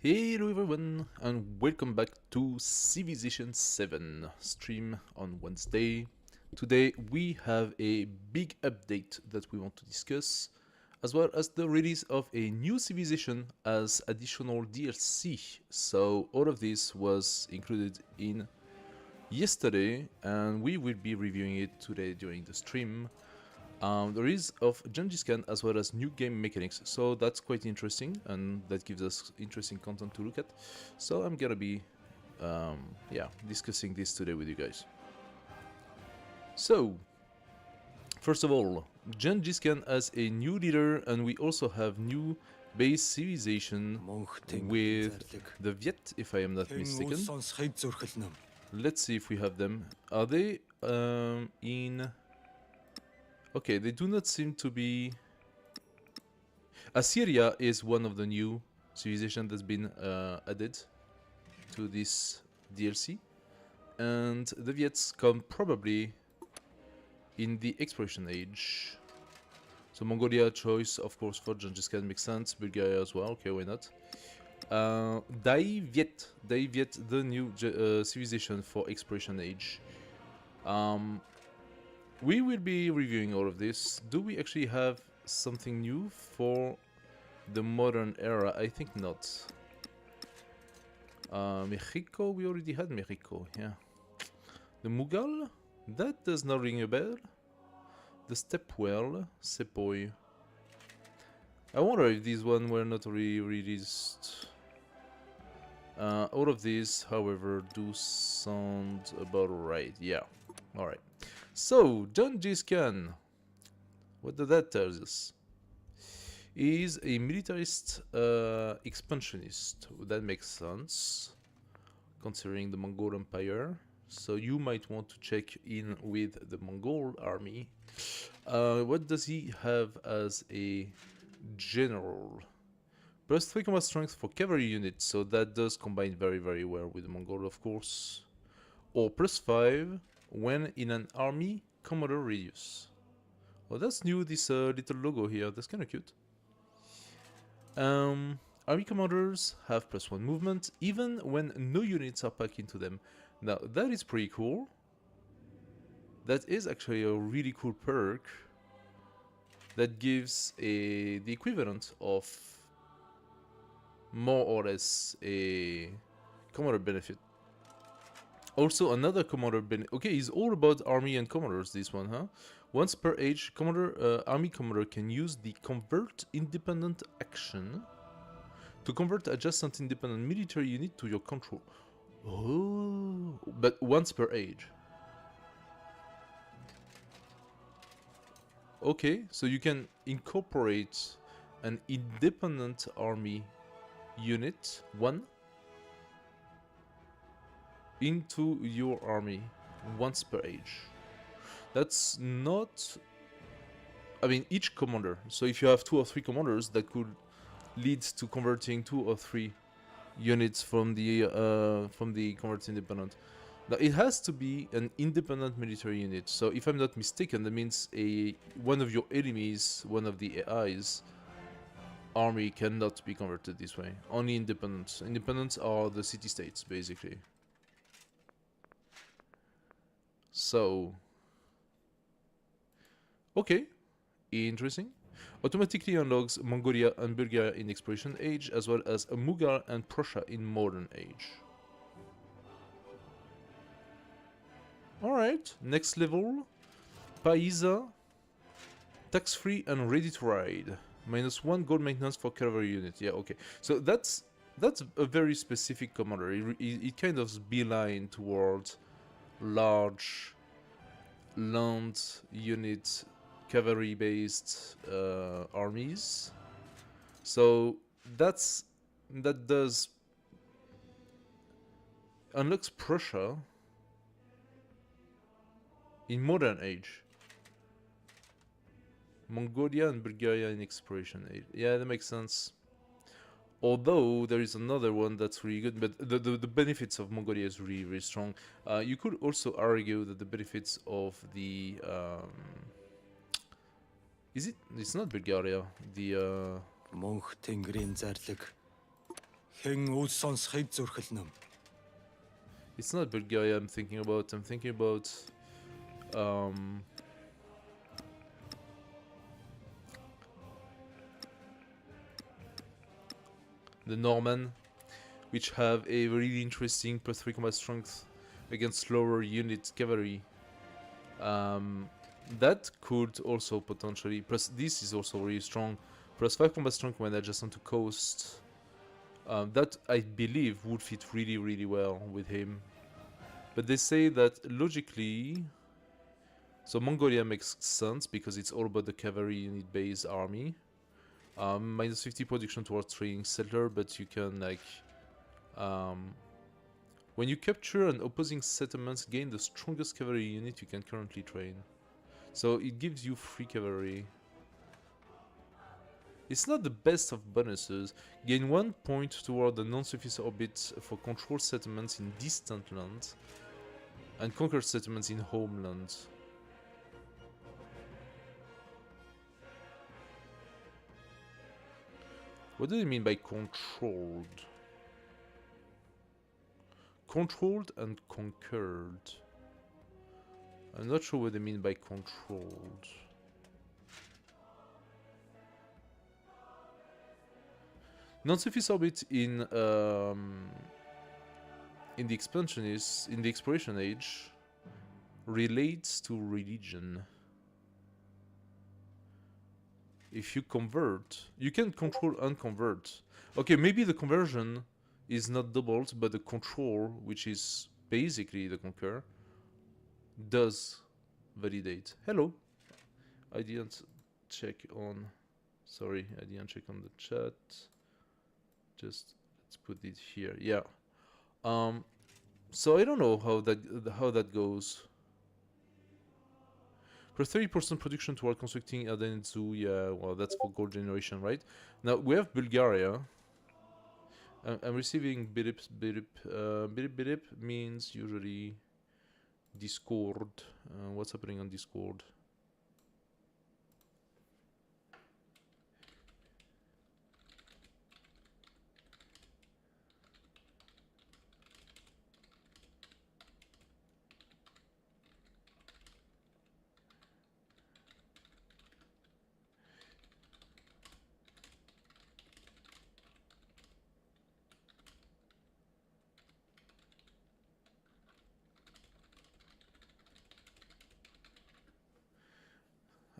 Hello everyone and welcome back to Civilization 7 stream on Wednesday. Today we have a big update that we want to discuss, as well as the release of a new civilization as additional DLC. So all of this was included in yesterday and we will be reviewing it today during the stream. The release of Genghis Khan as well as new game mechanics, so that's quite interesting and that gives us interesting content to look at. So I'm gonna be discussing this today with you guys. So first of all, Genghis Khan as a new leader, and we also have new base civilization with the Viet, if I am not mistaken. Let's see if we have them. Are they in... Okay, they do not seem to be... Assyria is one of the new civilizations that's been added to this DLC. And the Viets come probably in the exploration age. So Mongolia choice, of course, for Genghis Khan makes sense. Bulgaria as well, okay, why not? Dai Viet, the new civilization for exploration age. We will be reviewing all of this. Do we actually have something new for the modern era? I think not. Mexico, we already had Mexico, yeah. The Mughal? That does not ring a bell. The Stepwell, Sepoy. I wonder if these ones were not re-released. All of these, however, do sound about right, yeah. Alright. So, Genghis Khan, what does that tell us? He is a militarist expansionist. That makes sense, considering the Mongol Empire. So you might want to check in with the Mongol army. What does he have as a general? +3 combat strength for cavalry units, so that does combine very well with the Mongol, of course. Or +5 when in an army commander radius. Oh, that's new, this little logo here, that's kinda cute. Army commanders have +1 movement, even when no units are packed into them. Now, that is pretty cool. That is actually a really cool perk that gives the equivalent of more or less a commander benefit. Also, another commander benefit. Okay, it's all about army and commanders, this one, huh? Once per age, army commander can use the convert independent action to convert adjacent independent military unit to your control. Oh, but once per age. Okay, so you can incorporate an independent army unit, one, into your army once per age. That's not... I mean, each commander. So if you have 2 or 3 commanders, that could lead to converting 2 or 3 units from the convert independent. Now it has to be an independent military unit. So if I'm not mistaken, that means one of your enemies, one of the AI's army cannot be converted this way. Only independents. Independents are the city-states, basically. So, okay, interesting. Automatically unlocks Mongolia and Bulgaria in exploration age, as well as Mughal and Prussia in modern age. Alright, next level. Paisa, tax-free and ready to ride. -1 gold maintenance for cavalry unit. Yeah, okay. So that's a very specific commander. It kind of beeline towards large land unit cavalry based armies. So that does unlocks Prussia in modern age. Mongolia and Bulgaria in exploration age. Yeah, that makes sense. Although there is another one that's really good, but the benefits of Mongolia is really strong. You could also argue that the benefits of the it's not Bulgaria. The Хэн үл сонсхийг зүрхэлнэм. It's not Bulgaria I'm thinking about. I'm thinking about the Norman, which have a really interesting +3 combat strength against lower unit cavalry. That could also potentially, plus this is also really strong, +5 combat strength when adjacent to coast. That I believe would fit really, really well with him. But they say that logically, so Mongolia makes sense because it's all about the cavalry unit-based army. -50 production towards training settler, but you can like, when you capture an opposing settlement, gain the strongest cavalry unit you can currently train. So it gives you free cavalry. It's not the best of bonuses. Gain 1 point toward the non-surface orbit for control settlements in distant lands and conquer settlements in homeland. What do they mean by controlled? Controlled and conquered. I'm not sure what they mean by controlled. Non-surface orbit in the expansion is in the exploration age relates to religion. If you convert, you can control and convert. Okay, maybe the conversion is not doubled, but the control, which is basically the conquer, does validate. Hello. I didn't check on. Sorry, I didn't check on the chat. Just let's put it here. Yeah. So I don't know how that goes. For 30% production toward constructing Aden Zoo, yeah, well, that's for gold generation, right? Now, we have Bulgaria. I'm receiving bidip. Bidip means usually Discord. What's happening on Discord?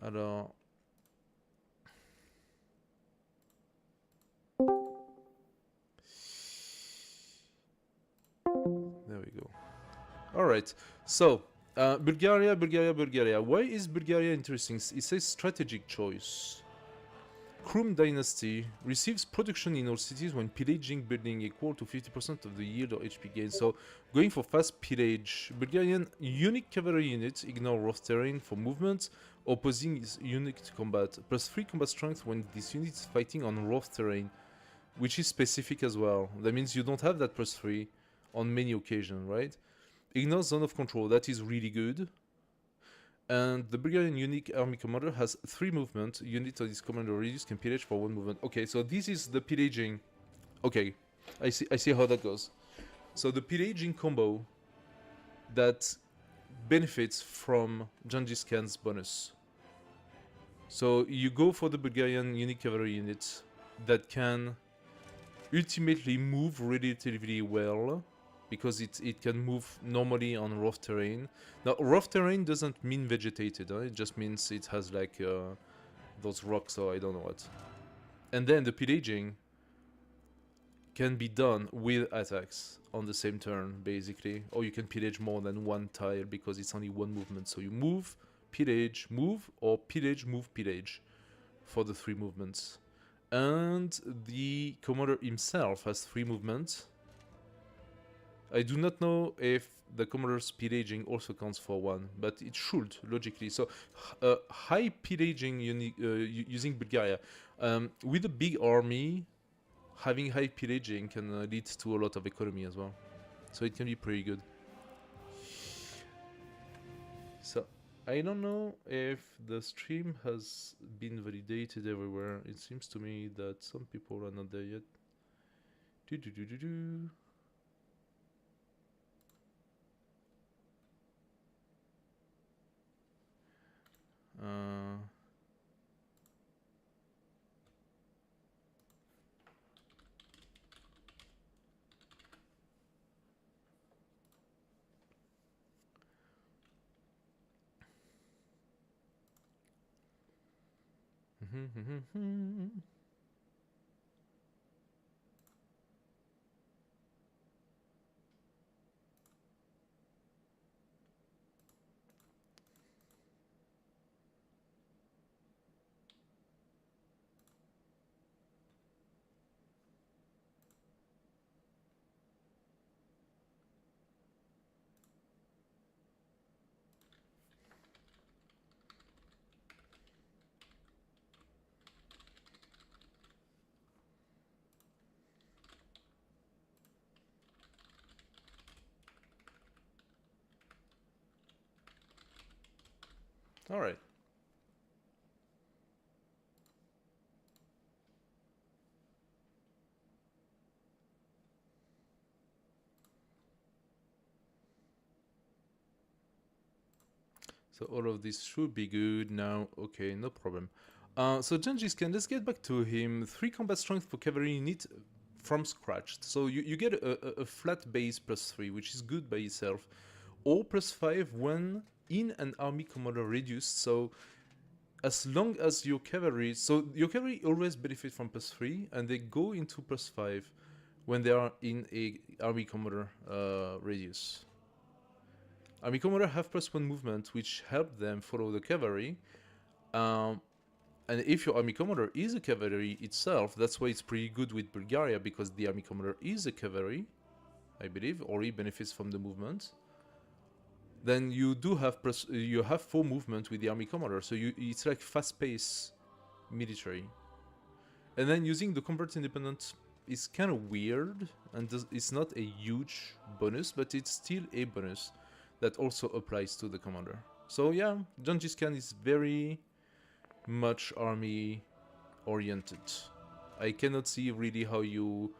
Alors, there we go. All right. So, Bulgaria. Why is Bulgaria interesting? It says strategic choice. Krum dynasty receives production in all cities when pillaging building equal to 50% of the yield or HP gain. So, going for fast pillage. Bulgarian unique cavalry units ignore rough terrain for movement. Opposing is unique to combat. +3 combat strength when this unit is fighting on rough terrain, which is specific as well. That means you don't have that +3 on many occasions, right? Ignore zone of control, that is really good. And the Bulgarian unique army commander has 3 movement. Unit of his commander radius can pillage for 1 movement. Okay, so this is the pillaging. Okay, I see how that goes. So the pillaging combo that benefits from Genghis Khan's bonus. So you go for the Bulgarian unique cavalry units that can ultimately move relatively well, because it can move normally on rough terrain. Now, rough terrain doesn't mean vegetated, it just means it has like those rocks or I don't know what. And then the pillaging can be done with attacks on the same turn, basically. Or you can pillage more than one tile because it's only one movement. So you move, pillage, move, or pillage, move, pillage for the 3 movements. And the commander himself has 3 movements. I do not know if the commander's pillaging also counts for 1, but it should, logically. So, high pillaging using Bulgaria. With a big army, having high pillaging can lead to a lot of economy as well. So it can be pretty good. So, I don't know if the stream has been validated everywhere. It seems to me that some people are not there yet. Do do do do do. All right. So all of this should be good now. Okay, no problem. So Genghis Khan, let's get back to him. 3 combat strength for cavalry unit from scratch. So you get a flat base +3, which is good by itself, or +5 when in an army commander reduced. So as long as your cavalry, so your cavalry always benefit from +3, and they go into +5 when they are in a army commander radius. Army commander have +1 movement, which help them follow the cavalry. And if your army commander is a cavalry itself, that's why it's pretty good with Bulgaria, because the army commander is a cavalry, I believe, or he benefits from the movement. Then you do have you have 4 movement with the army commander, so it's like fast-paced military. And then using the combat independent is kind of weird, and it's not a huge bonus, but it's still a bonus that also applies to the commander. So yeah, Genghis Khan is very much army oriented. I cannot see really how you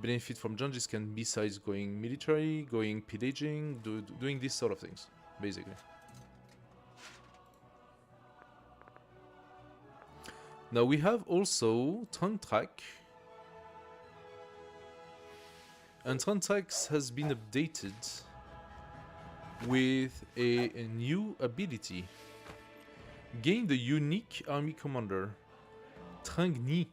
benefit from Genghis Khan besides going military, going pillaging, doing these sort of things, basically. Now we have also Tantrak. And Tantrax has been updated with a new ability. Gain the unique army commander, Trangni.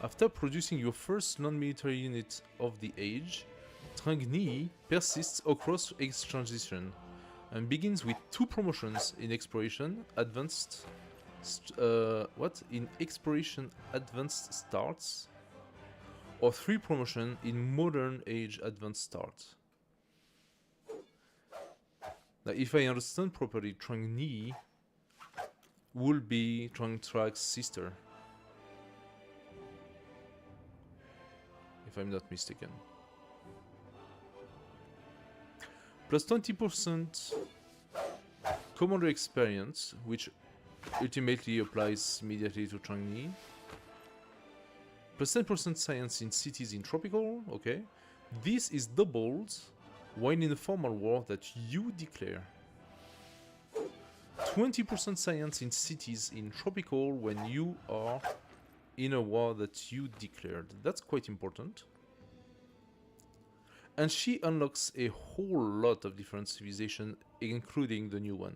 After producing your first non-military unit of the age, Trangni persists across age transition and begins with 2 promotions in exploration, advanced exploration advanced starts, or 3 promotion in modern age advanced start. Now, if I understand properly, Trangni will be Trangtrak's sister, if I'm not mistaken. Plus 20% commander experience, which ultimately applies immediately to Trangni. Plus 10% science in cities in tropical, okay. This is doubled when in a formal war that you declare. 20% science in cities in tropical when you are in a war that you declared. That's quite important. And she unlocks a whole lot of different civilizations, including the new one.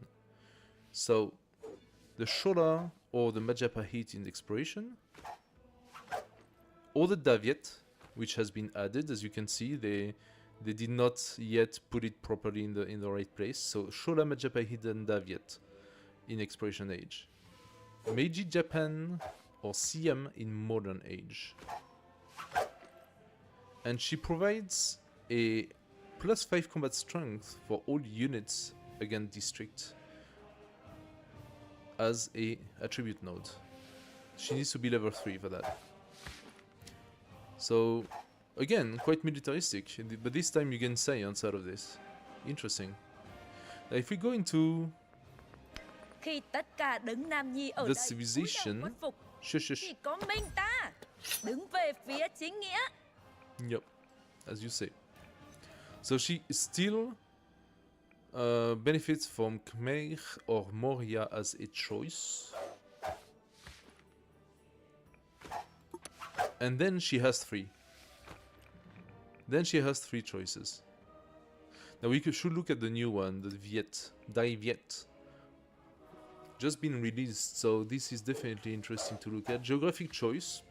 So, the Shola or the Majapahit in exploration, or the Daviet, which has been added. As you can see, they did not yet put it properly in the right place. So Shola, Majapahit, and Daviet in exploration age. Meiji Japan or Siam in modern age. And she provides a plus 5 combat strength for all units against district as a attribute node. She needs to be level 3 for that. So, again, quite militaristic, but this time you gain science out of this. Interesting. Now, if we go into Khi tất cả đứng Nam Nhi ở the đây civilization, khuất phục, shush. chỉ có mình ta đứng về phía chính nghĩa. Yep, as you say. So she still benefits from Khmer or Moria as a choice. And then she has three. Then she has three choices. Now we should look at the new one, the Viet, Dai Viet. Just been released, so this is definitely interesting to look at. Geographic choice.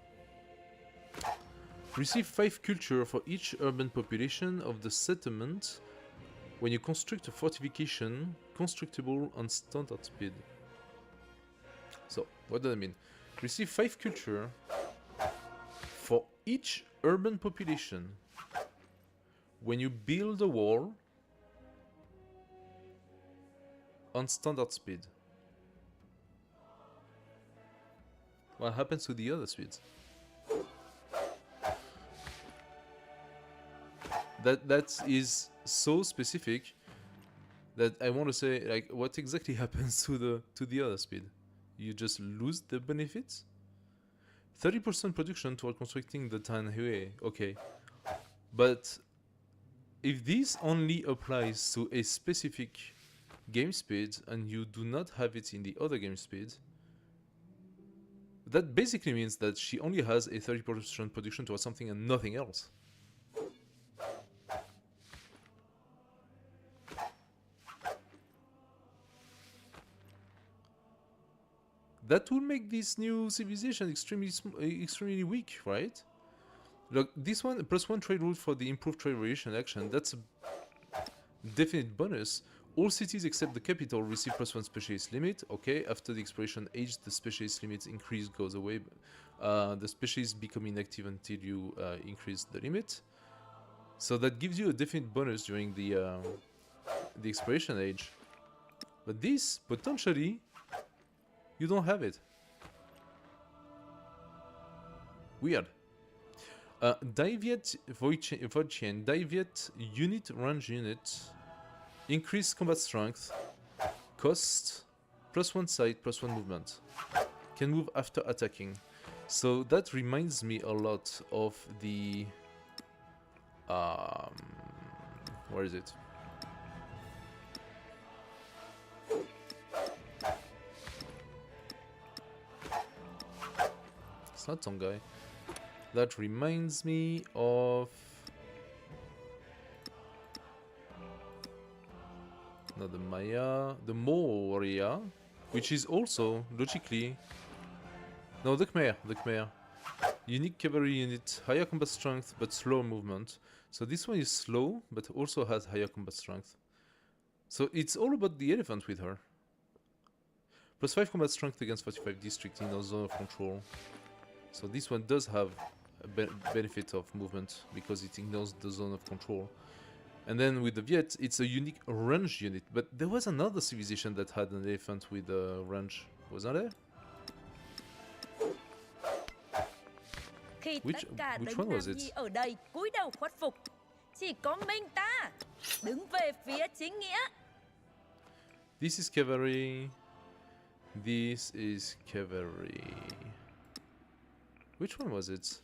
Receive 5 culture for each urban population of the settlement when you construct a fortification constructible on standard speed. So, what does that mean? Receive 5 culture for each urban population when you build a wall on standard speed. What happens to the other speeds? That is so specific that I want to say, like, what exactly happens to the other speed? You just lose the benefits? 30% production toward constructing the Tanhui, okay. But if this only applies to a specific game speed and you do not have it in the other game speed, that basically means that she only has a 30% production towards something and nothing else. That will make this new civilization extremely weak, right? Look, this one, +1 trade route for the improved trade relation action, that's a definite bonus. All cities except the capital receive +1 specialist limit. Okay, after the expiration age, the specialist limit increase goes away. The specialists become inactive until you increase the limit. So that gives you a definite bonus during the expiration age. But this, potentially, you don't have it. Weird. Daiviet Voichen, Daiviet unit range unit, increased combat strength, cost, +1 sight, +1 movement. Can move after attacking. So that reminds me a lot of the where is it? It's not Songhai. That reminds me of not the Maya, the Moria, which is also logically no, the Khmer. Unique cavalry unit, higher combat strength but slower movement. So this one is slow but also has higher combat strength. So it's all about the elephant with her. +5 combat strength against 45 districts in a zone of control. So this one does have a benefit of movement because it ignores the zone of control. And then with the Viet, it's a unique range unit. But there was another civilization that had an elephant with a range, wasn't there? Khi Which tất cả one đấng was nam it? nhi ở đây cúi đầu khuất phục, chỉ có mình ta đứng về phía chính nghĩa. This is cavalry. This is cavalry. Which one was it?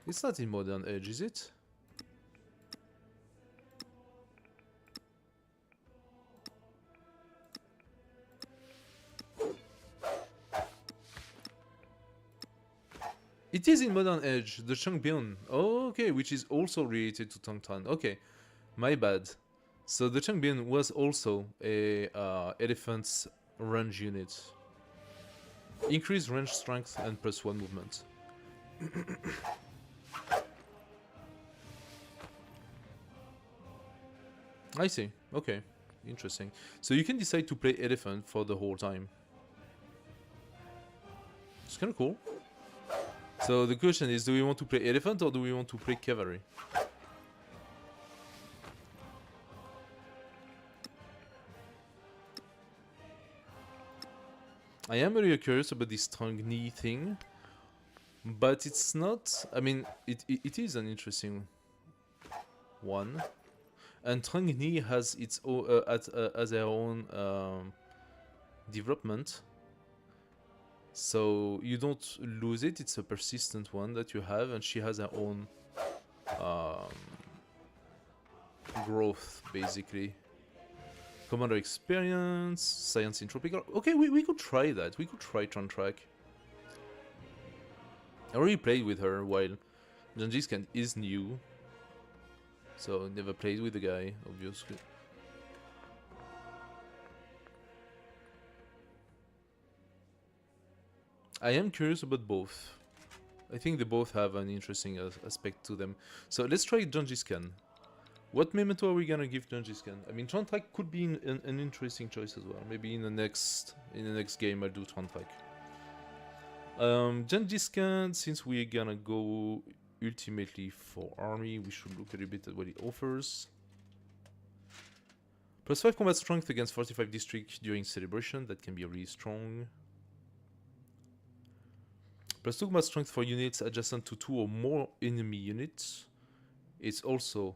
It's not in Modern Age, is it? It is in Modern Age, the Changbian. Oh, okay, which is also related to Tongtan. Okay, my bad. So the Changbian was also a elephant's range unit. Increased range strength and +1 movement. I see. Okay, interesting. So you can decide to play elephant for the whole time. It's kind of cool. So the question is, do we want to play elephant or do we want to play cavalry? I am really curious about this Trung Nhil thing, but it's not. I mean, it is an interesting one, and Trung Nhil has its own, as their own development. So you don't lose it, it's a persistent one that you have, and she has her own growth, basically. Commander experience, science in tropical. Okay, we could try that. We could try Trontrack. I already played with her while Genghis Khan is new. So never played with the guy, obviously. I am curious about both. I think they both have an interesting aspect to them. So let's try Genghis Khan. What memento are we gonna give Genghis Khan? I mean, Trontrack could be an interesting choice as well. Maybe in the next game I'll do Trontrack. Genghis Khan, since we're gonna go ultimately for army, we should look a little bit at what it offers. +5 combat strength against 45 districts during celebration, that can be really strong. +2 combat strength for units adjacent to 2 or more enemy units. It's also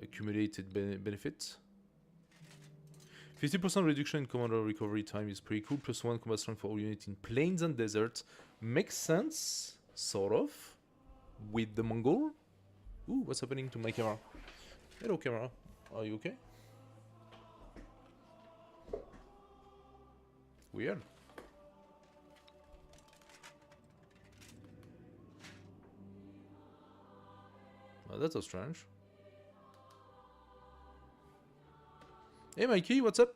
accumulated benefit. 50% reduction in commander recovery time is pretty cool. +1 combat strength for all units in plains and deserts. Makes sense, sort of, with the Mongol. Ooh, what's happening to my camera? Hello, camera. Are you okay? Weird. Well, that's so strange. Hey Mikey, what's up?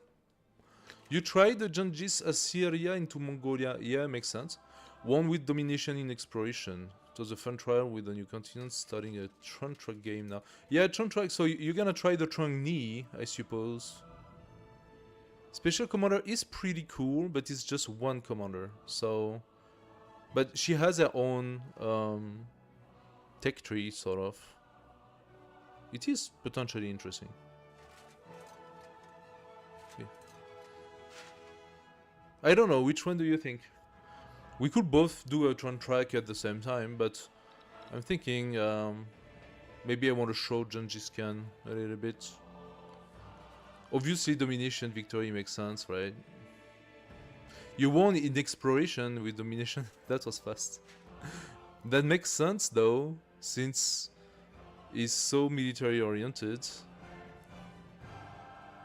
You tried the Genghis Assyria into Mongolia. Yeah, makes sense. One with domination in exploration. It was a fun trial with a new continent, starting a Trontrack game now. Yeah, Trontrack, so you're gonna try the Trung Nhil, I suppose. Special Commander is pretty cool, but it's just one commander, so... But she has her own tech tree, sort of. It is potentially interesting. Okay. I don't know, which one do you think? We could both do a Trontrack at the same time, but I'm thinking maybe I want to show Genghis Khan a little bit. Obviously domination victory makes sense, right? You won in exploration with domination. That was fast. That makes sense though, since he's so military oriented.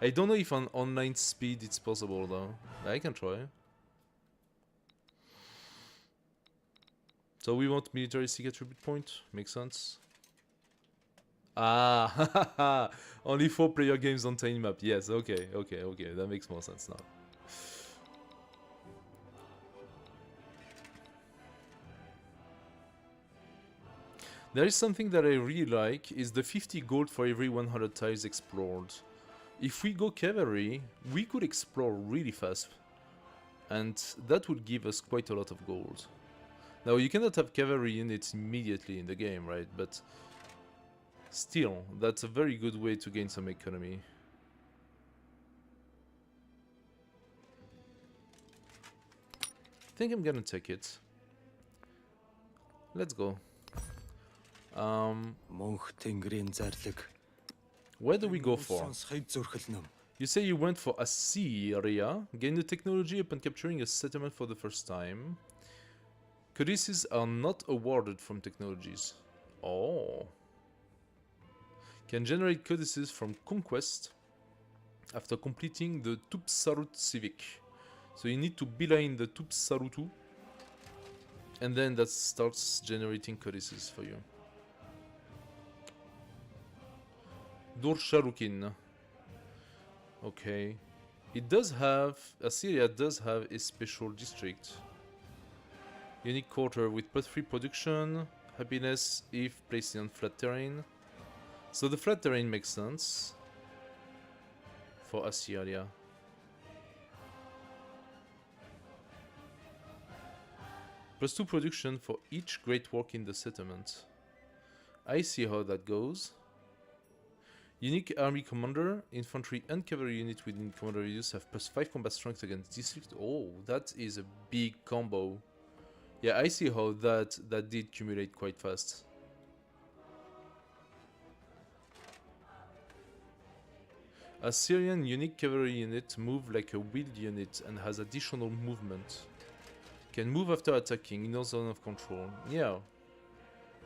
I don't know if on online speed it's possible though. I can try. So we want military seek attribute point, makes sense. Ah, only 4-player games on tiny map. Yes, okay, that makes more sense now. There is something that I really like, is the 50 gold for every 100 tiles explored. If we go cavalry, we could explore really fast, and that would give us quite a lot of gold. Now you cannot have cavalry units immediately in the game, right? But still, that's a very good way to gain some economy. I think I'm gonna take it. Let's go. Where do we go for? You say you went for Assyria. Gain the technology upon capturing a settlement for the first time. Codices are not awarded from technologies. Oh. Can generate codices from conquest after completing the Tupsarut Civic. So you need to beeline the Tupsarutu, and then that starts generating codices for you. Dursharukin. Okay. It does have... Assyria does have a special district. Unique quarter with +3 production. Happiness if placed on flat terrain. So the flat terrain makes sense for Assyria. +2 production for each great work in the settlement. I see how that goes. Unique army commander, infantry and cavalry unit within commander radius have +5 combat strength against district. Oh, that is a big combo. Yeah, I see how that did accumulate quite fast. Assyrian unique cavalry unit move like a wheeled unit and has additional movement. Can move after attacking in no zone of control. Yeah,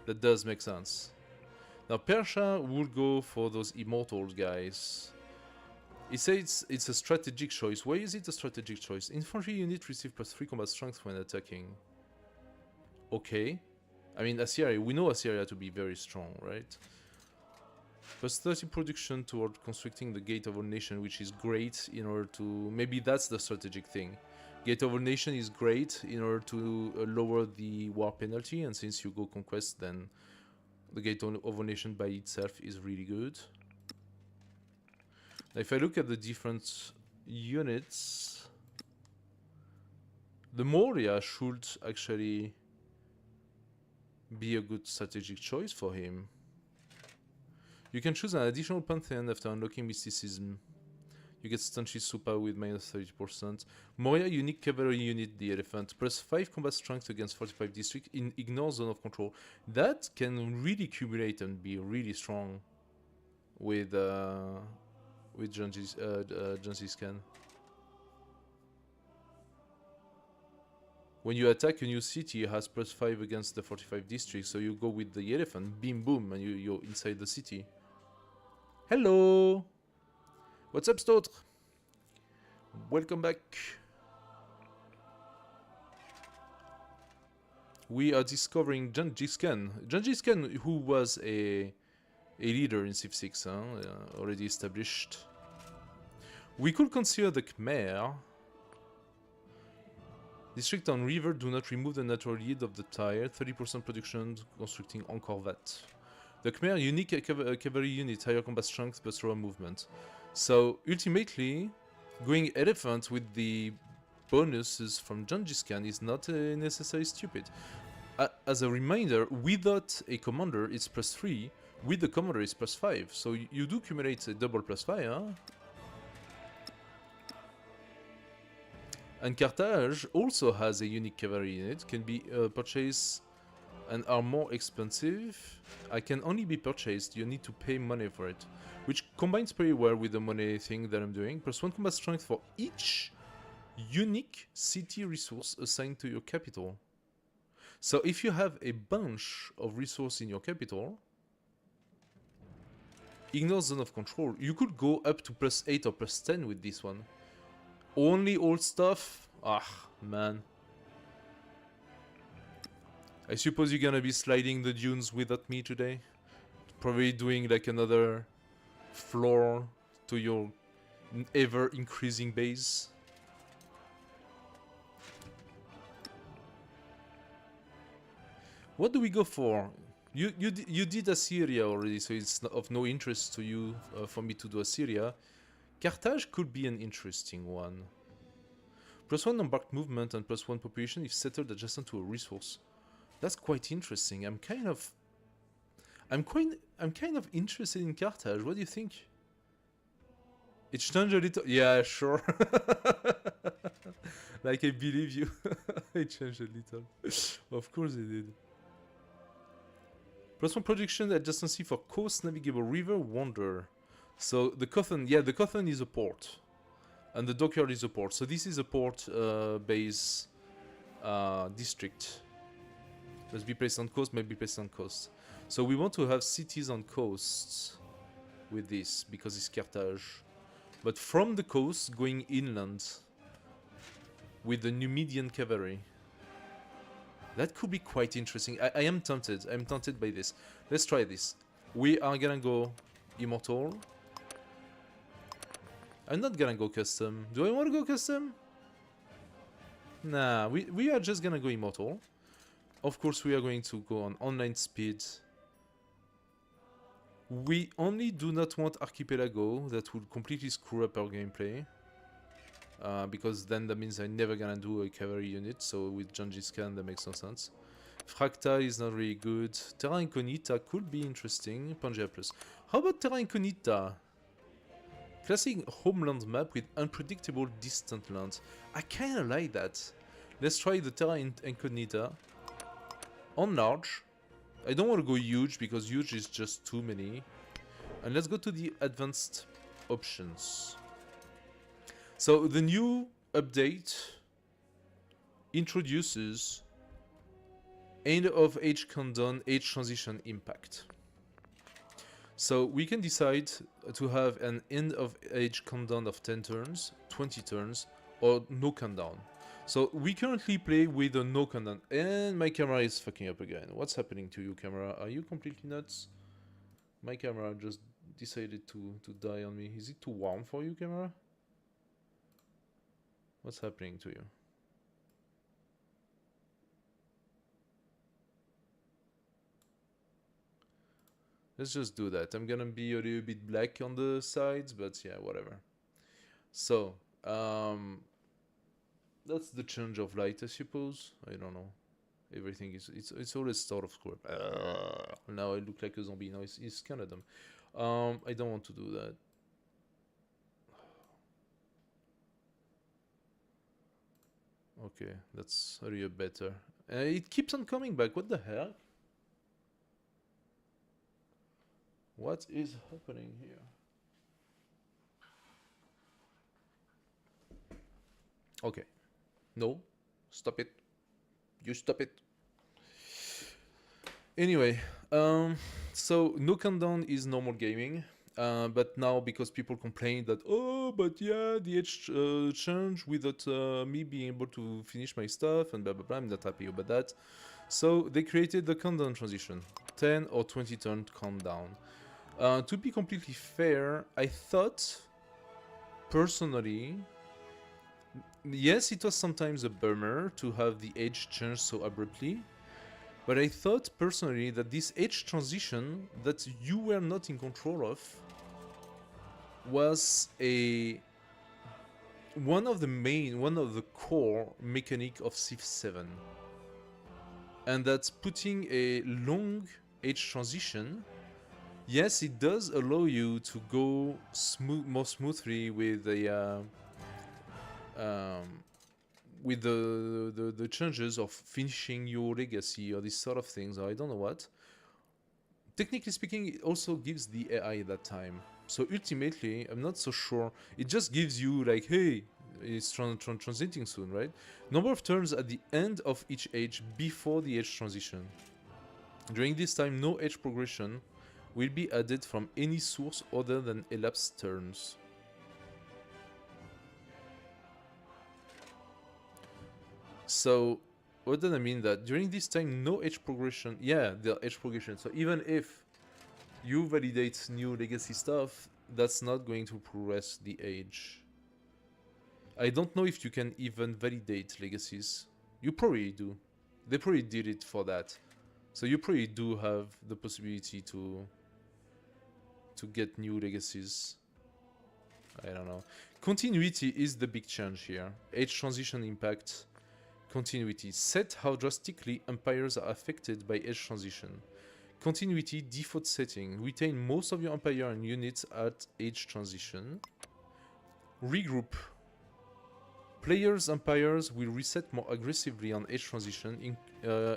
that does make sense. Now Persia will go for those immortal guys. It says it's a strategic choice. Why is it a strategic choice? Infantry unit receive +3 combat strength when attacking. Okay. I mean, Assyria, we know Assyria to be very strong, right? +30 production toward constructing the Gate of a Nation, which is great in order to... Maybe that's the strategic thing. Gate of a Nation is great in order to lower the war penalty, and since you go conquest, then the Gate of a Nation by itself is really good. Now, if I look at the different units, the Moria should actually be a good strategic choice for him. You can choose an additional Pantheon after unlocking Mysticism. You get Staunchly Super with -30%. Moria unique cavalry unit, the elephant, +5 combat strength against 45 district in ignore zone of control. That can really accumulate and be really strong with Genghis Khan. When you attack a new city, it has +5 against the 45 districts, so you go with the elephant, beam boom, and you're inside the city. Hello! What's up, Stotre? Welcome back. We are discovering Genghis Khan. Genghis Khan, who was a leader in Civ 6, already established. We could consider the Khmer. District on river do not remove the natural yield of the tire. 30% production constructing Angkor Wat. The Khmer unique cavalry unit, higher combat strength but slower movement. So ultimately, going elephant with the bonuses from Genghis Khan is not necessarily stupid. As a reminder, without a commander it's +3, with the commander it's +5. So you do accumulate a double +5, huh? And Carthage also has a unique cavalry unit, can be purchased and are more expensive. I can only be purchased, you need to pay money for it. Which combines pretty well with the money thing that I'm doing. +1 combat strength for each unique city resource assigned to your capital. So if you have a bunch of resources in your capital, ignore zone of control, you could go up to +8 or +10 with this one. Only old stuff? Ah, man. I suppose you're gonna be sliding the dunes without me today? Probably doing like another floor to your ever-increasing base. What do we go for? You did Assyria already, so it's of no interest to you for me to do Assyria. Carthage could be an interesting one. +1 embarked movement and +1 population if settled adjacent to a resource. That's quite interesting. I'm kind of interested in Carthage. What do you think? It changed a little. Yeah, sure. Like I believe you. It changed a little. Of course it did. +1 production adjacency for coast navigable river wonder. So the Cotton, yeah, the Cotton is a port, and the dockyard is a port. So this is a port base district. Must be placed on coast, might be placed on coast. So we want to have cities on coasts with this because it's Carthage, but from the coast going inland with the Numidian cavalry. That could be quite interesting. I am tempted. I'm tempted by this. Let's try this. We are gonna go immortal. I'm not gonna go custom. Do I want to go custom? Nah, we are just gonna go immortal. Of course, we are going to go on online speed. We only do not want Archipelago. That would completely screw up our gameplay. Because then that means I'm never gonna do a cavalry unit. So with Genghis Khan, that makes no sense. Fracta is not really good. Terra Incognita could be interesting. Pangea Plus. How about Terra Incognita? Classic homeland map with unpredictable distant lands. I kinda like that. Let's try the Terra Incognita. On large. I don't want to go huge because huge is just too many. And let's go to the advanced options. So the new update introduces end of age countdown, age transition impact. So we can decide to have an end of age countdown of 10 turns, 20 turns, or no countdown. So we currently play with a no countdown, and my camera is fucking up again. What's happening to you, camera? Are you completely nuts? My camera just decided to die on me. Is it too warm for you, camera? What's happening to you? Let's just do that. I'm gonna be a little bit black on the sides, but yeah, whatever. So, that's the change of light, I suppose. I don't know. Everything is it's always sort of square. Now I look like a zombie. No, it's kind of dumb. I don't want to do that. Okay, that's a little better. It keeps on coming back. What the hell? What is happening here? Okay. No. Stop it. You stop it. Anyway, so no countdown is normal gaming. But now because people complain that, oh, but yeah, the age change without me being able to finish my stuff and blah blah blah, I'm not happy about that. So they created the countdown transition, 10 or 20 turn countdown. To be completely fair, I thought, personally, yes, it was sometimes a bummer to have the age change so abruptly, but I thought personally that this age transition that you were not in control of was one of the core mechanic of Civ 7. And that's putting a long age transition. Yes, it does allow you to go more smoothly with the changes of finishing your legacy or these sort of things, or I don't know what. Technically speaking, it also gives the AI that time. So ultimately, I'm not so sure. It just gives you like, hey, it's transiting soon, right? Number of turns at the end of each age before the age transition. During this time, no age progression will be added from any source other than elapsed turns. So, what does that mean? That during this time, no age progression. Yeah, the age progression. So even if you validate new legacy stuff, that's not going to progress the age. I don't know if you can even validate legacies. You probably do. They probably did it for that. So you probably do have the possibility to get new legacies. I don't know. Continuity is the big change here. Age transition impact. Continuity. Set how drastically empires are affected by age transition. Continuity default setting. Retain most of your empire and units at age transition. Regroup. Players' empires will reset more aggressively on age transition,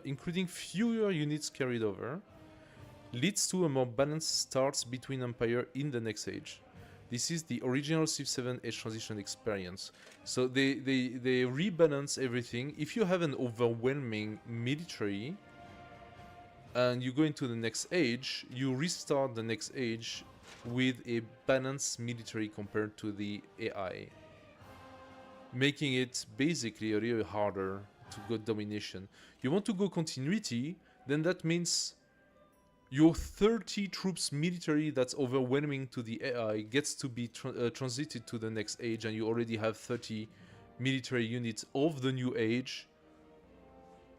including fewer units carried over. Leads to a more balanced start between empire in the next age. This is the original Civ 7 age transition experience. So they rebalance everything. If you have an overwhelming military and you go into the next age, you restart the next age with a balanced military compared to the AI, making it basically a little harder to go domination. You want to go continuity, then that means your 30 troops military that's overwhelming to the AI gets to be transited to the next age, and you already have 30 military units of the new age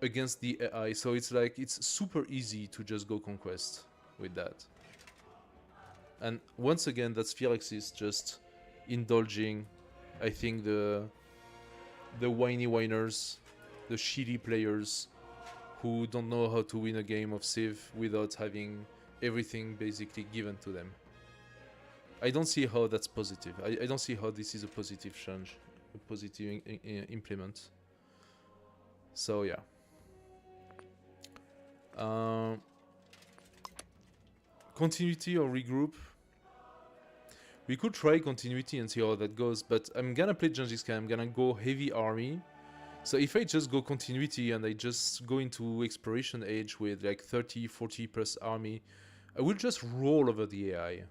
against the AI. So it's like, it's super easy to just go conquest with that. And once again, that's Firaxis just indulging, I think, the whiny whiners, the shitty players who don't know how to win a game of Civ without having everything basically given to them. I don't see how that's positive. I don't see how this is a positive change, a positive implement. So yeah. Continuity or regroup. We could try continuity and see how that goes, but I'm gonna play Genghis Khan. I'm gonna go heavy army. So if I just go continuity and I just go into exploration age with like 30, 40 plus army, I will just roll over the AI.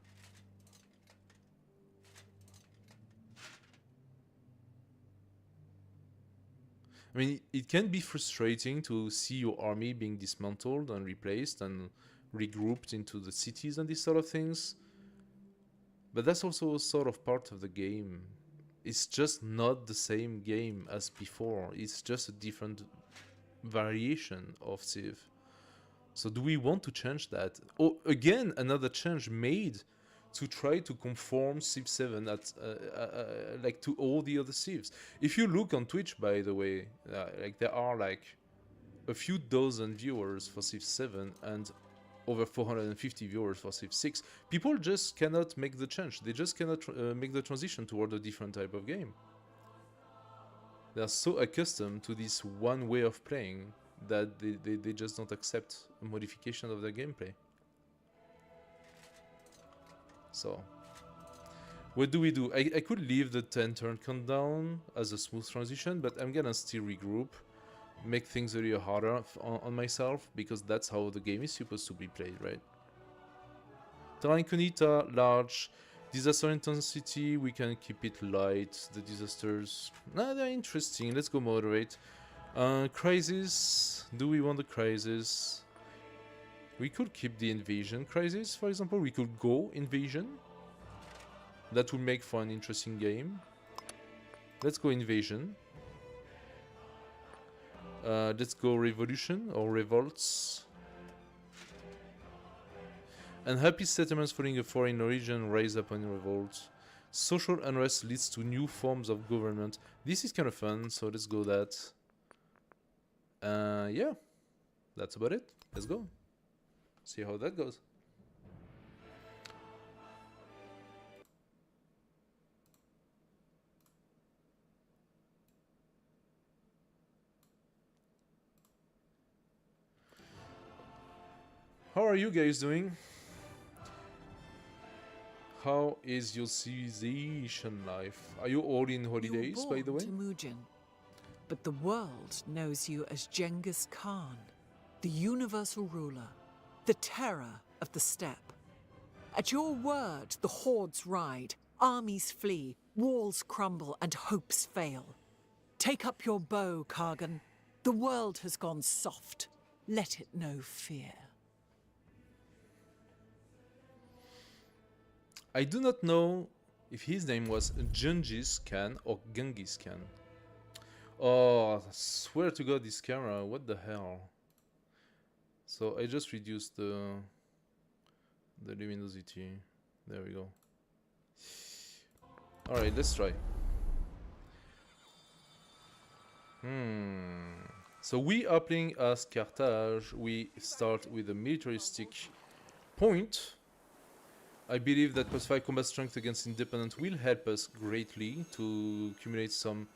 I mean, it can be frustrating to see your army being dismantled and replaced and regrouped into the cities and these sort of things. But that's also sort of part of the game. It's just not the same game as before. It's just a different variation of Civ. So do we want to change that? Oh, again, another change made to try to conform Civ 7 at like to all the other Civs. If you look on Twitch, by the way, like there are like a few dozen viewers for Civ 7 and over 450 viewers for Civ 6. People just cannot make the change. They just cannot make the transition toward a different type of game. They are so accustomed to this one way of playing that they just don't accept a modification of their gameplay. So, what do we do? I could leave the 10 turn countdown as a smooth transition, but I'm gonna still regroup, make things a little harder on myself, because that's how the game is supposed to be played, right? Terra Incognita, large. Disaster intensity, we can keep it light. The disasters, they're interesting. Let's go moderate. Crisis, do we want the crisis? We could keep the invasion crisis, for example. We could go invasion. That would make for an interesting game. Let's go invasion. Let's go revolution or revolts. Unhappy settlements following a foreign origin rise up on revolt. Social unrest leads to new forms of government. This is kind of fun, so let's go that. Yeah, that's about it. Let's go. See how that goes. How are you guys doing? How is your civilization life? Are you all in holidays, by the way? Temujin, but the world knows you as Genghis Khan, the universal ruler, the terror of the steppe. At your word, the hordes ride, armies flee, walls crumble, and hopes fail. Take up your bow, Kargan. The world has gone soft. Let it know fear. I do not know if his name was Genghis Khan or Genghis Khan. Oh, I swear to God, this camera, what the hell? So I just reduced the luminosity. There we go. Alright, let's try. So we are playing as Carthage. We start with a militaristic point. I believe that +5 combat strength against independent will help us greatly to accumulate some...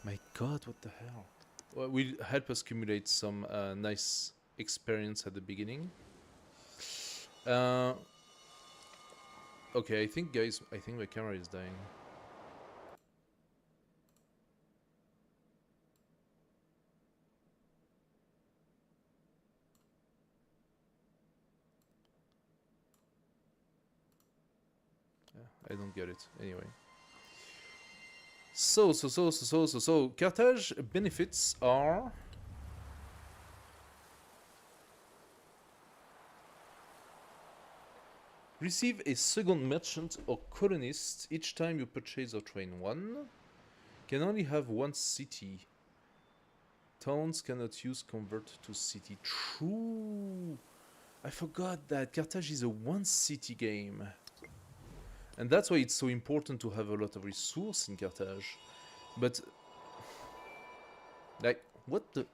My god, what the hell? Well, will help us accumulate some nice experience at the beginning. Okay, I think, guys, I think my camera is dying. I don't get it. Anyway. So, Carthage benefits are... Receive a second merchant or colonist each time you purchase or train one. Can only have one city. Towns cannot use convert to city. True! I forgot that Carthage is a one city game. And that's why it's so important to have a lot of resource in Carthage. But... like, what the...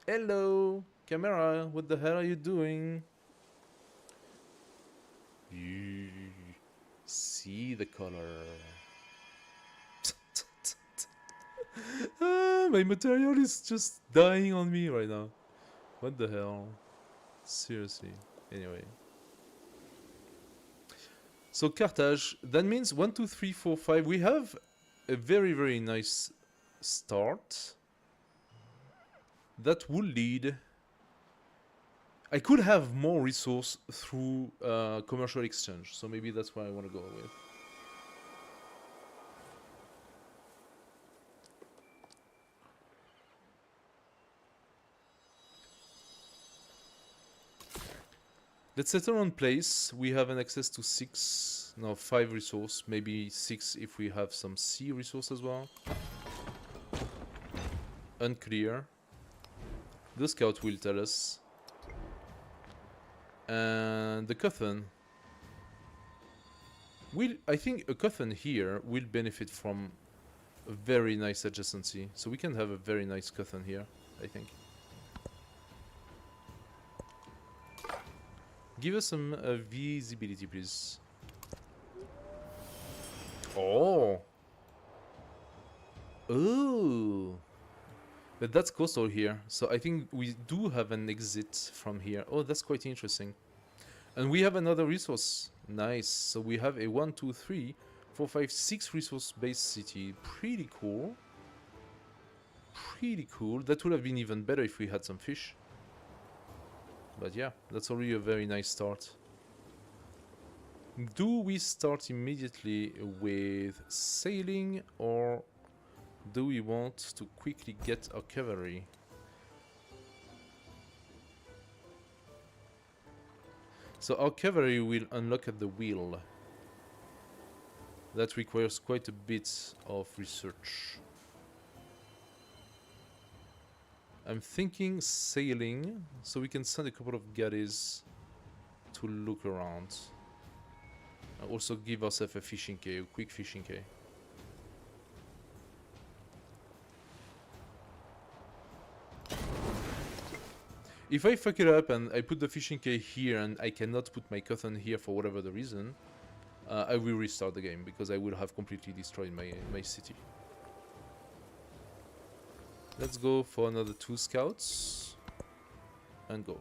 Hello, camera, what the hell are you doing? You see the color. My material is just dying on me right now. What the hell? Seriously. Anyway. So Carthage, that means 1, 2, 3, 4, 5. We have a very, very nice start. That will lead... I could have more resource through commercial exchange, so maybe that's what I want to go with. Let's settle on place. We have an access to 6, no, 5 resource, maybe 6 if we have some sea resource as well. Unclear. The scout will tell us. And the Cotton will, I think a Cotton here will benefit from a very nice adjacency. So we can have a very nice Cotton here, I think. Give us some visibility, please. Oh! Oh! But that's coastal here, so I think we do have an exit from here. Oh, that's quite interesting. And we have another resource. Nice. So we have a 1, 2, 3, 4, 5, 6 resource-based city. Pretty cool. Pretty cool. That would have been even better if we had some fish. But yeah, that's already a very nice start. Do we start immediately with sailing, or do we want to quickly get our cavalry? So our cavalry will unlock at the wheel. That requires quite a bit of research. I'm thinking sailing, so we can send a couple of galleys to look around. Also give ourselves a fishing quay, a quick fishing quay. If I fuck it up and I put the fishing quay here and I cannot put my Cotton here for whatever the reason, I will restart the game because I will have completely destroyed my city. Let's go for another 2 scouts and go.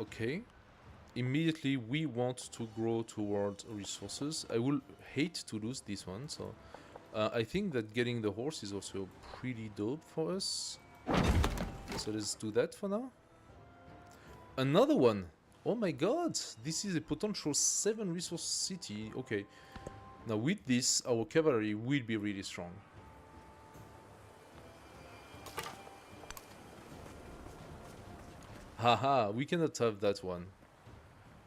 Okay. Immediately we want to grow toward resources. I will hate to lose this one, so I think that getting the horse is also pretty dope for us. So let's do that for now. Another one! Oh my god! This is a potential 7 resource city. Okay. Now with this, our cavalry will be really strong. Haha, we cannot have that one.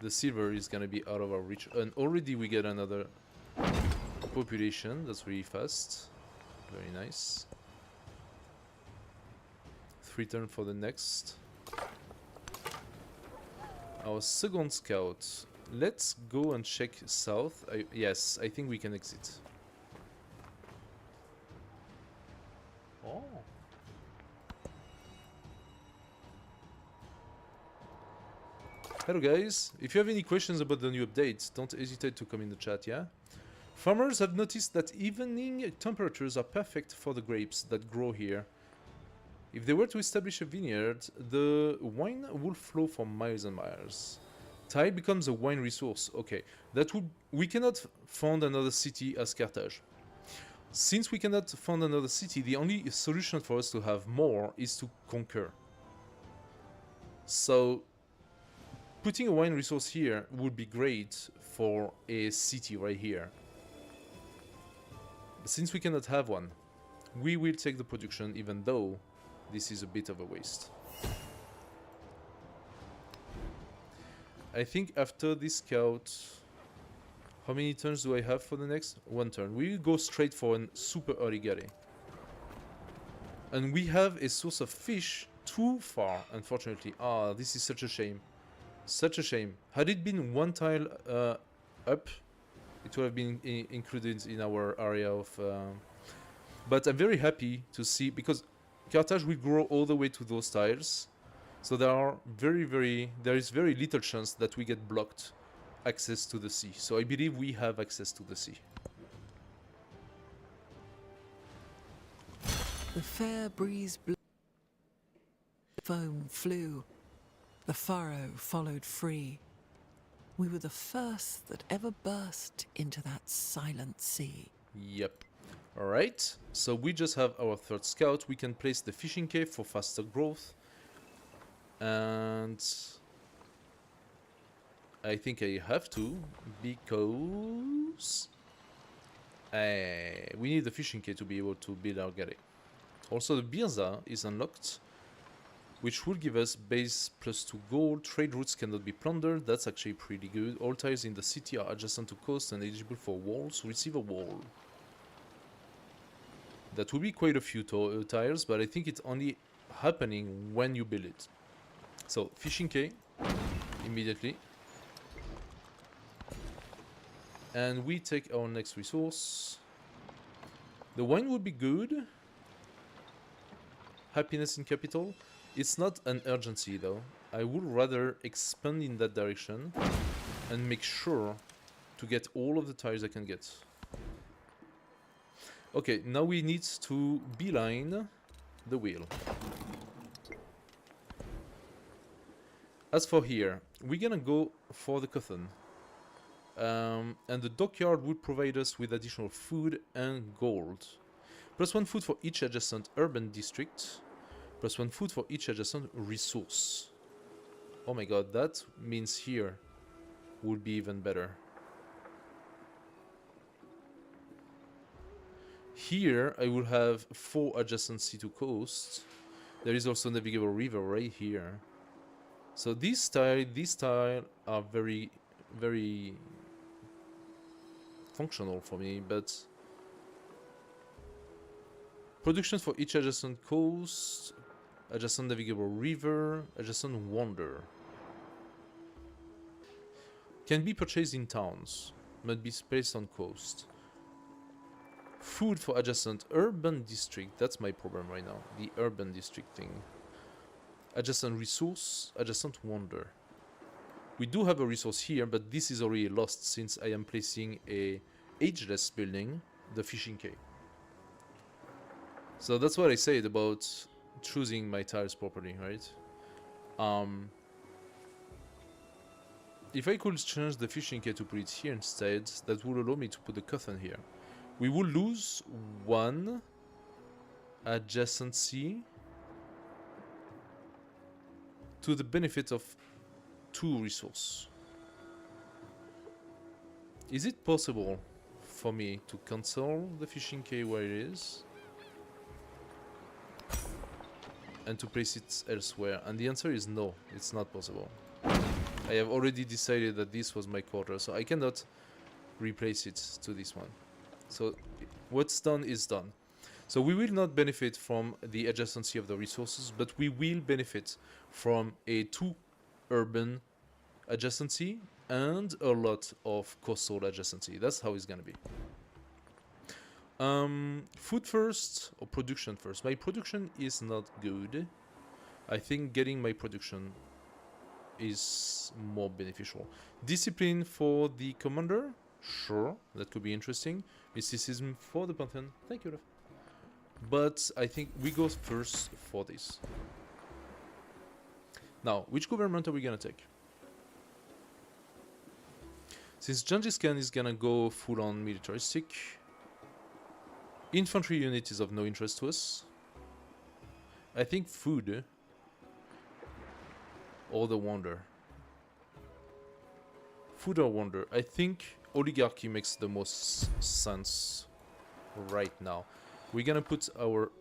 The silver is gonna be out of our reach. And already we get another population. That's really fast. Very nice. 3 turn for the next. Our second scout. Let's go and check south. Yes, I think we can exit. Oh. Hello guys. If you have any questions about the new updates, don't hesitate to come in the chat, yeah? Farmers have noticed that evening temperatures are perfect for the grapes that grow here. If they were to establish a vineyard, the wine would flow for miles and miles. Tide becomes a wine resource. Okay, that would... We cannot found another city as Carthage. Since we cannot found another city, the only solution for us to have more is to conquer. So, putting a wine resource here would be great for a city right here. Since we cannot have one, we will take the production even though this is a bit of a waste. I think after this scout... How many turns do I have for the next? 1 turn. We will go straight for a super early galley. And we have a source of fish too far, unfortunately. Ah, this is such a shame. Such a shame. Had it been 1 tile up, it would have been included in our area of... But I'm very happy to see, because Carthage will grow all the way to those tiles. So there is very little chance that we get blocked access to the sea. So I believe we have access to the sea. The fair breeze blew, foam flew, the furrow followed free. We were the first that ever burst into that silent sea. Yep. Alright, so we just have our third scout. We can place the fishing cave for faster growth. And I think I have to, because we need the fishing cave to be able to build our galley. Also, the Birza is unlocked, which will give us base +2 gold. Trade routes cannot be plundered. That's actually pretty good. All tires in the city are adjacent to coast and eligible for walls. Receive a wall. That will be quite a few tires, but I think it's only happening when you build it. So, fishing quay, immediately. And we take our next resource. The wine would be good. Happiness in capital. It's not an urgency though. I would rather expand in that direction and make sure to get all of the tires I can get. Okay, now we need to beeline the wheel. As for here, we're gonna go for the cotton. And the dockyard would provide us with additional food and gold. +1 food for each adjacent urban district. +1 food for each adjacent resource. Oh my god, that means here would be even better. Here I will have 4 adjacency to coast. There is also navigable river right here. So these tile are very, very functional for me, but production for each adjacent coast, adjacent navigable river, adjacent wonder. Can be purchased in towns, must be placed on coast. Food for adjacent urban district, that's my problem right now, the urban district thing. Adjacent resource, adjacent wonder. We do have a resource here, but this is already lost since I am placing a ageless building, the fishing quay. So that's what I said about choosing my tiles properly, right? If I could change the fishing quay to put it here instead, that would allow me to put the cotton here. We will lose 1 adjacency to the benefit of 2 resource. Is it possible for me to cancel the fishing quay where it is and to place it elsewhere? And the answer is no, it's not possible. I have already decided that this was my quarter, so I cannot replace it to this one. So what's done is done. So we will not benefit from the adjacency of the resources, but we will benefit from a 2 urban adjacency and a lot of coastal adjacency. That's how it's gonna be. Food first or production first? My production is not good. I think getting my production is more beneficial. Discipline for the commander? Sure, that could be interesting. Mysticism for the Pantheon. Thank you, Ref. But I think we go first for this. Now, which government are we gonna take? Since Genghis Khan is gonna go full on militaristic, infantry unit is of no interest to us. I think food or the wonder. Food or wonder. I think oligarchy makes the most sense right now. We're gonna put our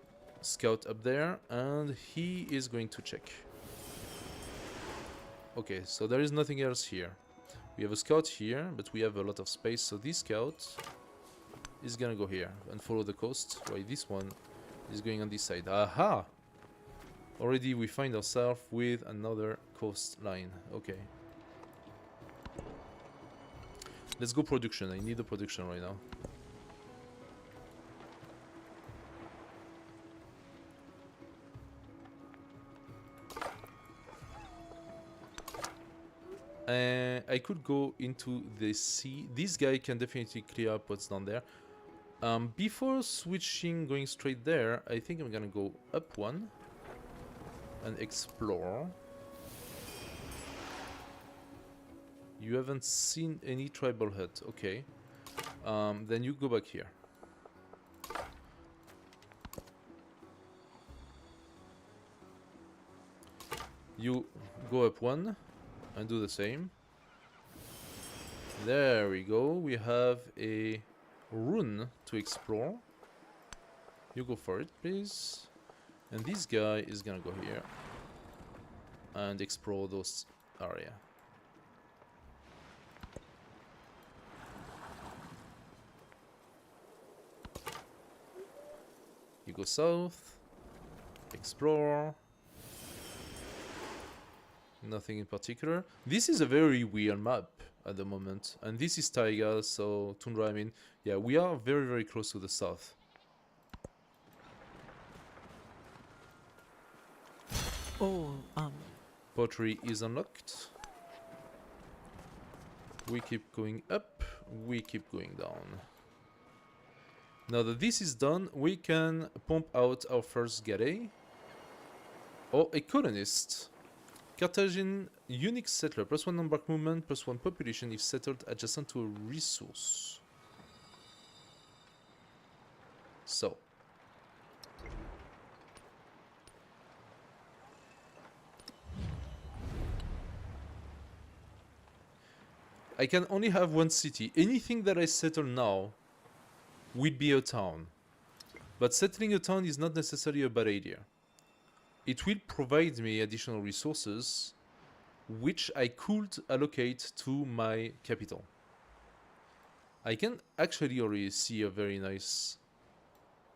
scout up there and he is going to check. Okay, so there is nothing else here. We have a scout here, but we have a lot of space, so this scout is gonna go here and follow the coast, while this one is going on this side. Aha! Already we find ourselves with another coastline. Okay. Let's go production. I need the production right now. I could go into the sea. This guy can definitely clear up what's down there. Before switching, going straight there, I think I'm gonna go up one and explore. You haven't seen any tribal hut, okay. Then you go back here. You go up one and do the same. There we go, we have a rune to explore. You go for it, please. And this guy is gonna go here and explore those area. You go south, explore. Nothing in particular. This is a very weird map at the moment, and this is taiga, so tundra. I mean, yeah, we are very, very close to the south. All, Pottery is unlocked. We keep going up, we keep going down. Now that this is done, we can pump out our first galley. Or a colonist. Carthaginian unique settler, +1 non-bark movement, +1 population if settled adjacent to a resource. So. I can only have one city. Anything that I settle now will be a town. But settling a town is not necessarily a bad idea. It will provide me additional resources which I could allocate to my capital. I can actually already see a very nice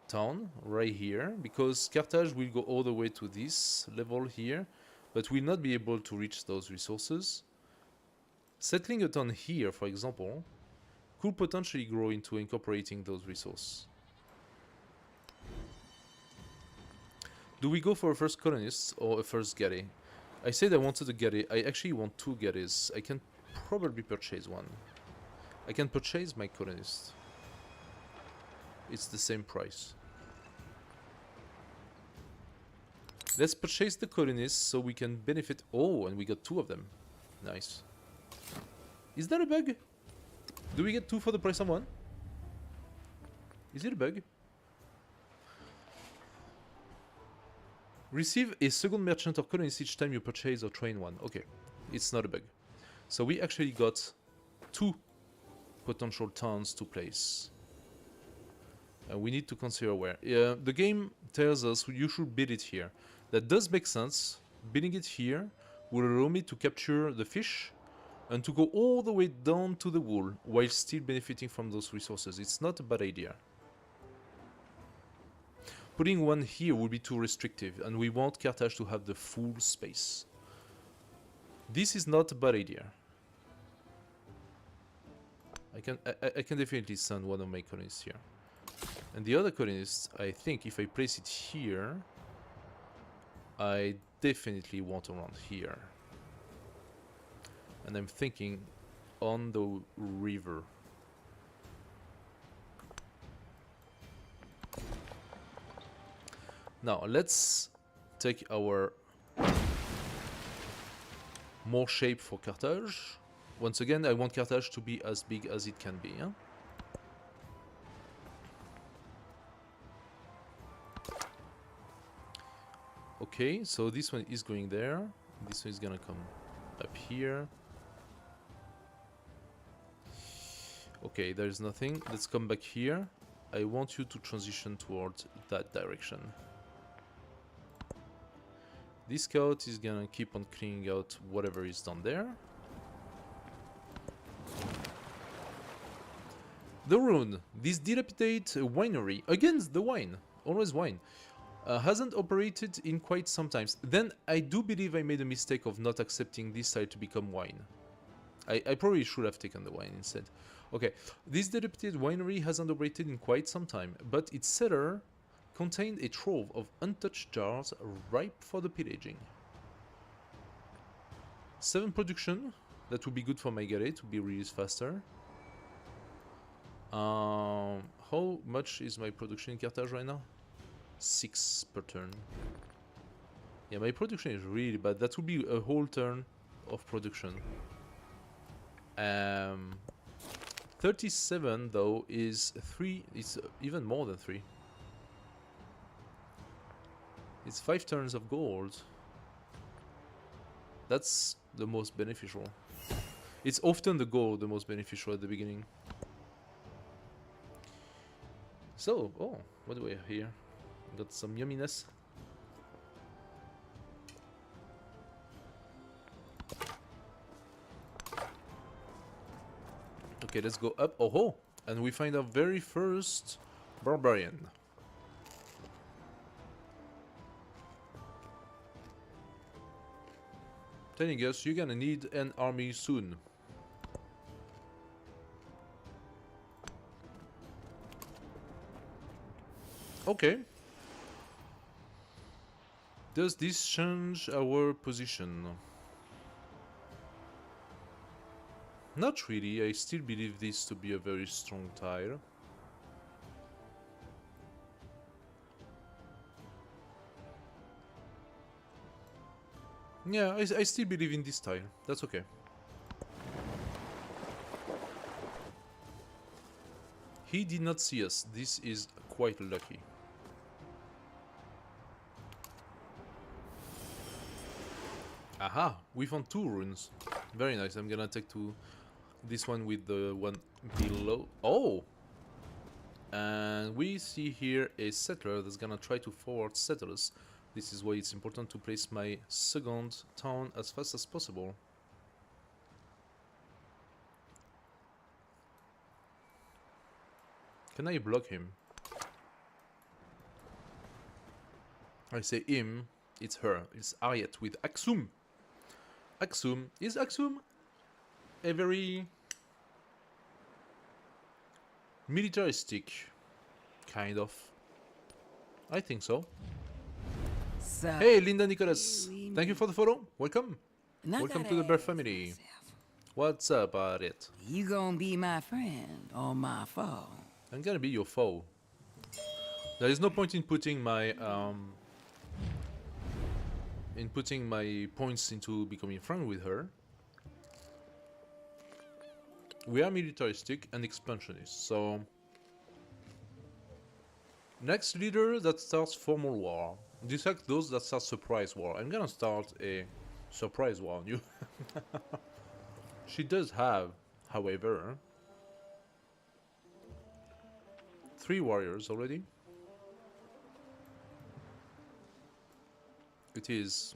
town right here, because Carthage will go all the way to this level here, but will not be able to reach those resources. Settling a town here, for example, could potentially grow into incorporating those resources. Do we go for a first colonist or a first galley? I said I wanted a galley. I actually want 2 galleys. I can probably purchase one. I can purchase my colonist. It's the same price. Let's purchase the colonists so we can benefit. Oh, and we got 2 of them. Nice. Is that a bug? Do we get 2 for the price of 1? Is it a bug? Receive a second merchant or colonist each time you purchase or train one. Okay, it's not a bug. So we actually got 2 potential towns to place. And we need to consider where. The game tells us you should build it here. That does make sense. Building it here will allow me to capture the fish and to go all the way down to the wool while still benefiting from those resources. It's not a bad idea. Putting one here would be too restrictive, and we want Carthage to have the full space. This is not a bad idea. I can definitely send one of my colonists here. And the other colonists, I think if I place it here, I definitely want around here. And I'm thinking on the river. Now let's take our more shape for Carthage. Once again, I want Carthage to be as big as it can be. Huh? Okay, so this one is going there. This one is gonna come up here. Okay, there's nothing. Let's come back here. I want you to transition towards that direction. This scout is gonna keep on cleaning out whatever is done there. The Rune, this dilapidated winery, against the wine, always wine, hasn't operated in quite some time. Then I do believe I made a mistake of not accepting this site to become wine. I probably should have taken the wine instead. Okay, this dilapidated winery hasn't operated in quite some time, but its cellar contained a trove of untouched jars ripe for the pillaging. 7 production, that would be good for my galley to be released faster. How How much is my production in Carthage right now? 6 per turn. Yeah, my production is really bad. That would be a whole turn of production. 37 though is 3. It's even more than 3. It's 5 turns of gold. That's the most beneficial. It's often the gold the most beneficial at the beginning. So, oh, what do we have here? Got some yumminess. Okay, let's go up. Oh ho! And we find our very first barbarian. Telling us you're gonna need an army soon. Okay. Does this change our position? Not really. I still believe this to be a very strong tile. Yeah, I still believe in this tile. That's okay. He did not see us. This is quite lucky. Aha! We found 2 runes. Very nice. I'm gonna take this one with the one below. Oh! And we see here a settler that's gonna try to forward settlers. This is why it's important to place my second town as fast as possible. Can I block him? I say him, it's her. It's Ariet with Aksum. Aksum. Is Aksum a very militaristic kind of? I think so. So, Hey, Linda Nicholas. Thank you for the follow. Welcome. and I Welcome gotta to the Bear ask family. myself, What's up, Ariet? you gonna be my friend or my foe? I'm gonna be your foe. There is no point in putting my points into becoming friend with her. We are militaristic and expansionist, so next leader that starts formal war. Dislike those that start surprise war. I'm gonna start a surprise war on you. She does have, however, 3 warriors already. It is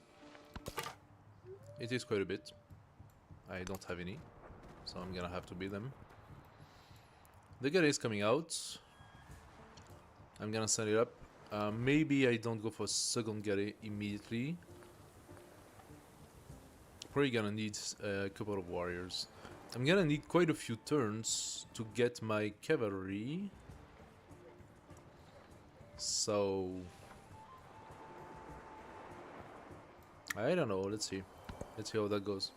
quite a bit. I don't have any, so I'm gonna have to beat them. The guy is coming out. I'm gonna set it up. Maybe I don't go for second galley immediately. Probably gonna need a couple of warriors. I'm gonna need quite a few turns to get my cavalry. So I don't know. Let's see. Let's see how that goes.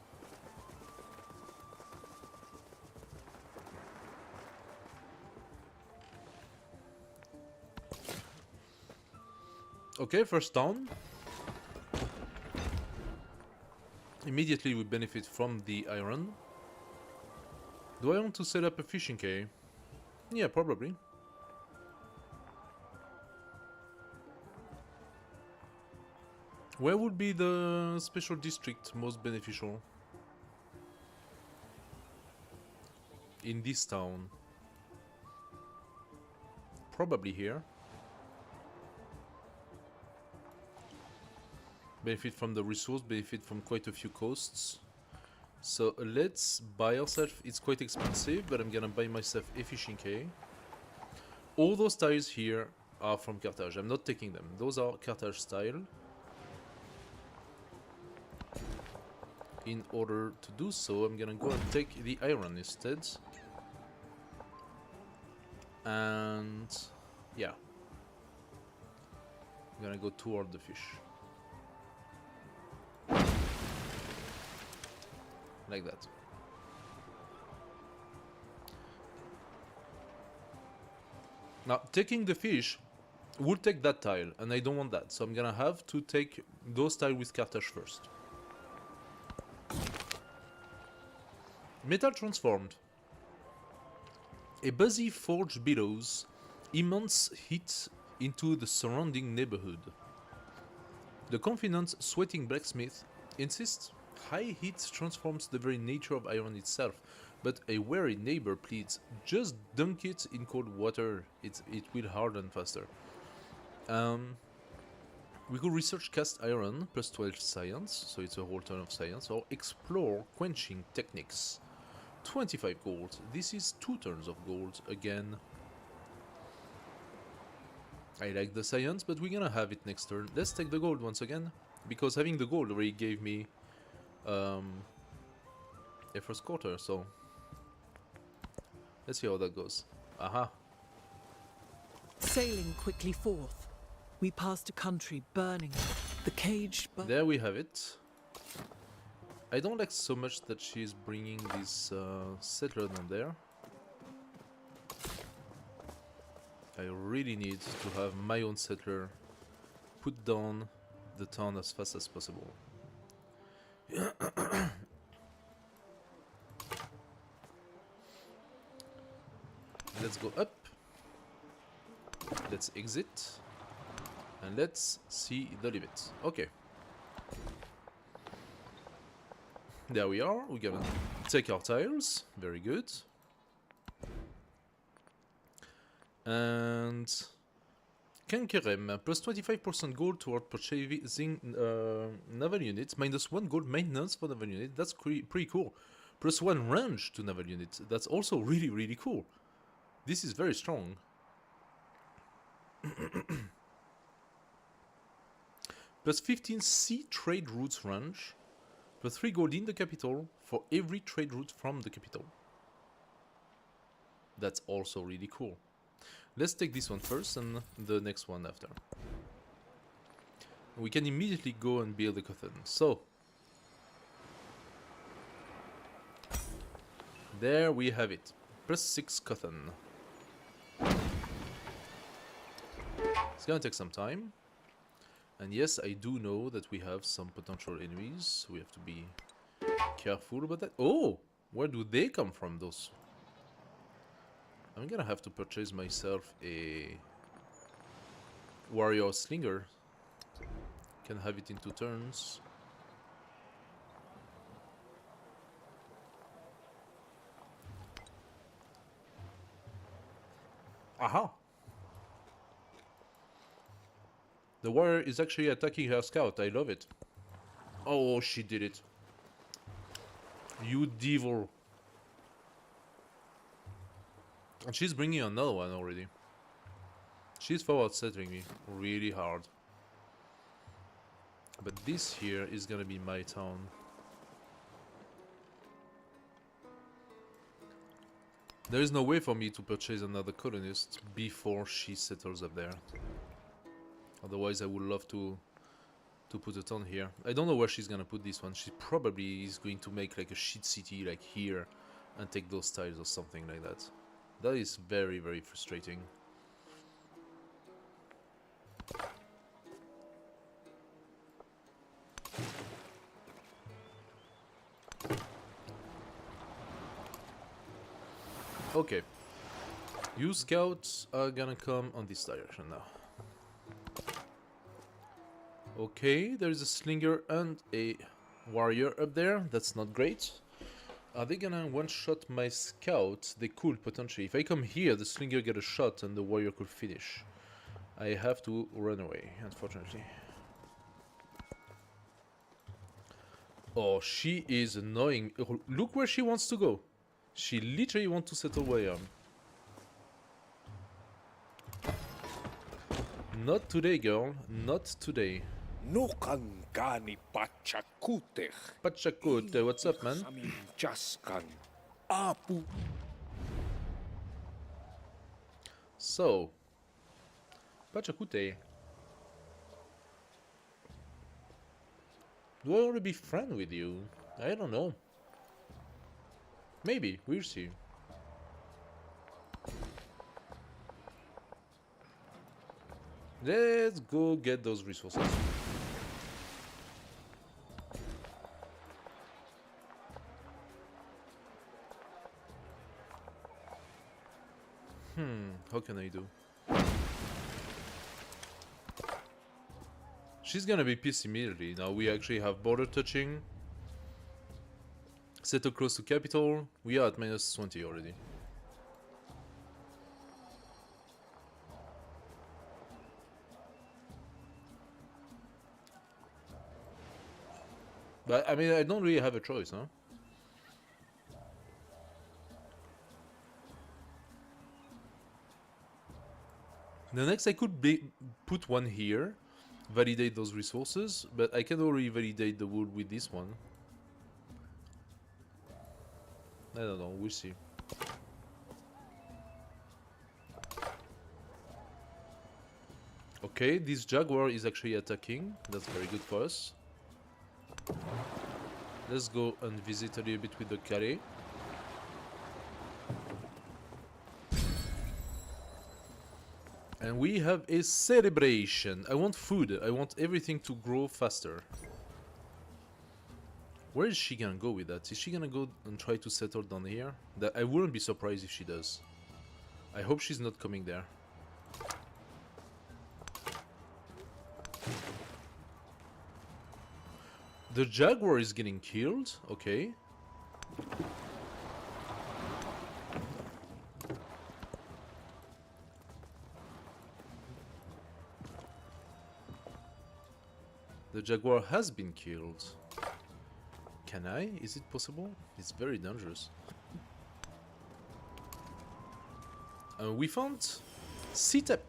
Okay, first down. Immediately we benefit from the iron. Do I want to set up a fishing quay? Yeah, probably. Where would be the special district most beneficial? In this town. Probably here. Benefit from the resource, benefit from quite a few coasts. So let's buy ourselves, it's quite expensive, but I'm gonna buy myself a fishing quay. All those tiles here are from Carthage, I'm not taking them. Those are Carthage style. In order to do so, I'm gonna go and take the iron instead. And yeah. I'm gonna go toward the fish. Like that. Now, taking the fish will take that tile, and I don't want that, so I'm gonna have to take those tiles with Carthage first. Metal transformed. A busy forge billows immense heat into the surrounding neighborhood. The confident, sweating blacksmith insists high heat transforms the very nature of iron itself, but a wary neighbor pleads, just dunk it in cold water, it will harden faster. We could research cast iron, plus 12 science, so it's a whole ton of science, or explore quenching techniques. 25 gold, this is 2 turns of gold again. I like the science, but we're gonna have it next turn. Let's take the gold once again, because having the gold already gave me a first quarter, so let's see how that goes. Aha. Sailing quickly forth, we passed a country burning, the caged bird. There we have it. I don't like so much that she's bringing this settler down there. I really need to have my own settler put down the town as fast as possible. Let's go up. Let's exit. And let's see the limit. Okay. There we are. We're gonna take our tiles. Very good. And Kankerem, plus 25% gold toward purchasing naval units, minus 1 gold maintenance for naval unit. That's pretty cool. Plus 1 range to naval units. That's also really cool. This is very strong. Plus 15 sea trade routes range. Plus 3 gold in the capital for every trade route from the capital. That's also really cool. Let's take this one first and the next one after. We can immediately go and build a cotton. So, there we have it. Plus 6 cotton. It's gonna take some time. And yes, I do know that we have some potential enemies, so we have to be careful about that. Oh! Where do they come from, those? I'm gonna have to purchase myself a warrior slinger. Can have it in 2 turns. Aha! The warrior is actually attacking her scout. I love it. Oh, she did it. You devil. And she's bringing another one already. She's forward settling me really hard. But this here is gonna be my town. There is no way for me to purchase another colonist before she settles up there. Otherwise I would love to put a town here. I don't know where she's gonna put this one. She probably is going to make like a shit city like here and take those tiles or something like that. That is very frustrating. Okay. You scouts are gonna come on this direction now. Okay, there is a slinger and a warrior up there. That's not great. Are they gonna one-shot my scout? They could, potentially. If I come here, the slinger get a shot and the warrior could finish. I have to run away, unfortunately. Oh, she is annoying. Oh, look where she wants to go. She literally wants to settle where I am. Not today, girl. Not today. Nukangani Pachakutech. Pachakut, what's up, man? Samin Jaskan. Apu. So, Pachakute. Do I want to be friend with you? I don't know. Maybe, we'll see. Let's go get those resources. How can I do? She's gonna be pissed immediately. Now we actually have border touching. Settle close to capital. We are at -20 already. But I mean, I don't really have a choice, huh? The next I could put one here, validate those resources, but I can already validate the wood with this one. I don't know, we'll see. Okay, this jaguar is actually attacking. That's very good for us. Let's go and visit a little bit with the carré. And we have a celebration. I want food. I want everything to grow faster. Where is she gonna go with that? Is she gonna go and try to settle down here? That I wouldn't be surprised if she does. I hope she's not coming there. The jaguar is getting killed. Okay. The jaguar has been killed. Can I? Is it possible? It's very dangerous. We found Sitep.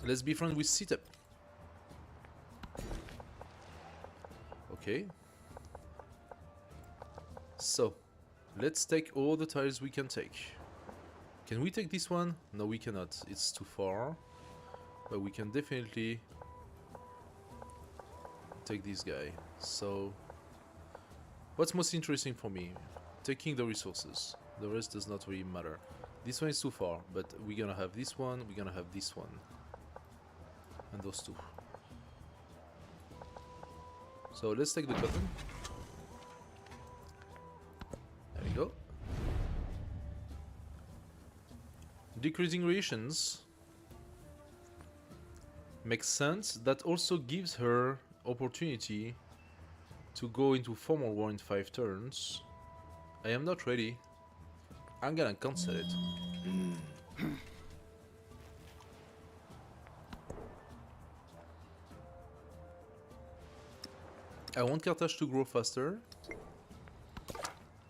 Let's be friends with Sitep. Okay. So, let's take all the tiles we can take. Can we take this one? No, we cannot. It's too far. But we can definitely take this guy. So, what's most interesting for me? Taking the resources. The rest does not really matter. This one is too far, but we're gonna have this one, we're gonna have this one. And those two. So let's take the cotton. There we go. Decreasing rations makes sense. That also gives her opportunity to go into formal war in 5 turns. I am not ready. I'm gonna cancel it. I want Carthage to grow faster,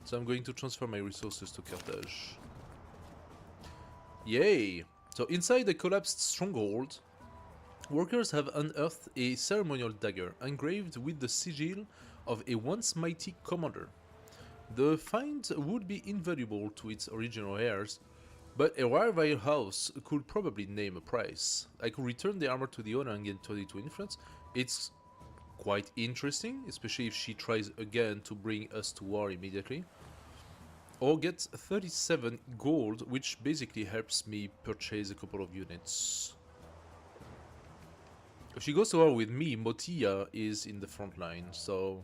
so I'm going to transfer my resources to Carthage. Yay! So inside the collapsed stronghold, workers have unearthed a ceremonial dagger engraved with the sigil of a once mighty commander. The find would be invaluable to its original heirs, but a rival house could probably name a price. I could return the armor to the owner and get 22 influence. It's quite interesting, especially if she tries again to bring us to war immediately. Or get 37 gold, which basically helps me purchase a couple of units. If she goes to war with me, Motia is in the front line, so...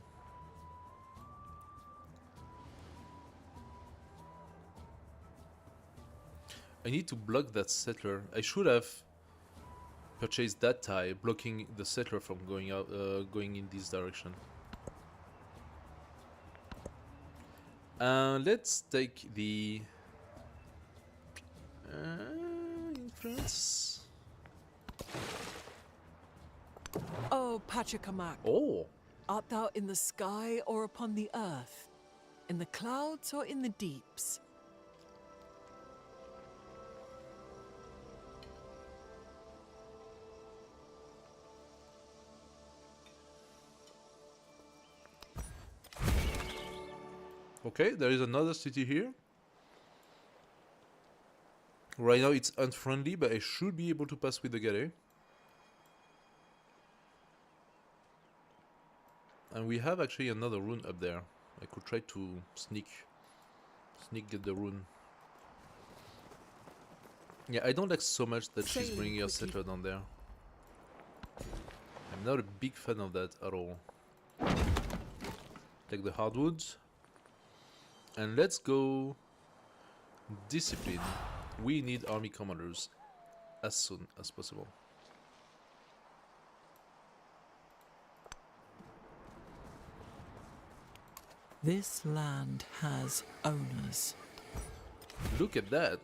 I need to block that settler. I should have purchased that tie, blocking the settler from going out, going in this direction. Let's take the influence. Oh, Pachacamac, Oh, art thou in the sky or upon the earth? In the clouds or in the deeps? okay, there is another city here. Right now it's unfriendly, but I should be able to pass with the galley. And we have actually another rune up there. I could try to sneak get the rune. Yeah, I don't like so much that she's Sailing bringing her quickly. settler down there. I'm not a big fan of that at all. Take the hardwoods. And let's go discipline. We need army commanders as soon as possible. This land has owners. Look at that.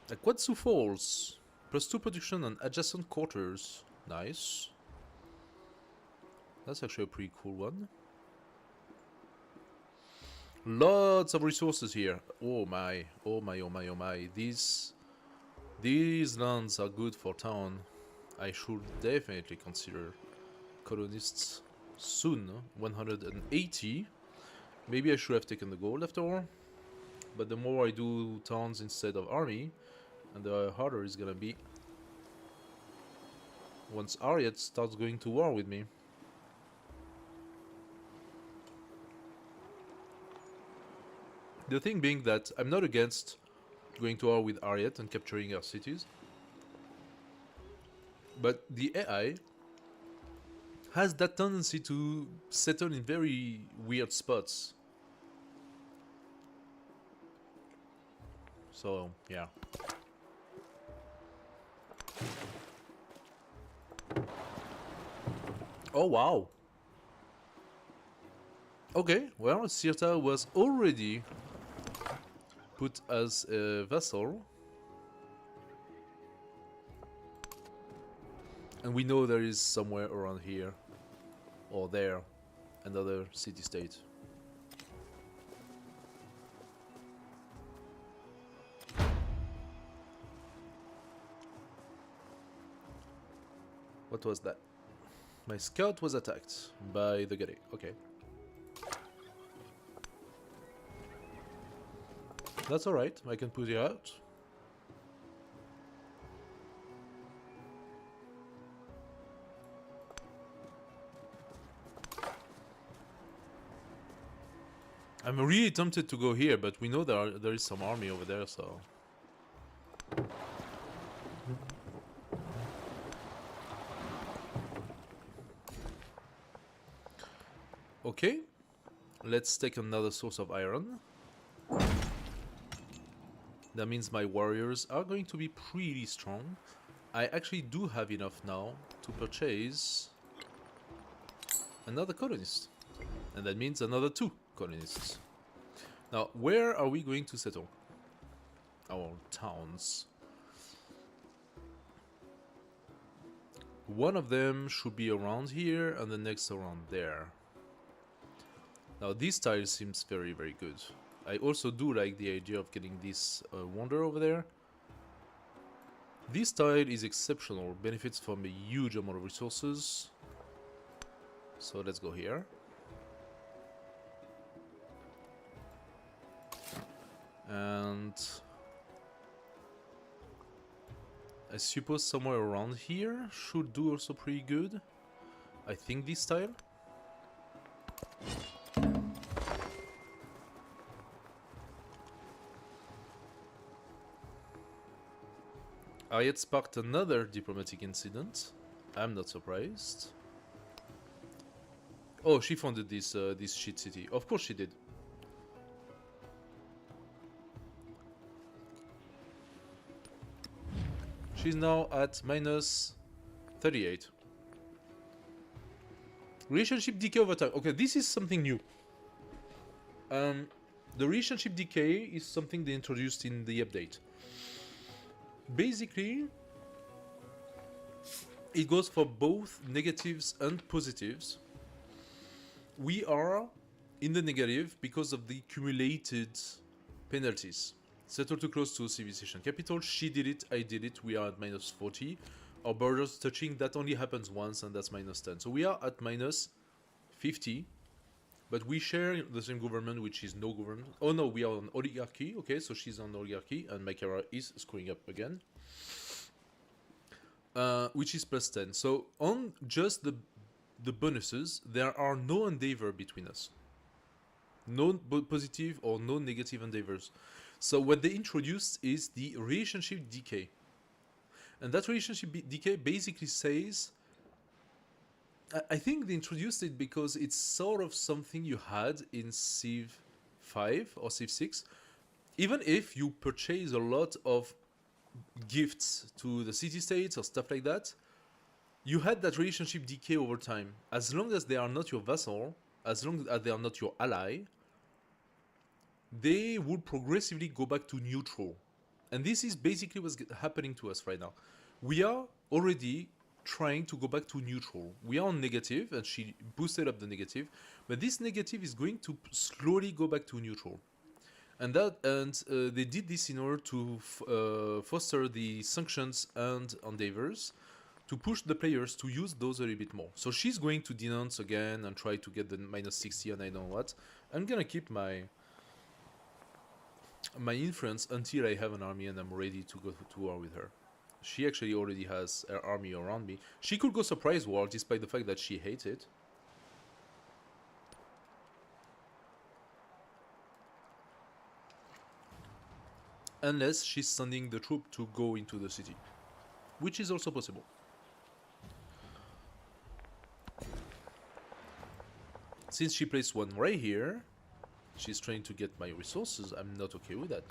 Aquatsu Falls. +2 production on adjacent quarters. Nice. That's actually a pretty cool one. Lots of resources here. Oh my, oh my, oh my, oh my. These lands are good for town. I should definitely consider colonists soon. 180. Maybe I should have taken the gold after all. But the more I do towns instead of army, and the harder it's gonna be once Ariat starts going to war with me. The thing being that I'm not against going to war with Ariat and capturing our cities, but the AI has that tendency to settle in very weird spots. So, yeah. Oh, wow. Okay, well, Sirta was already put as a vassal. And we know there is somewhere around here or there another city-state. What was that? My scout was attacked by the Gade. Okay. That's alright, I can put it out. I'm really tempted to go here, but we know there is some army over there, so... Okay, let's take another source of iron. That means my warriors are going to be pretty strong. I actually do have enough now to purchase another colonist. And that means another 2 colonists. Now, where are we going to settle our towns? One of them should be around here and the next around there. Now this tile seems very, very good. I also do like the idea of getting this wonder over there. This tile is exceptional, benefits from a huge amount of resources. So let's go here. And I suppose somewhere around here should do also pretty good. I think this tile. Ariat sparked another diplomatic incident. I'm not surprised. Oh, she founded this this shit city. Of course she did. She's now at minus 38. Relationship decay over time. Okay, this is something new. The relationship decay is something they introduced in the update. Basically, it goes for both negatives and positives. We are in the negative because of the accumulated penalties. Settle too close to civilization capital. She did it, I did it. We are at minus 40. Our borders touching, that only happens once, and that's minus 10. So we are at minus 50. But we share the same government, which is no government. Oh no, we are on oligarchy. Okay, so she's on oligarchy, and my camera is screwing up again. Which is plus 10. So on just the bonuses, there are no endeavor between us. No positive or no negative endeavors. So what they introduced is the relationship decay. And that relationship decay basically says, I think they introduced it because it's sort of something you had in Civ 5 or Civ 6. Even if you purchase a lot of gifts to the city-states or stuff like that, you had that relationship decay over time. As long as they are not your vassal, as long as they are not your ally, they would progressively go back to neutral. And this is basically what's happening to us right now. We are already trying to go back to neutral. We are on negative, and she boosted up the negative, but this negative is going to slowly go back to neutral. And they did this in order to foster the sanctions and endeavors, to push the players to use those a little bit more. So she's going to denounce again and try to get the -60 and I don't know what. I'm gonna keep my influence until I have an army and I'm ready to go to war with her. She actually already has her army around me. She could go surprise war despite the fact that she hates it. Unless she's sending the troop to go into the city, which is also possible. Since she placed one right here, she's trying to get my resources. I'm not okay with that.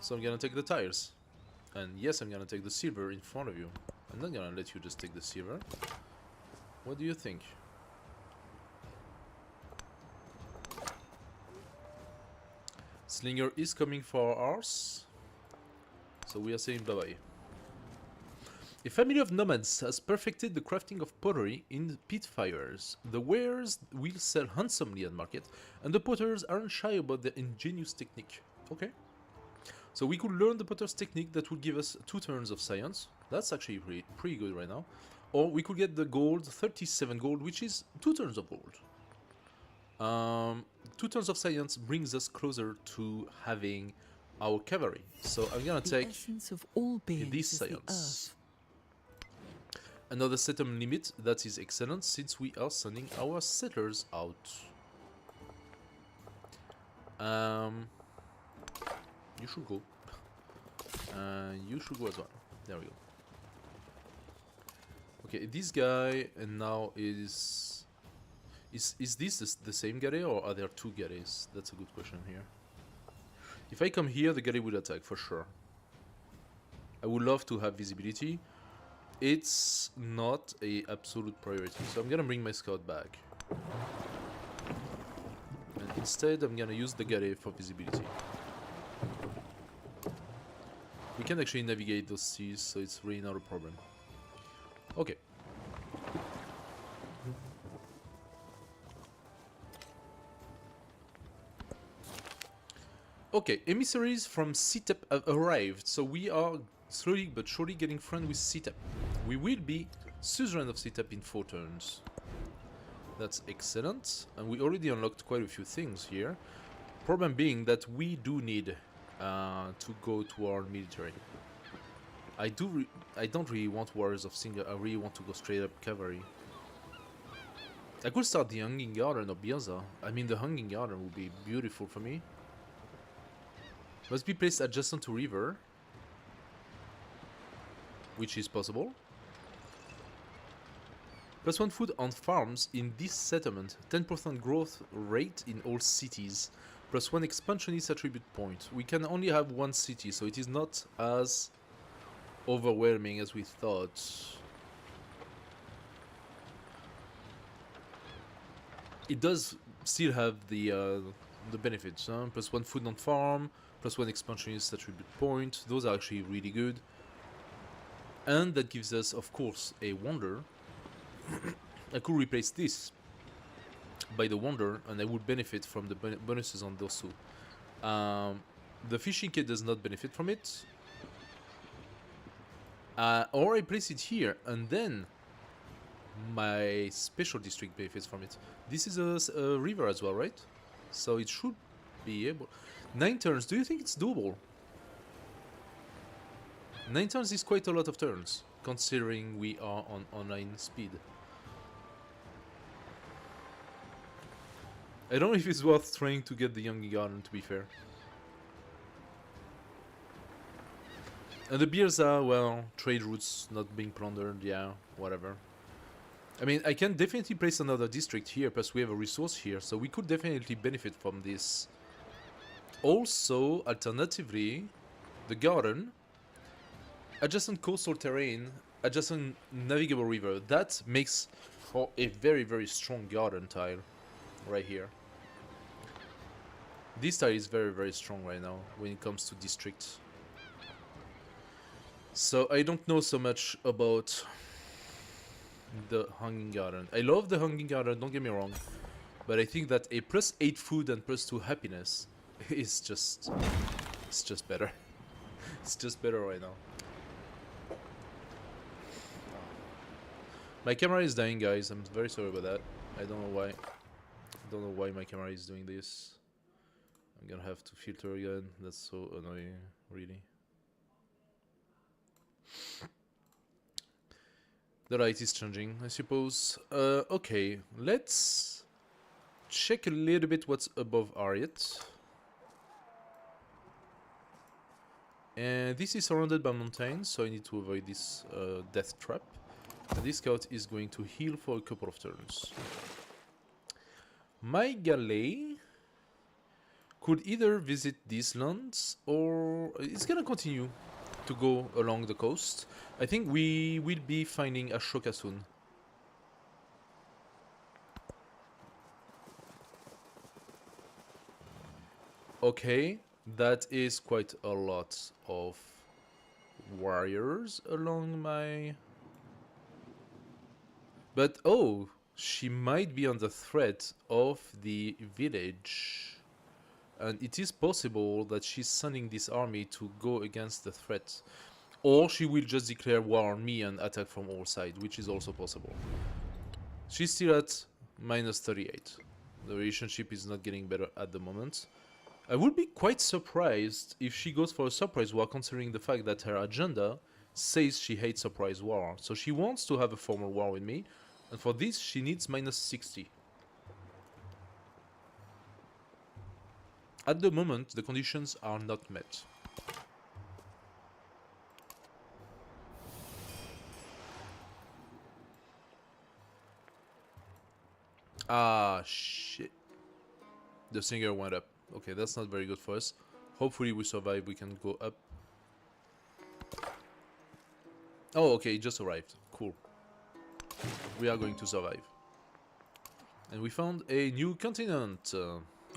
So I'm gonna take the tires. And yes, I'm gonna take the silver in front of you. I'm not gonna let you just take the silver. What do you think? Slinger is coming for ours. So we are saying bye-bye. A family of nomads has perfected the crafting of pottery in pit fires. The wares will sell handsomely at market, and the potters aren't shy about their ingenious technique. Okay. So we could learn the potter's technique that would give us 2 turns of science. That's actually pretty good right now. Or we could get the gold, 37 gold, which is 2 turns of gold. 2 turns of science brings us closer to having our cavalry. So I'm gonna take this science. Another settlement limit, that is excellent since we are sending our settlers out. You should go. You should go as well. There we go. Okay, this guy and now is this the same Gare or are there 2 Gares? That's a good question here. If I come here, the Gare will attack for sure. I would love to have visibility. It's not a absolute priority, so I'm gonna bring my scout back. And instead, I'm gonna use the Gare for visibility. We can actually navigate those seas, so it's really not a problem. Okay. Okay, emissaries from Citep have arrived, so we are slowly but surely getting friends with Citep. We will be suzerain of Citep in 4 turns. That's excellent, and we already unlocked quite a few things here. Problem being that we do need to go to our military. I don't really want warriors of single. I really want to go straight up cavalry. I could start the Hanging Garden or Biaza. I mean, the Hanging Garden would be beautiful for me. Must be placed adjacent to river, which is possible. +1 food on farms in this settlement. 10% growth rate in all cities. +1 expansionist attribute point. We can only have 1 city, so it is not as overwhelming as we thought. It does still have the benefits. +1 food on farm, +1 expansionist attribute point. Those are actually really good. And that gives us, of course, a wonder. I could replace this by the wonder, and I would benefit from the bonuses on those 2. The fishing kit does not benefit from it. Or I place it here, and then my special district benefits from it. This is a river as well, right? So it should be able... 9 turns, do you think it's doable? 9 turns is quite a lot of turns, considering we are on online speed. I don't know if it's worth trying to get the Young Garden, to be fair. And the beers are, well, trade routes not being plundered, yeah, whatever. I mean, I can definitely place another district here, plus we have a resource here, so we could definitely benefit from this. Also, alternatively, the garden, adjacent coastal terrain, adjacent navigable river, that makes for a very, very strong garden tile right here. This tile is very, very strong right now when it comes to districts. So I don't know so much about the Hanging Garden. I love the Hanging Garden, don't get me wrong, but I think that a +8 food and +2 happiness is just... it's just better. It's just better right now. My camera is dying, guys. I'm very sorry about that. I don't know why. I don't know why my camera is doing this. I'm gonna have to filter again. That's so annoying, really. The light is changing, I suppose. Okay, let's check a little bit what's above Ariat. And this is surrounded by mountains, so I need to avoid this death trap. And this scout is going to heal for a couple of turns. My galley could either visit these lands, or it's gonna continue to go along the coast. I think we will be finding Ashoka soon. Okay, that is quite a lot of warriors along my... But oh, she might be under threat of the village. And it is possible that she's sending this army to go against the threat. Or she will just declare war on me and attack from all sides, which is also possible. She's still at -38. The relationship is not getting better at the moment. I would be quite surprised if she goes for a surprise war, considering the fact that her agenda says she hates surprise war. So she wants to have a formal war with me, and for this she needs -60. At the moment, the conditions are not met. Ah, shit. The singer went up. Okay, that's not very good for us. Hopefully we survive, we can go up. Oh, okay, it just arrived. Cool. We are going to survive. And we found a new continent.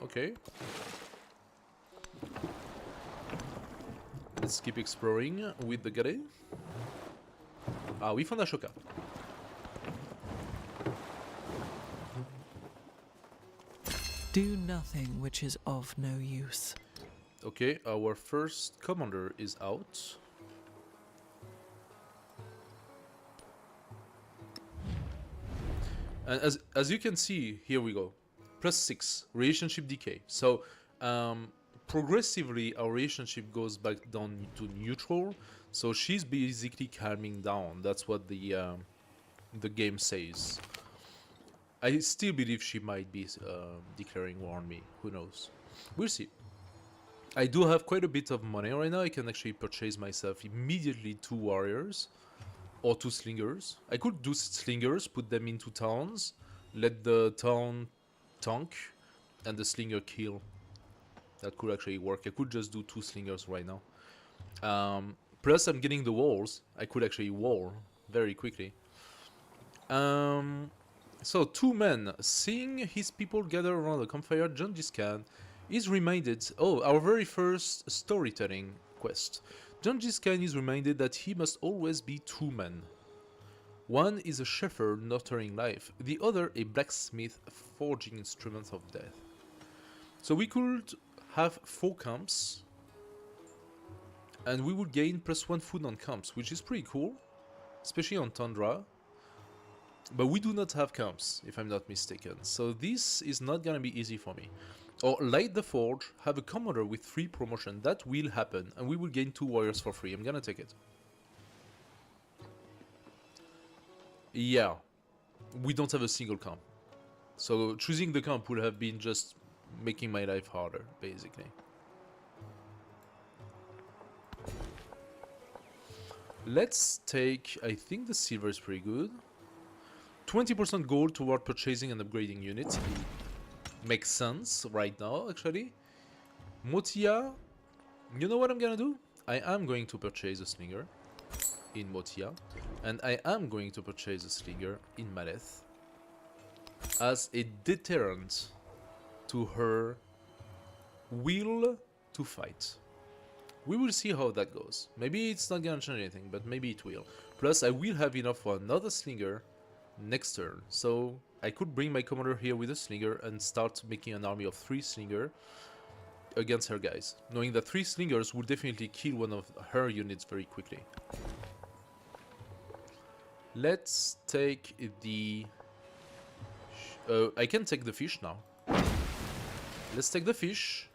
Okay. Let's keep exploring with the galley. Ah, we found Ashoka. Do nothing which is of no use. Okay, our first commander is out. And as you can see, here we go. +6, relationship decay. So, progressively our relationship goes back down to neutral. So she's basically calming down. That's what the game says. I still believe she might be declaring war on me. Who knows? We'll see. I do have quite a bit of money right now. I can actually purchase myself immediately 2 warriors or 2 slingers. I could do slingers, put them into towns, let the town tank and the slinger kill. That could actually work. I could just do 2 slingers right now. Plus I'm getting the walls. I could actually wall very quickly. So 2 men. Seeing his people gather around the campfire, Genghis Khan is reminded... Oh, our very first storytelling quest. Genghis Khan is reminded that he must always be 2 men. One is a shepherd nurturing life, the other a blacksmith forging instruments of death. So we could have 4 camps, and we would gain +1 food on camps, which is pretty cool, especially on Tundra. But we do not have camps, if I'm not mistaken, so this is not gonna be easy for me. Or light the forge, have a commander with 3 promotion, that will happen, and we will gain 2 warriors for free. I'm gonna take it. Yeah, we don't have a single camp, so choosing the camp would have been just making my life harder, basically. Let's take, I think the silver is pretty good. 20% gold toward purchasing and upgrading units. Makes sense right now, actually. Motia, you know what I'm gonna do? I am going to purchase a slinger in Motia, and I am going to purchase a slinger in Maleth as a deterrent to her will to fight. We will see how that goes. Maybe it's not gonna change anything, but maybe it will. Plus, I will have enough for another slinger next turn, so I could bring my commander here with a slinger and start making an army of 3 slinger against her guys, knowing that 3 slingers will definitely kill one of her units very quickly. Let's take the... I can take the fish now. Let's take the fish.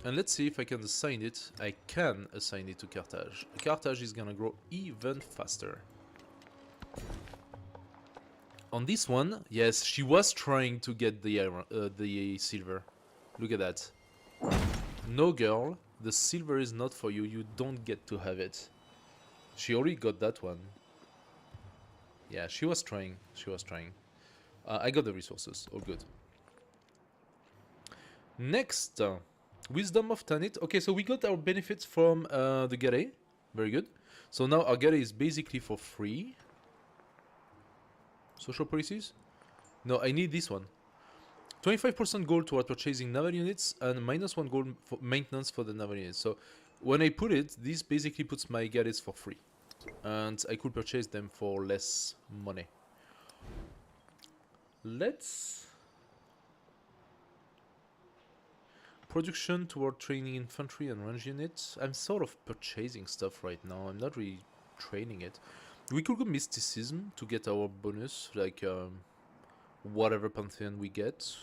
And let's see if I can assign it. I can assign it to Carthage. Carthage is gonna grow even faster. On this one, yes, she was trying to get the iron, the silver. Look at that. No, girl, the silver is not for you. You don't get to have it. She already got that one. Yeah, she was trying. She was trying. I got the resources. All good. Next, Wisdom of Tanit. Okay, so we got our benefits from the Gare. Very good. So now our Gare is basically for free. Social policies? No, I need this one. 25% gold toward purchasing naval units and -1 gold for maintenance for the naval units. So when I put it, this basically puts my Gares for free. And I could purchase them for less money. Let's... Production toward training infantry and range units. I'm sort of purchasing stuff right now. I'm not really training it. We could go mysticism to get our bonus, like whatever pantheon we get.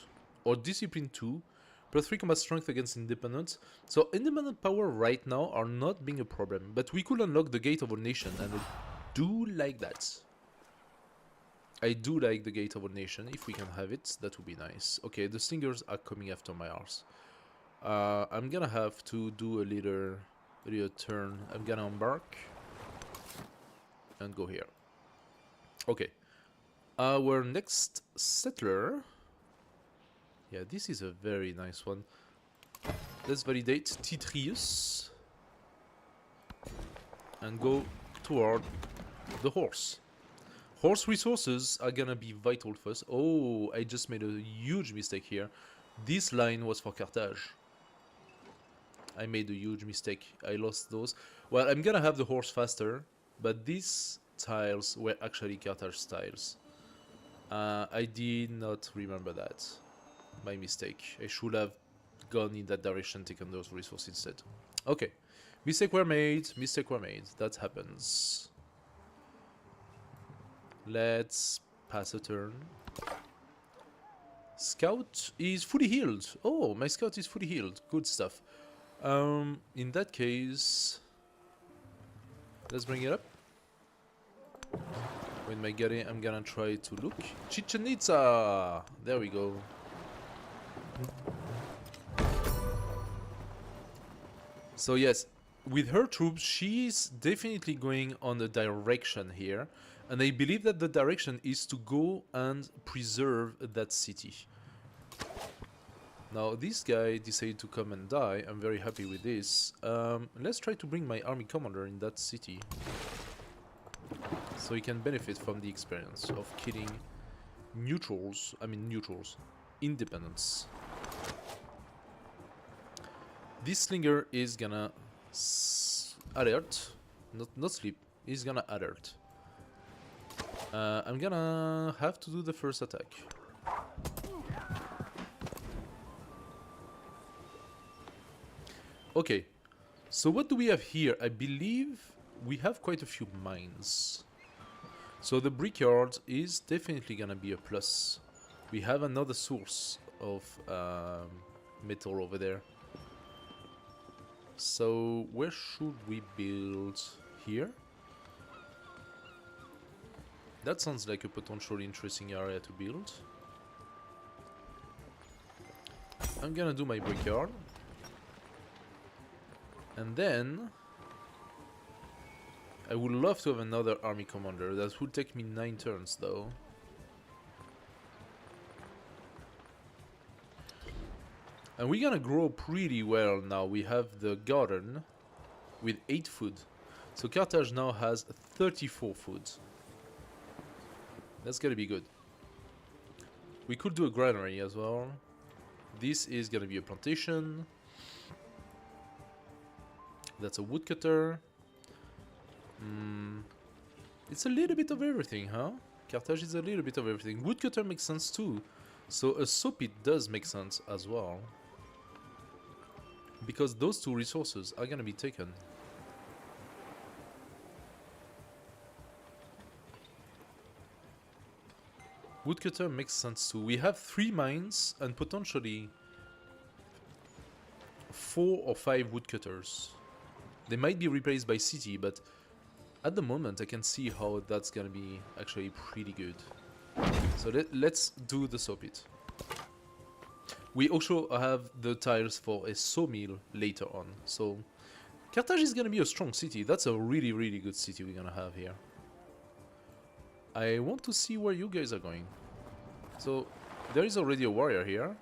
Or discipline 2, +3 combat strength against independents. So independent power right now are not being a problem, but we could unlock the Gate of a Nation, and I do like that. I do like the Gate of a Nation. If we can have it, that would be nice. Okay, the Slingers are coming after my arse. I'm gonna have to do a little turn. I'm gonna embark and go here. Okay. Our next settler... Yeah, this is a very nice one. Let's validate Titrius and go toward the horse. Horse resources are gonna be vital for us. Oh, I just made a huge mistake here. This line was for Carthage. I made a huge mistake. I lost those. Well, I'm gonna have the horse faster, but these tiles were actually Carthage tiles. I did not remember that. My mistake. I should have gone in that direction, taken those resources instead. Okay. Mistake were made. Mistake were made. That happens. Let's pass a turn. Scout is fully healed. Oh, my scout is fully healed. Good stuff. In that case, let's bring it up. With my Gare, I'm gonna try to look. Chichen Itza! There we go. So yes, with her troops, she's definitely going on a direction here. And I believe that the direction is to go and preserve that city. Now, this guy decided to come and die. I'm very happy with this. Let's try to bring my army commander in that city. So he can benefit from the experience of killing neutrals. I mean neutrals. Independents. This slinger is gonna alert. Not sleep. He's gonna alert. I'm gonna have to do the first attack. Okay, so what do we have here? I believe we have quite a few mines. So the brickyard is definitely gonna be a plus. We have another source of metal over there. So where should we build? Here? That sounds like a potentially interesting area to build. I'm gonna do my brickyard. And then I would love to have another army commander. That would take me 9 turns though. And we're gonna grow pretty well now. We have the garden with 8 food. So Carthage now has 34 food. That's gonna be good. We could do a granary as well. This is gonna be a plantation. That's a woodcutter. It's a little bit of everything, huh? Carthage is a little bit of everything. Woodcutter makes sense too. So a soap pit does make sense as well. Because those 2 resources are gonna be taken. Woodcutter makes sense too. We have 3 mines and potentially 4 or 5 woodcutters. They might be replaced by city, but at the moment I can see how that's gonna be actually pretty good. So let's do the soap pit. We also have the tiles for a sawmill later on. So Carthage is gonna be a strong city. That's a really, really good city we're gonna have here. I want to see where you guys are going. So there is already a warrior here.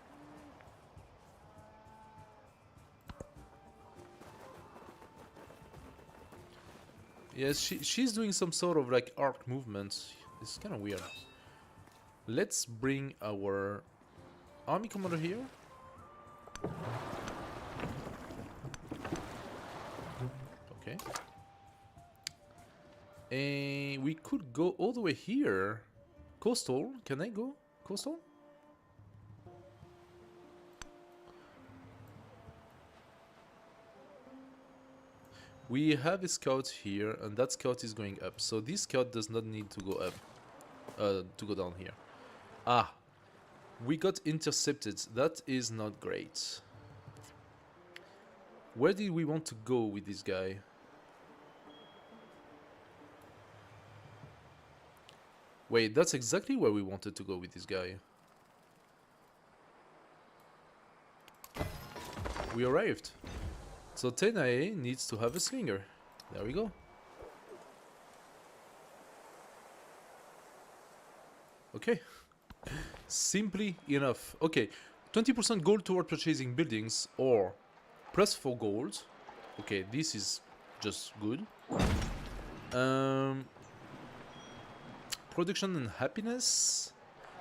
Yes, she's doing some sort of like arc movement. It's kind of weird. Let's bring our army commander here. Okay. And we could go all the way here. Coastal. Can I go coastal? We have a scout here, and that scout is going up. So this scout does not need to go up, to go down here. Ah, we got intercepted. That is not great. Where did we want to go with this guy? Wait, that's exactly where we wanted to go with this guy. We arrived. So Tenae needs to have a slinger. There we go. Okay. Simply enough. Okay. 20% gold toward purchasing buildings or plus 4 gold. Okay, this is just good. Production and happiness.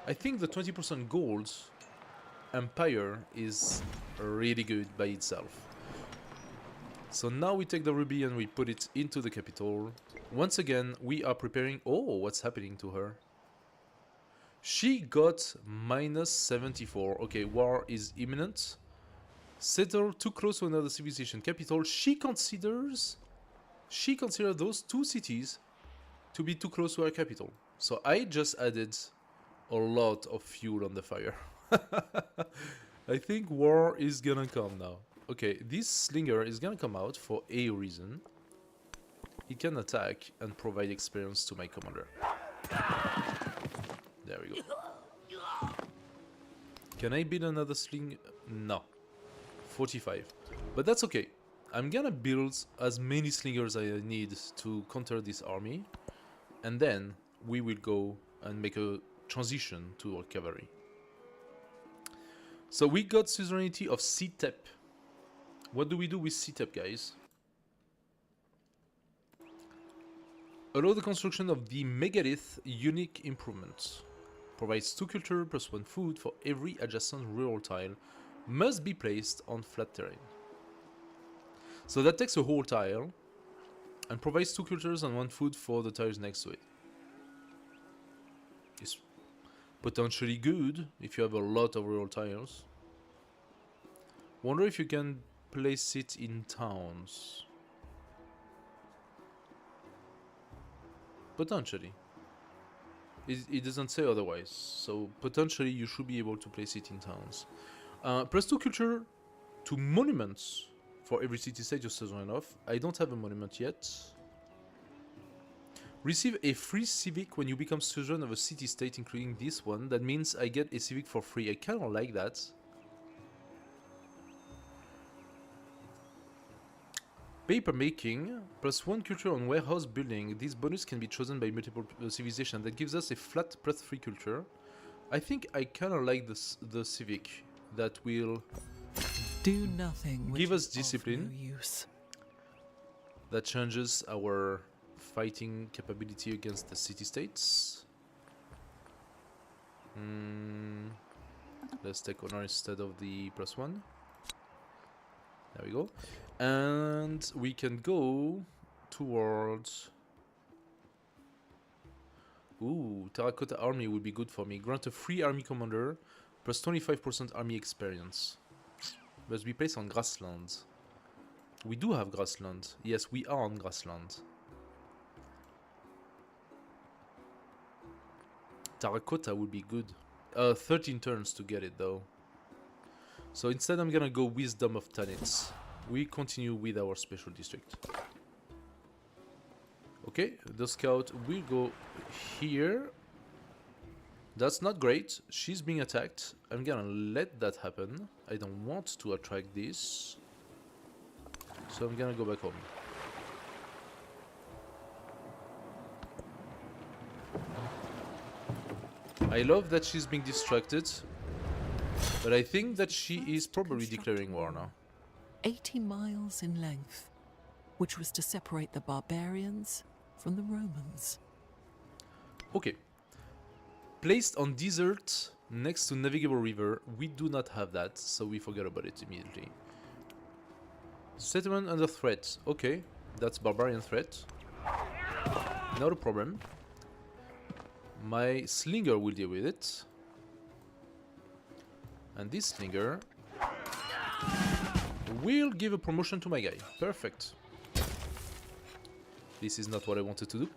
I think the 20% gold empire is really good by itself. So now we take the ruby and we put it into the capital. Once again, we are preparing... Oh, what's happening to her? She got minus 74. Okay, war is imminent. Settle too close to another civilization capital. She considers those 2 cities to be too close to her capital. So I just added a lot of fuel on the fire. I think war is gonna come now. Okay, this slinger is gonna come out for a reason. He can attack and provide experience to my commander. There we go. Can I build another sling? No. 45. But that's okay. I'm gonna build as many slingers as I need to counter this army. And then we will go and make a transition to our cavalry. So we got suzerainty of Sitep. What do we do with Sitep, guys? Allow the construction of the megalith unique improvement. Provides 2 culture plus 1 food for every adjacent rural tile. Must be placed on flat terrain. So that takes a whole tile and provides 2 cultures and 1 food for the tiles next to it. It's potentially good if you have a lot of rural tiles. Wonder if you can place it in towns. Potentially. It doesn't say otherwise, so potentially you should be able to place it in towns. Plus 2 culture to monuments for every city state you're suzerain of. I don't have a monument yet. Receive a free civic when you become suzerain of a city state, including this one. That means I get a civic for free. I kind of like that. Paper making, +1 culture on warehouse building. This bonus can be chosen by multiple civilization. That gives us a flat +3 culture. I think I kind of like the civic that will Do nothing which give us is of discipline. no use. That changes our fighting capability against the city-states. Let's take honor instead of the +1. There we go. And we can go towards... Ooh, Terracotta Army would be good for me. Grant a free army commander, plus 25% army experience. Must be placed on grassland. We do have grassland. Yes, we are on grassland. Terracotta would be good. 13 turns to get it though. So instead I'm gonna go Wisdom of Tanits. We continue with our special district. Okay, the scout will go here. That's not great. She's being attacked. I'm gonna let that happen. I don't want to attract this. So I'm gonna go back home. I love that she's being distracted. But I think that she is probably declaring war now. 80 miles in length, which was to separate the barbarians from the Romans. Okay. Placed on desert next to navigable river. We do not have that, so we forget about it immediately. Settlement under threat. Okay, that's barbarian threat. Not a problem. My slinger will deal with it. And this slinger will give a promotion to my guy. Perfect. This is not what I wanted to do.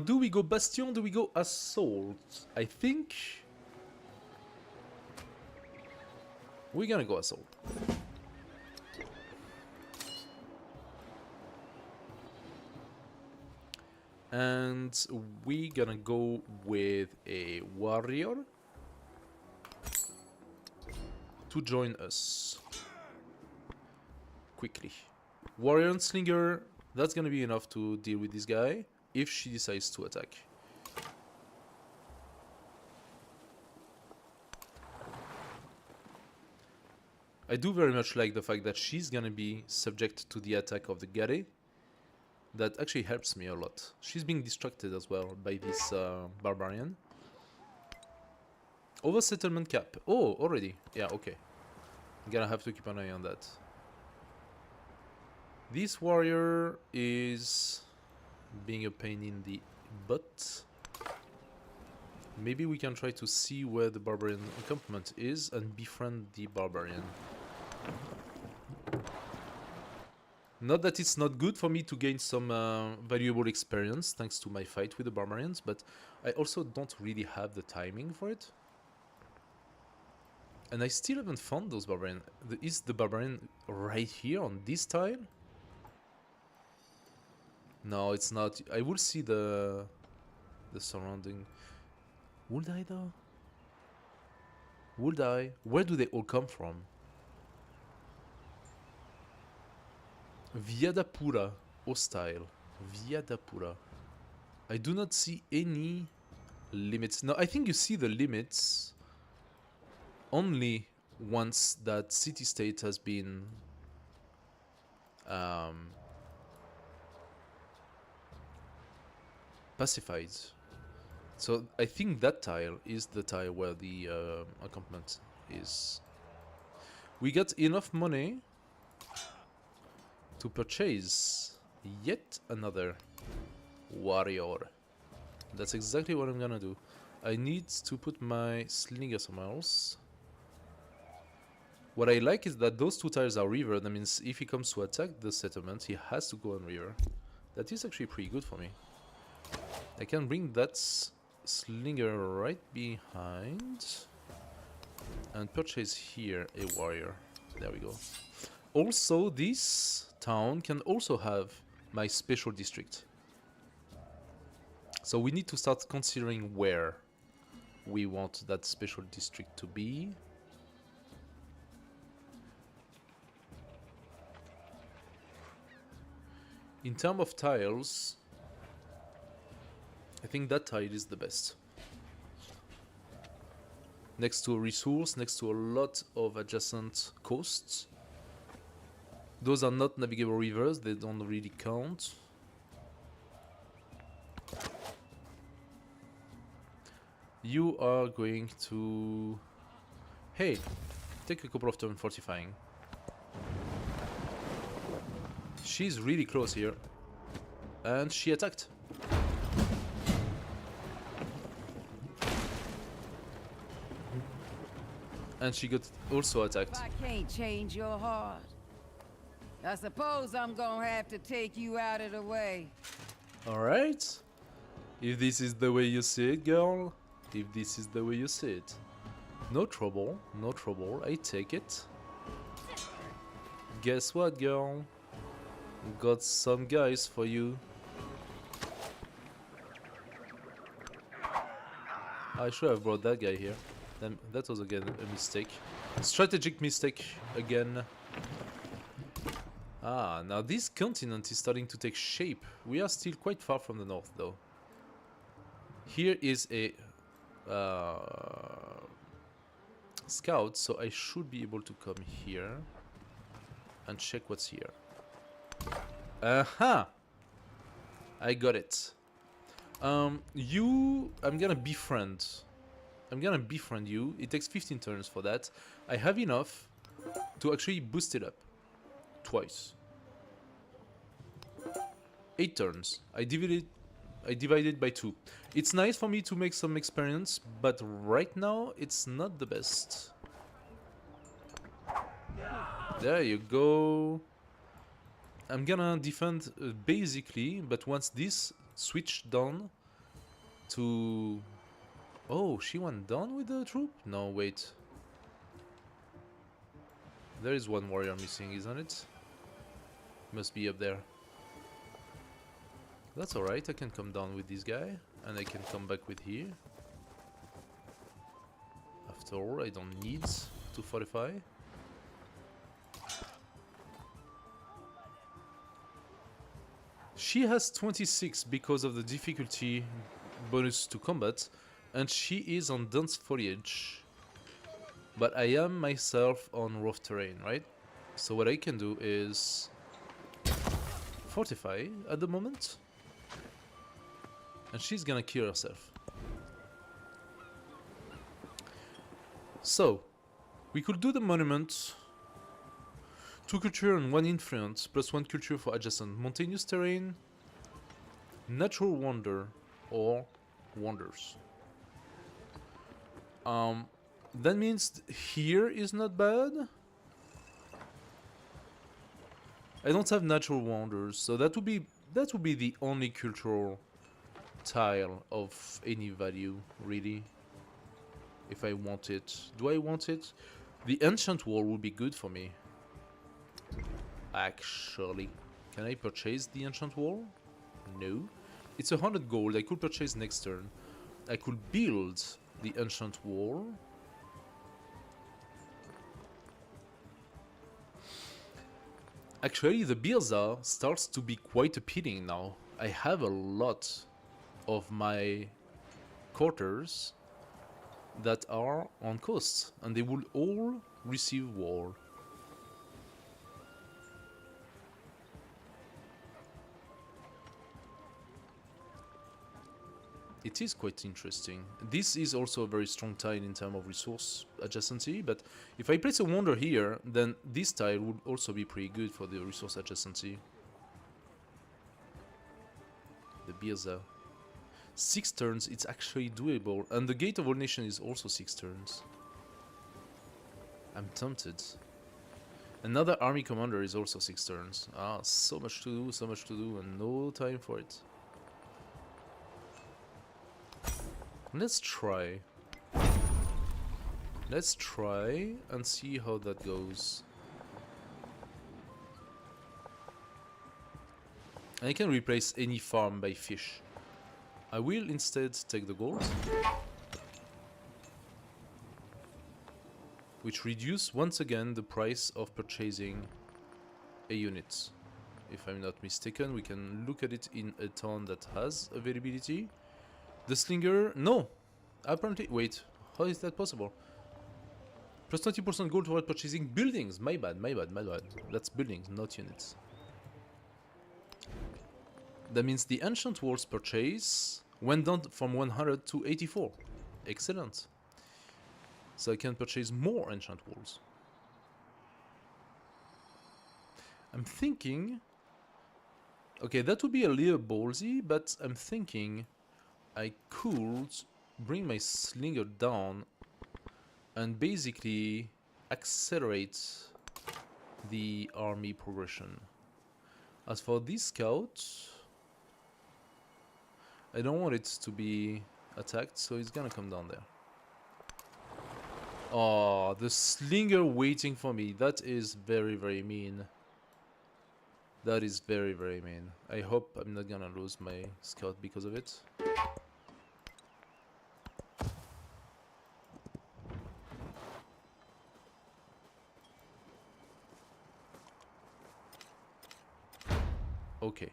Do we go Bastion? Do we go Assault? I think we're gonna go Assault. And we're gonna go with a warrior to join us quickly. Warrior and Slinger, that's gonna be enough to deal with this guy if she decides to attack. I do very much like the fact that she's gonna be subject to the attack of the Gare. That actually helps me a lot. She's being distracted as well by this barbarian. Over settlement cap. Oh, already. Yeah, okay. I'm gonna have to keep an eye on that. This warrior is being a pain in the butt. Maybe we can try to see where the barbarian encampment is and befriend the barbarian. Not that it's not good for me to gain some valuable experience thanks to my fight with the barbarians, but I also don't really have the timing for it. And I still haven't found those barbarians. Is the barbarian right here on this tile? No, it's not. I will see the surrounding. Would I though? Would I? Where do they all come from? Vyadapura, hostile. Vyadapura. I do not see any limits. No, I think you see the limits only once that city-state has been pacified. So I think that tile is the tile where the encampment is. We got enough money to purchase yet another warrior. That's exactly what I'm gonna do. I need to put my slinger somewhere else. What I like is that those two tiles are river. That means if he comes to attack the settlement, he has to go on river. That is actually pretty good for me. I can bring that slinger right behind and purchase here a warrior. There we go. Also, this town can also have my special district. So we need to start considering where we want that special district to be. In terms of tiles, I think that tile is the best. Next to a resource, next to a lot of adjacent coasts. Those are not navigable rivers, they don't really count. You are going to... Hey, take a couple of turns fortifying. She's really close here. And she attacked. And she got also attacked. If I can't change your heart, I suppose I'm gonna have to take you out of the way. Alright. If this is the way you see it, girl. If this is the way you see it. No trouble, no trouble. I take it. Guess what, girl? Got some guys for you. I should have brought that guy here. That was again a mistake. Strategic mistake again. Ah, now this continent is starting to take shape. We are still quite far from the north though. Here is a scout, so I should be able to come here and check what's here. Aha! I got it. I'm gonna befriend. I'm gonna befriend you. It takes 15 turns for that. I have enough to actually boost it up. Twice. 8 turns. I divided by 2. It's nice for me to make some experience, but right now it's not the best. There you go. I'm gonna defend basically, but once this switched down to... Oh, she went down with the troop? No, wait. There is one warrior missing, isn't it? Must be up there. That's alright, I can come down with this guy, and I can come back with here. After all, I don't need to fortify. She has 26 because of the difficulty bonus to combat, and she is on dense foliage. But I am myself on rough terrain, right? So what I can do is fortify at the moment. And she's gonna kill herself. So, we could do the monument. 2 culture and 1 influence, plus 1 culture for adjacent mountainous terrain, natural wonder, or wonders. That means here is not bad. I don't have natural wonders, so that would be the only cultural tile of any value, really. If I want it. Do I want it? The ancient wall would be good for me. Actually, can I purchase the ancient wall? No. It's 100 gold. I could purchase next turn. I could build the ancient wall. Actually, the Birza starts to be quite appealing now. I have a lot of my quarters that are on coast, and they will all receive war. It is quite interesting. This is also a very strong tile in terms of resource adjacency, but if I place a wonder here, then this tile would also be pretty good for the resource adjacency. The Birza. 6 turns, it's actually doable, and the Gate of All Nations is also 6 turns. I'm tempted. Another army commander is also 6 turns. Ah, so much to do, and no time for it. Let's try. Let's try and see how that goes. I can replace any farm by fish. I will instead take the gold, which reduce once again the price of purchasing a unit. if I'm not mistaken. We can look at it in a town that has availability. The Slinger, no! Apparently, wait, how is that possible? Plus 20% gold toward purchasing buildings. My bad, my bad, my bad. That's buildings, not units. That means the ancient walls purchase went down from 100 to 84. Excellent. So I can purchase more ancient walls. I'm thinking... Okay, that would be a little ballsy, but I'm thinking I could bring my Slinger down and basically accelerate the army progression. As for this scout, I don't want it to be attacked, so it's gonna come down there. Oh, the Slinger waiting for me. That is very, very mean. That is very, very mean. I hope I'm not gonna lose my scout because of it. Okay.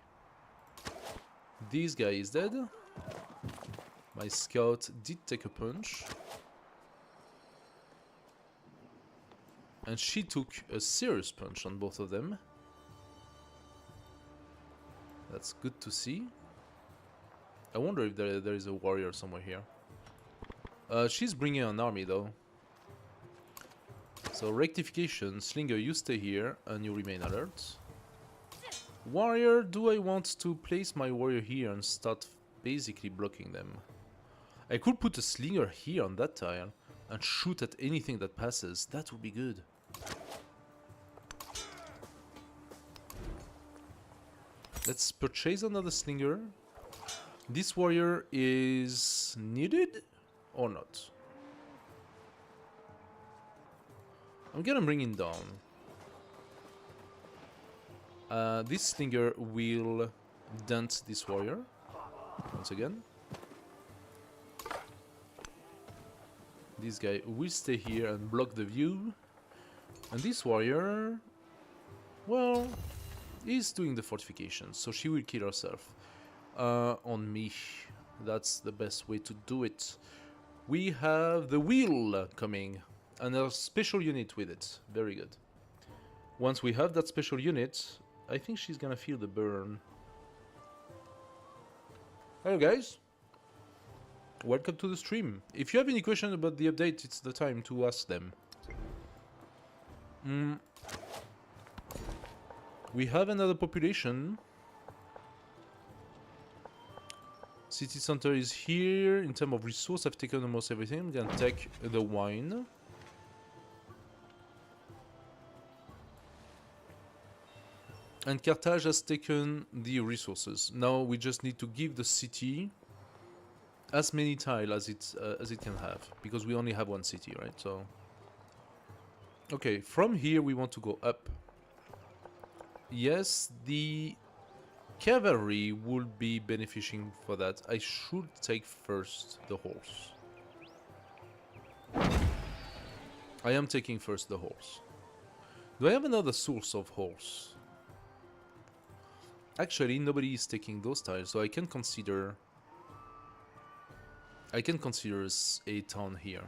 This guy is dead. My scout did take a punch. And she took a serious punch on both of them. That's good to see. I wonder if there is a warrior somewhere here. She's bringing an army though. So rectification, Slinger, you stay here and you remain alert. Warrior, do I want to place my warrior here and start basically blocking them? I could put a Slinger here on that tile and shoot at anything that passes. That would be good. Let's purchase another Slinger. This warrior is needed or not? I'm gonna bring him down. This Slinger will dent this warrior once again. This guy will stay here and block the view. And this warrior, well, is doing the fortifications, so she will kill herself on me. That's the best way to do it. We have the wheel coming and a special unit with it. Very good. Once we have that special unit, I think she's gonna feel the burn. Hello guys, welcome to the stream. If you have any questions about the update, it's the time to ask them. We have another population. City center is here. In terms of resource, I've taken almost everything. I'm gonna take the wine. And Carthage has taken the resources. Now we just need to give the city as many tiles as it can have, because we only have one city, right? So, okay, from here we want to go up. Yes, the cavalry would be benefiting for that. I should take first the horse. I am taking first the horse. Do I have another source of horse? Actually, nobody is taking those tiles, so I can consider a town here.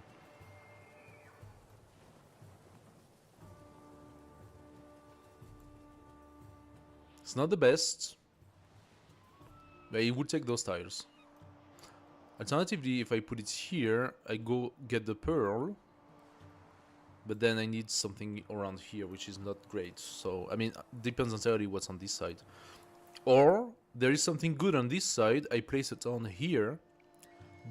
It's not the best, but it would take those tiles. Alternatively, if I put it here, I go get the pearl, but then I need something around here, which is not great. So, I mean, depends entirely what's on this side. Or, there is something good on this side, I place it on here,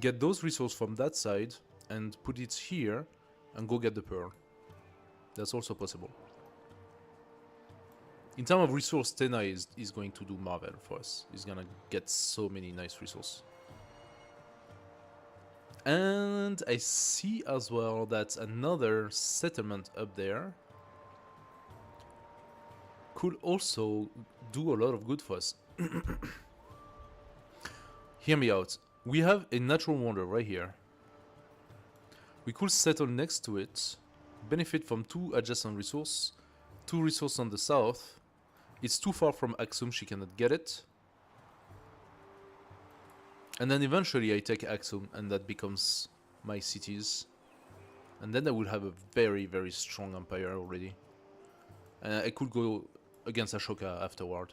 get those resources from that side, and put it here, and go get the pearl. That's also possible. In terms of resource, Tena is going to do marvel for us. He's gonna get so many nice resources. And I see as well that another settlement up there could also do a lot of good for us. Hear me out. We have a natural wonder right here. We could settle next to it, benefit from 2 adjacent resources, 2 resources on the south. It's too far from Axum, she cannot get it. And then eventually I take Axum and that becomes my cities. And then I will have a very, very strong empire already. I could go against Ashoka afterward.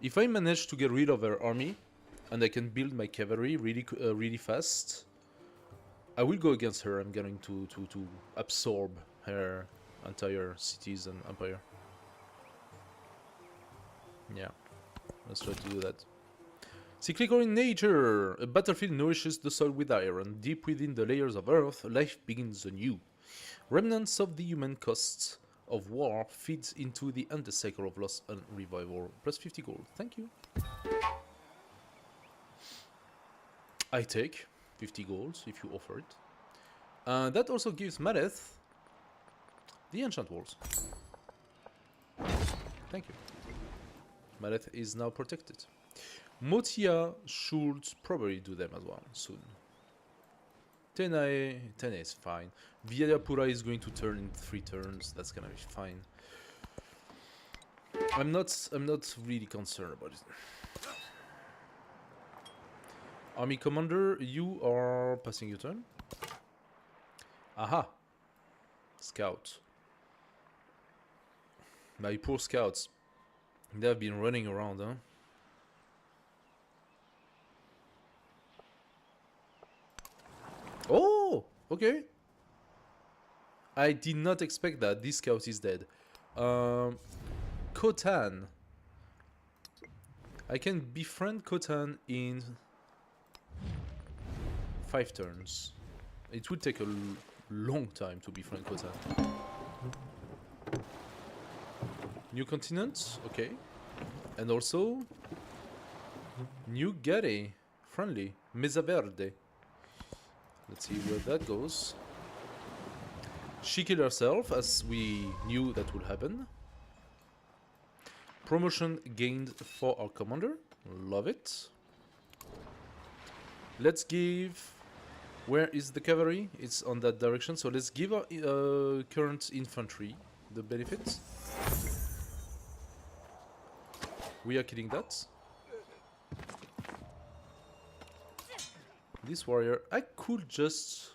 If I manage to get rid of her army, and I can build my cavalry really fast, I will go against her. I'm going to absorb her entire cities and empire. Yeah, let's try to do that. Cyclical in nature. A battlefield nourishes the soil with iron. Deep within the layers of earth, life begins anew. Remnants of the human costs of war feeds into the endless cycle of loss and revival. Plus 50 gold. Thank you. I take 50 gold if you offer it. That also gives Maleth the enchant walls. Thank you. Maleth is now protected. Motia should probably do them as well soon. Tene is fine. Vyadapura is going to turn in 3 turns. That's gonna be fine. I'm not really concerned about it. Army commander, you are passing your turn. Aha. Scout. My poor scouts. They have been running around, huh? Oh, okay. I did not expect that. This scout is dead. Khotan. I can befriend Khotan in 5 turns. It would take a long time to befriend Khotan. New continent, okay. And also New Gare, friendly, Mesa Verde. Let's see where that goes. She killed herself, as we knew that would happen. Promotion gained for our commander. Love it. Let's give... Where is the cavalry? It's on that direction, so let's give our current infantry the benefits. We are killing that. This warrior, I could just...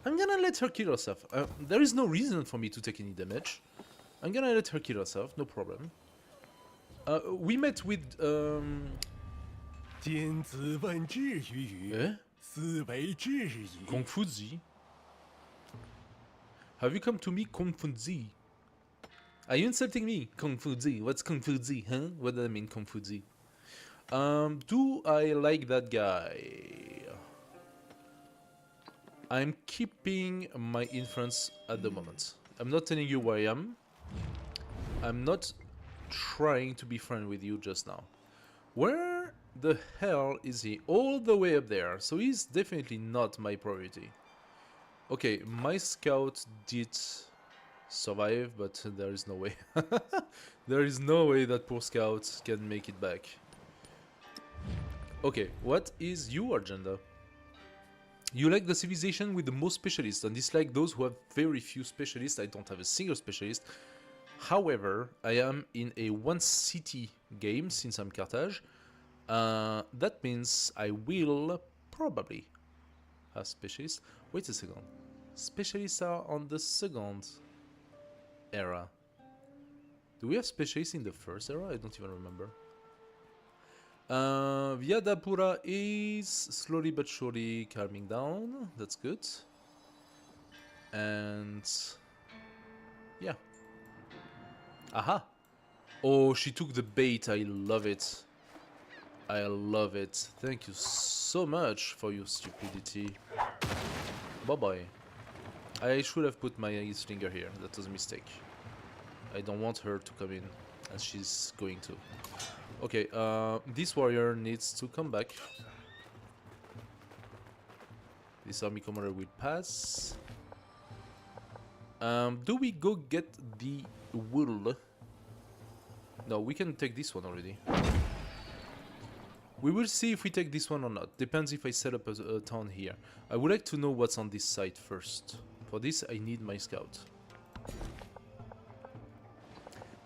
I'm gonna let her kill herself. There is no reason for me to take any damage. I'm gonna let her kill herself, no problem. We met with... Eh? Kung Fu Zi? Have you come to me, Kung Fu Zi? Are you insulting me, Kung Fu Zi? What's Kung Fu Zi, huh? What does that mean, Kung Fu Zi? Do I like that guy? I'm keeping my influence at the moment. I'm not telling you where I am. I'm not trying to be friends with you just now. Where the hell is he? All the way up there. So he's definitely not my priority. Okay, my scout did survive, but there is no way. There is no way that poor scout can make it back. Okay, what is your agenda? You like the civilization with the most specialists and dislike those who have very few specialists. I don't have a single specialist. However, I am in a one city game since I'm Carthage. That means I will probably have specialists. Wait a second. Specialists are on the second era. Do we have specialists in the first era? I don't even remember. Vyadapura is slowly but surely calming down. That's good. And yeah. Aha. Oh, she took the bait. I love it. I love it. Thank you so much for your stupidity. Bye-bye. I should have put my slinger here. That was a mistake. I don't want her to come in, and she's going to. Okay, this warrior needs to come back. This army commander will pass. Do we go get the wool? No, we can take this one already. We will see if we take this one or not. Depends if I set up a town here. I would like to know what's on this side first. For this, I need my scout.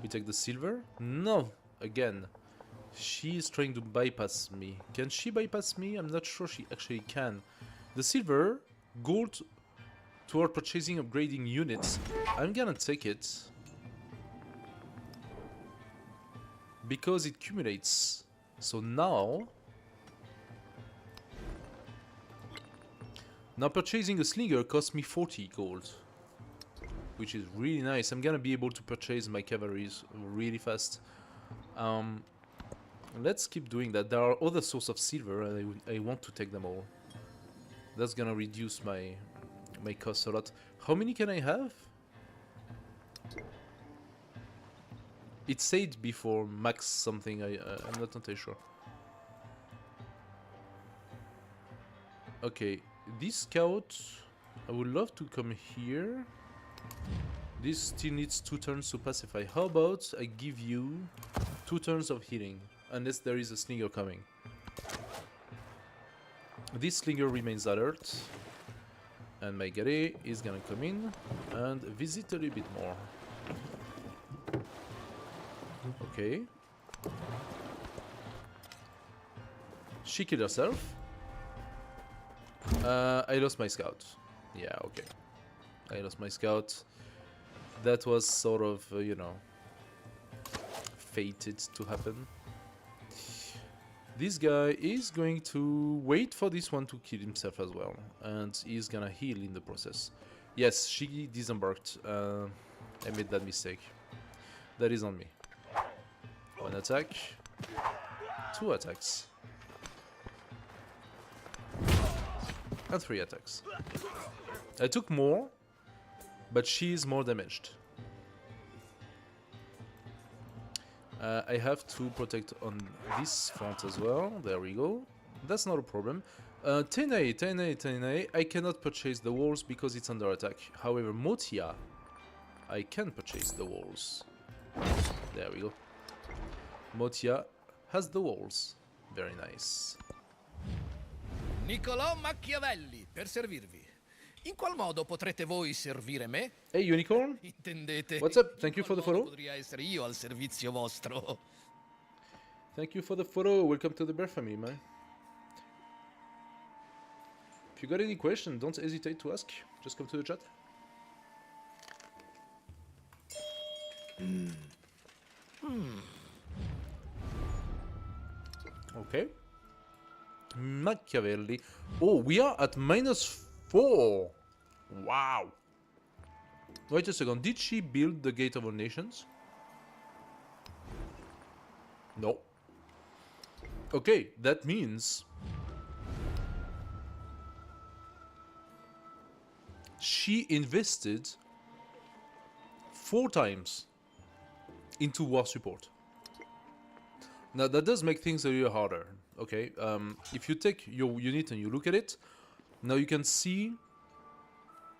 We take the silver. No, again. She is trying to bypass me. Can she bypass me? I'm not sure she actually can. The silver, gold toward purchasing upgrading units. I'm gonna take it. Because it accumulates. So now purchasing a slinger costs me 40 gold. Which is really nice. I'm gonna be able to purchase my cavalries really fast. Let's keep doing that. There are other sources of silver and I want to take them all. That's gonna reduce my cost a lot. How many can I have? It said before max something. I'm not entirely sure. Okay, this scout, I would love to come here. This still needs 2 turns to pacify. How about I give you 2 turns of healing, unless there is a slinger coming. This slinger remains alert, and my guerrier is gonna come in and visit a little bit more. Okay. She killed herself. I lost my scout. Yeah, okay. I lost my scout. That was sort of, you know, fated to happen. This guy is going to wait for this one to kill himself as well. And he's gonna heal in the process. Yes, she disembarked. I made that mistake. That is on me. 1 attack. 2 attacks. And 3 attacks. I took more, but she is more damaged. I have to protect on this front as well. There we go. That's not a problem. 10A, 10A, 10A. I cannot purchase the walls because it's under attack. However, Motia, I can purchase the walls. There we go. Motia has the walls. Very nice. Niccolò Machiavelli, per servirvi. In qual modo potrete voi servire me? Hey, Unicorn. Intendete? What's up? Thank you for the In qual modo follow. Potrei essere io al servizio vostro. Thank you for the follow. Welcome to the Bear family, man. If you got any question, don't hesitate to ask. Just come to the chat. Okay. Machiavelli. Oh, we are at -4. Wow. Wait a second. Did she build the Gate of All Nations? No. Okay, that means she invested 4 times into war support. Now that does make things a little harder. Okay, if you take your unit and you look at it, now you can see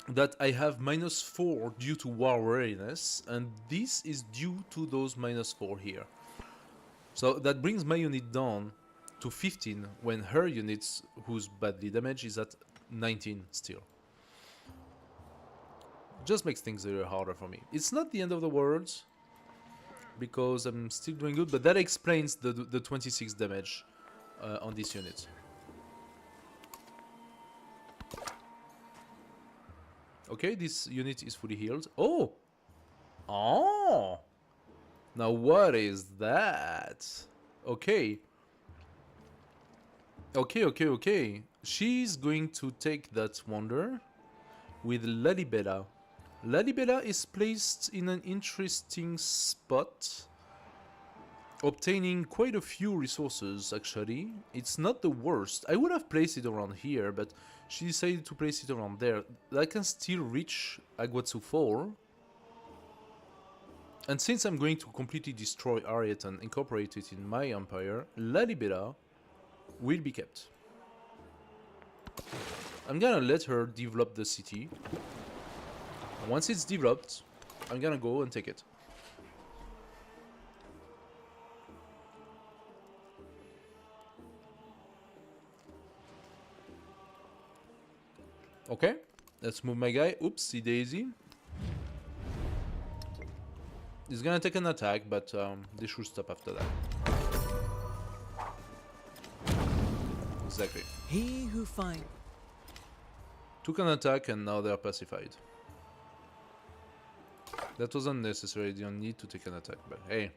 that I have -4 due to war readiness, and this is due to those -4 here. So that brings my unit down to 15 when her units, who's badly damaged, is at 19 still. Just makes things a little harder for me. It's not the end of the world, because I'm still doing good, but that explains the 26 damage on this unit. Okay, this unit is fully healed. Oh! Oh! Now what is that? Okay. Okay. She's going to take that wonder with Lalibela. Lalibela is placed in an interesting spot, obtaining quite a few resources actually. It's not the worst. I would have placed it around here, but she decided to place it around there. I can still reach Aguatsu 4. And since I'm going to completely destroy Ariat and incorporate it in my empire, Lalibela will be kept. I'm gonna let her develop the city. Once it's developed, I'm gonna go and take it. Okay, let's move my guy. Oopsie daisy. He's gonna take an attack, but they should stop after that. Exactly. He who finds Took an attack and now they're pacified. That was unnecessary, you don't need to take an attack, but hey.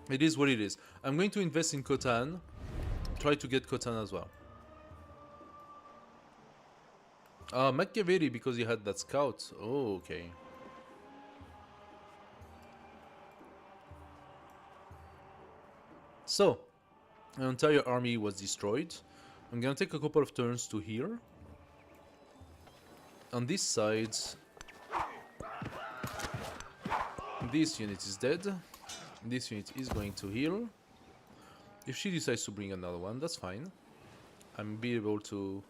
It is what it is. I'm going to invest in Khotan. Try to get Khotan as well. Machiavelli because he had that scout. Oh, okay. So, an entire army was destroyed. I'm gonna take a couple of turns to heal. On this side, this unit is dead. This unit is going to heal. If she decides to bring another one, that's fine. I'm be able to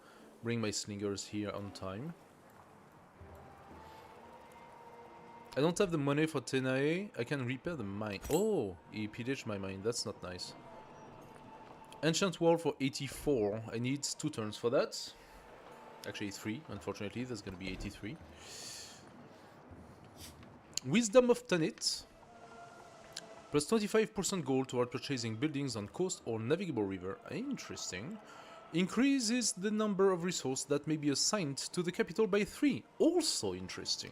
bring my slingers here on time. I don't have the money for Tenae. I can repair the mine. Oh, he pillaged my mine. That's not nice. Ancient Wall for 84. I need 2 turns for that. Actually 3, unfortunately. That's going to be 83. Wisdom of Tanit. Plus 25% gold toward purchasing buildings on coast or navigable river. Interesting. Increases the number of resources that may be assigned to the capital by 3. Also interesting.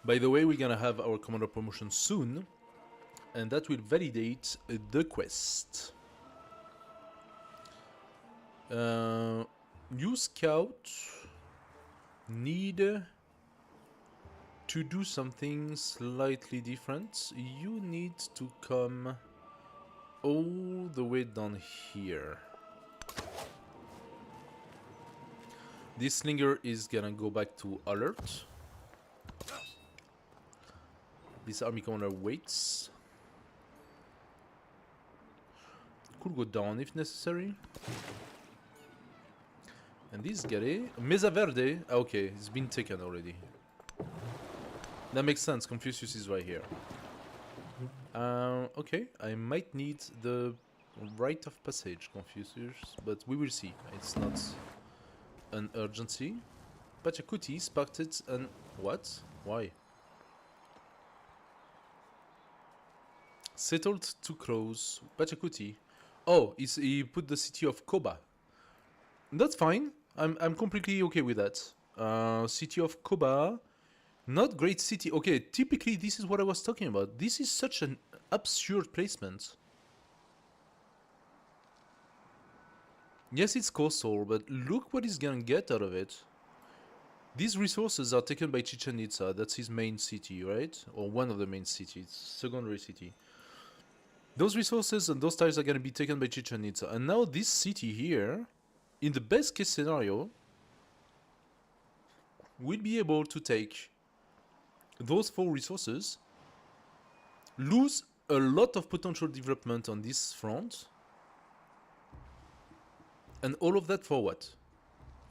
By the way, we're gonna have our commander promotion soon, and that will validate the quest. You scout need to do something slightly different. You need to come all the way down here. This slinger is gonna go back to alert. This army commander waits. Could go down if necessary. And this guy, Mesa Verde, okay, it's been taken already. That makes sense, Confucius is right here. Okay, I might need the rite of passage, Confucius, but we will see. It's not an urgency. Pachacuti sparked it and... what? Why? Settled too close. Pachacuti. Oh, he put the city of Koba. That's fine. I'm completely okay with that. City of Koba. Not great city. Okay, typically this is what I was talking about. This is such an absurd placement. Yes, it's coastal, but look what he's gonna get out of it. These resources are taken by Chichen Itza. That's his main city, right? Or one of the main cities. Secondary city. Those resources and those tiles are going to be taken by Chichen Itza. And now this city here, in the best case scenario, will be able to take those 4 resources, lose a lot of potential development on this front, and all of that for what?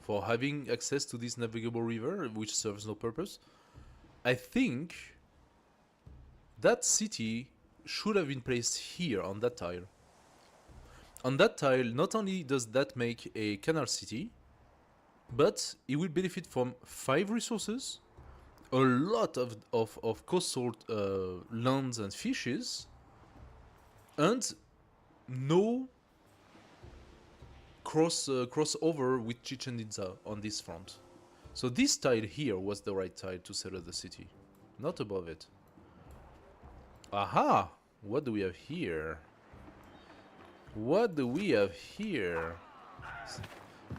For having access to this navigable river, which serves no purpose. I think that city should have been placed here on that tile. On that tile, not only does that make a canal city, but it will benefit from 5 resources, a lot of coastal lands and fishes, and no crossover with Chichen Itza on this front. So this tile here was the right tile to settle the city, not above it. Aha! What do we have here? What do we have here?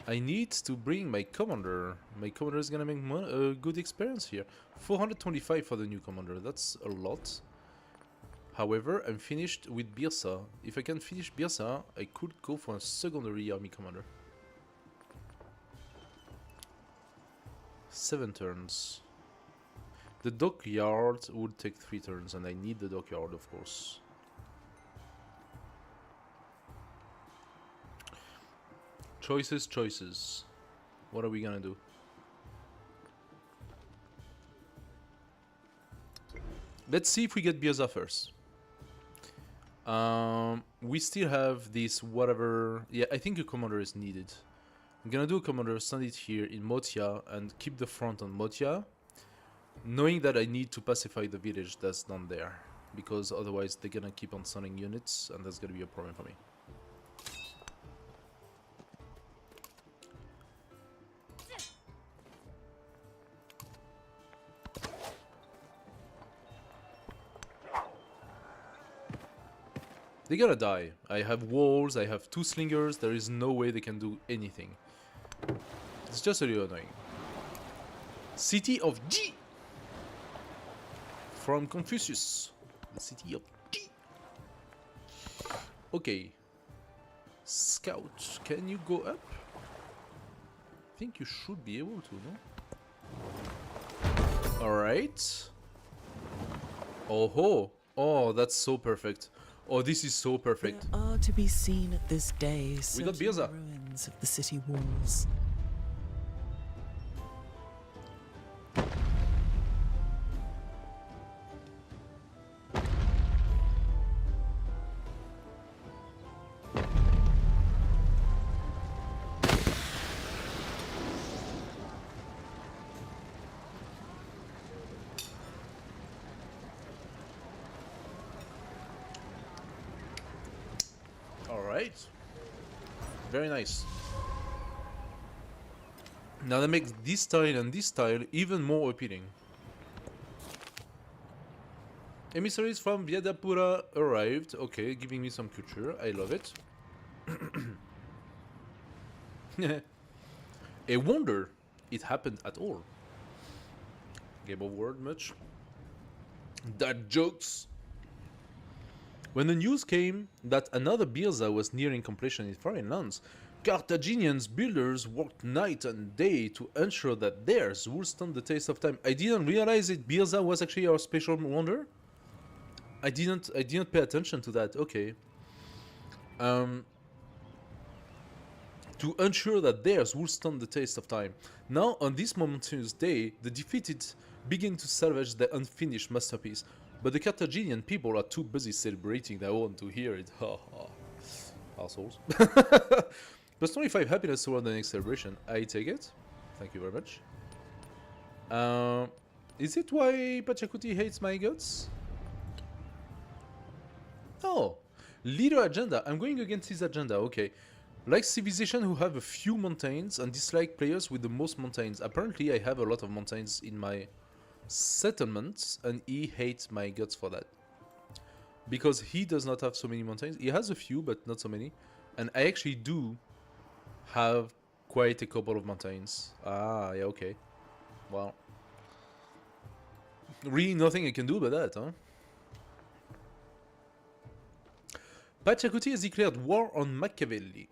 I need to bring my commander. My commander is gonna make a good experience here. 425 for the new commander. That's a lot. However, I'm finished with Birsa. If I can finish Birsa, I could go for a secondary army commander. 7 turns. The dockyard would take 3 turns, and I need the dockyard, of course. Choices, choices. What are we gonna do? Let's see if we get Birsa first. We still have this whatever. Yeah, I think a commander is needed. I'm gonna do a commander, send it here in Motia, and keep the front on Motia, knowing that I need to pacify the village that's down there, because otherwise they're gonna keep on sending units, and that's gonna be a problem for me. They're gonna die. I have walls, I have 2 slingers, there is no way they can do anything. It's just a little annoying. City of G! From Confucius. The city of G. Okay. Scout, can you go up? I think you should be able to, no? Alright. Oh ho! Oh, that's so perfect. Oh, this is so perfect. There are to be seen at this day We got certain Birza. ruins of the city walls. Alright. Very nice. Now that makes this style and this style even more appealing. Emissaries from Vyadapura arrived. Okay, giving me some culture. I love it. A wonder it happened at all. Game of word much? That jokes. When the news came that another Birza was nearing completion in foreign lands, Carthaginians builders worked night and day to ensure that theirs would stand the test of time. I didn't realize that Birza was actually our special wonder. I didn't pay attention to that. Okay. To ensure that theirs would stand the test of time. Now, on this momentous day, the defeated begin to salvage the unfinished masterpiece. But the Carthaginian people are too busy celebrating that I want to hear it. Ha ha. Assholes. Plus 25 happiness toward the next celebration. I take it. Thank you very much. Is it why Pachacuti hates my guts? Oh. Leader agenda. I'm going against his agenda. Okay. Like civilization who have a few mountains and dislike players with the most mountains. Apparently I have a lot of mountains in my settlements and he hates my guts for that. Because he does not have so many mountains. He has a few but not so many. And I actually do have quite a couple of mountains. Ah, yeah, okay. Well. Really nothing I can do about that, huh? Pachacuti has declared war on Machiavelli.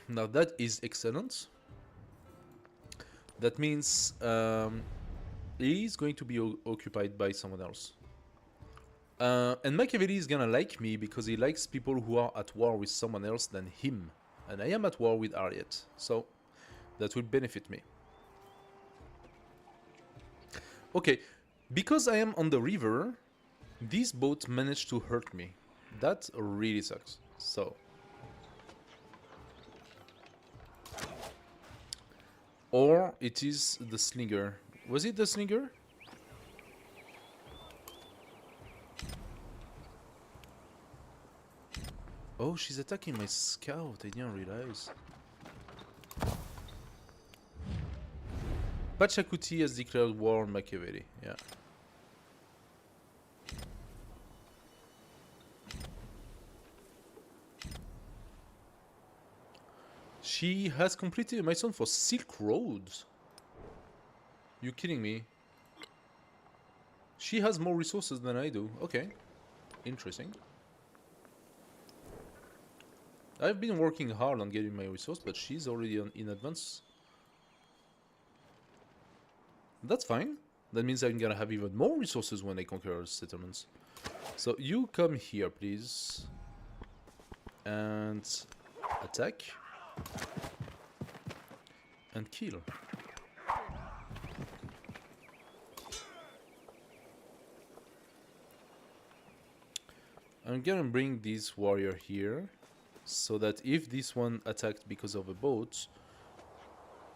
Now that is excellent. That means he's going to be occupied by someone else. And Machiavelli is gonna like me because he likes people who are at war with someone else than him. And I am at war with Ariet, so that will benefit me. Okay, because I am on the river, these boats managed to hurt me. That really sucks. So. Or it is the slinger. Was it the slinger? Oh, she's attacking my scout. I didn't realize. Pachacuti has declared war on Machiavelli. Yeah. She has completed a milestone for Silk Roads. You kidding me? She has more resources than I do. Okay. Interesting. I've been working hard on getting my resource, but she's already in advance. That's fine. That means I'm gonna have even more resources when I conquer settlements. So you come here, please. And attack. And kill. I'm gonna bring this warrior here, so that if this one attacked because of a boat,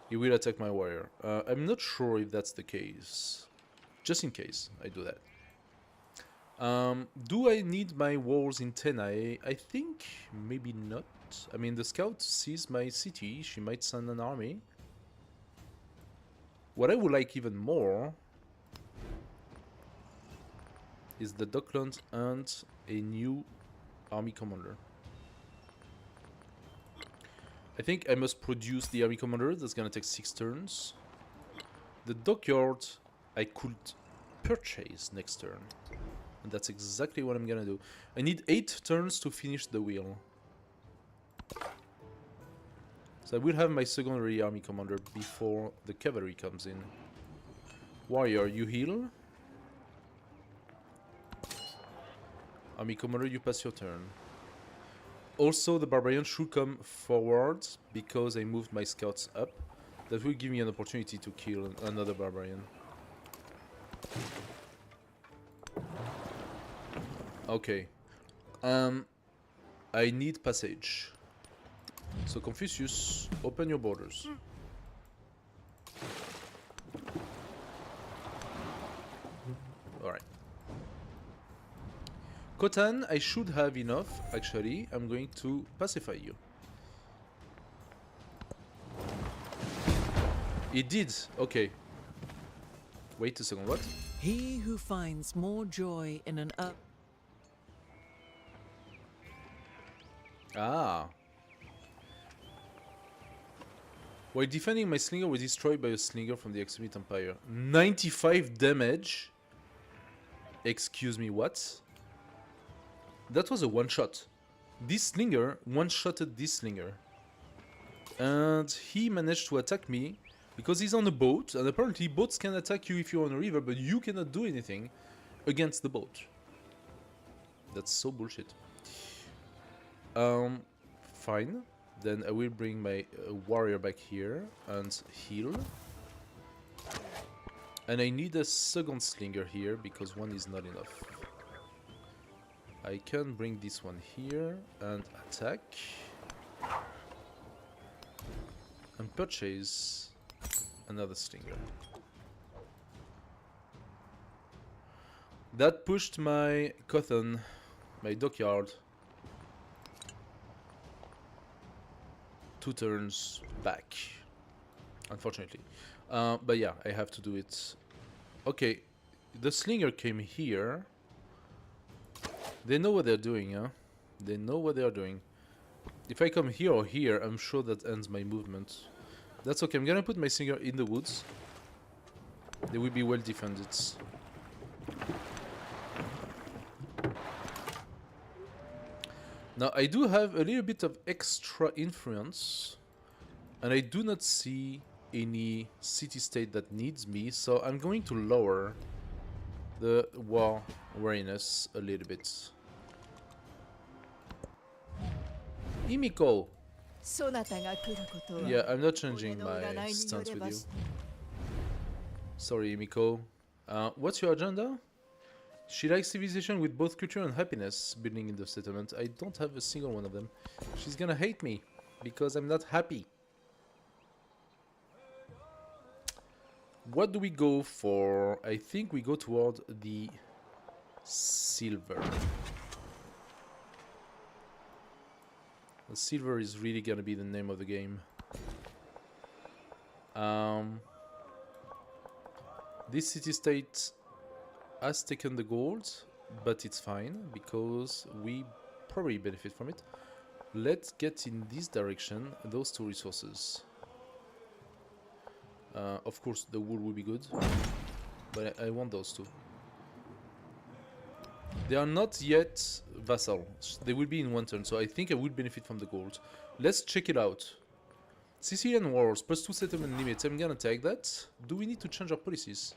he will attack my warrior. I'm not sure if that's the case. Just in case, I do that. Do I need my walls in Tenai? I think maybe not. I mean, the scout sees my city, she might send an army. What I would like even more is the Docklands and a new army commander. I think I must produce the army commander. That's gonna take 6 turns. The dockyard I could purchase next turn. And that's exactly what I'm gonna do. I need 8 turns to finish the wheel. So I will have my secondary army commander before the cavalry comes in. Warrior, you heal. Army commander, you pass your turn. Also, the barbarian should come forward because I moved my scouts up. That will give me an opportunity to kill another barbarian. Okay. I need passage. So Confucius, open your borders. Alright. Khotan, I should have enough, actually. I'm going to pacify you. It did, okay. Wait a second, what? He who finds more joy in an Ah. While defending, my slinger was destroyed by a slinger from the Axumite Empire. 95 damage? Excuse me, what? That was a one-shot. This slinger one-shotted this slinger. And he managed to attack me because he's on a boat, and apparently boats can attack you if you're on a river, but you cannot do anything against the boat. That's so bullshit. Fine. Then I will bring my warrior back here and heal. And I need a second slinger here because one is not enough. I can bring this one here and attack. And purchase another slinger. That pushed my Khotan, my dockyard, 2 turns back, unfortunately. But yeah, I have to do it. Okay, the slinger came here. They know what they're doing, huh? They know what they're doing. If I come here or here, I'm sure that ends my movement. That's okay, I'm gonna put my slinger in the woods. They will be well defended. Now, I do have a little bit of extra influence, and I do not see any city-state that needs me, so I'm going to lower the war wariness a little bit. Imiko! Yeah, I'm not changing my stance with you. Sorry, Imiko. What's your agenda? She likes civilization with both culture and happiness building in the settlement. I don't have a single one of them. She's gonna hate me because I'm not happy. What do we go for? I think we go toward the silver. The silver is really gonna be the name of the game. This city-state has taken the gold, but it's fine because we probably benefit from it. Let's get in this direction, those 2 resources. Of course, the wool will be good, but I want those 2. They are not yet vassals. They will be in 1 turn, so I think I would benefit from the gold. Let's check it out. Sicilian wars, +2 settlement limits. I'm gonna take that. Do we need to change our policies?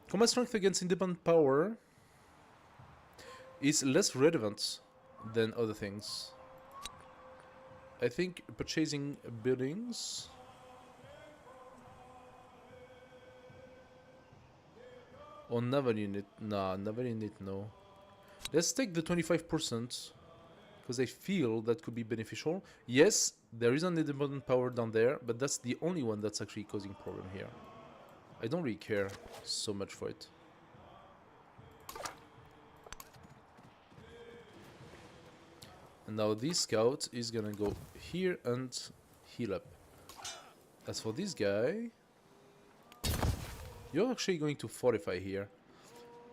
Combat strength against independent power is less relevant than other things. I think purchasing buildings. Or naval unit? Nah, naval unit, no. Let's take the 25%, because I feel that could be beneficial. Yes, there is an independent power down there, but that's the only one that's actually causing problem here. I don't really care so much for it. And now this scout is gonna go here and heal up. As for this guy, you're actually going to fortify here.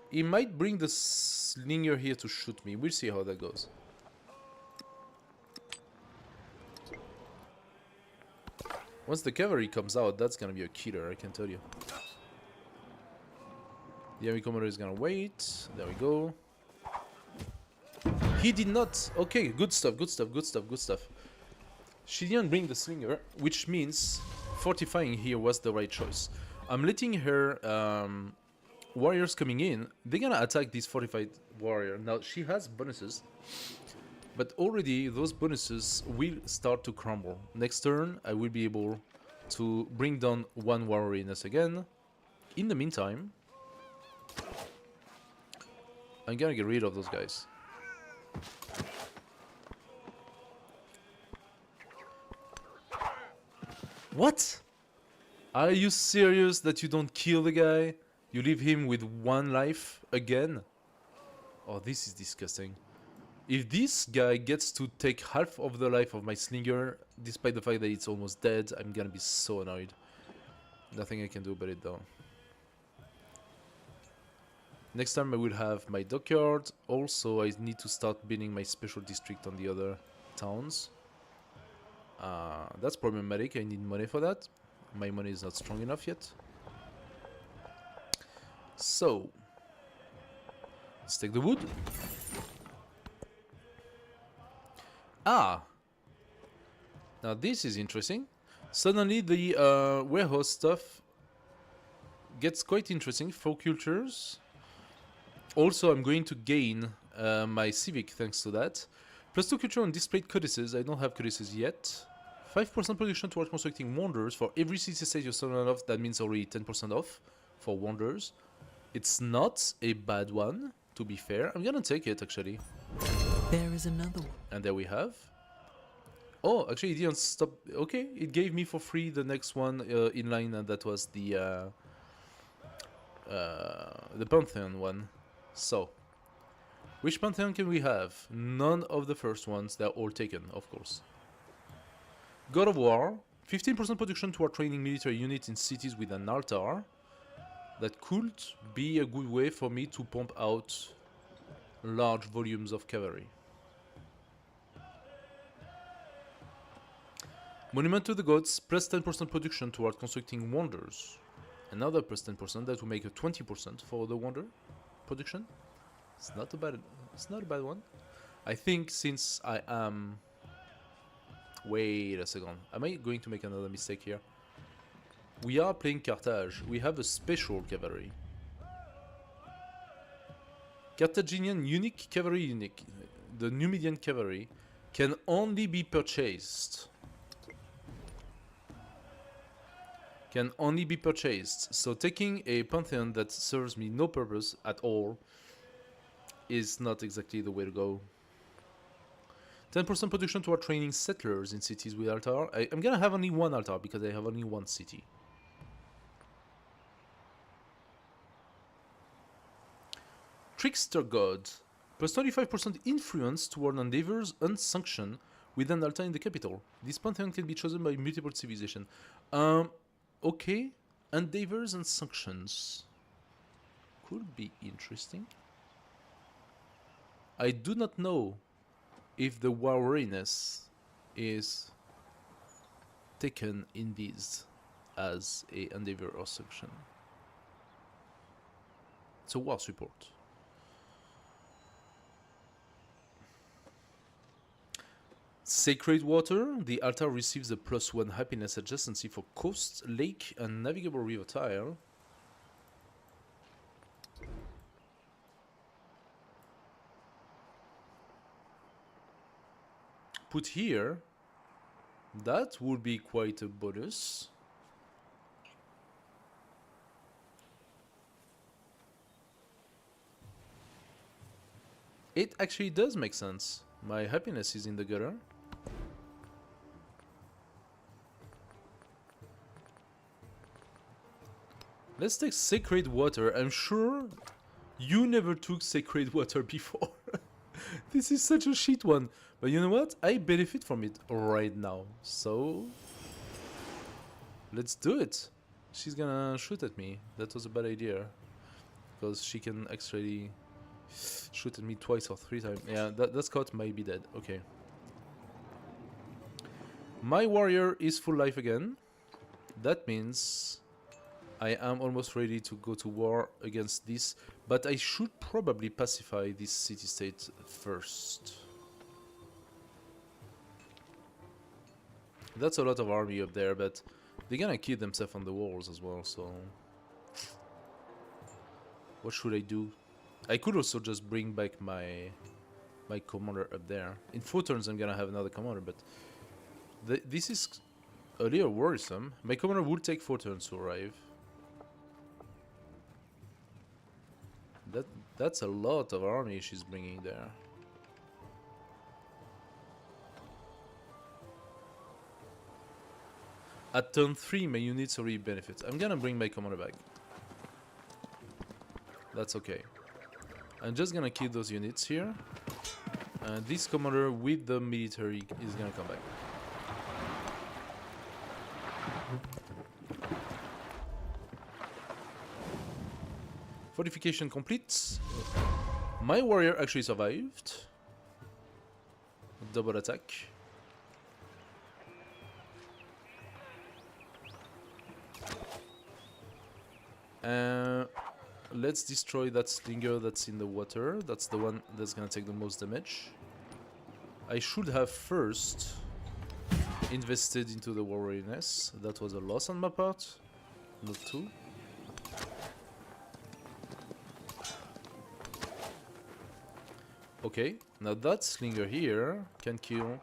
He might bring the slinger here to shoot me. We'll see how that goes. Once the cavalry comes out, that's gonna be a killer, I can tell you. The enemy commander is gonna wait. There we go. He did not. Okay, good stuff, good stuff, good stuff, good stuff. She didn't bring the slinger, which means fortifying here was the right choice. I'm letting her warriors coming in. They're gonna attack this fortified warrior. Now, she has bonuses, but already those bonuses will start to crumble. Next turn, I will be able to bring down one warrioriness again. In the meantime, I'm gonna get rid of those guys. What? Are you serious that you don't kill the guy? You leave him with one life again? Oh, this is disgusting. If this guy gets to take half of the life of my slinger, despite the fact that it's almost dead, I'm gonna be so annoyed. Nothing I can do about it though. Next time I will have my dockyard. Also, I need to start building my special district on the other towns. That's problematic. I need money for that. My money is not strong enough yet. So, let's take the wood. Ah! Now this is interesting. Suddenly the warehouse stuff gets quite interesting for cultures. Also, I'm going to gain my civic thanks to that. +2 culture on displayed codices. I don't have codices yet. 5% production towards constructing wonders. For every city state you're selling off, that means already 10% off for wonders. It's not a bad one, to be fair. I'm gonna take it, actually. There is another one. And there we have. Oh, actually, it didn't stop. Okay, it gave me for free the next one in line, and that was the Pantheon one. So, which Pantheon can we have? None of the first ones. They're all taken, of course. God of War. 15% production toward training military units in cities with an altar. That could be a good way for me to pump out large volumes of cavalry. Monument to the Gods, +10% production toward constructing wonders. Another +10%, that will make a 20% for the wonder production. It's not a bad one. I think since I am... Wait a second. Am I going to make another mistake here? We are playing Carthage. We have a special cavalry. Carthaginian unique cavalry unique. The Numidian cavalry can only be purchased. Can only be purchased. So taking a pantheon that serves me no purpose at all is not exactly the way to go. 10% production toward training settlers in cities with altar. I'm gonna have only one altar because I have only one city. Trickster God. +25% influence toward endeavors unsanctioned with an altar in the capital. This pantheon can be chosen by multiple civilizations. Okay. Endeavors and sanctions. Could be interesting. I do not know if the wariness is taken in these as a endeavor or sanction. It's a war support. Sacred Water. The altar receives a +1 happiness adjacency for coast, lake, and navigable river tile. Put here. That would be quite a bonus. It actually does make sense. My happiness is in the gutter. Let's take sacred water. I'm sure you never took sacred water before. This is such a shit one. But you know what? I benefit from it right now. So let's do it. She's gonna shoot at me. That was a bad idea. Because she can actually shoot at me twice or 3 times. Yeah, that scout might be dead. Okay. My warrior is full life again. That means I am almost ready to go to war against this. But I should probably pacify this city-state first. That's a lot of army up there, but they're gonna kill themselves on the walls as well, so... What should I do? I could also just bring back my commander up there. In 4 turns I'm gonna have another commander, but... this is a little worrisome. My commander will take 4 turns to arrive. That's a lot of army she's bringing there. At turn 3, my units already benefit. I'm gonna bring my commander back. That's okay. I'm just gonna kill those units here. And this commander with the military is gonna come back. Fortification complete. My warrior actually survived. Double attack. Let's destroy that slinger that's in the water. That's the one that's gonna take the most damage. I should have first invested into the warriorness. That was a loss on my part. Not 2. Okay, now that slinger here can kill...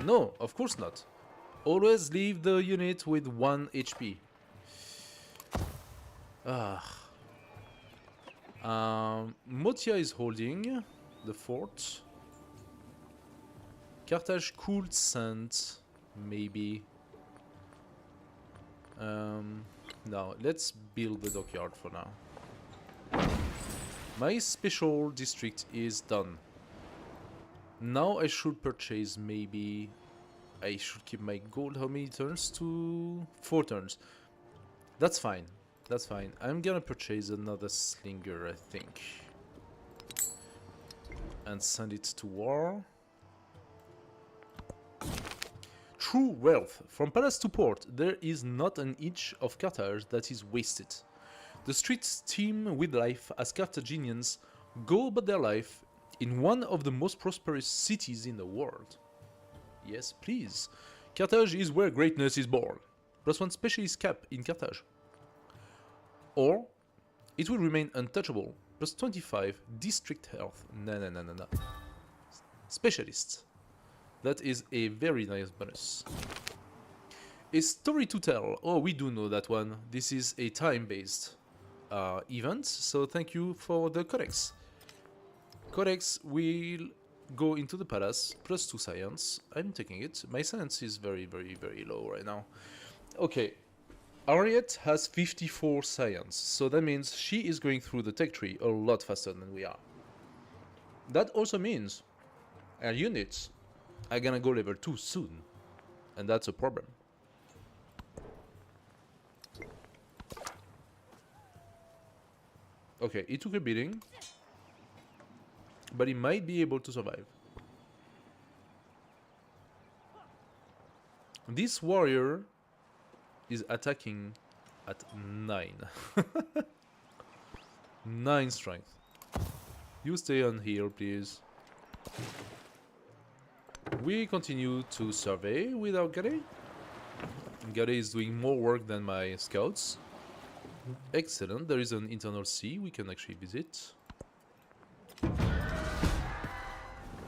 No, of course not. Always leave the unit with 1 HP. Motia is holding the fort. Carthage could send, maybe. No, let's build the dockyard for now. My special district is done. Now I should purchase, maybe... I should keep my gold. How many turns? 4 turns. That's fine. That's fine. I'm gonna purchase another slinger, I think. And send it to war. True wealth. From palace to port, there is not an inch of Carthage that is wasted. The streets teem with life as Carthaginians go about their life in one of the most prosperous cities in the world. Yes, please. Carthage is where greatness is born. +1 specialist cap in Carthage. Or, it will remain untouchable. +25 district health. No. Specialists. That is a very nice bonus. A story to tell. Oh, we do know that one. This is a time-based event, so thank you for the codex. Codex will go into the palace, +2 science. I'm taking it. My science is very low right now. Okay. Harriet has 54 science, so that means she is going through the tech tree a lot faster than we are. That also means our units are gonna go level 2 soon, and that's a problem. Okay, he took a beating, but he might be able to survive. This warrior is attacking at 9. 9 strength. You stay on here, please. We continue to survey with our Gade. Gade is doing more work than my scouts. Excellent, there is an internal sea we can actually visit.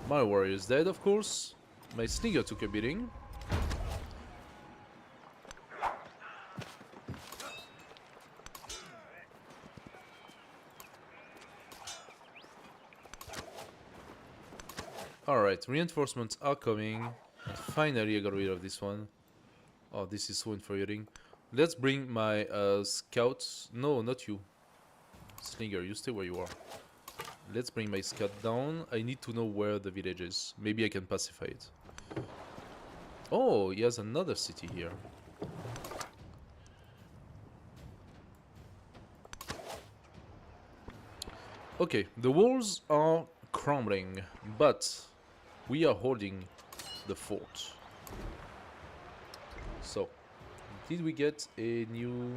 My warrior is dead, of course. My slinger took a beating. Alright, reinforcements are coming. And finally I got rid of this one. Oh, this is so infuriating. Let's bring my scouts. No, not you. Slinger, you stay where you are. Let's bring my scout down. I need to know where the village is. Maybe I can pacify it. Oh, he has another city here. Okay, the walls are crumbling, but we are holding the fort. So, did we get a new...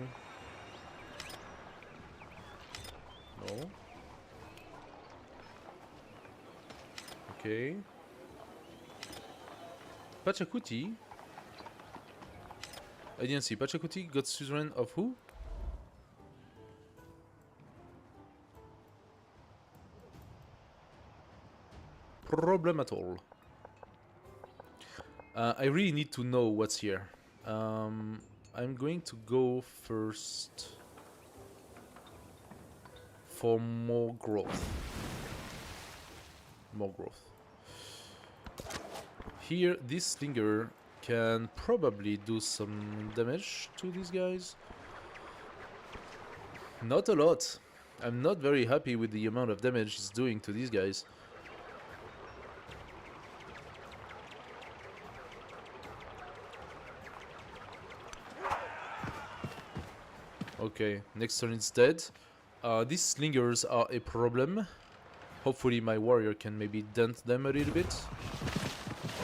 No. Okay. Pachacuti. I didn't see. Pachacuti got suzerain of who? Problem at all. I really need to know what's here. I'm going to go first for more growth. More growth. Here, this slinger can probably do some damage to these guys. Not a lot. I'm not very happy with the amount of damage it's doing to these guys. Okay, next turn it's dead. These slingers are a problem. Hopefully my warrior can maybe dent them a little bit.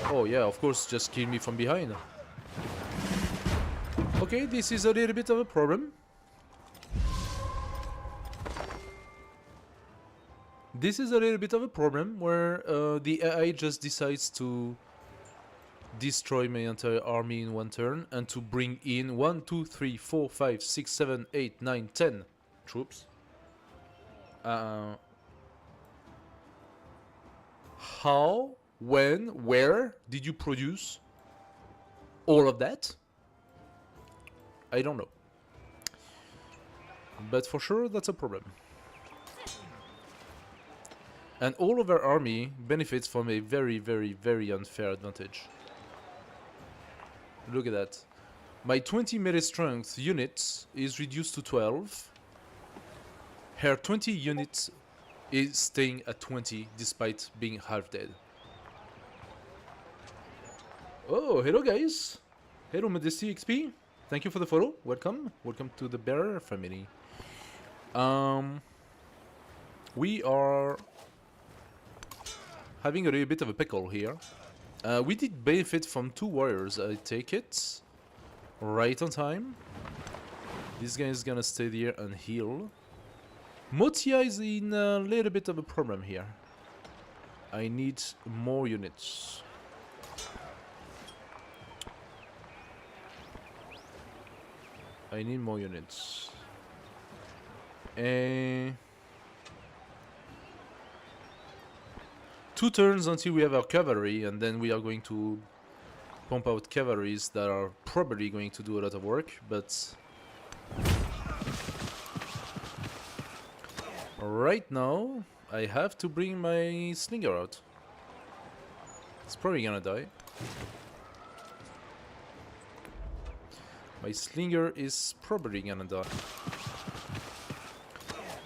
Oh yeah, of course, just kill me from behind. Okay, this is a little bit of a problem. This is a little bit of a problem where the AI just decides to destroy my entire army in one turn and to bring in 1, 2, 3, 4, 5, 6, 7, 8, 9, 10 troops. How, when, where did you produce all of that? I don't know. But for sure, that's a problem. And all of our army benefits from a very, very, very unfair advantage. Look at that. My 20 melee strength units is reduced to 12. Her 20 units is staying at 20 despite being half dead. Oh, hello guys. Hello Modesty XP. Thank you for the follow. Welcome. Welcome to the Bearer family. We are having a little bit of a pickle here. We did benefit from 2 warriors, I take it. Right on time. This guy is gonna stay there and heal. Motia is in a little bit of a problem here. I need more units. I need more units. 2 turns until we have our cavalry, and then we are going to pump out cavalries that are probably going to do a lot of work, but right now I have to bring my slinger out. It's probably gonna die. My slinger is probably gonna die.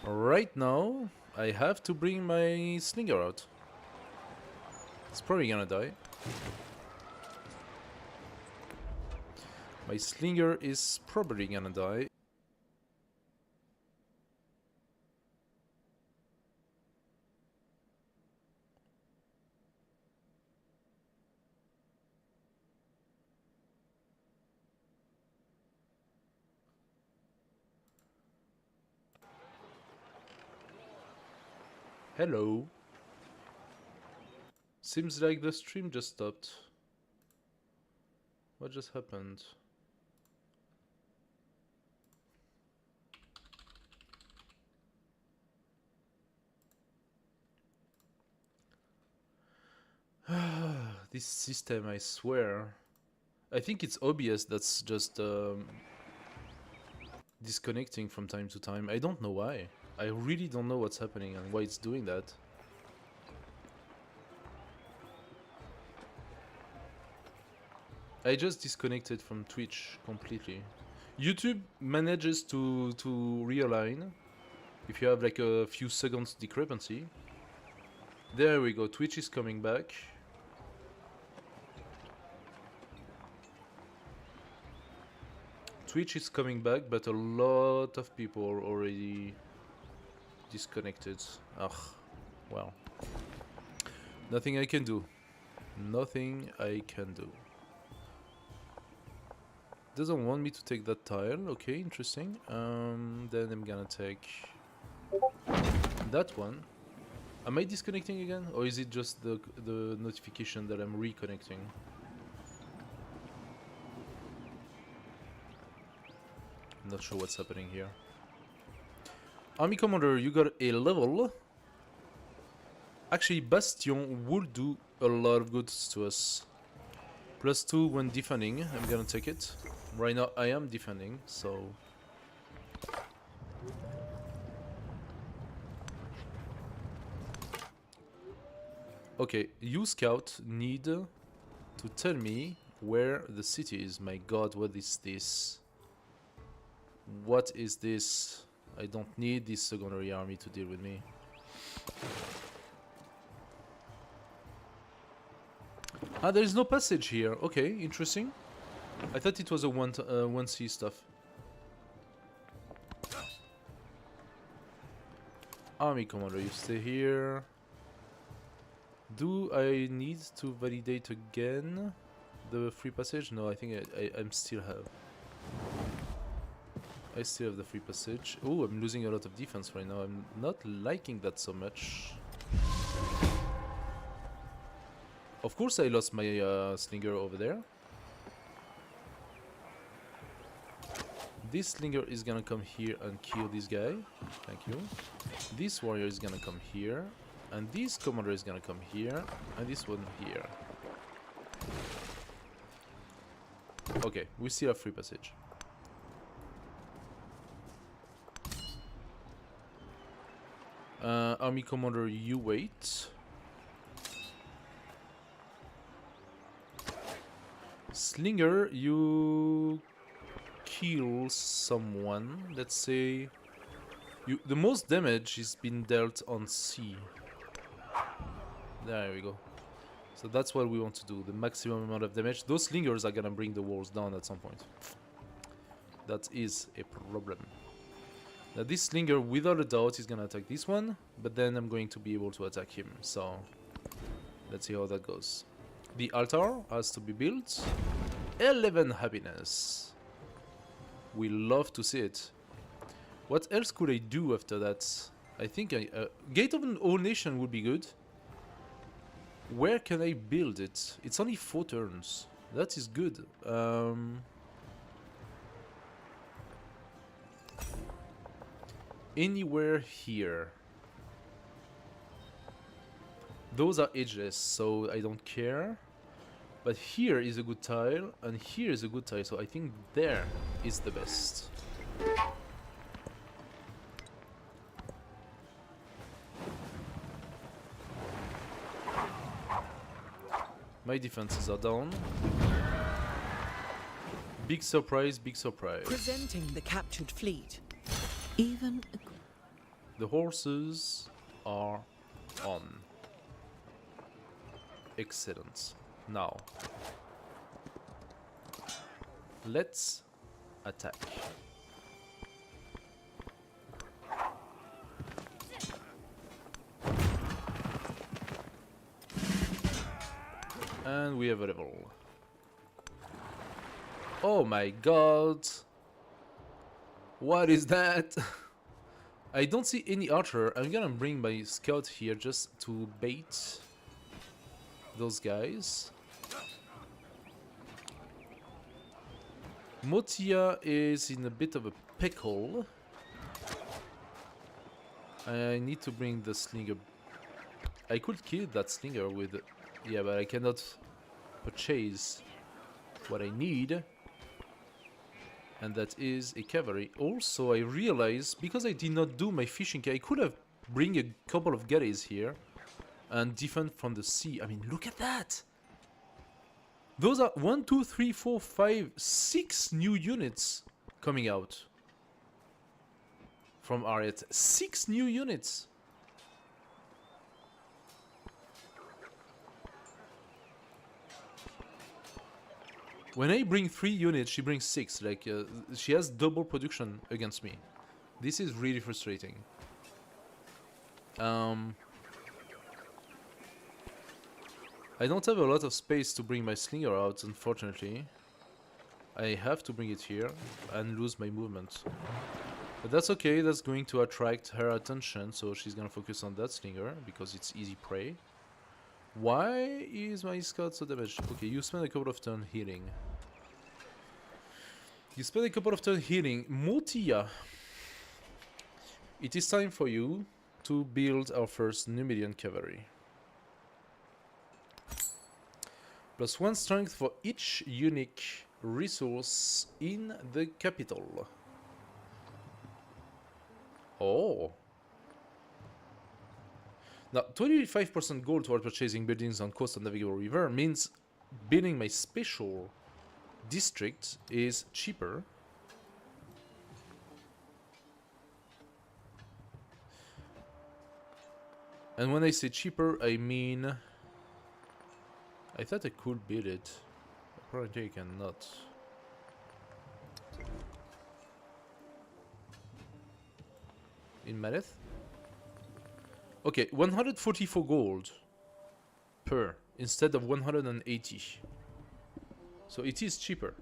Right now I have to bring my slinger out. It's probably gonna die. My slinger is probably gonna die. Hello. Seems like the stream just stopped. What just happened? This system, I swear. I think it's OBS that's just disconnecting from time to time. I don't know why. I really don't know what's happening and why it's doing that. I just disconnected from Twitch completely. YouTube manages to realign if you have like a few seconds discrepancy. There we go, Twitch is coming back. Twitch is coming back, but a lot of people are already disconnected. Ugh, well. Nothing I can do. Nothing I can do. Doesn't want me to take that tile. Okay, interesting. Then I'm gonna take that one. Am I disconnecting again? Or is it just the notification that I'm reconnecting? I'm not sure what's happening here. Army Commander, you got a level. Actually, Bastion would do a lot of good to us. +2 when defending. I'm gonna take it. Right now I am defending, so... Okay, you scout need to tell me where the city is. My god, what is this? What is this? I don't need this secondary army to deal with me. Ah, there is no passage here. Okay, interesting. I thought it was a 1C stuff. Army Commander, you stay here. Do I need to validate again the free passage? No, I think I'm still have. I still have the free passage. Oh, I'm losing a lot of defense right now. I'm not liking that so much. Of course I lost my slinger over there. This slinger is gonna come here and kill this guy. Thank you. This warrior is gonna come here. And this commander is gonna come here. And this one here. Okay, we still have free passage. Army Commander, you wait. Slinger, you kill someone. Let's say the most damage is been dealt on C. There we go. So that's what we want to do, the maximum amount of damage. Those slingers are gonna bring the walls down at some point. That is a problem. Now this slinger, without a doubt, is gonna attack this one, but then I'm going to be able to attack him, so let's see how that goes. The altar has to be built. 11 happiness. We love to see it. What else could I do after that? I think Gate of an All Nation would be good. Where can I build it? It's only 4 turns. That is good. Anywhere here. Those are edgeless, so I don't care. But here is a good tile, and here is a good tile, so I think there is the best. My defenses are down. Big surprise, big surprise. Presenting the captured fleet. Even the horses are on. Excellent. Now, let's attack. And we have a level. Oh my god. What is that? I don't see any archer. I'm gonna bring my scout here just to bait those guys. Motia is in a bit of a pickle. I need to bring the slinger. I could kill that slinger with... Yeah, but I cannot purchase what I need. And that is a cavalry. Also, I realized, because I did not do my fishing, I could have bring a couple of galleys here and defend from the sea. I mean, look at that! Those are 1, 2, 3, 4, 5, 6 new units coming out from Ariat. 6 new units. When I bring 3 units, she brings 6. Like, she has double production against me. This is really frustrating. I don't have a lot of space to bring my slinger out, unfortunately. I have to bring it here and lose my movement. But that's okay, that's going to attract her attention, so she's gonna focus on that slinger, because it's easy prey. Why is my scout so damaged? Okay, you spend a couple of turns healing. Motia. It is time for you to build our first Numidian cavalry. +1 strength for each unique resource in the capital. Oh. Now, 25% gold toward purchasing buildings on coast and navigable river means building my special district is cheaper. And when I say cheaper, I mean... I thought I could build it. Apparently I cannot. In Maleth? Okay, 144 gold per instead of 180. So it is cheaper.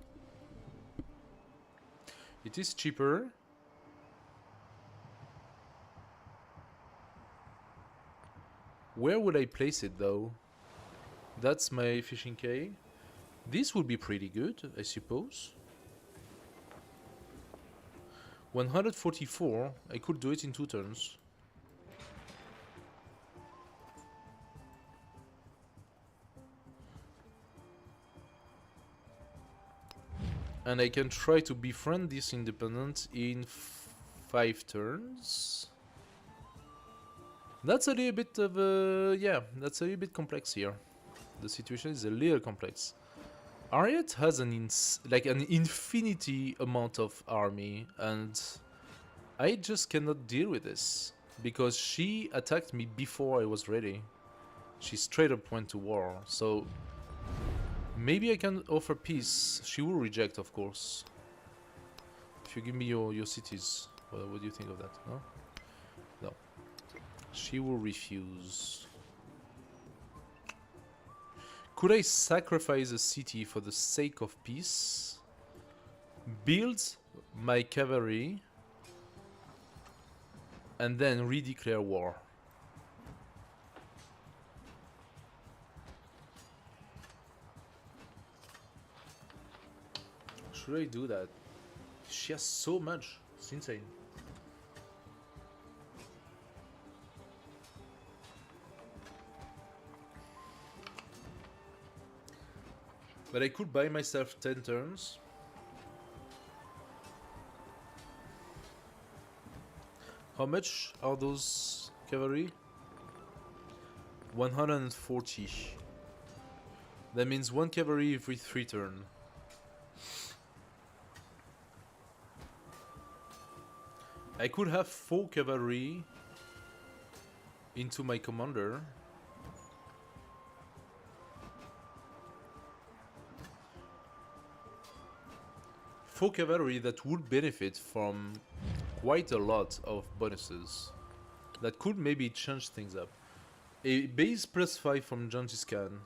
It is cheaper. Where would I place it though? That's my fishing quay. This would be pretty good, I suppose. 144, I could do it in 2 turns. And I can try to befriend this independent in 5 turns. That's a little bit of a... yeah, that's a little bit complex here. The situation is a little complex. Ariat has an infinity amount of army, and I just cannot deal with this because she attacked me before I was ready. She straight up went to war, so maybe I can offer peace. She will reject, of course. If you give me your cities, what do you think of that? No? No. She will refuse. Could I sacrifice a city for the sake of peace? Build my cavalry and then redeclare war. Should I do that? She has so much. It's insane. But I could buy myself 10 turns. How much are those cavalry? 140. That means 1 cavalry every 3 turns. I could have 4 cavalry into my commander. Cavalry that would benefit from quite a lot of bonuses that could maybe change things up. A base +5 from Genghis Khan.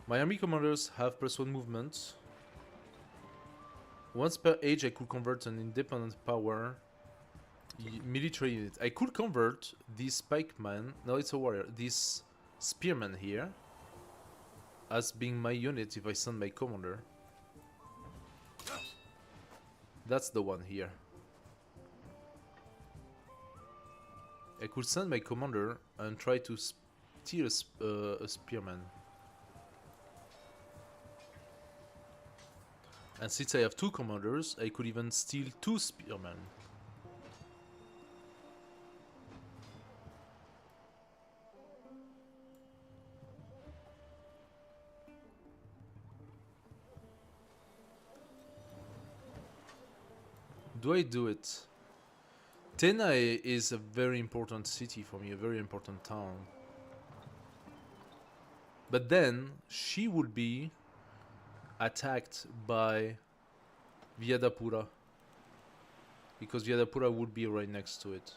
My army commanders have +1 movement. Once per age I could convert an independent power military unit. I could convert this pikeman, no it's a warrior, this spearman here as being my unit if I send my commander. That's the one here. I could send my commander and try to steal a spearman. And since I have 2 commanders, I could even steal 2 spearmen. Do I do it? Tenae is a very important city for me, a very important town. But then she would be attacked by Vyadapura, because Vyadapura would be right next to it.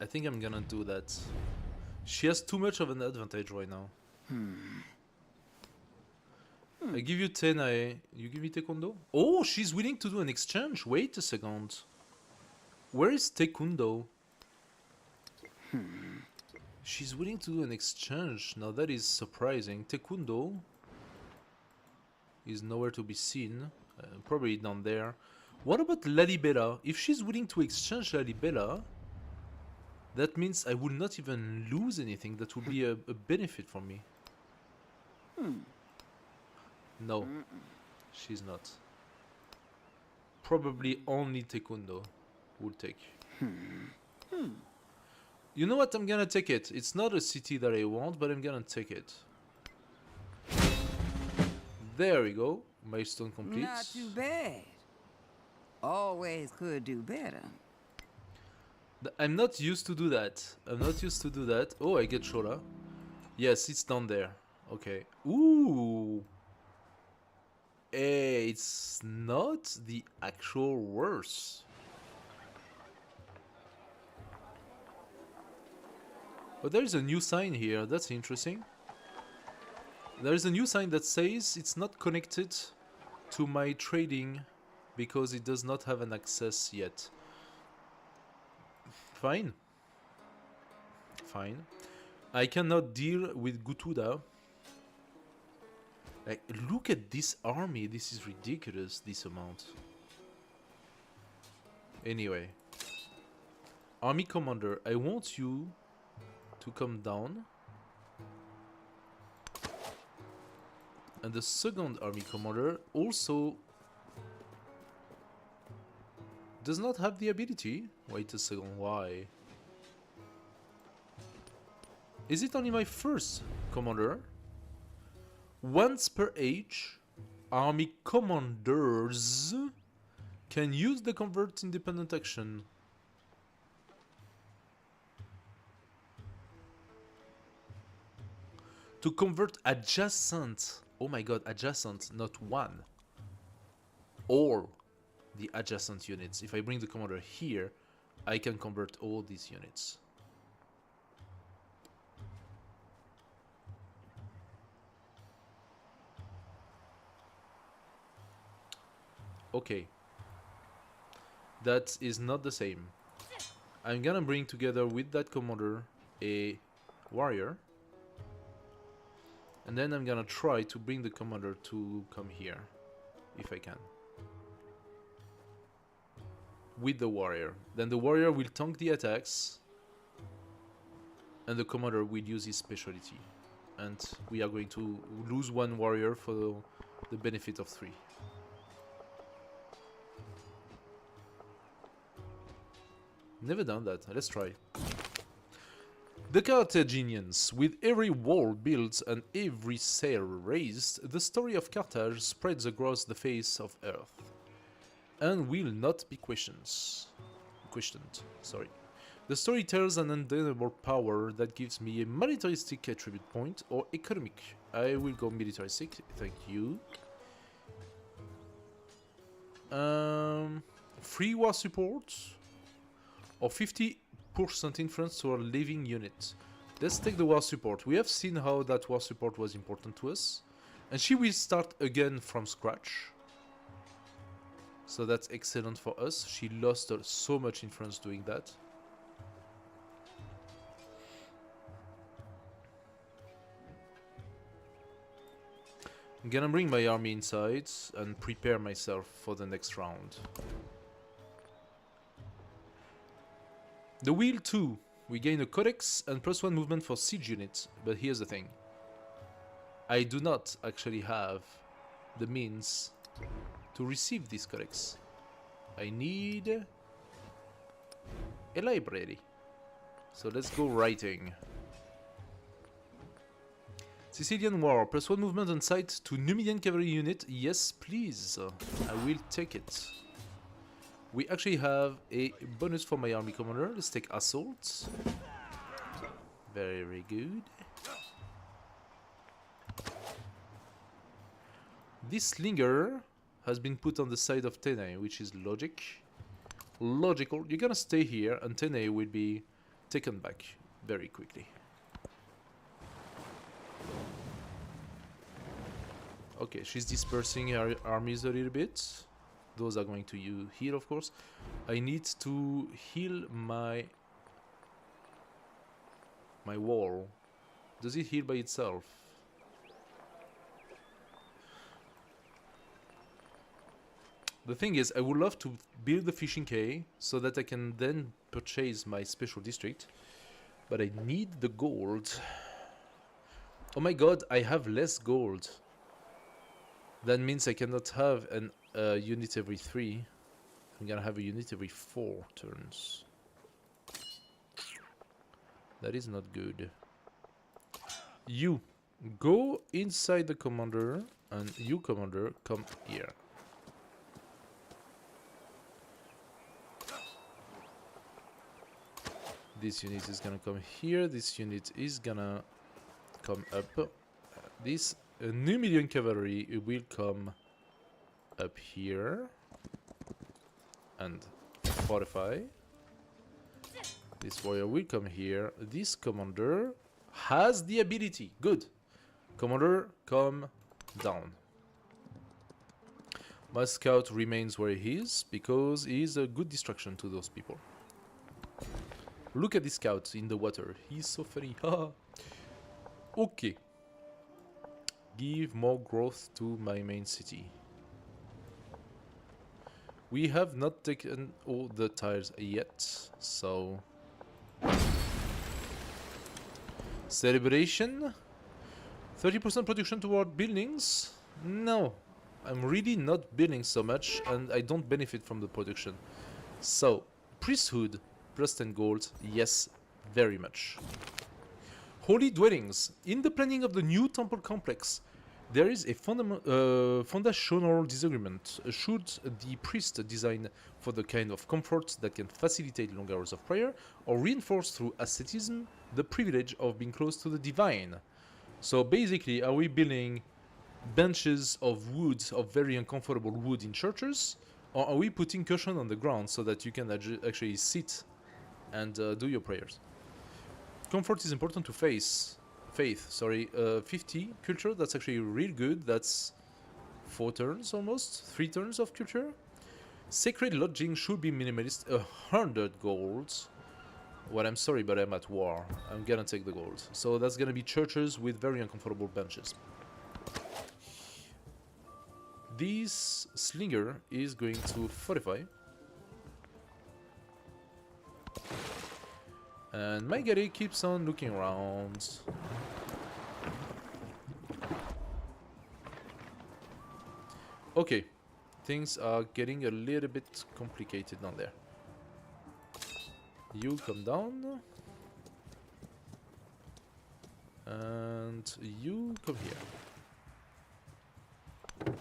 I think I'm gonna do that. She has too much of an advantage right now. I give you Tenae. You give me Taekwondo? Oh, she's willing to do an exchange. Wait a second. Where is Taekwondo? She's willing to do an exchange. Now that is surprising. Taekwondo is nowhere to be seen. Probably down there. What about Lalibela? If she's willing to exchange Lalibela, that means I will not even lose anything. That would be a benefit for me. No, she's not. Probably only Taekwondo will take. You know what? I'm gonna take it. It's not a city that I want, but I'm gonna take it. There we go. Milestone complete. Not too bad. Always could do better. I'm not used to do that. I'm not used to do that. Oh, I get Shola. Yes, it's down there. Okay. Ooh. It's not the actual worst. But there is a new sign here. That's interesting. There is a new sign that says it's not connected to my trading because it does not have an access yet. Fine. Fine. I cannot deal with Gutuda. Like, look at this army. This is ridiculous, this amount. Anyway. Army commander, I want you to come down. And the second army commander also does not have the ability. Wait a second, why? Is it only my first commander? Once per age, army commanders can use the convert independent action. To convert adjacent. Oh my god, adjacent, not one. All the adjacent units. If I bring the commander here, I can convert all these units. Okay. That is not the same. I'm gonna bring together with that commander a warrior. And then I'm gonna try to bring the commander to come here, if I can. With the warrior. Then the warrior will tank the attacks. And the commander will use his specialty. And we are going to lose one warrior for the benefit of 3. Never done that. Let's try. The Carthaginians, with every wall built and every sail raised, the story of Carthage spreads across the face of earth, and will not be questioned. Sorry. The story tells an undeniable power that gives me a militaristic attribute point or economic. I will go militaristic. Thank you. Free war support. Or 50% influence to our living unit. Let's take the war support. We have seen how that war support was important to us. And she will start again from scratch. So that's excellent for us. She lost so much influence doing that. I'm gonna bring my army inside and prepare myself for the next round. The wheel 2, we gain a codex and +1 movement for siege units, but here's the thing. I do not actually have the means to receive this codex. I need a library. So let's go writing. Sicilian War. +1 movement on site to Numidian cavalry unit. Yes, please. I will take it. We actually have a bonus for my army commander. Let's take assault. Very good. This slinger has been put on the side of Tene, which is logical. You're gonna stay here and Tene will be taken back very quickly. Okay, she's dispersing her armies a little bit. Those are going to heal, of course. I need to heal my wall. Does it heal by itself? The thing is, I would love to build the fishing quay so that I can then purchase my special district. But I need the gold. Oh my god, I have less gold. That means I cannot have a unit every 3. I'm gonna have a unit every 4 turns. That is not good. You go inside the commander, and you, commander, come here. This unit is gonna come here. This unit is gonna come up. This Numidian cavalry will come up here and fortify. This warrior will come here. This commander has the ability. Good. Commander, come down. My scout remains where he is because he is a good distraction to those people. Look at this scout in the water. He's so funny. Okay. Give more growth to my main city. We have not taken all the tiles yet, so... Celebration? 30% production toward buildings? No. I'm really not building so much, and I don't benefit from the production. So, priesthood, +10 gold, yes, very much. Holy dwellings. In the planning of the new temple complex, there is a foundational disagreement. Should the priest design for the kind of comfort that can facilitate long hours of prayer, or reinforce through asceticism the privilege of being close to the divine? So basically, are we building benches of wood, of very uncomfortable wood in churches, or are we putting cushion on the ground so that you can actually sit and do your prayers? Comfort is important to faith. 50 culture, that's actually real good. That's 4 turns almost, 3 turns of culture. Sacred lodging should be minimalist, 100 gold. Well, I'm sorry, but I'm at war. I'm gonna take the gold. So that's gonna be churches with very uncomfortable benches. This slinger is going to fortify. And my galley keeps on looking around. Okay, things are getting a little bit complicated down there. You come down. And you come here.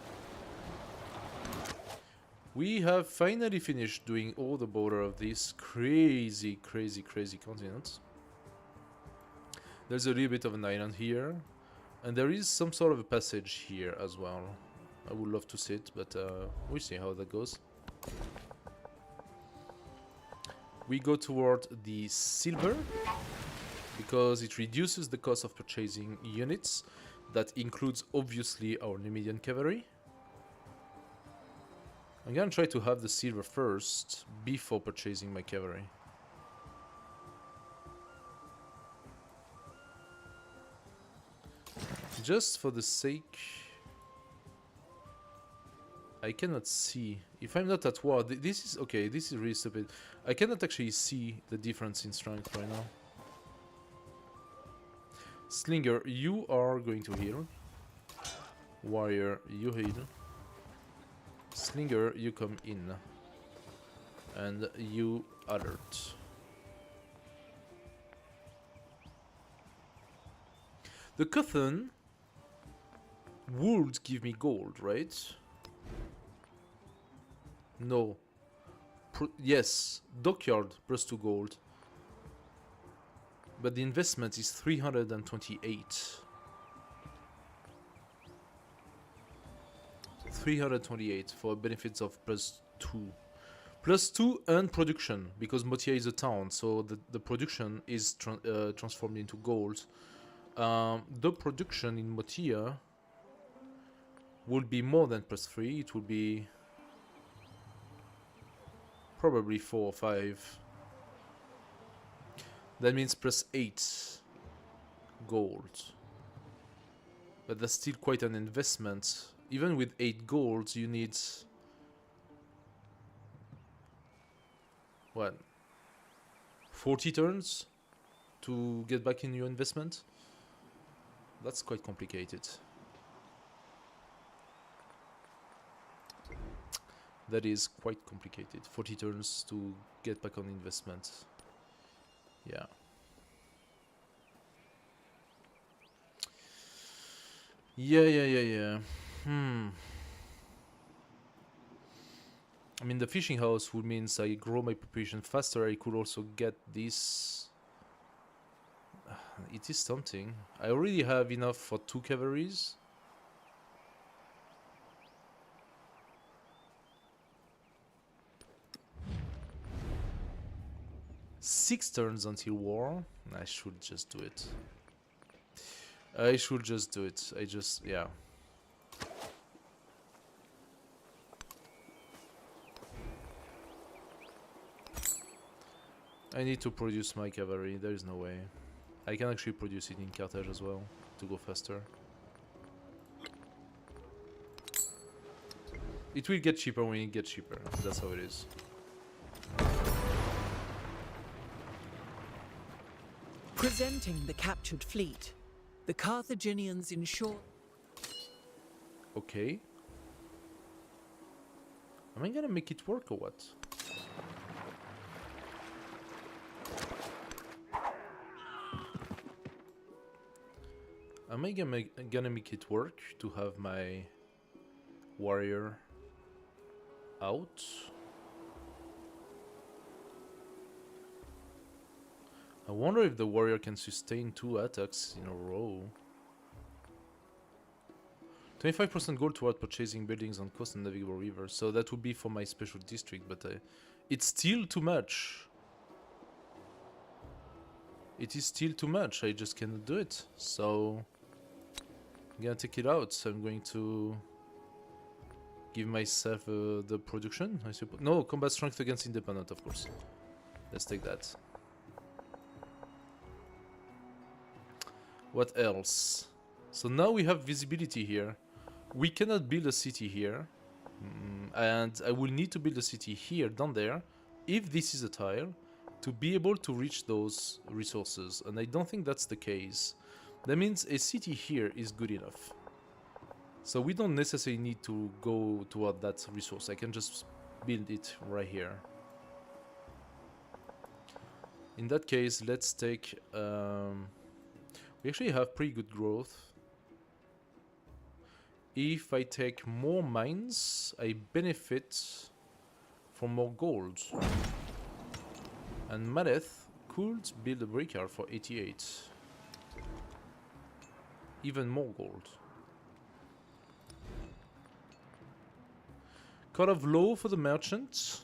We have finally finished doing all the border of this crazy continent. There's a little bit of an island here, and there is some sort of a passage here as well. I would love to sit, but we'll see how that goes. We go toward the silver, because it reduces the cost of purchasing units. That includes, obviously, our Numidian cavalry. I'm gonna try to have the silver first before purchasing my cavalry. Just for the sake... I cannot see. If I'm not at war, this is... Okay, this is really stupid. I cannot actually see the difference in strength right now. Slinger, you are going to heal. Warrior, you heal. Slinger, you come in. And you alert. The Cothan would give me gold, right? No. Yes, dockyard plus 2 gold. But the investment is 328. 328 for benefits of plus 2. Plus 2 and production, because Motia is a town, so the production is transformed into gold. The production in Motia will be more than plus 3, it will be probably 4 or 5. That means plus 8 gold. But that's still quite an investment. Even with 8 gold, you need... what? 40 turns to get back in your investment? That's quite complicated. That is quite complicated. 40 turns to get back on investment. Yeah. Yeah. I mean, the fishing house would means I grow my population faster. I could also get this. It is something. I already have enough for 2 cavalries. Six turns until war. I should just do it. Yeah. I need to produce my cavalry. There is no way. I can actually produce it in Carthage as well to go faster. It will get cheaper when it gets cheaper. That's how it is. Presenting the captured fleet, the Carthaginians ensure... Okay. Am I gonna make it work or what? Am I gonna make it work to have my warrior out? I wonder if the warrior can sustain 2 attacks in a row. 25% gold toward purchasing buildings on coast and navigable rivers. So that would be for my special district, but it's still too much. It is still too much. I just cannot do it. So I'm gonna take it out. I'm going to give myself the production, I suppose. No, combat strength against independent, of course. Let's take that. What else? So now we have visibility here. We cannot build a city here. And I will need to build a city here, down there, if this is a tile, to be able to reach those resources. And I don't think that's the case. That means a city here is good enough. So we don't necessarily need to go toward that resource. I can just build it right here. In that case, let's take... we actually have pretty good growth. If I take more mines, I benefit from more gold. And Maleth could build a brickyard for 88. Even more gold. Code of law for the merchant.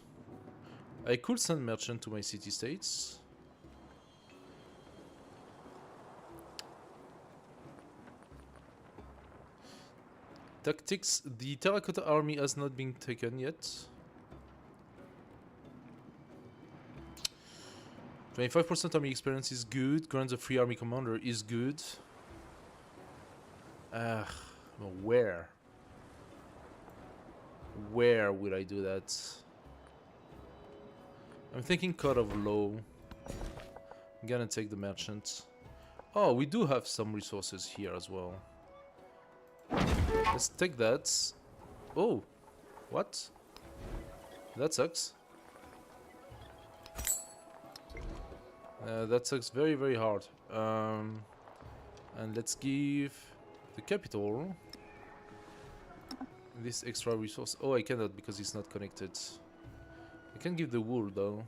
I could send merchant to my city-states. Tactics. The terracotta army has not been taken yet. 25% army experience is good. Grants a free army commander is good. Where? Where will I do that? I'm thinking Code of Law. I'm gonna take the merchant. Oh, we do have some resources here as well. Let's take that. Oh, what? That sucks. That sucks very, very hard. And let's give the capital this extra resource. Oh, I cannot because it's not connected. I can give the wool though.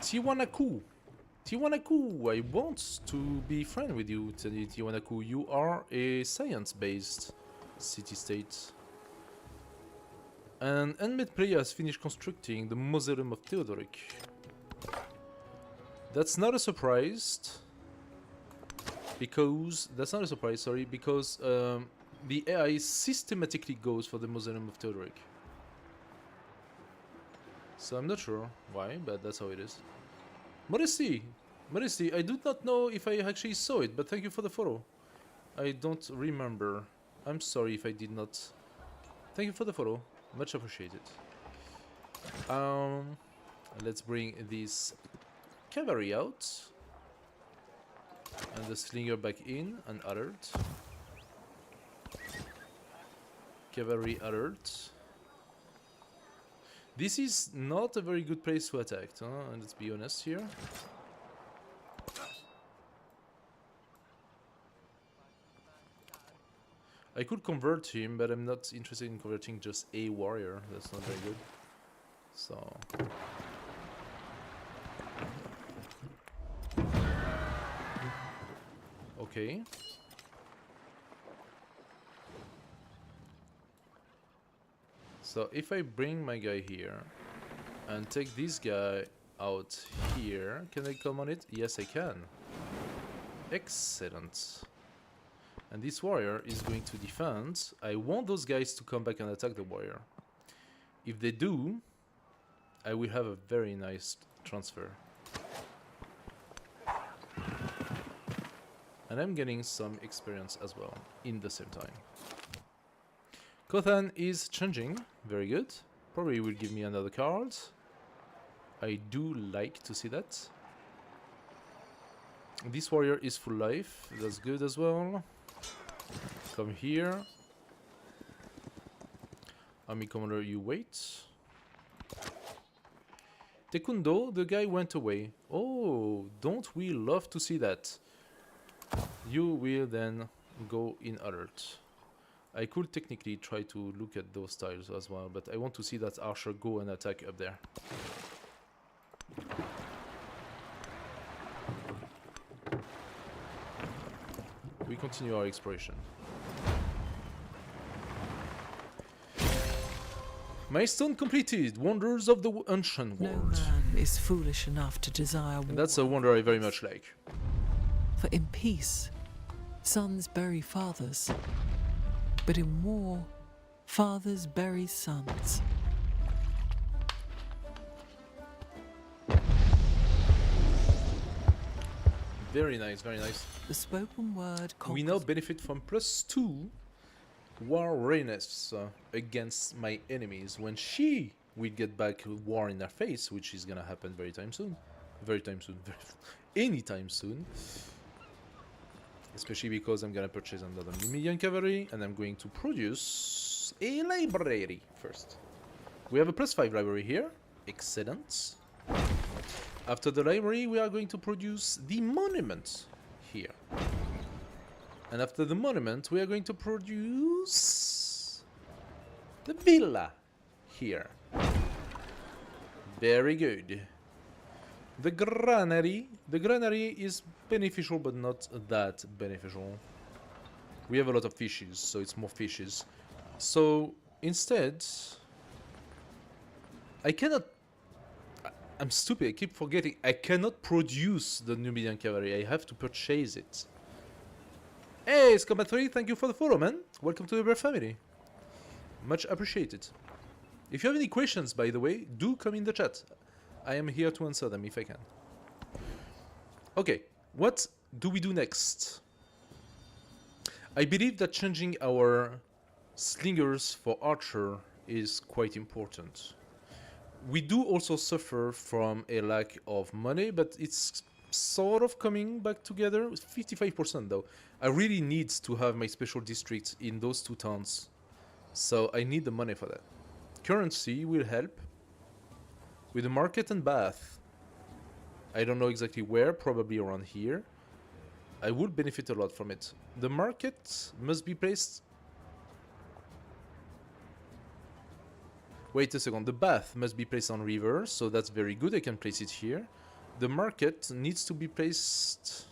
Tiwanaku. Tiwanaku, I want to be friend with you, Tiwanaku. You are a science-based city-state. An unmet player has finished constructing the Mausoleum of Theodoric. That's not a surprise. Because... That's not a surprise, sorry, because the AI systematically goes for the Mausoleum of Theodoric. So I'm not sure why, but that's how it is. Modesty! Modesty, I do not know if I actually saw it, but thank you for the follow. I don't remember. I'm sorry if I did not. Thank you for the follow. Much appreciated. Let's bring this cavalry out. And the slinger back in and alert. Cavalry alert. This is not a very good place to attack, huh? And let's be honest here. I could convert him, but I'm not interested in converting just a warrior. That's not very good. So... Okay. So if I bring my guy here and take this guy out here, can I come on it? Yes, I can. Excellent. And this warrior is going to defend. I want those guys to come back and attack the warrior. If they do, I will have a very nice transfer. And I'm getting some experience as well in the same time. Kothan is changing, very good. Probably will give me another card. I do like to see that. This warrior is full life, that's good as well. Come here. Army commander, you wait. Tekundo, the guy went away. Oh, don't we love to see that? You will then go in alert. I could technically try to look at those tiles as well, but I want to see that archer go and attack up there. We continue our exploration. Milestone completed! Wonders of the ancient No world. man is foolish enough to desire war. And that's a wonder I very much like. For in peace, sons bury fathers. But in war, fathers bury sons. Very nice, very nice. The spoken word We now benefit from +2 war readiness against my enemies when she will get back war in their face, which is gonna happen anytime soon. Anytime soon. Especially because I'm gonna purchase another medium cavalry and I'm going to produce a library first. We have a +5 library here. Excellent. After the library, we are going to produce the monument here. And after the monument, we are going to produce the villa here. Very good. The granary. The granary is beneficial, but not that beneficial. We have a lot of fishes, so it's more fishes. So instead, I cannot. I'm stupid. I keep forgetting. I cannot produce the Numidian cavalry. I have to purchase it. Hey, Scombat 3, thank you for the follow, man. Welcome to the Bear family. Much appreciated. If you have any questions, by the way, do come in the chat. I am here to answer them if I can. Okay, what do we do next? I believe that changing our slingers for archer is quite important. We do also suffer from a lack of money, but it's sort of coming back together. 55% though. I really need to have my special district in those two towns, so I need the money for that. Currency will help. With the market and bath, I don't know exactly where, probably around here. I would benefit a lot from it. The market must be placed... Wait a second, the bath must be placed on river, so that's very good, I can place it here. The market needs to be placed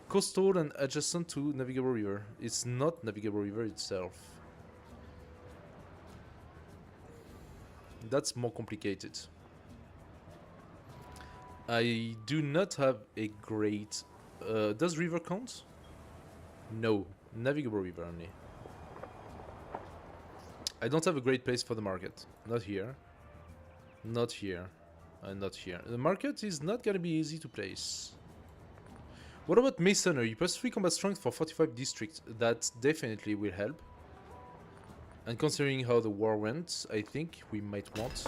coastal and adjacent to navigable river. It's not navigable river itself. That's more complicated. I do not have a great... does river count? No, navigable river only. I don't have a great place for the market. Not here. Not here. And not here. The market is not gonna be easy to place. What about masonry? Plus 3 combat strength for 45 districts. That definitely will help. And considering how the war went, I think we might want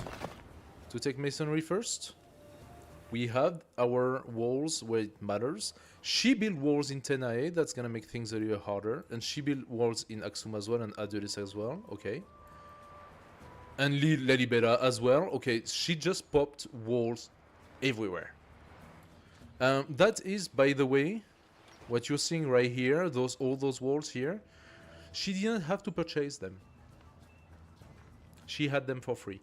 to take masonry first. We have our walls where it matters. She built walls in Tenae, that's gonna make things a little harder. And she built walls in Aksum as well and Adulis as well, okay. And Lalibela as well, okay, she just popped walls everywhere. That is, by the way, what you're seeing right here, all those walls here, she didn't have to purchase them. She had them for free.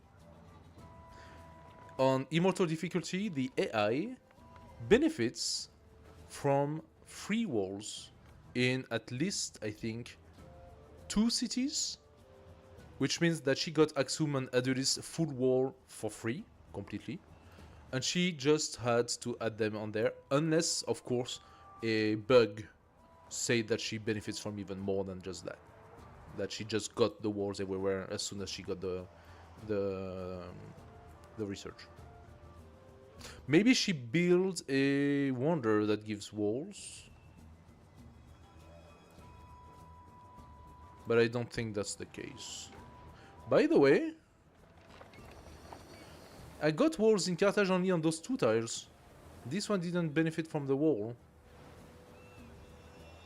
On Immortal difficulty, the AI benefits from free walls in at least, I think, 2 cities, which means that she got Aksum and Adulis full wall for free, completely, and she just had to add them on there, unless, of course, a bug said that she benefits from even more than just that. That she just got the walls everywhere as soon as she got the research. Maybe she builds a wonder that gives walls, but I don't think that's the case. By the way, I got walls in Carthage only on those 2 tiles. This one didn't benefit from the wall,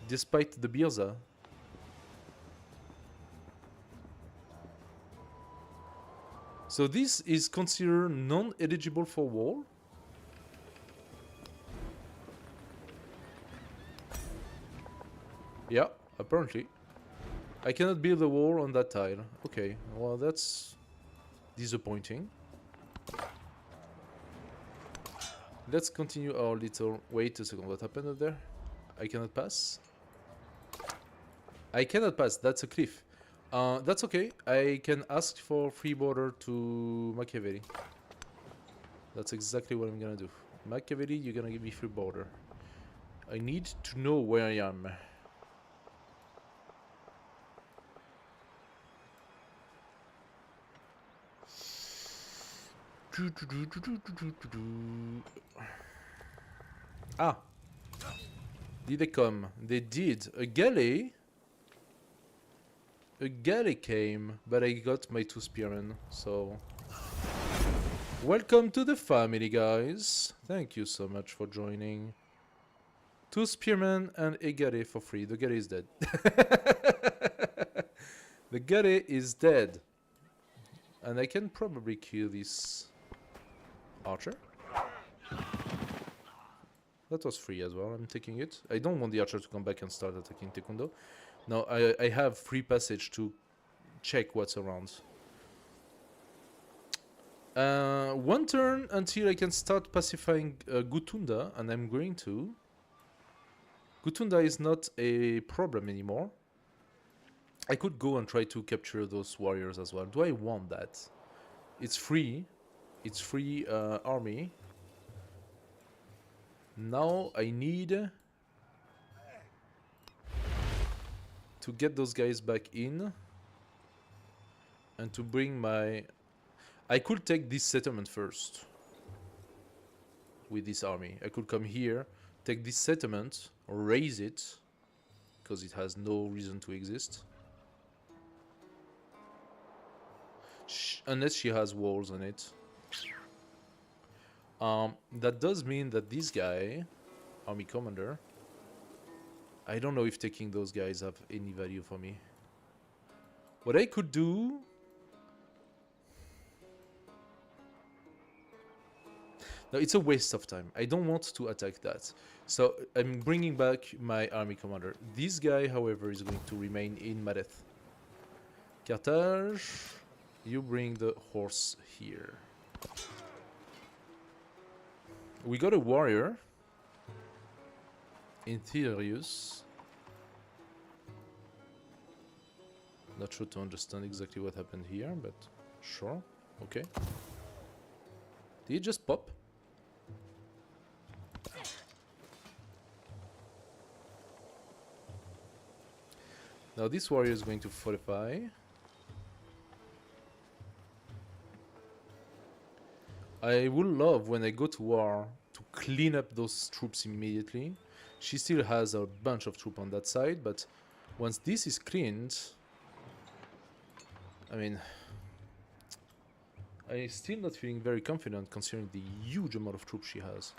despite the Birza. So this is considered non-eligible for wall. Yeah, apparently. I cannot build a wall on that tile. Okay, well that's disappointing. Let's continue our little... Wait a second, what happened up there? I cannot pass? I cannot pass, that's a cliff. That's okay, I can ask for free border to Machiavelli. That's exactly what I'm gonna do. Machiavelli, you're gonna give me free border. I need to know where I am. Ah! Did they come? They did. A galley? A galley came, but I got my 2 spearmen, so... Welcome to the family, guys. Thank you so much for joining. 2 spearmen and a galley for free. The galley is dead. The galley is dead. And I can probably kill this archer. That was free as well, I'm taking it. I don't want the archer to come back and start attacking Taekwondo. No, I have free passage to check what's around. 1 turn until I can start pacifying Gutunda, and I'm going to. Gutunda is not a problem anymore. I could go and try to capture those warriors as well. Do I want that? It's free. It's free army. Now I need to get those guys back in and to bring my... I could take this settlement first with this army. I could come here, take this settlement, raise it, because it has no reason to exist. Unless she has walls on it. That does mean that this guy, army commander, I don't know if taking those guys have any value for me. What I could do... No, it's a waste of time. I don't want to attack that. So I'm bringing back my army commander. This guy, however, is going to remain in Madeth. Carthage, you bring the horse here. We got a warrior in Therius. Not sure to understand exactly what happened here, but sure, okay. Did it just pop? Now this warrior is going to fortify. I would love, when I go to war, to clean up those troops immediately. She still has a bunch of troops on that side, but once this is cleaned, I mean, I'm still not feeling very confident considering the huge amount of troops she has.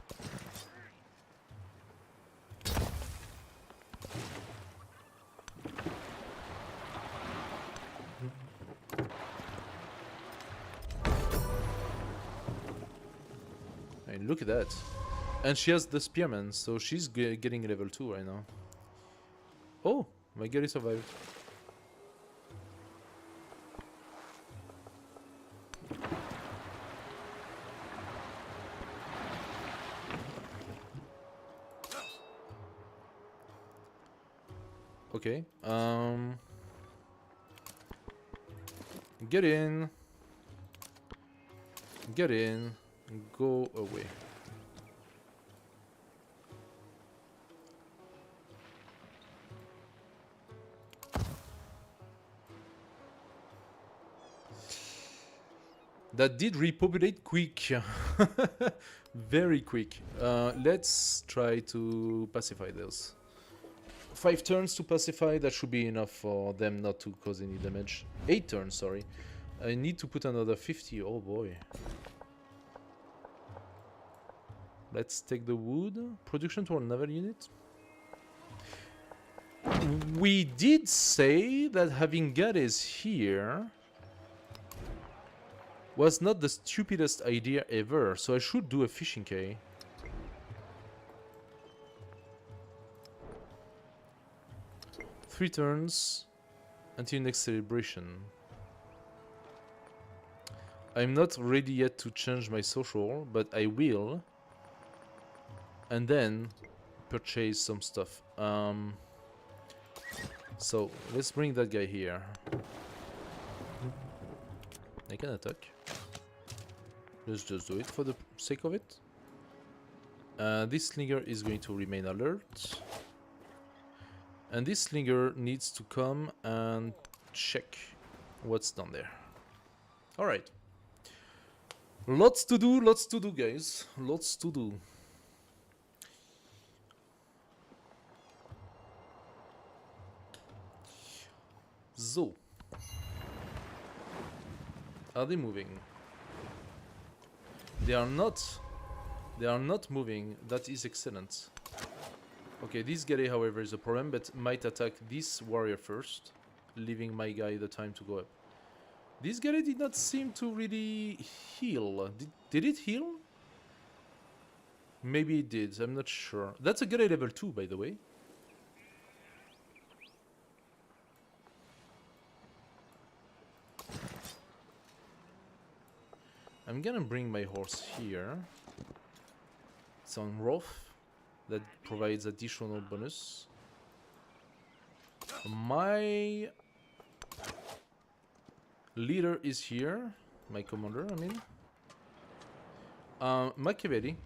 I mean, look at that. And she has the spearman, so she's getting level 2 right now. Oh, my guy survived. Okay, get in, go away. That did repopulate quick. Very quick. Let's try to pacify those. 5 turns to pacify, that should be enough for them not to cause any damage. 8 turns, sorry. I need to put another 50, oh boy. Let's take the wood. Production to our naval unit. We did say that having Gades here was not the stupidest idea ever, so I should do a fishing quay. Three turns until next celebration. I'm not ready yet to change my social, but I will. And then purchase some stuff. So let's bring that guy here. I can attack. Let's just do it for the sake of it. This slinger is going to remain alert. And this slinger needs to come and check what's down there. Alright. Lots to do, guys. Lots to do. So. Are they moving? They are not. They are not moving. That is excellent. Okay, this guy, however, is a problem, but might attack this warrior first, leaving my guy the time to go up. This guy did not seem to really heal. Did it heal? Maybe it did, I'm not sure. That's a guy level 2, by the way. I'm gonna bring my horse here. It's on Roth. That provides additional bonus. My leader is here. My commander, I mean. Machiavelli.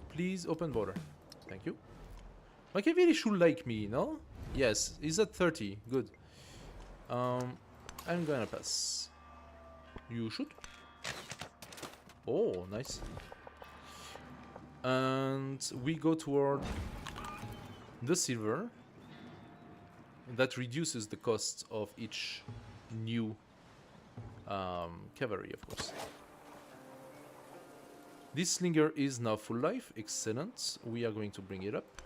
Please open border. Thank you. Machiavelli should like me, no? Yes, he's at 30. Good. I'm gonna pass. You should. Oh, nice. And we go toward the silver. That reduces the cost of each new cavalry, of course. This slinger is now full life. Excellent. We are going to bring it up.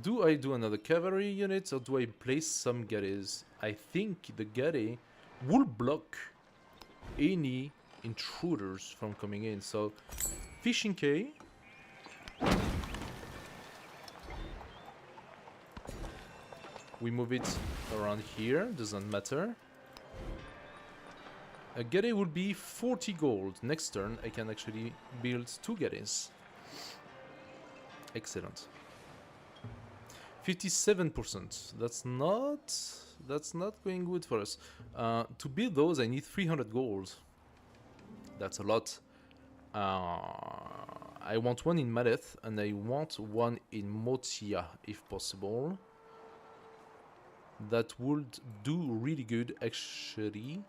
Do I do another cavalry unit or do I place some Gades? I think the Gade will block any intruders from coming in. So, fishing quay. We move it around here, doesn't matter. A galley would be 40 gold. Next turn, I can actually build 2 galleys. Excellent. 57%. That's not going good for us. To build those, I need 300 gold. That's a lot. I want one in Maleth, and I want one in Motia, if possible. That would do really good, actually.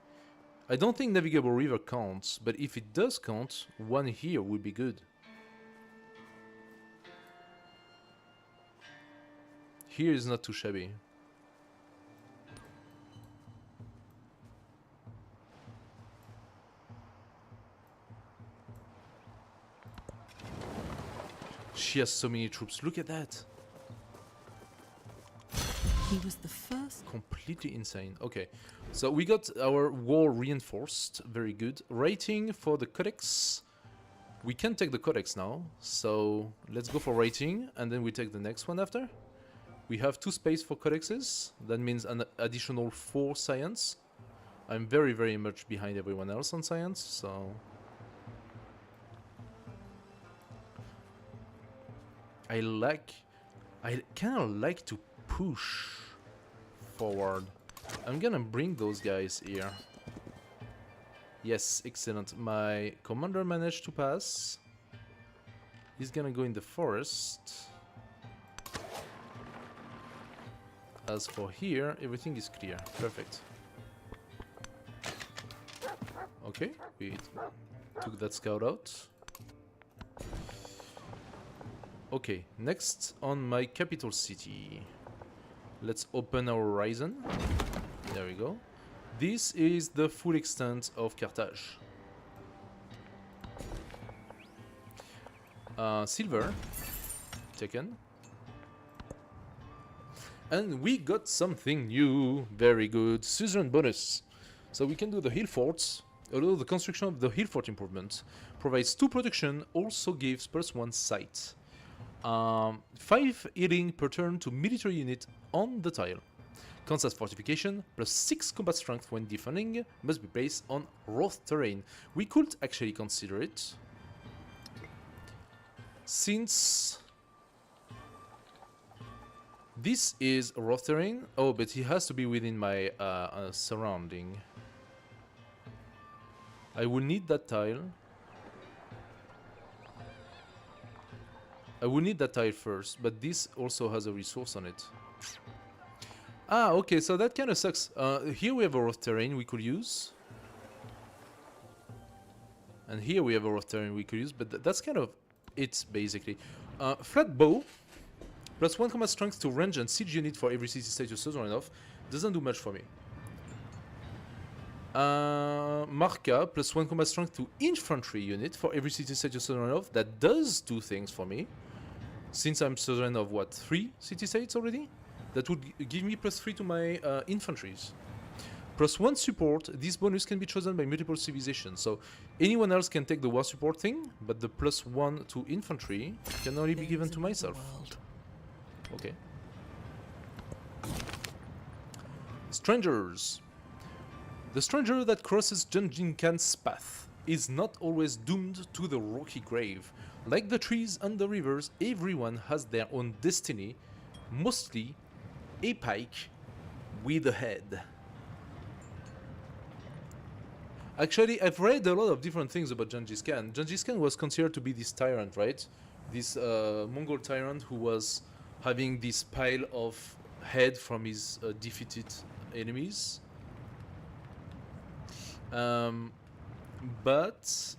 I don't think Navigable River counts, but if it does count, one here would be good. Here is not too shabby. She has so many troops. Look at that. He was the first. Completely insane. Okay, so we got our wall reinforced. Very good. Rating for the codex. We can take the codex now. So let's go for rating, and then we take the next one after. We have 2 space for codexes. That means an additional 4 science. I'm very, very much behind everyone else on science, so... I kind of like to push forward. I'm gonna bring those guys here. Yes, excellent. My commander managed to pass. He's gonna go in the forest. As for here, everything is clear. Perfect. Okay, we took that scout out. Okay, next on my capital city. Let's open our horizon. There we go. This is the full extent of Carthage. Silver. Taken. And we got something new. Very good. Suzerain bonus. So we can do the hill forts. Although the construction of the hill fort improvement provides 2 protection, also gives +1 sight. 5 healing per turn to military unit on the tile. Counts as fortification, +6 combat strength when defending, must be placed on rough terrain. We could actually consider it. Since this is rough terrain, oh, but he has to be within my surrounding. I will need that tile. I will need that tile first, but this also has a resource on it. Ah, okay, so that kind of sucks. Here we have a rough terrain we could use. And here we have a rough terrain we could use, but that's kind of it, basically. Flat bow, +1 combat strength to range and siege unit for every city state you're sovereign of. Doesn't do much for me. Marca, +1 combat strength to infantry unit for every city state you're sovereign of. That does 2 things for me. Since I'm sovereign of, what, 3 city states already? That would give me +3 to my infantries. +1 support. This bonus can be chosen by multiple civilizations. So anyone else can take the war support thing, but the +1 to infantry can only be given to myself. Okay. Strangers. The stranger that crosses Genghis Khan's path is not always doomed to the rocky grave. Like the trees and the rivers, everyone has their own destiny, mostly a pike with a head. Actually, I've read a lot of different things about Genghis Khan. Genghis Khan was considered to be this tyrant, right? This Mongol tyrant who was having this pile of head from his defeated enemies. But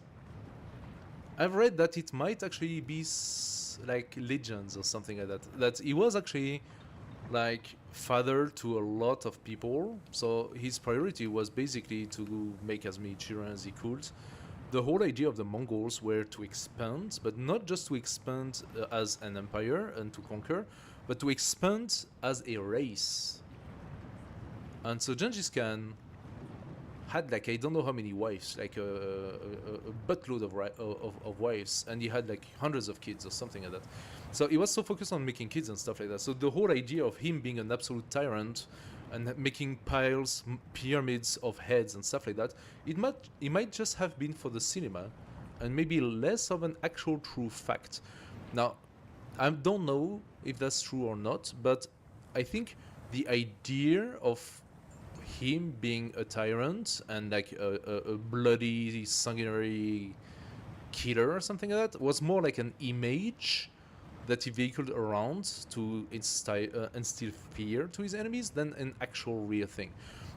I've read that it might actually be like legends or something like that. That he was actually like father to a lot of people. So his priority was basically to make as many children as he could. The whole idea of the Mongols were to expand, but not just to expand as an empire and to conquer, but to expand as a race. And so Genghis Khan had like I don't know how many wives, like a buttload of wives, and he had like hundreds of kids or something like that. So he was so focused on making kids and stuff like that. So the whole idea of him being an absolute tyrant and making piles, pyramids of heads and stuff like that, it might just have been for the cinema, and maybe less of an actual true fact. Now, I don't know if that's true or not, but I think the idea of him being a tyrant and like a bloody, sanguinary killer or something like that was more like an image that he vehicled around to instill fear to his enemies than an actual real thing.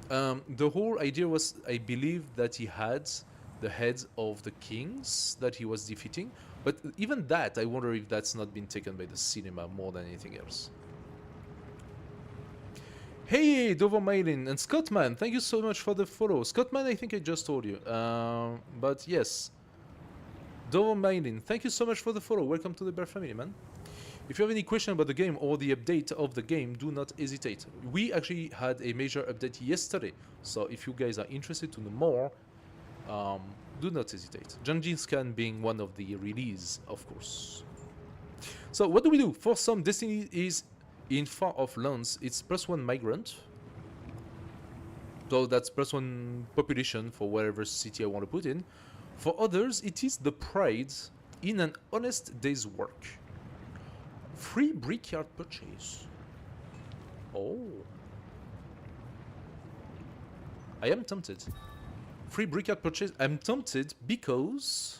The whole idea was, I believe, that he had the heads of the kings that he was defeating, but even that, I wonder if that's not been taken by the cinema more than anything else. Hey, Dovermailin and Scottman, thank you so much for the follow. Scottman, I think I just told you, but yes. Dovermailin, thank you so much for the follow. Welcome to the Bear family, man. If you have any question about the game or the update of the game, do not hesitate. We actually had a major update yesterday, so if you guys are interested to know more, do not hesitate. Genghis Khan being one of the release, of course. So what do we do? For some, Destiny is in far-off lands. It's +1 migrant. So that's +1 population for whatever city I want to put in. For others, it is the pride in an honest day's work. Free brickyard purchase. Oh. I am tempted. Free brickyard purchase. I'm tempted because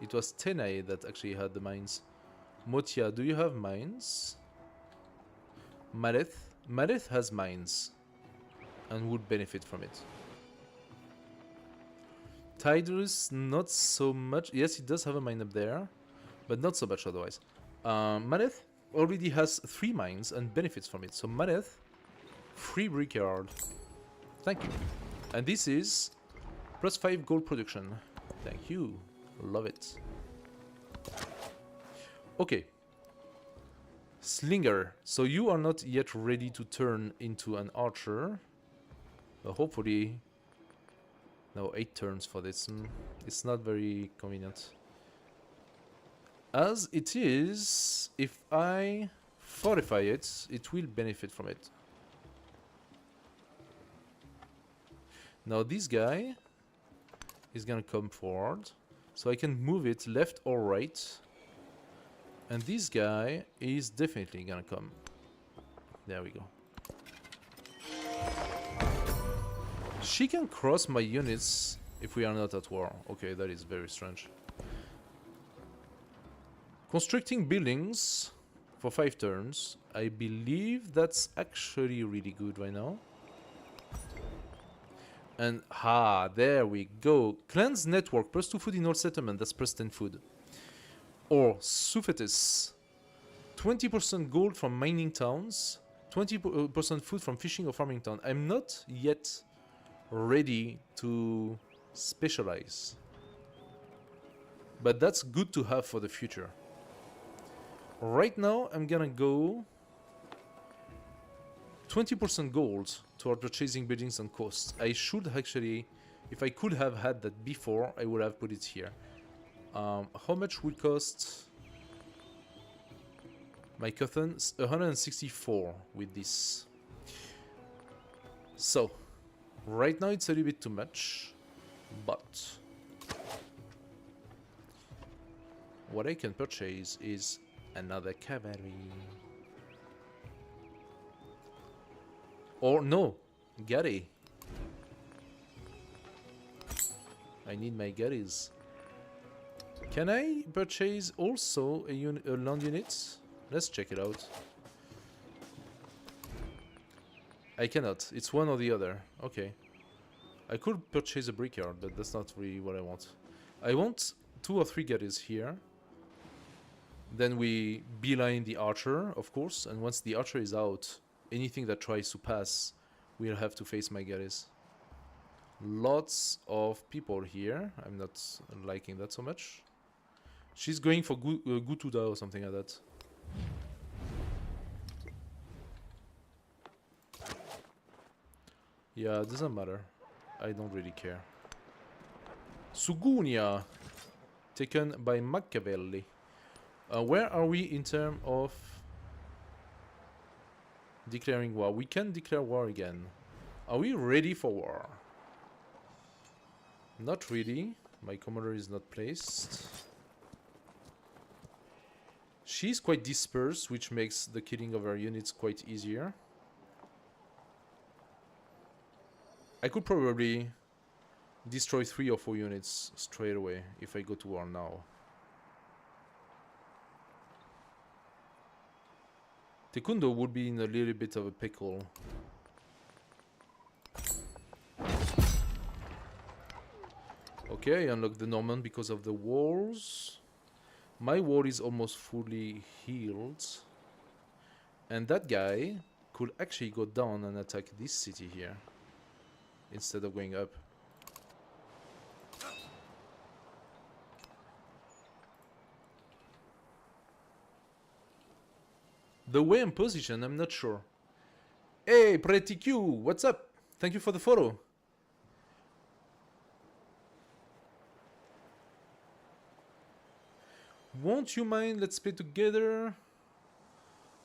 it was Tenai that actually had the mines. Motia, do you have mines? Mareth has mines and would benefit from it. Tidus, not so much. Yes, it does have a mine up there, but not so much otherwise. Mareth already has 3 mines and benefits from it. So Mareth, free brickyard. Thank you. And this is +5 gold production. Thank you. Love it. Okay. Slinger. So you are not yet ready to turn into an archer. Hopefully. No, 8 turns for this. It's not very convenient. As it is, if I fortify it, it will benefit from it. Now this guy is gonna come forward, so I can move it left or right. And this guy is definitely gonna come. There we go. She can cross my units if we are not at war. Okay, that is very strange. Constructing buildings for 5 turns. I believe that's actually really good right now. And there we go. Cleanse network, +2 food in all settlement. That's +10 food. Or Sufetis, 20% gold from mining towns, 20% food from fishing or farming town. I'm not yet ready to specialize, but that's good to have for the future. Right now I'm gonna go 20% gold toward purchasing buildings and costs. I should actually, if I could have had that before, I would have put it here. How much would cost my cotton? 164 with this. So right now it's a little bit too much, but what I can purchase is another cavalry. Or no, Gary. I need my Garys. Can I purchase also a land unit? Let's check it out. I cannot. It's one or the other. Okay. I could purchase a brickyard, but that's not really what I want. I want 2 or 3 Garys here. Then we beeline the archer, of course. And once the archer is out, anything that tries to pass will have to face my Garys. Lots of people here. I'm not liking that so much. She's going for Gutuda or something like that. Yeah, it doesn't matter. I don't really care. Sugunia, taken by Machiavelli. Where are we in terms of declaring war? We can declare war again. Are we ready for war? Not really. My commander is not placed. She's quite dispersed, which makes the killing of her units quite easier. I could probably destroy 3 or 4 units straight away if I go to war now. Tekundo would be in a little bit of a pickle. Okay, I unlocked the Norman because of the walls. My wall is almost fully healed. And that guy could actually go down and attack this city here instead of going up. The way I'm positioned, I'm not sure. Hey, Pretty Q, what's up? Thank you for the photo. Won't you mind? Let's play together.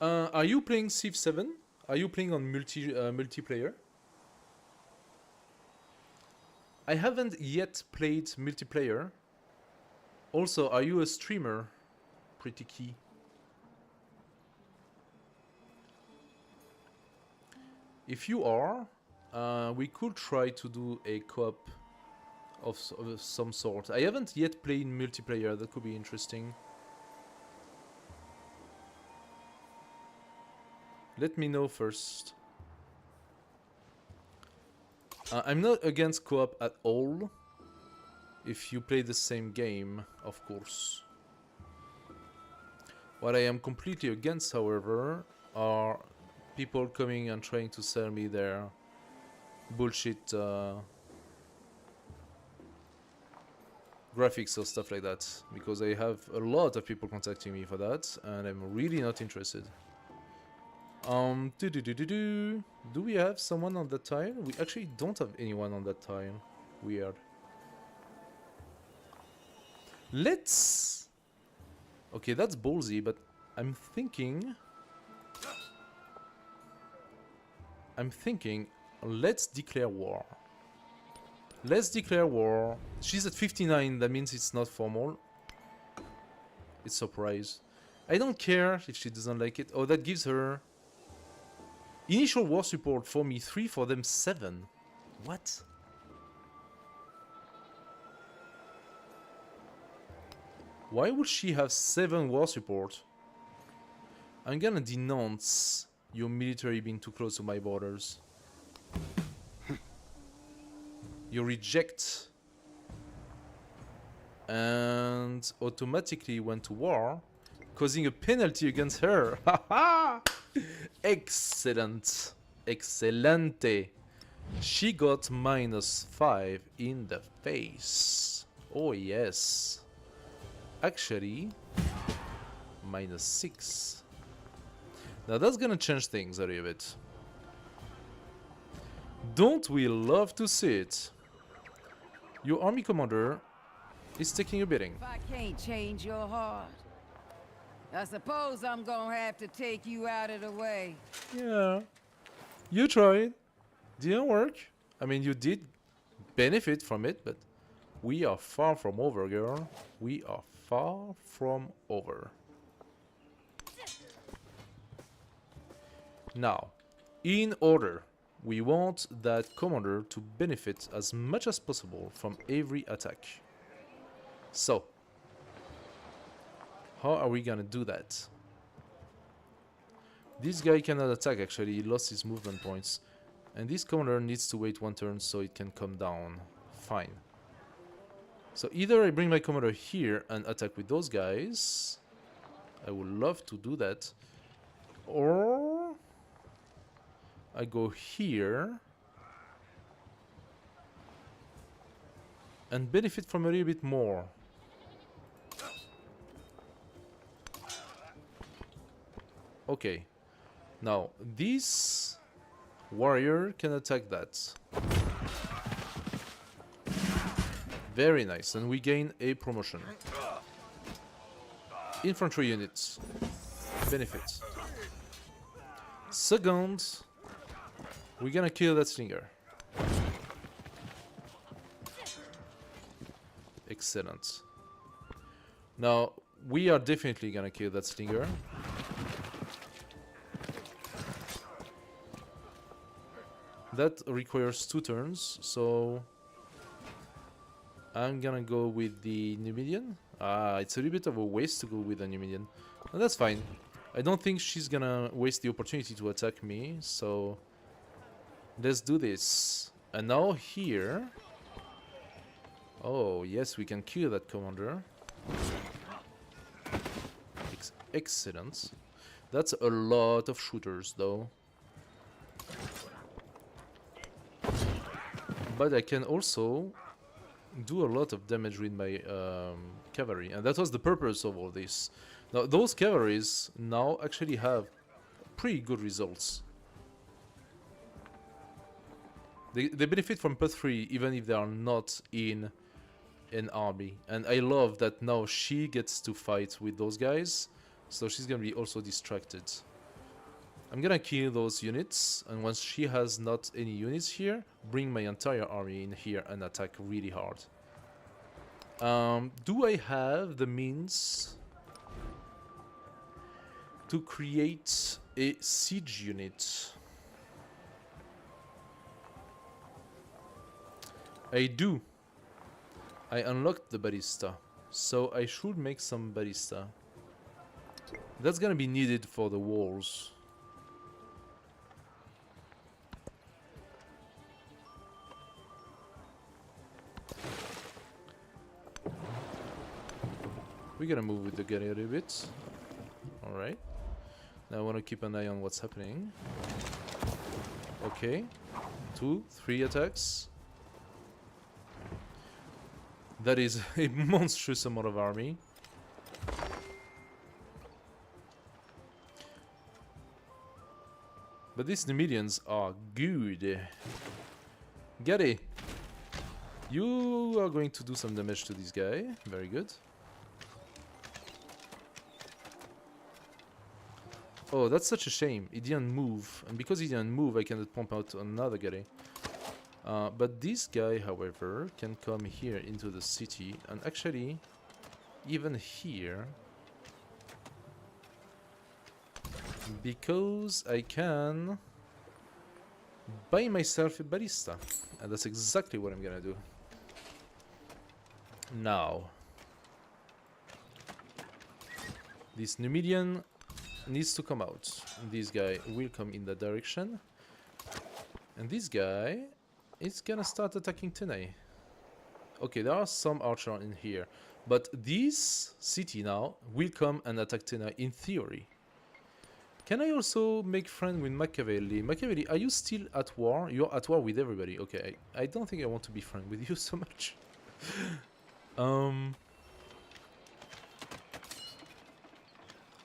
Are you playing Civ 7? Are you playing on multiplayer? I haven't yet played multiplayer. Also, are you a streamer? Pretty key. If you are, we could try to do a co-op of some sort. I haven't yet played multiplayer. That could be interesting. Let me know first. I'm not against co-op at all. If you play the same game, of course. What I am completely against, however, are people coming and trying to sell me their bullshit graphics or stuff like that. Because I have a lot of people contacting me for that, and I'm really not interested. Do we have someone on that tile? We actually don't have anyone on that tile. Weird. Let's... Okay, that's ballsy, but I'm thinking, let's declare war. Let's declare war. She's at 59, that means it's not formal. It's surprise. I don't care if she doesn't like it. Oh, that gives her... Initial war support for me 3, for them 7. What? Why would she have 7 war support? I'm gonna denounce your military being too close to my borders. You reject and automatically went to war, causing a penalty against her. Haha! Excellent. Excelente. She got -5 in the face. Oh yes. Actually, -6. Now that's gonna change things a little bit. Don't we love to see it? Your army commander is taking a beating. If I can't change your heart, I suppose I'm gonna have to take you out of the way. Yeah. You tried. Didn't work. I mean, you did benefit from it, but we are far from over, girl. We are far from over. Now, in order, we want that commander to benefit as much as possible from every attack. So, how are we gonna do that? This guy cannot attack, actually, he lost his movement points. And this commander needs to wait 1 turn so it can come down. Fine. So either I bring my commander here and attack with those guys. I would love to do that. Or I go here and benefit from a little bit more. Okay. Now, this Warrior can attack that. Very nice, and we gain a promotion. Infantry units. Benefits. Second, we're gonna kill that slinger. Excellent. Now, we are definitely gonna kill that slinger. That requires 2 turns, so I'm gonna go with the Numidian. It's a little bit of a waste to go with the Numidian. And that's fine. I don't think she's gonna waste the opportunity to attack me, so let's do this. And now here... Oh, yes, we can kill that commander. Excellent. That's a lot of shooters, though. But I can also do a lot of damage with my cavalry, and that was the purpose of all this. Now, those cavalries now actually have pretty good results. They benefit from +3 even if they are not in an army, and I love that now she gets to fight with those guys, so she's gonna be also distracted. I'm gonna kill those units, and once she has not any units here, bring my entire army in here and attack really hard. Do I have the means to create a siege unit? I do. I unlocked the ballista, so I should make some ballista. That's gonna be needed for the walls. We're gonna move with the galley a little bit. Alright. Now I wanna keep an eye on what's happening. Okay. 2, 3 attacks. That is a monstrous amount of army. But these Numidians are good. Gary, you are going to do some damage to this guy. Very good. Oh, that's such a shame. He didn't move. And because he didn't move, I cannot pump out another Gary. But this guy, however, can come here into the city. And actually, even here... because I can buy myself a ballista, and that's exactly what I'm gonna do. Now, this Numidian needs to come out. This guy will come in that direction, and this guy is gonna start attacking Tenai. Okay, there are some archers in here, but this city now will come and attack Tenai in theory. Can I also make friend with Machiavelli? Machiavelli, are you still at war? You're at war with everybody. Okay, I don't think I want to be friend with you so much.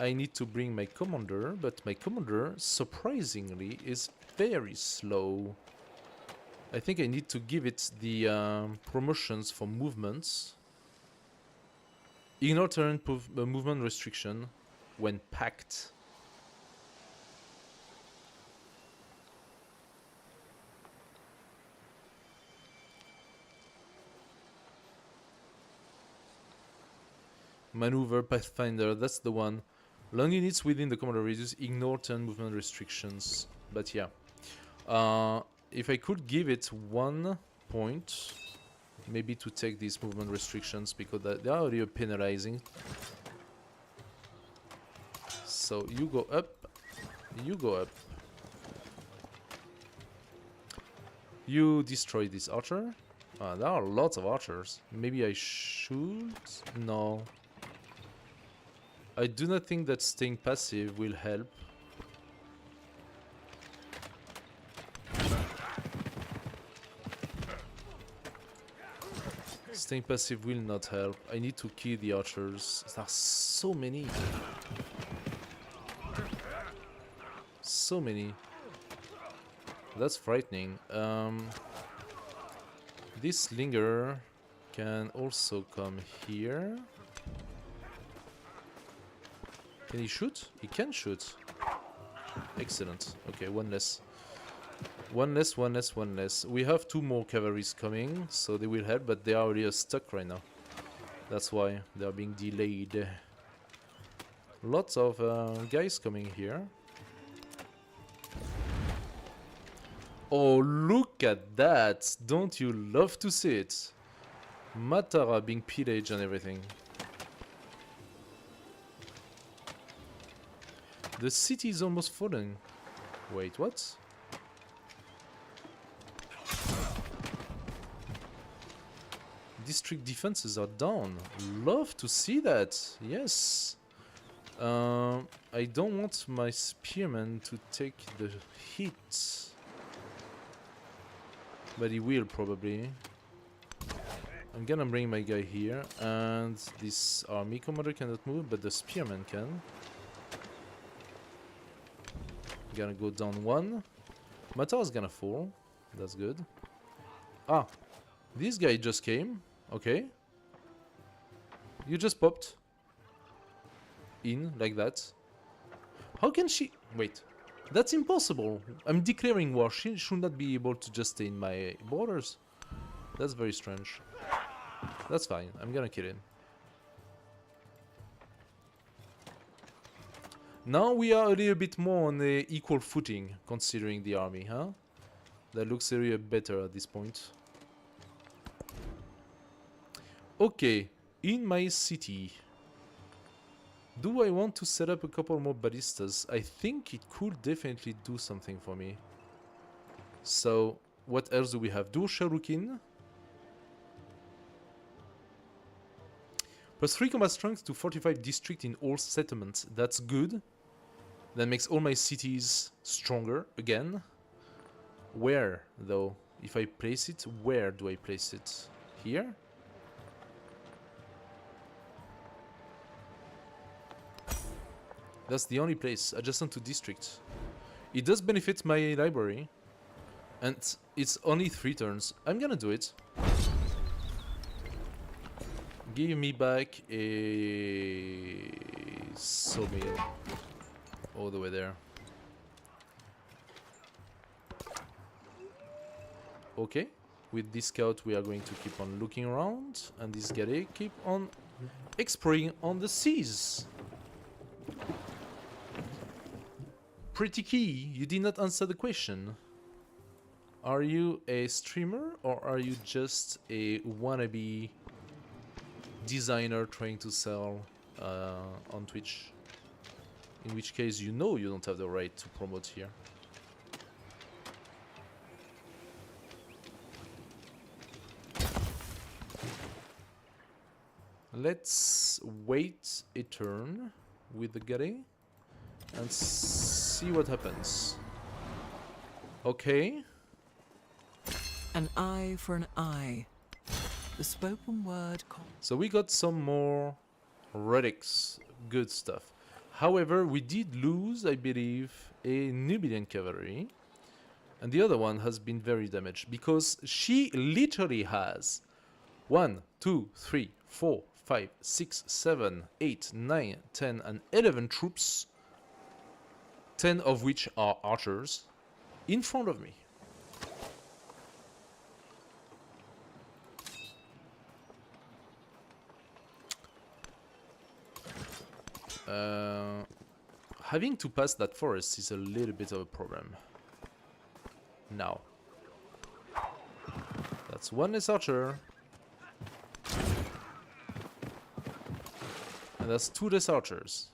I need to bring my commander, but my commander, surprisingly, is very slow. I think I need to give it the promotions for movements. Ignore turn movement restriction when packed. Maneuver Pathfinder, that's the one. Long units within the commander radius ignore turn movement restrictions. But yeah. If I could give it 1 point, maybe to take these movement restrictions, because they are already penalizing. So you go up, you go up. You destroy this archer. There are lots of archers. Maybe I should? No. I do not think that staying passive will help. Staying passive will not help. I need to kill the archers. There are so many. So many. That's frightening. This Linger can also come here. Can he shoot? He can shoot. Excellent. Okay, one less. One less, one less, one less. We have 2 more cavalries coming, so they will help, but they are already stuck right now. That's why they are being delayed. Lots of guys coming here. Oh, look at that! Don't you love to see it? Matara being pillaged and everything. The city is almost falling. Wait, what? District defenses are down. Love to see that. Yes. I don't want my spearman to take the hit. But he will probably. I'm gonna bring my guy here, and this army commander cannot move, but the spearman can. Gonna go down 1. Matara's gonna fall. That's good. Ah, this guy just came. Okay. You just popped in like that. How can she... Wait. That's impossible. I'm declaring war. She should not be able to just stay in my borders. That's very strange. That's fine. I'm gonna kill him. Now we are a little bit more on the equal footing, considering the army, huh? That looks a little better at this point. Okay, in my city, do I want to set up a couple more ballistas? I think it could definitely do something for me. So, what else do we have? Dur Sharukin. Plus 3 combat strength to 45 district in all settlements. That's good. That makes all my cities stronger again. Where, though? If I place it, where do I place it? Here? That's the only place, adjacent to district. It does benefit my library. And it's only 3 turns. I'm gonna do it. Give me back a sawmill. All the way there. Okay. With this scout we are going to keep on looking around. And this guy keep on exploring on the seas. Pretty key, you did not answer the question. Are you a streamer or are you just a wannabe designer trying to sell on Twitch? In which case you know you don't have the right to promote here. Let's wait a turn with the guy and see what happens. Okay. An eye for an eye. The spoken word. So we got some more relics, good stuff. However, we did lose, I believe, a Nubian cavalry. And the other one has been very damaged because she literally has 1, 2, 3, 4, 5, 6, 7, 8, 9, 10, and 11 troops. 10 of which are archers, in front of me. Having to pass that forest is a little bit of a problem. Now. That's 1 less archer. And that's 2 less archers.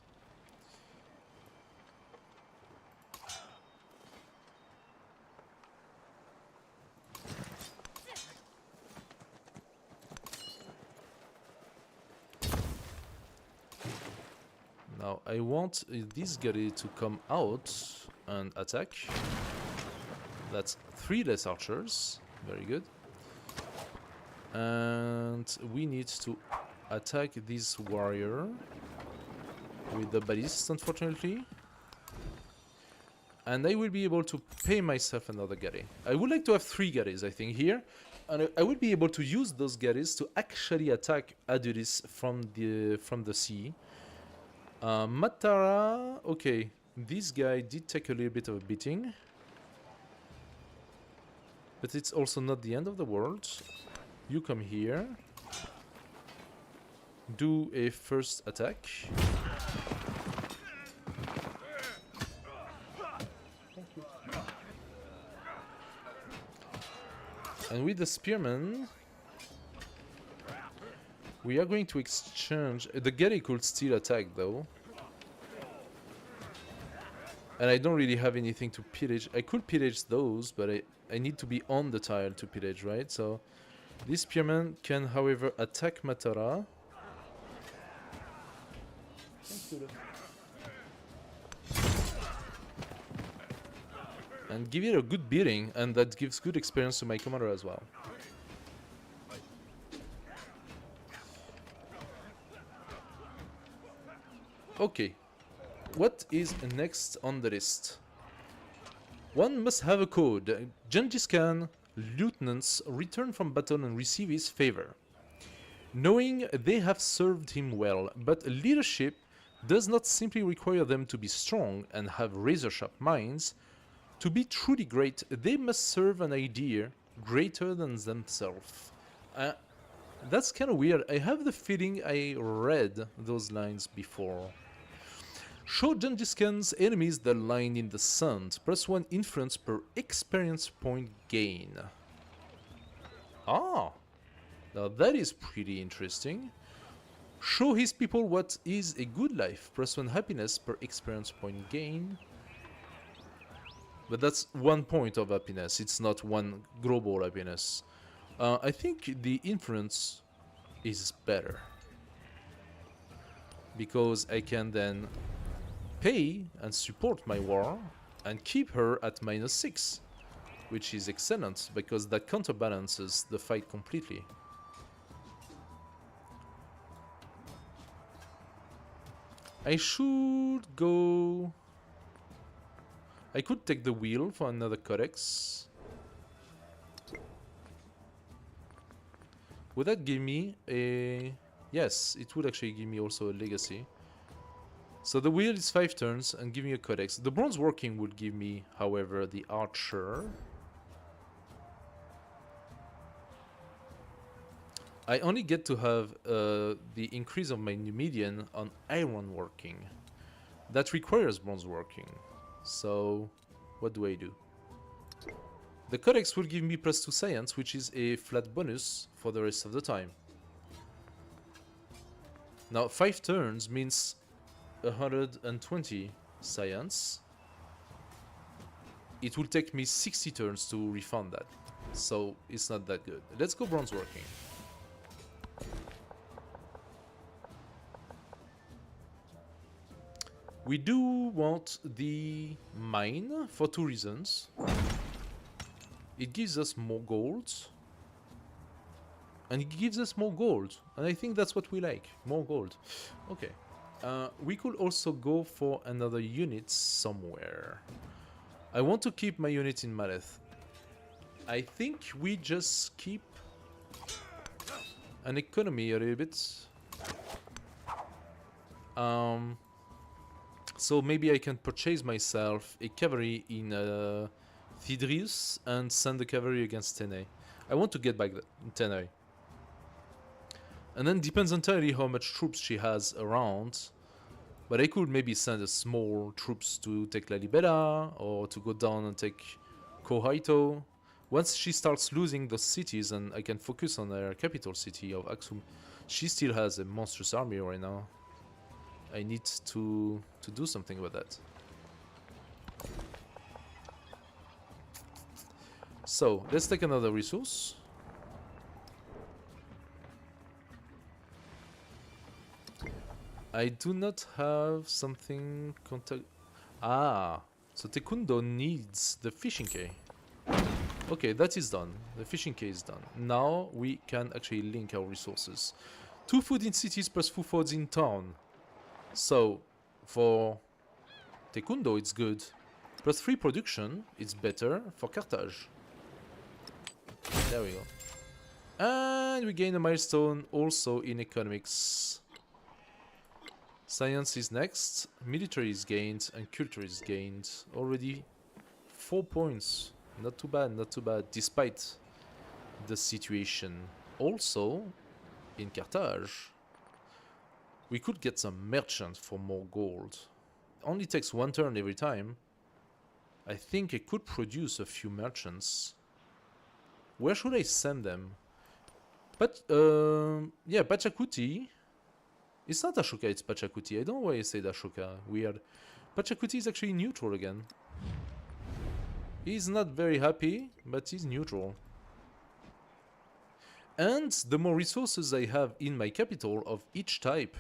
Now I want this guy to come out and attack. That's 3 less archers. Very good. And we need to attack this warrior with the ballista, unfortunately. And I will be able to pay myself another galley. I would like to have 3 galleys, I think, here. And I will be able to use those galleys to actually attack Adulis from the sea. Matara, okay, this guy did take a little bit of a beating. But it's also not the end of the world. You come here. Do a first attack. And with the spearman, we are going to exchange. The galley could still attack though. And I don't really have anything to pillage. I could pillage those, but I need to be on the tile to pillage, right? So this spearman can, however, attack Matara. And give it a good beating, and that gives good experience to my commander as well. Okay, what is next on the list? One must have a code. Genghis Khan lieutenants return from battle and receive his favor, knowing they have served him well, but leadership does not simply require them to be strong and have razor-sharp minds. To be truly great, they must serve an idea greater than themselves. That's kind of weird. I have the feeling I read those lines before. Show Genghis Khan's enemies the line in the sand. +1 influence per experience point gain. Ah, now that is pretty interesting. Show his people what is a good life. +1 happiness per experience point gain. But that's 1 point of happiness, it's not 1 global happiness. I think the influence is better. Because I can then pay and support my war and keep her at -6. Which is excellent, because that counterbalances the fight completely. I should go... I could take the wheel for another codex. Would that give me a... Yes, it would actually give me also a legacy. So the wheel is 5 turns and give me a codex. The bronze working would give me, however, the archer. I only get to have the increase of my Numidian on iron working. That requires bronze working. So, what do I do? The codex will give me +2 science, which is a flat bonus for the rest of the time. Now, 5 turns means 120 science. It will take me 60 turns to refund that. So, it's not that good. Let's go bronze working. We do want the mine for 2 reasons. It gives us more gold. And it gives us more gold. And I think that's what we like. More gold. Okay. We could also go for another unit somewhere. I want to keep my unit in Maleth. I think we just keep an economy a little bit. So maybe I can purchase myself a cavalry in Thydrius and send the cavalry against Tenay. I want to get back Tenay. And then depends entirely how much troops she has around. But I could maybe send a small troops to take Lalibela or to go down and take Kohaito. Once she starts losing those cities and I can focus on her capital city of Aksum, she still has a monstrous army right now. I need to do something with that. So, let's take another resource. I do not have something contact... Ah, so Tekundo needs the fishing quay. Okay, that is done. The fishing quay is done. Now we can actually link our resources. 2 food in cities plus 4 foods in town. So, for Tekundo it's good. +3 production, it's better for Carthage. There we go. And we gain a milestone also in economics. Science is next, military is gained, and culture is gained. Already 4 points. Not too bad, despite the situation. Also, in Carthage, we could get some merchants for more gold. Only takes 1 turn every time. I think I could produce a few merchants. Where should I send them? But, yeah, Pachacuti. It's not Ashoka, it's Pachacuti. I don't know why I said Ashoka. Weird. Pachacuti is actually neutral again. He's not very happy, but he's neutral. And the more resources I have in my capital of each type,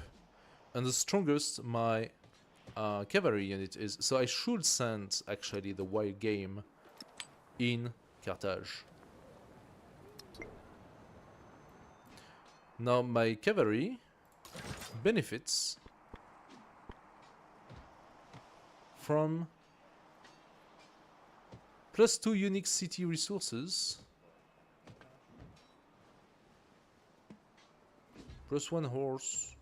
and the strongest my cavalry unit is. So I should send actually the wild game in Carthage. Now my cavalry benefits from +2 unique city resources, +1 horse.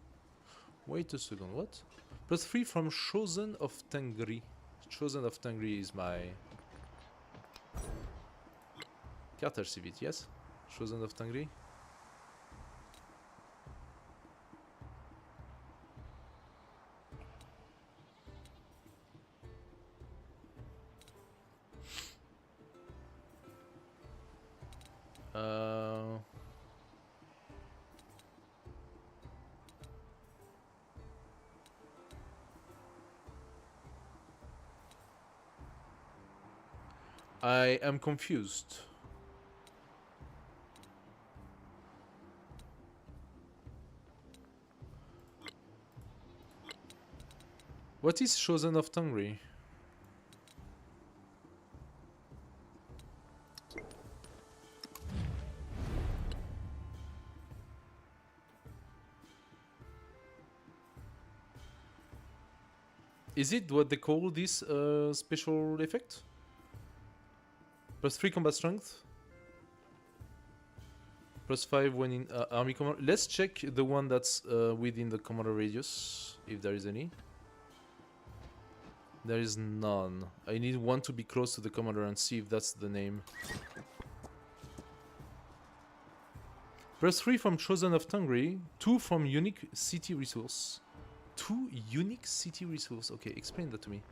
Wait a second, what? +3 from Chosen of Tengri. Chosen of Tengri is my Carthage civil, yes? Chosen of Tengri. I am confused. What is Chosen of Tengri? Is it what they call this special effect? +3 combat strength. +5 when in army command. Let's check the one that's within the commander radius, if there is any. There is none. I need one to be close to the commander and see if that's the name. +3 from Chosen of Tengri, 2 from unique city resource. 2 unique city resource. Okay, explain that to me.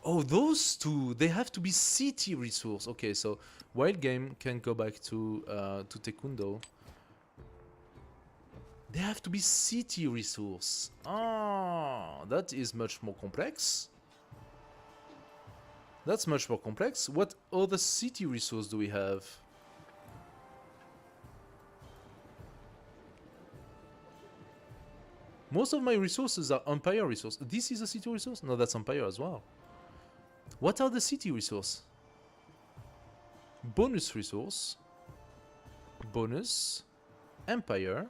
Oh, those 2, they have to be city resource. Okay, so wild game can go back to Tekundo. They have to be city resource. Ah, that is much more complex. That's much more complex. What other city resource do we have? Most of my resources are Empire resource. This is a city resource? No, that's Empire as well. What are the city resource? Bonus resource. Bonus. Empire.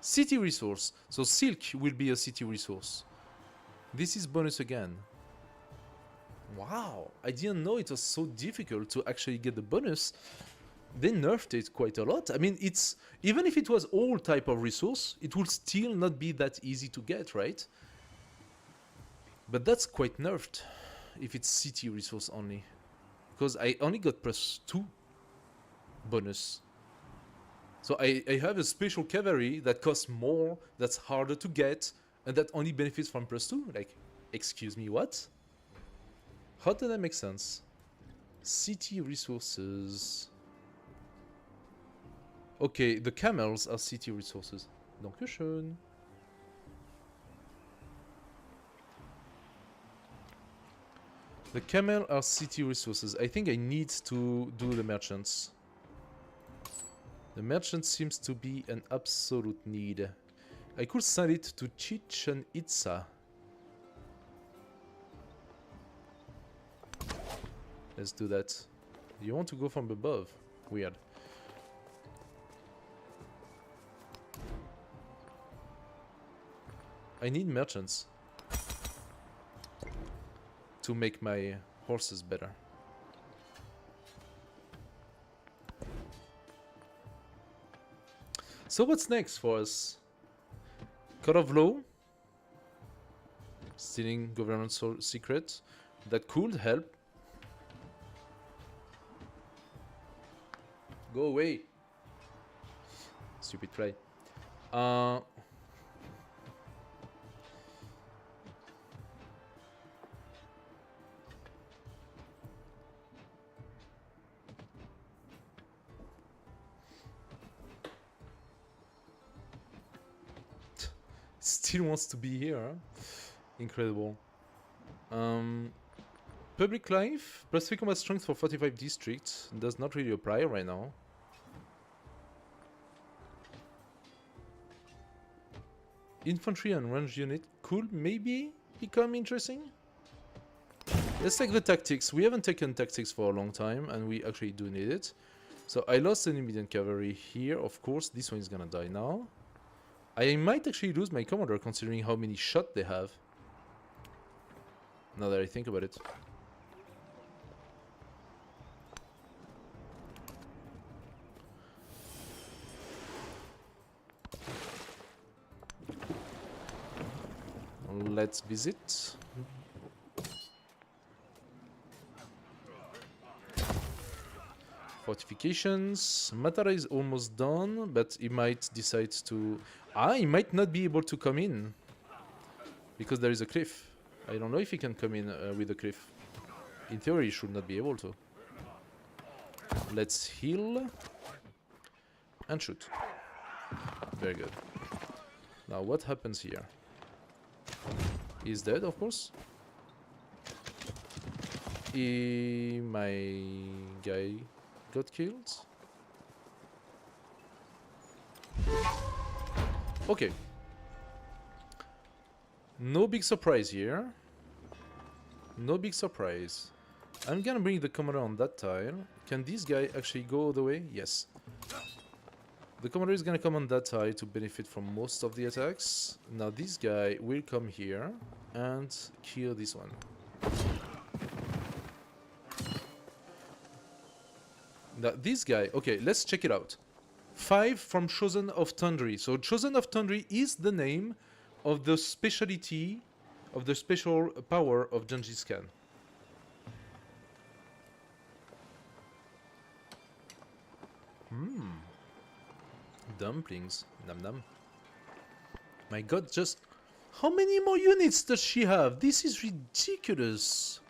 City resource. So silk will be a city resource. This is bonus again. Wow, I didn't know it was so difficult to actually get the bonus. They nerfed it quite a lot. I mean, it's even if it was all type of resource, it would still not be that easy to get, right? But that's quite nerfed if it's city resource only. Because I only got +2 bonus. So I have a special cavalry that costs more, that's harder to get, and that only benefits from +2. Like, excuse me, what? How does that make sense? City resources. Okay, the camels are city resources. Dankeschön. The camel are city resources. I think I need to do the merchants. The merchant seems to be an absolute need. I could send it to Chichen Itza. Let's do that. You want to go from above? Weird. I need merchants. to make my horses better. So what's next for us? Code of Law. Stealing government secret. That could help. Go away. Stupid cry. Still wants to be here, huh? Incredible. Public life, plus 3 combat strength for 45 districts. Does not really apply right now. Infantry and range unit could maybe become interesting. Let's take the tactics. We haven't taken tactics for a long time, and we actually do need it. So I lost an immediate cavalry here. Of course, this one is gonna die now. I might actually lose my commander considering how many shots they have. Now that I think about it. Let's visit. Fortifications. Matara is almost done, but he might decide to... he might not be able to come in. Because there is a cliff. I don't know if he can come in with the cliff. In theory, he should not be able to. Let's heal. And shoot. Very good. Now, what happens here? He's dead, of course. My guy got killed. Okay. No big surprise here. No big surprise. I'm gonna bring the commander on that tile. Can this guy actually go all the way? Yes. The commander is gonna come on that tile to benefit from most of the attacks. Now this guy will come here and kill this one. Now this guy, okay, let's check it out. 5 from Chosen of Tundry. So Chosen of Tundry is the name of the speciality, of the special power of Genghis Khan. Dumplings. Nam nam. My god, just... How many more units does she have? This is ridiculous.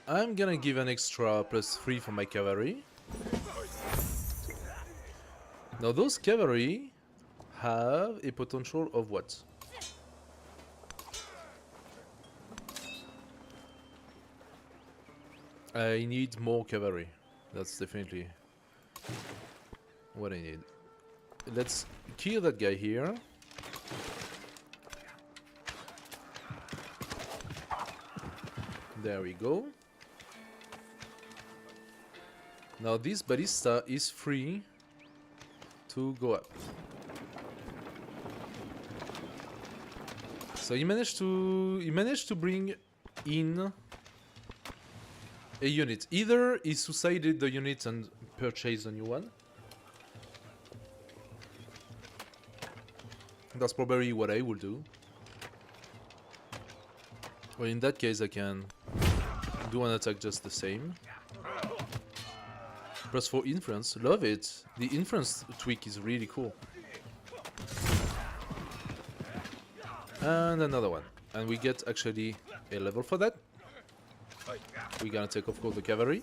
I'm gonna give an extra +3 for my cavalry. Now those cavalry have a potential of what? I need more cavalry. That's definitely what I need. Let's kill that guy here. There we go. Now this ballista is free to go up. So he managed to bring in a unit. Either he suicided the unit and purchased a new one. That's probably what I will do. Well, in that case I can do an attack just the same. +4 influence, love it. The influence tweak is really cool. And another one. And we get actually a level for that. We're gonna take, of course, the cavalry.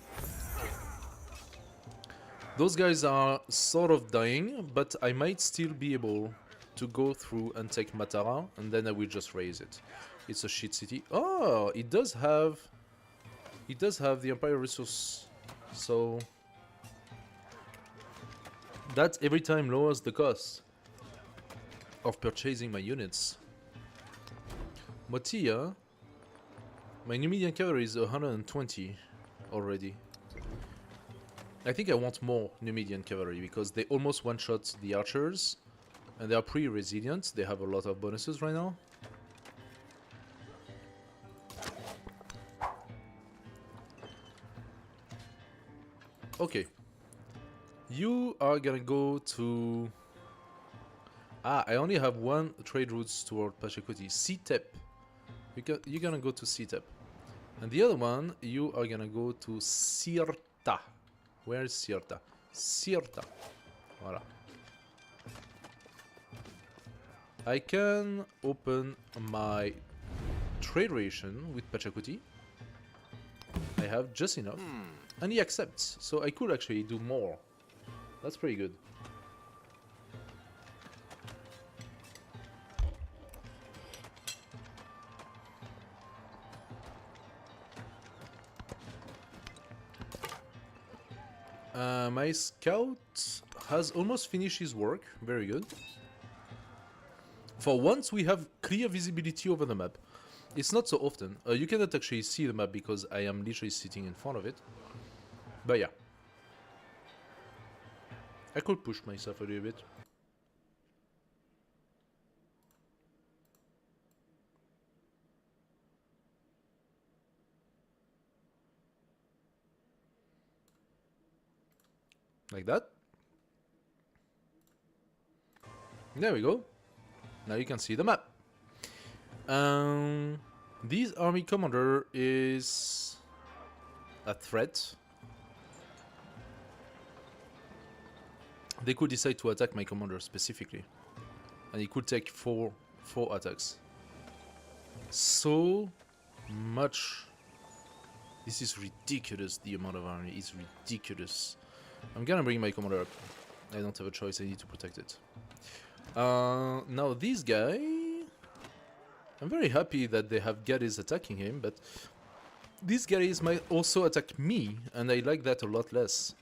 Those guys are sort of dying, but I might still be able to go through and take Matara, and then I will just raise it. It's a shit city. Oh, it does have the Empire resource, so that every time lowers the cost of purchasing my units. Motia, my Numidian cavalry is 120 already. I think I want more Numidian cavalry because they almost one-shot the archers, And they are pretty resilient. They have a lot of bonuses right now. Okay. You are gonna go to... Ah, I only have one trade routes toward Pachacuti. Citep. You're gonna go to Citep. And the other one, you are gonna go to Cirta. Where is Cirta? Cirta. Voila. I can open my trade relation with Pachacuti. I have just enough. And he accepts. So I could actually do more. That's pretty good. My scout has almost finished his work. Very good. For once, we have clear visibility over the map. It's not so often. You cannot actually see the map because I am literally sitting in front of it. But yeah. I could push myself a little bit. Like that. There we go. Now you can see the map. This army commander is a threat. They could decide to attack my commander specifically. And he could take four attacks. So much. This is ridiculous, the amount of army is ridiculous. I'm gonna bring my commander up. I don't have a choice, I need to protect it. Now this guy... I'm very happy that they have Gadis attacking him, but... These Gadis might also attack me, and I like that a lot less.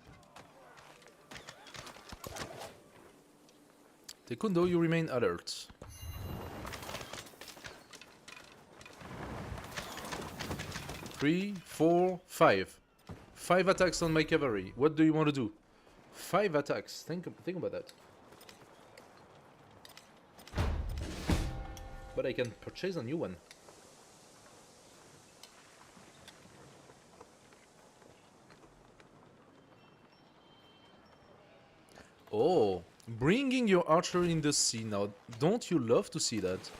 Taekwondo, you remain alert. Three, 4, 5. 5 attacks on my cavalry. What do you want to do? 5 attacks. Think about that. But I can purchase a new one. Oh, bringing your archer in the sea now. Don't you love to see that?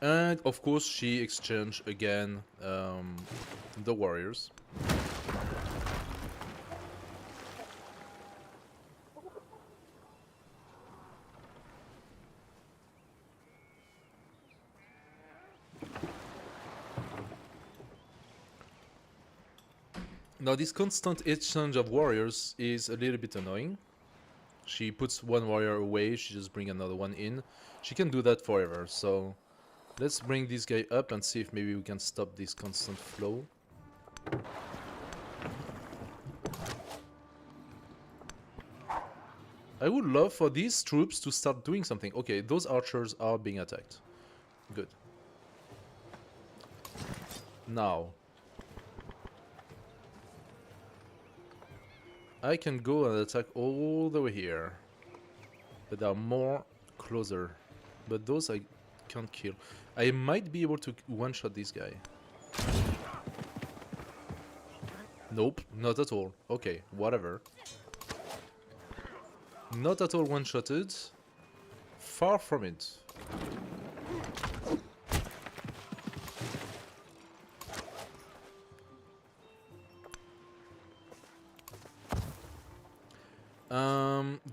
And of course she exchanged again the warriors. Now this constant exchange of warriors is a little bit annoying. She puts one warrior away, she just brings another one in. She can do that forever, so let's bring this guy up and see if maybe we can stop this constant flow. I would love for these troops to start doing something. Okay, those archers are being attacked. Good. Now I can go and attack all the way here. But there are more closer. But those I can't kill. I might be able to one-shot this guy. Nope, not at all. Okay, whatever. Not at all one-shotted. Far from it.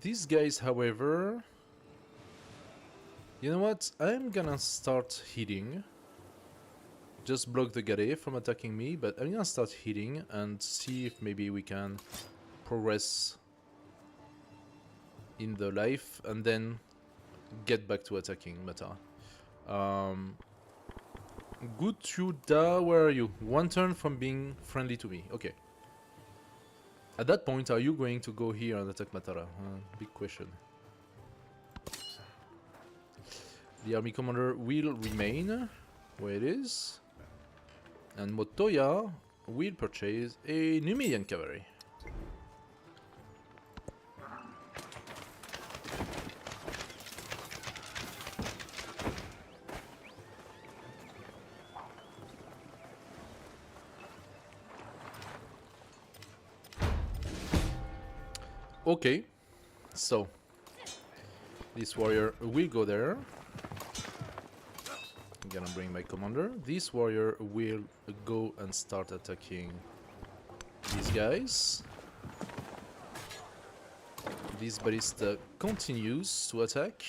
These guys, however... You know what? I'm gonna start hitting. Just block the Gade from attacking me, but I'm gonna start hitting and see if maybe we can progress in the life and then get back to attacking Mata. Good Yuda, where are you? One turn from being friendly to me. Okay. At that point, are you going to go here and attack Matara? Big question. The army commander will remain where it is. And Motoya will purchase a Numidian cavalry. Okay, so this warrior will go there. I'm gonna bring my commander. This warrior will go and start attacking these guys. This ballista continues to attack.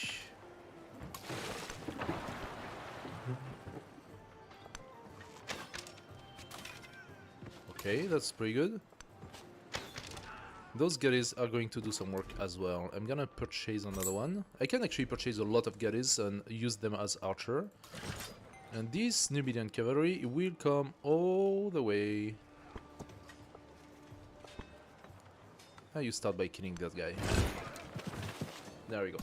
Okay, that's pretty good. Those galleys are going to do some work as well. I'm gonna purchase another one. I can actually purchase a lot of galleys and use them as archer. And this Numidian cavalry will come all the way. You start by killing that guy. There we go.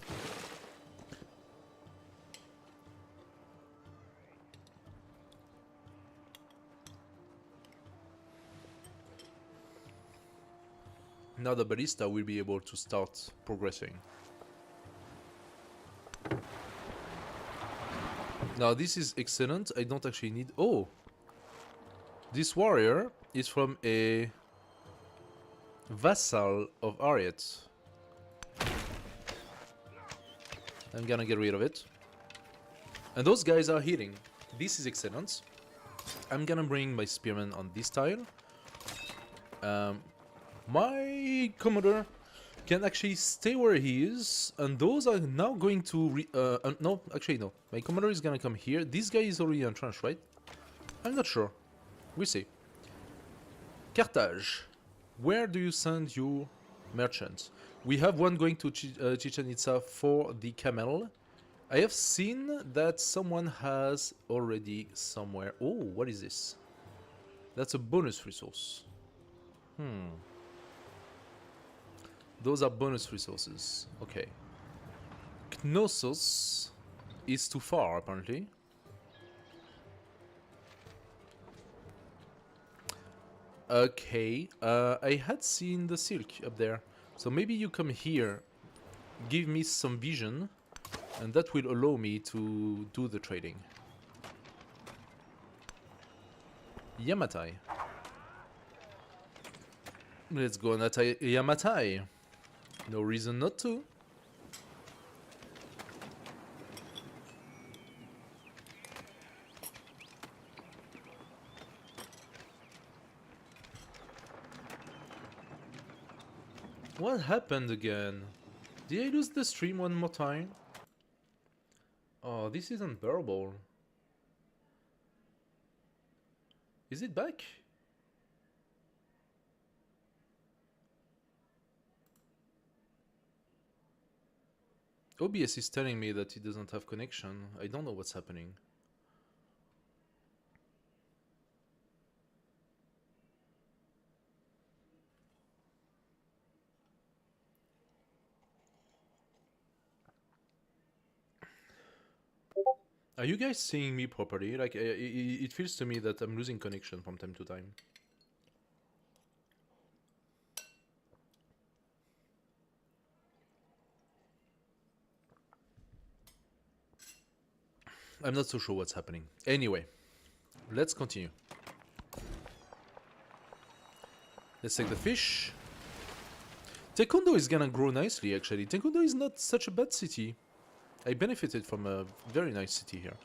Now the ballista will be able to start progressing. Now this is excellent. I don't actually need... Oh! This warrior is from a vassal of Ariat. I'm gonna get rid of it. And those guys are healing. This is excellent. I'm gonna bring my spearman on this tile. My commander can actually stay where he is, and those are now going to no, actually no. My commander is gonna come here. This guy is already entrenched, right? I'm not sure. We'll see. Carthage. Where do you send your merchants? We have one going to Chichen Itza for the camel. I have seen that someone has already somewhere... Oh, what is this? That's a bonus resource. Those are bonus resources. Okay. Knossos is too far, apparently. Okay. I had seen the silk up there. So maybe you come here, give me some vision, and that will allow me to do the trading. Yamatai. Let's go and attack Yamatai. No reason not to. What happened again? Did I lose the stream one more time? Oh, this is unbearable. Is it back? OBS is telling me that it doesn't have connection. I don't know what's happening. Are you guys seeing me properly? Like, it feels to me that I'm losing connection from time to time. I'm not so sure what's happening. Anyway, let's continue. Let's take the fish. Taekwondo is gonna grow nicely, actually. Taekwondo is not such a bad city. I benefited from a very nice city here.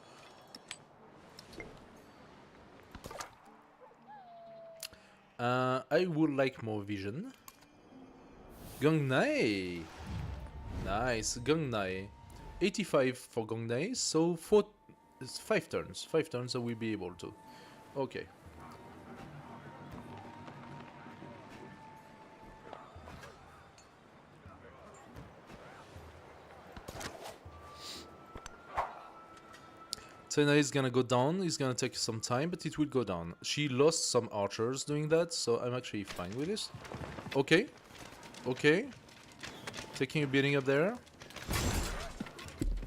I would like more vision. Gongnai! Nice, Gongnai. 85 for Gongnai, so 5 turns. 5 turns I will be able to. Okay. Sena is gonna go down, it's gonna take some time, but it will go down. She lost some archers doing that, so I'm actually fine with this. Okay. Okay. Taking a beating up there.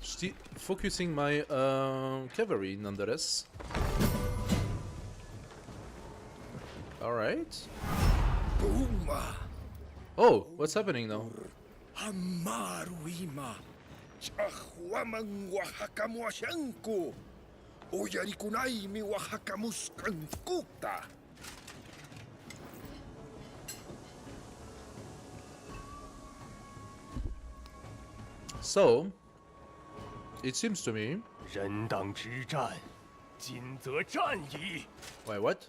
Still focusing my cavalry nonetheless. Alright. Oh, what's happening now? Hamaruima. Chahwamang wahakamuashanko. Oyarikunai mi wahakamuskankuta. So, it seems to me... 人当之战，今则战矣。 Wait, what?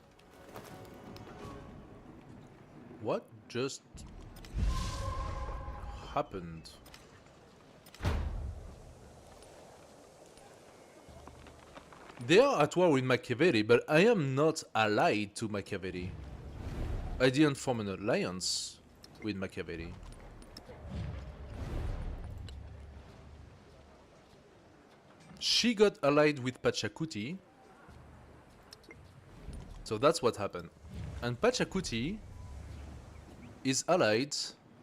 What just happened? They are at war with Machiavelli, but I am not allied to Machiavelli. I didn't form an alliance with Machiavelli. She got allied with Pachacuti. So that's what happened. And Pachacuti is allied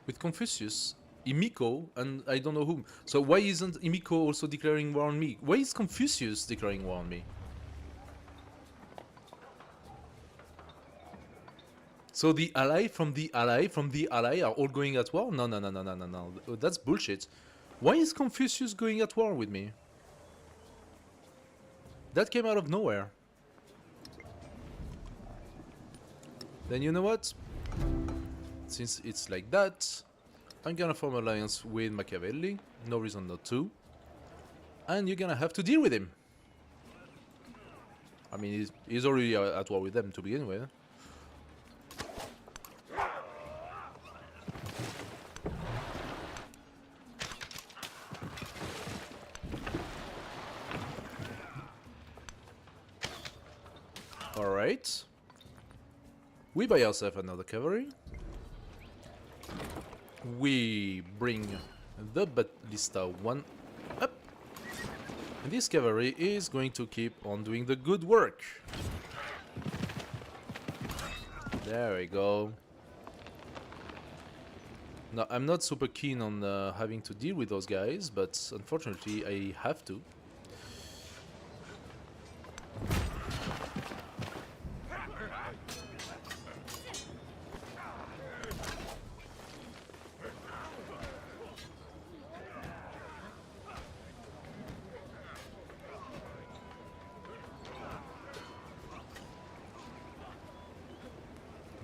with Confucius, Himiko, and I don't know whom. So why isn't Himiko also declaring war on me? Why is Confucius declaring war on me? So the ally from the ally from the ally are all going at war? No, no, no, no, no, no, no. That's bullshit. Why is Confucius going at war with me? That came out of nowhere. Then you know what? Since it's like that, I'm gonna form an alliance with Machiavelli. No reason not to. And you're gonna have to deal with him. I mean, he's already at war with them to begin with. Alright. We buy ourselves another cavalry. We bring the ballista 1 up. And this cavalry is going to keep on doing the good work. There we go. Now, I'm not super keen on having to deal with those guys, but unfortunately I have to.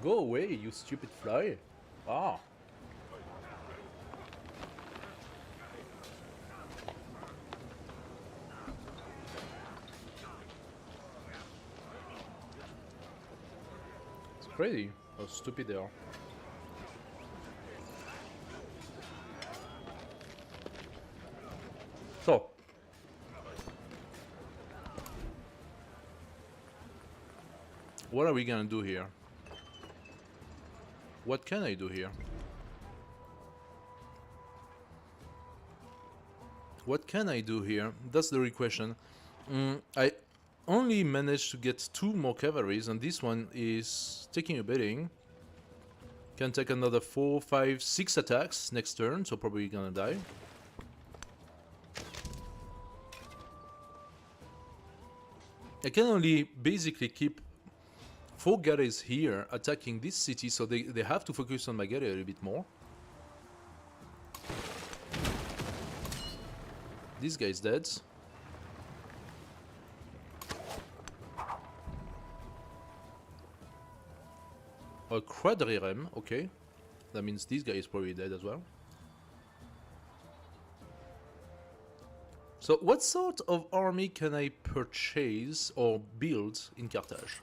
Go away, you stupid fly. Ah. It's crazy how stupid they are. So. What are we gonna do here? What can I do here? What can I do here? That's the real question. I only managed to get 2 more cavalries, and this one is taking a beating. Can take another 4, 5, 6 attacks next turn, so probably gonna die. I can only basically keep 4 galleys here attacking this city, so they have to focus on my galley a little bit more. This guy's dead. A quadrirem, okay. That means this guy is probably dead as well. So what sort of army can I purchase or build in Carthage?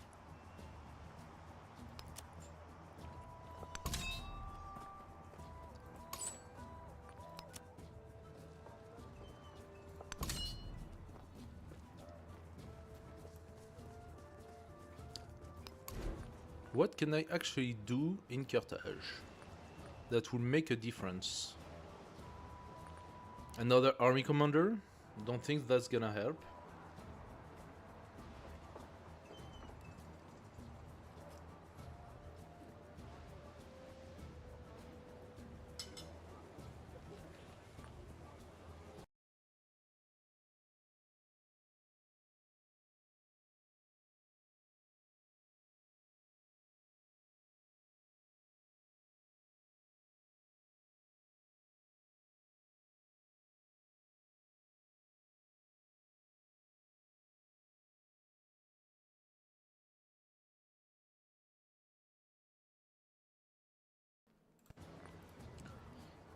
What can I actually do in Carthage that will make a difference? Another army commander? Don't think that's gonna help.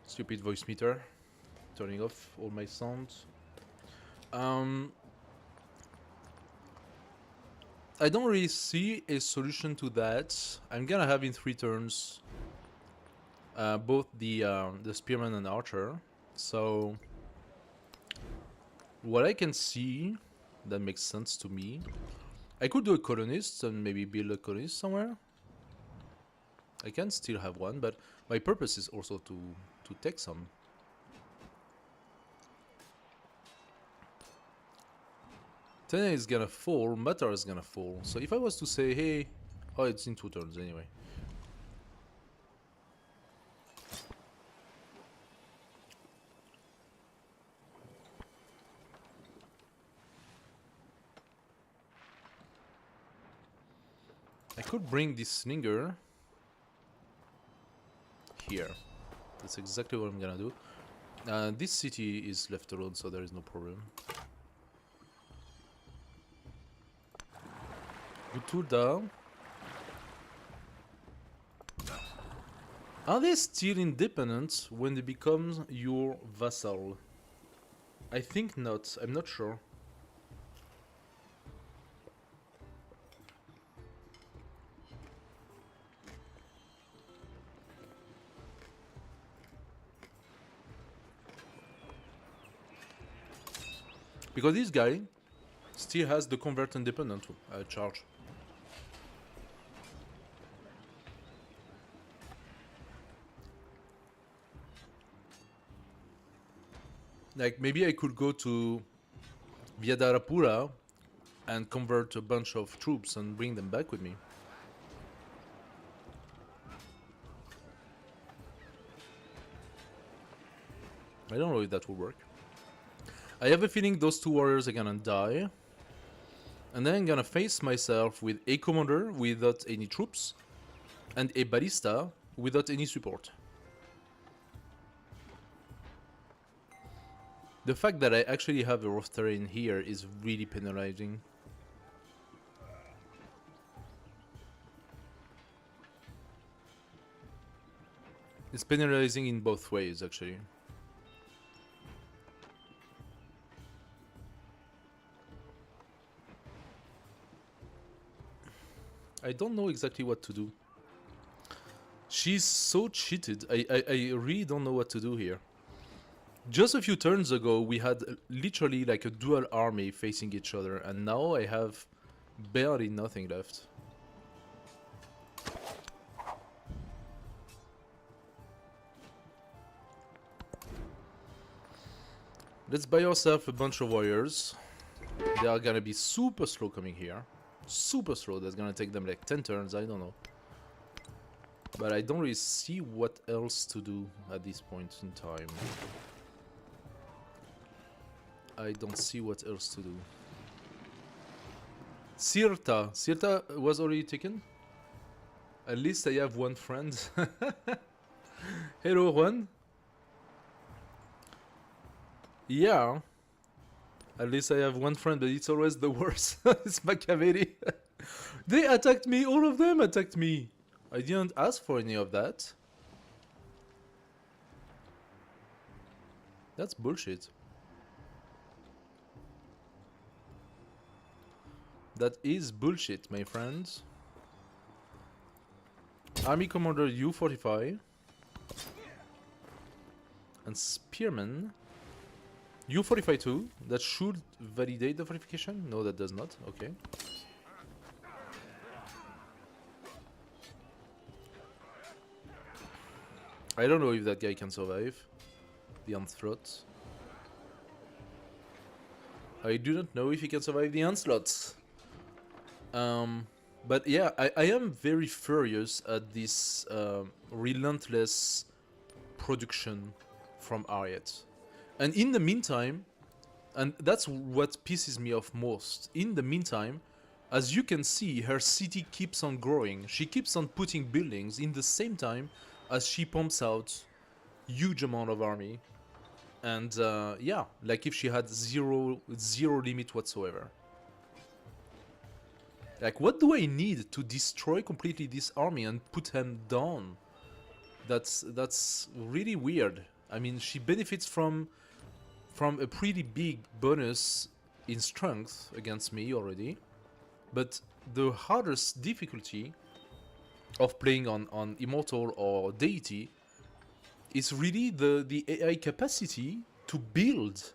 Stupid voice meter. turning off all my sounds. I don't really see a solution to that. I'm gonna have in 3 turns both the spearman and archer. So what I can see that makes sense to me, I could do a colonist and maybe build a colonist somewhere. I can still have one, but my purpose is also to take some. Tene is gonna fall, Matar is gonna fall. So if I was to say, hey, oh, it's in 2 turns anyway. I could bring this slinger here. That's exactly what I'm gonna do. This city is left alone, so there is no problem. Gutulda. Are they still independent when they become your vassal? I think not. I'm not sure. Because this guy still has the convert independent charge. Like, maybe I could go to Vyadarapura and convert a bunch of troops and bring them back with me. I don't know if that will work. I have a feeling those 2 warriors are gonna die. And then I'm gonna face myself with a commander without any troops and a ballista without any support. The fact that I actually have a rough terrain here is really penalizing. It's penalizing in both ways, actually. I don't know exactly what to do. She's so cheated. I really don't know what to do here. Just a few turns ago, we had literally like a dual army facing each other, and now I have barely nothing left. Let's buy ourselves a bunch of warriors. They are gonna be super slow coming here. Super slow. That's gonna take them like 10 turns, I don't know. But I don't really see what else to do at this point in time. I don't see what else to do. Sirta. Sirta was already taken? At least I have one friend. Hello, Juan. Yeah. At least I have one friend, but it's always the worst. It's Machiavelli. They attacked me. All of them attacked me. I didn't ask for any of that. That's bullshit. That is bullshit, my friends. Army Commander U45. And Spearman. U45 too. That should validate the fortification? No, that does not. Okay. I don't know if that guy can survive the onslaught. I do not know if he can survive the onslaught. But yeah, I am very furious at this relentless production from Ariet. And in the meantime, and that's what pisses me off most, in the meantime, as you can see, her city keeps on growing. She keeps on putting buildings in the same time as she pumps out huge amount of army. And yeah, like if she had zero limit whatsoever. Like, what do I need to destroy completely this army and put him down? That's really weird. I mean, she benefits from from a pretty big bonus in strength against me already, but the hardest difficulty of playing on Immortal or Deity is really the AI capacity to build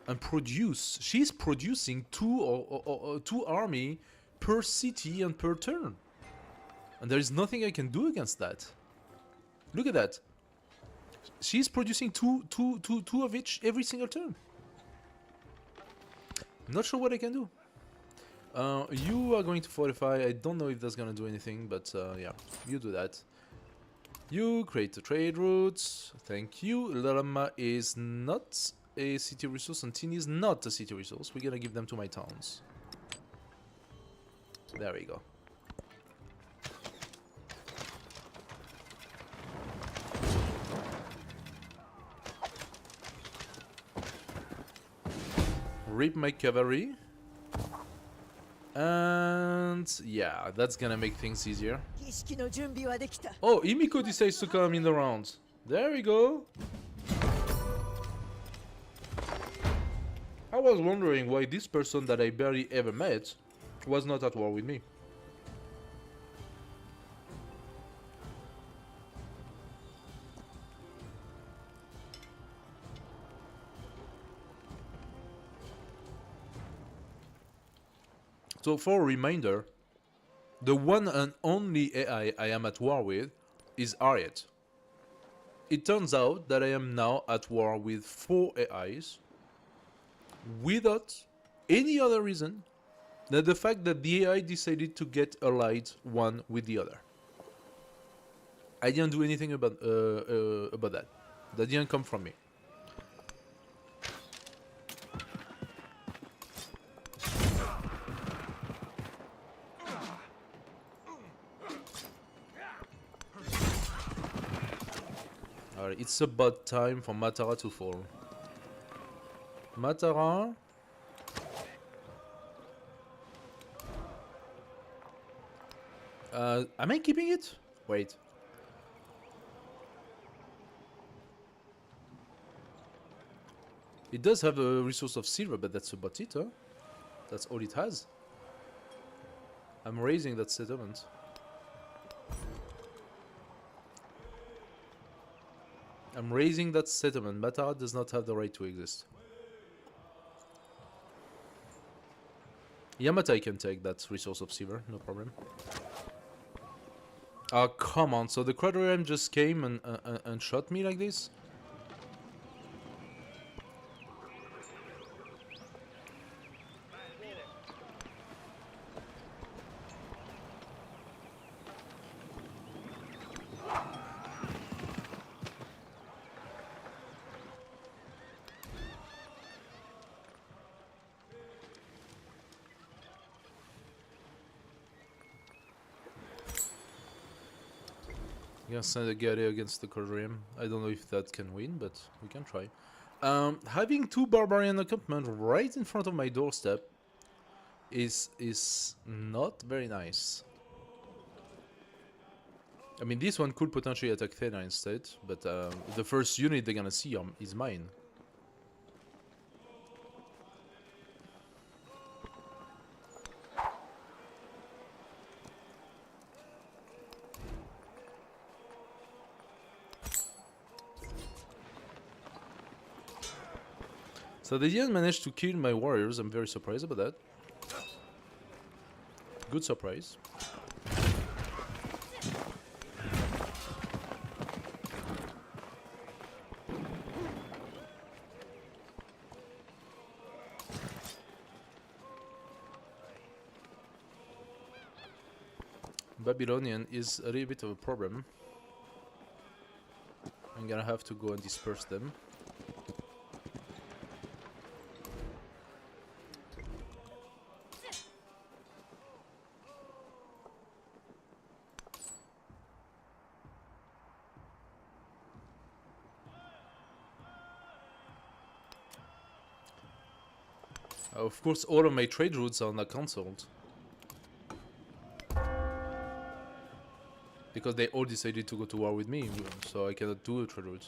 and produce. She's producing two army per city and per turn. And there is nothing I can do against that. Look at that. She's producing two of each every single turn. Not sure what I can do. You are going to fortify. I don't know if that's gonna do anything, but yeah, you do that. You create the trade routes. Thank you. Lalama is not a city resource, and Tini is not a city resource. We're gonna give them to my towns. There we go. Rip my cavalry. And yeah, that's gonna make things easier. Oh, Imiko decides to come in the round. There we go. I was wondering why this person that I barely ever met was not at war with me. So for a reminder, the one and only AI I am at war with is Ariet. It turns out that I am now at war with 4 AIs without any other reason than the fact that the AI decided to get allied one with the other. I didn't do anything about that. That didn't come from me. Alright, it's about time for Matara to fall. Matara. Am I keeping it? Wait. It does have a resource of silver, but that's about it, huh? That's all it has. I'm raising that settlement. I'm raising that settlement. Matara does not have the right to exist. Yamatai can take that resource of silver, no problem. Oh, come on. So the Quadrium just came and shot me like this? Gonna send a Gare against the Quadrium. I don't know if that can win, but we can try. Having 2 Barbarian encampment right in front of my doorstep is not very nice. I mean, this one could potentially attack Thena instead, but the first unit they're gonna see is mine. So they didn't manage to kill my warriors. I'm very surprised about that. Good surprise. Babylonian is a little bit of a problem. I'm gonna have to go and disperse them. Of course, all of my trade routes are not cancelled. Because they all decided to go to war with me, so I cannot do a trade route.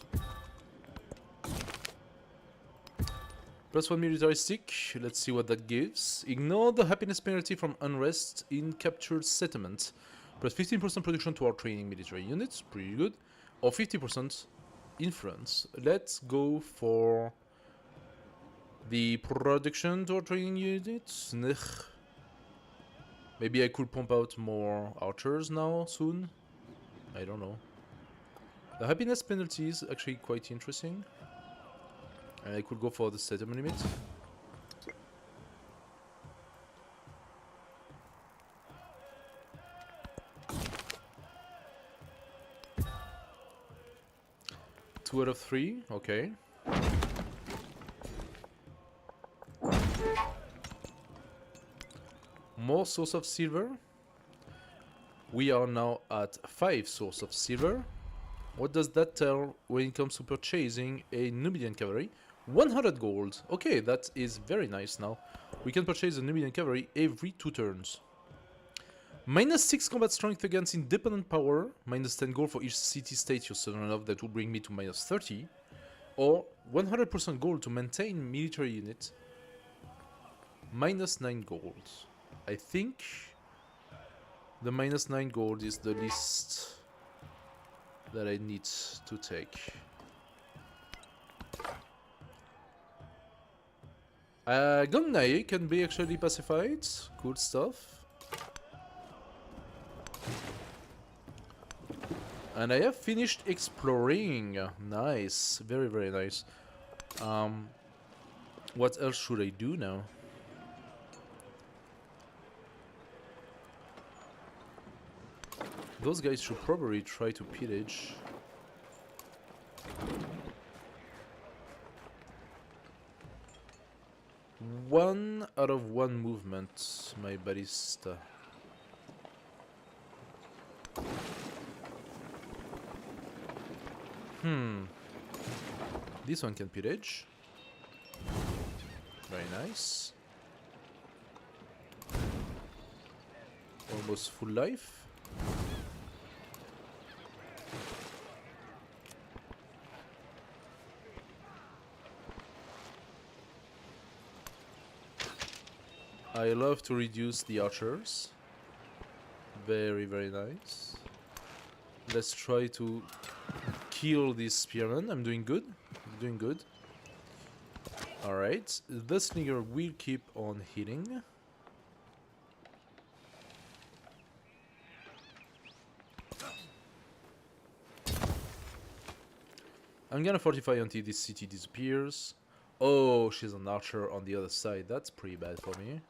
+1 militaristic. Let's see what that gives. Ignore the happiness penalty from unrest in captured settlement. Plus 15% production to our training military units. Pretty good. Or 50% influence. Let's go for the production to our training units. Maybe I could pump out more archers now soon. I don't know. The happiness penalty is actually quite interesting. And I could go for the settlement limit. Two out of 3, okay. More source of silver. We are now at 5 source of silver. What does that tell when it comes to purchasing a Numidian cavalry? 100 gold. Okay, that is very nice now. We can purchase a Numidian cavalry every 2 turns. -6 combat strength against independent power. -10 gold for each city-state you're sovereign of. That will bring me to -30. Or 100% gold to maintain military unit. -9 gold. I think the -9 gold is the least that I need to take. Gomnae can be actually pacified. Good stuff. And I have finished exploring. Nice. Very, very nice. What else should I do now? Those guys should probably try to pillage. One out of 1 movement, my ballista. This one can pillage. Very nice. Almost full life. I love to reduce the archers. Very, very nice. Let's try to kill this spearman. I'm doing good. I'm doing good. Alright. The slinger will keep on hitting. I'm gonna fortify until this city disappears. Oh, she's an archer on the other side. That's pretty bad for me.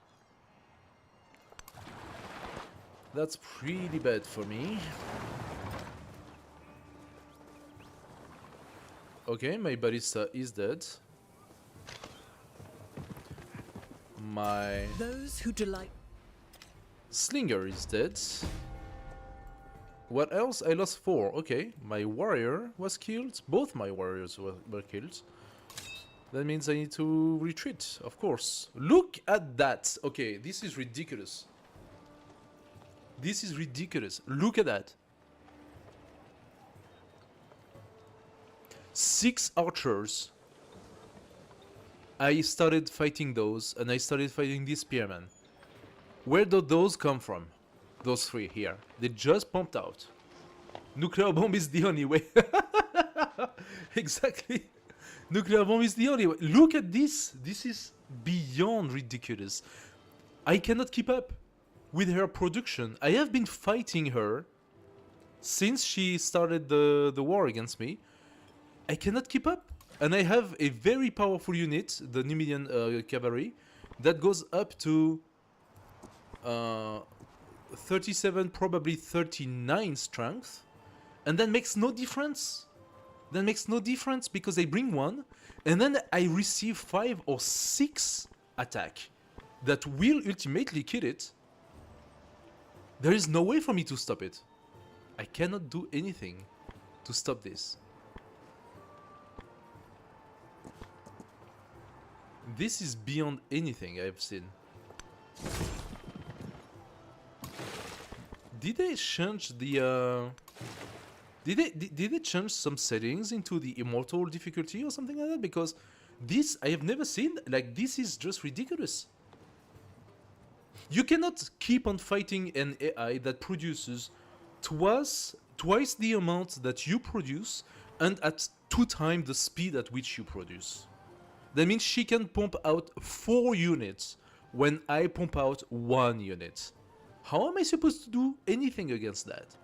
That's pretty bad for me. Okay, my ballista is dead. My Those who delight. slinger is dead. What else? I lost 4. Okay, my warrior was killed. Both my warriors were killed. That means I need to retreat, of course. Look at that. Okay, this is ridiculous. This is ridiculous. Look at that. 6 archers. I started fighting those, and I started fighting this spearman. Where do those come from? Those 3 here. They just pumped out. Nuclear bomb is the only way. Exactly. Nuclear bomb is the only way. Look at this. This is beyond ridiculous. I cannot keep up with her production. I have been fighting her since she started the war against me. I cannot keep up. And I have a very powerful unit, the Numidian cavalry, that goes up to 37, probably 39 strength. And that makes no difference. That makes no difference because I bring 1 and then I receive 5 or 6 attack that will ultimately kill it. There is no way for me to stop it. I cannot do anything to stop this. This is beyond anything I've seen. Did they change the did they change some settings into the immortal difficulty or something like that? Because This I have never seen. Like, this is just ridiculous. You cannot keep on fighting an AI that produces twice the amount that you produce and at 2 times the speed at which you produce. That means she can pump out 4 units when I pump out 1 unit. How am I supposed to do anything against that?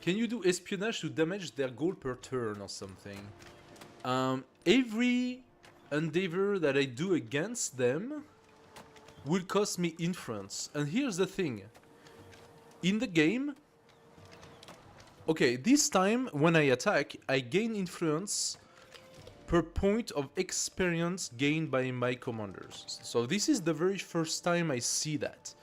Can you do espionage to damage their goal per turn or something? Every endeavor that I do against them will cost me influence. And here's the thing. In the game... Okay, this time when I attack, I gain influence per point of experience gained by my commanders. So this is the very first time I see that.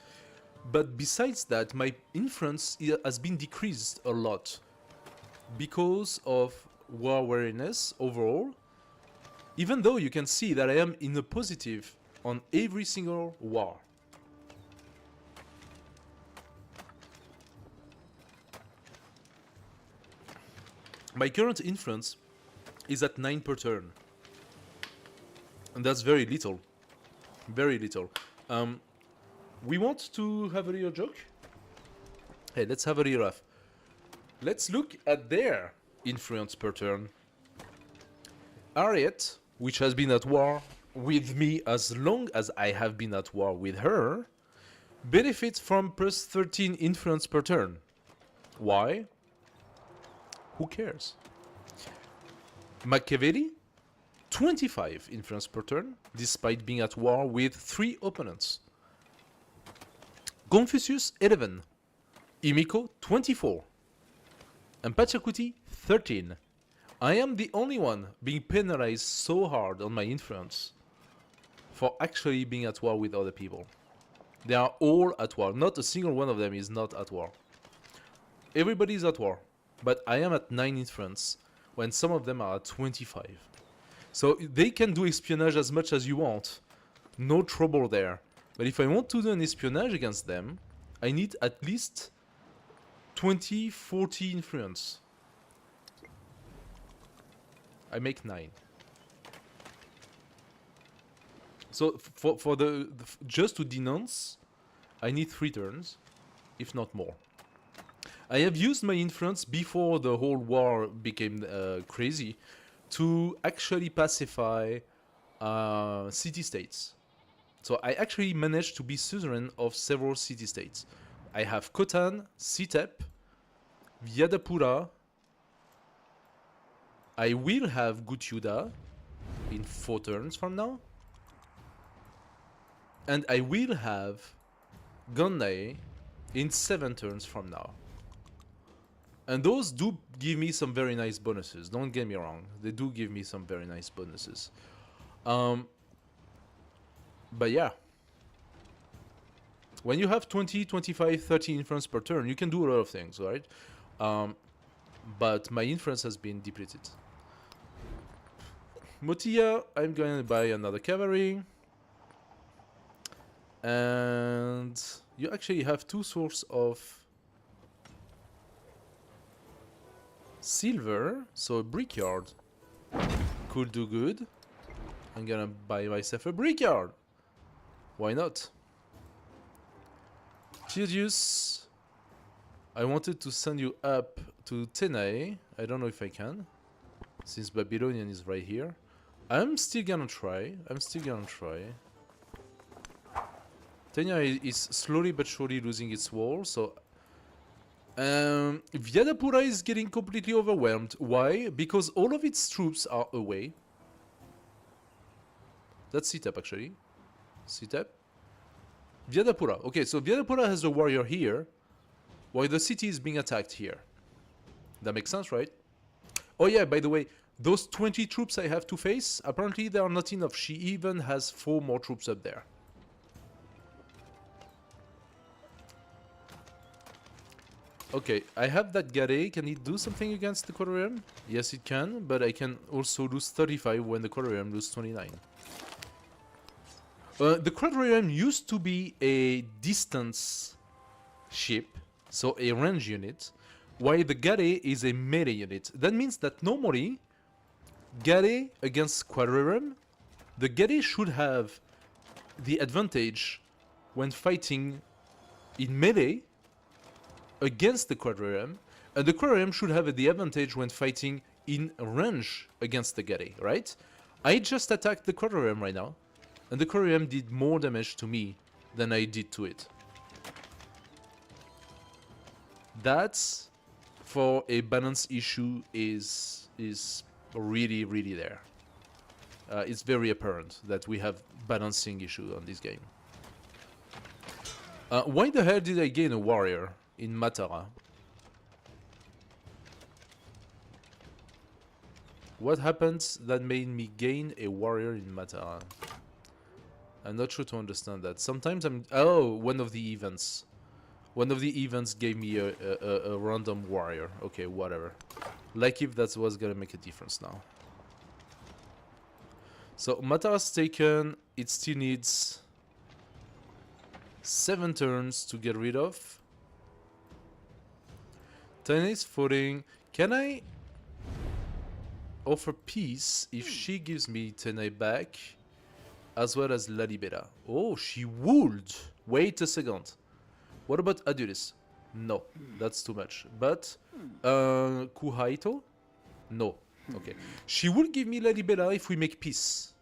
But besides that, my influence has been decreased a lot because of war wariness overall, even though you can see that I am in a positive on every single war. My current influence is at 9 per turn, and that's very little. Very little. We want to have a little joke? Hey, let's have a little laugh. Let's look at their influence per turn. Harriet, which has been at war with me as long as I have been at war with her, benefits from plus 13 influence per turn. Why? Who cares? Machiavelli, 25 influence per turn, despite being at war with 3 opponents. Confucius, 11. Imiko, 24. And Pachacuti, 13. I am the only one being penalized so hard on my influence for actually being at war with other people. They are all at war. Not a single one of them is not at war. Everybody is at war. But I am at 9 influence when some of them are at 25. So they can do espionage as much as you want. No trouble there. But if I want to do an espionage against them, I need at least 20, 40 influence. I make 9. So for the just to denounce, I need 3 turns, if not more. I have used my influence before the whole war became crazy to actually pacify city-states. So I actually managed to be suzerain of several city-states. I have Khotan, Sitep, Vyadapura. I will have Gutyuda in 4 turns from now. And I will have Gondai in 7 turns from now. And those do give me some very nice bonuses. Don't get me wrong. They do give me some very nice bonuses. But yeah. When you have 20, 25, 30 influence per turn, you can do a lot of things, right? But my influence has been depleted. Motia, I'm going to buy another cavalry. And you actually have 2 sources of silver, so a brickyard could do good. I'm gonna buy myself a brickyard. Why not? Tedious, I wanted to send you up to Tenae. I don't know if I can, since Babylonian is right here. I'm still gonna try. Tenya is slowly but surely losing its wall, so... Vyadapura is getting completely overwhelmed. Why? Because all of its troops are away. That's Sitep, actually. Sitep. Vyadapura. Okay, so Vyadapura has a warrior here, while the city is being attacked here. That makes sense, right? Oh yeah, by the way, Those 20 troops I have to face, apparently they are not enough. She even has 4 more troops up there. Okay, I have that Gare. Can it do something against the Quadrium? Yes, it can, but I can also lose 35 when the Quadrium loses 29. The Quadrium used to be a distance ship, so a range unit, while the Gare is a melee unit. That means that normally, Gare against Quadrium, the Gare should have the advantage when fighting in melee against the Quadrium, and the Quadrium should have the advantage when fighting in range against the Gare, right? I just attacked the Quadrium right now, and the Quadrium did more damage to me than I did to it. That's, for a balance issue, is really, really there. It's very apparent that we have balancing issue on this game. Why the hell did I gain a warrior in Matara? What happened that made me gain a warrior in Matara? I'm not sure to understand that. Sometimes I'm... Oh, one of the events. One of the events gave me a random warrior. Okay, whatever. Like if that was gonna make a difference now. So, Matara's taken. It still needs 7 turns to get rid of. Tennis footing. Can I offer peace if she gives me Tenai back as well as La Libera? Oh, she would. Wait a second. What about Adulis? No, that's too much. But Kuhaito? No. Okay. She will give me La Libera if we make peace.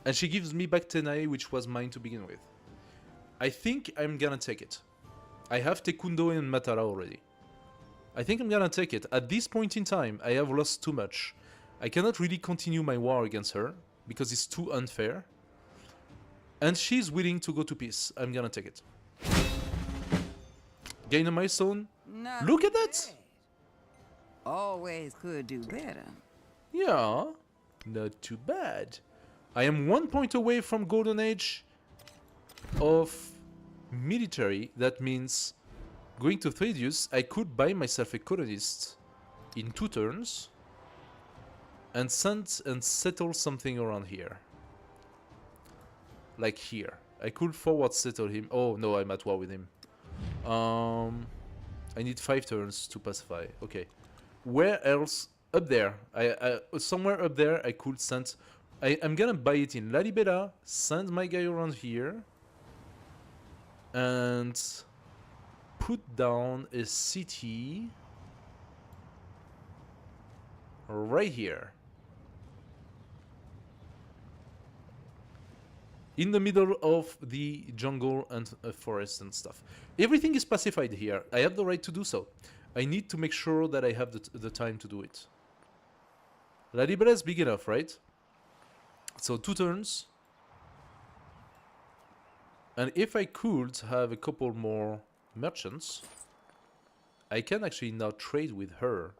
And she gives me back Tenai, which was mine to begin with. I think I'm gonna take it. I have Tekundo and Matara already. I think I'm gonna take it. At this point in time, I have lost too much. I cannot really continue my war against her, because it's too unfair. And she's willing to go to peace. I'm gonna take it. Gain a milestone. Not Look at that! bad. Always could do better. Yeah, not too bad. I am 1 point away from Golden Age of military. That means going to Thaddeus, I could buy myself a colonist in 2 turns and send and settle something around here. Like here. I could forward settle him. Oh no, I'm at war with him. I need 5 turns to pacify. Okay. Where else? Up there. Somewhere up there I could send... I'm gonna buy it in La Libera, send my guy around here, and put down a city right here. In the middle of the jungle and forest and stuff. Everything is pacified here. I have the right to do so. I need to make sure that I have the time to do it. La Libera is big enough, right? So 2 turns. And if I could have a couple more merchants, I can actually now trade with her.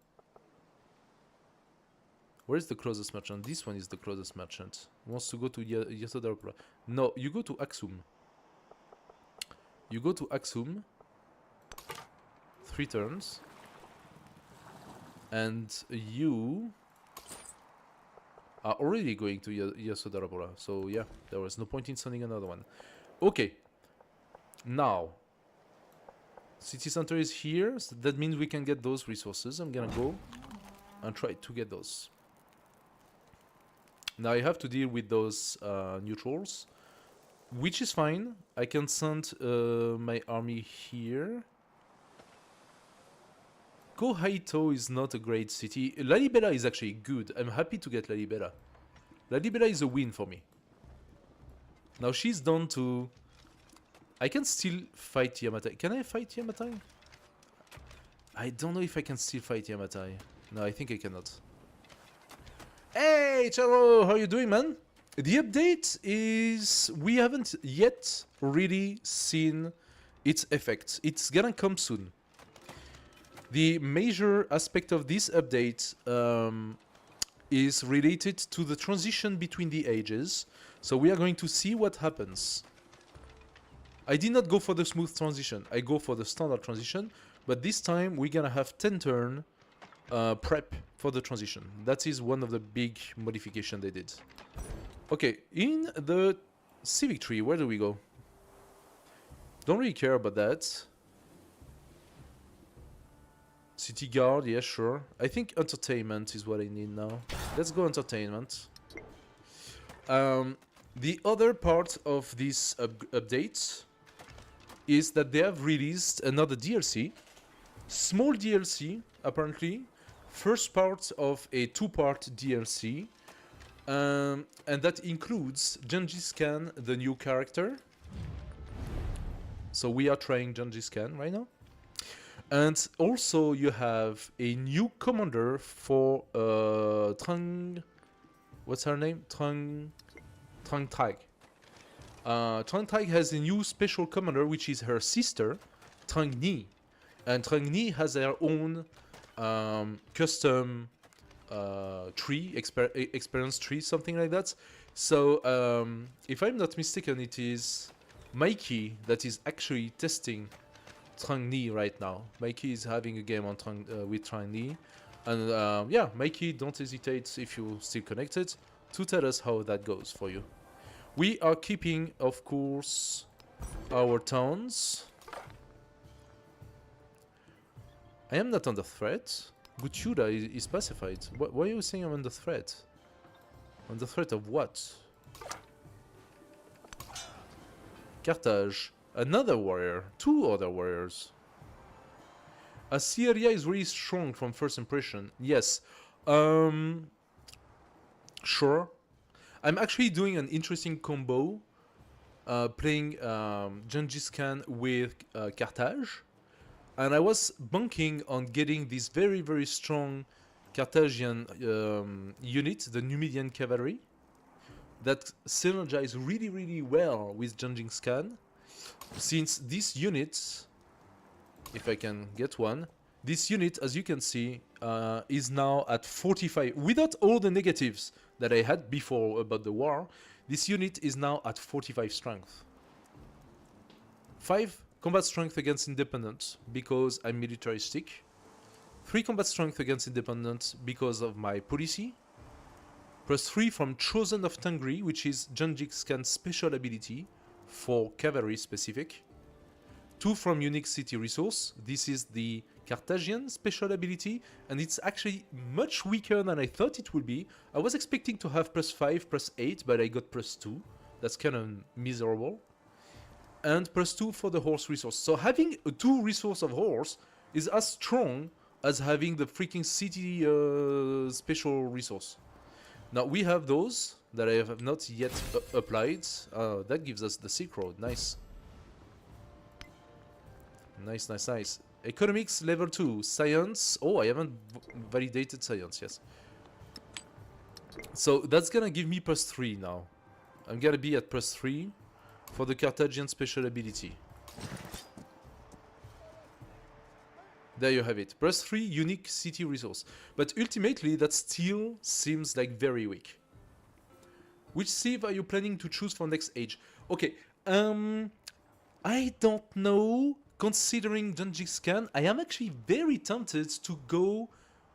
Where is the closest merchant? This one is the closest merchant. Wants to go to Yasodharapura. No, you go to Aksum. You go to Aksum. 3 turns. And you are already going to Yasodharapura. So yeah, there was no point in sending another one. Okay. Now. City center is here. So that means we can get those resources. I'm gonna go and try to get those. Now I have to deal with those neutrals, which is fine. I can send my army here. Kohaito is not a great city. La Libera is actually good. I'm happy to get La Libera. La Libera is a win for me. Now she's down to... I can still fight Yamatai. Can I fight Yamatai? I don't know if I can still fight Yamatai. No, I think I cannot. Hey, Charo, how you doing, man? The update is... We haven't yet really seen its effects. It's gonna come soon. The major aspect of this update is related to the transition between the ages. So we are going to see what happens. I did not go for the smooth transition. I go for the standard transition. But this time we're gonna have 10 turn prep for the transition. That is one of the big modifications they did. Okay, in the civic tree, where do we go? Don't really care about that. City guard, yeah, sure. I think entertainment is what I need now. Let's go entertainment. The other part of this update is that they have released another DLC. Small DLC, apparently. First part of a 2-part DLC. And that includes Genghis Khan, the new character. So we are trying Genghis Khan right now. And also you have a new commander for Trung... What's her name? Trung Tag. Trung Tag has a new special commander, which is her sister, Trung Nhil. And Trung Nhil has their own custom tree, experience tree, something like that. So, if I'm not mistaken, it is Mikey that is actually testing Trung Nhil right now. Mikey is having a game on with Trung Nhil. And yeah, Mikey, don't hesitate if you're still connected to tell us how that goes for you. We are keeping, of course, our towns. I am not under threat. Guchuda is pacified. Why are you saying I'm under threat? Under threat of what? Carthage. Another warrior. 2 other warriors. Assyria is really strong from first impression. Yes. Sure. I'm actually doing an interesting combo. Playing Genghis Khan with Carthage. And I was banking on getting this very, very strong Carthaginian unit, the Numidian cavalry, that synergize really, really well with Genghis Khan. Since this unit, if I can get one, this unit, as you can see, is now at 45. Without all the negatives that I had before about the war, this unit is now at 45 strength. 5 combat strength against independent because I'm militaristic. 3 combat strength against independent because of my policy. Plus 3 from Chosen of Tengri, which is Genghis Khan's special ability for cavalry specific. 2 from unique city resource. This is the Carthaginian special ability, and it's actually much weaker than I thought it would be. I was expecting to have plus 5, plus 8, but I got plus 2. That's kind of miserable. And plus 2 for the horse resource. So having a 2 resource of horse is as strong as having the freaking city special resource. Now we have those that I have not yet applied. That gives us the Silk Road. Nice. Nice, nice, nice. Economics level 2. Science. Oh, I haven't validated science, yes. So that's gonna give me plus 3 now. I'm gonna be at plus 3 for the Carthaginian special ability. There you have it. Plus 3 unique city resource. But ultimately, that still seems like very weak. Which civ are you planning to choose for next age? Okay, I don't know. Considering Genghis Khan, I am actually very tempted to go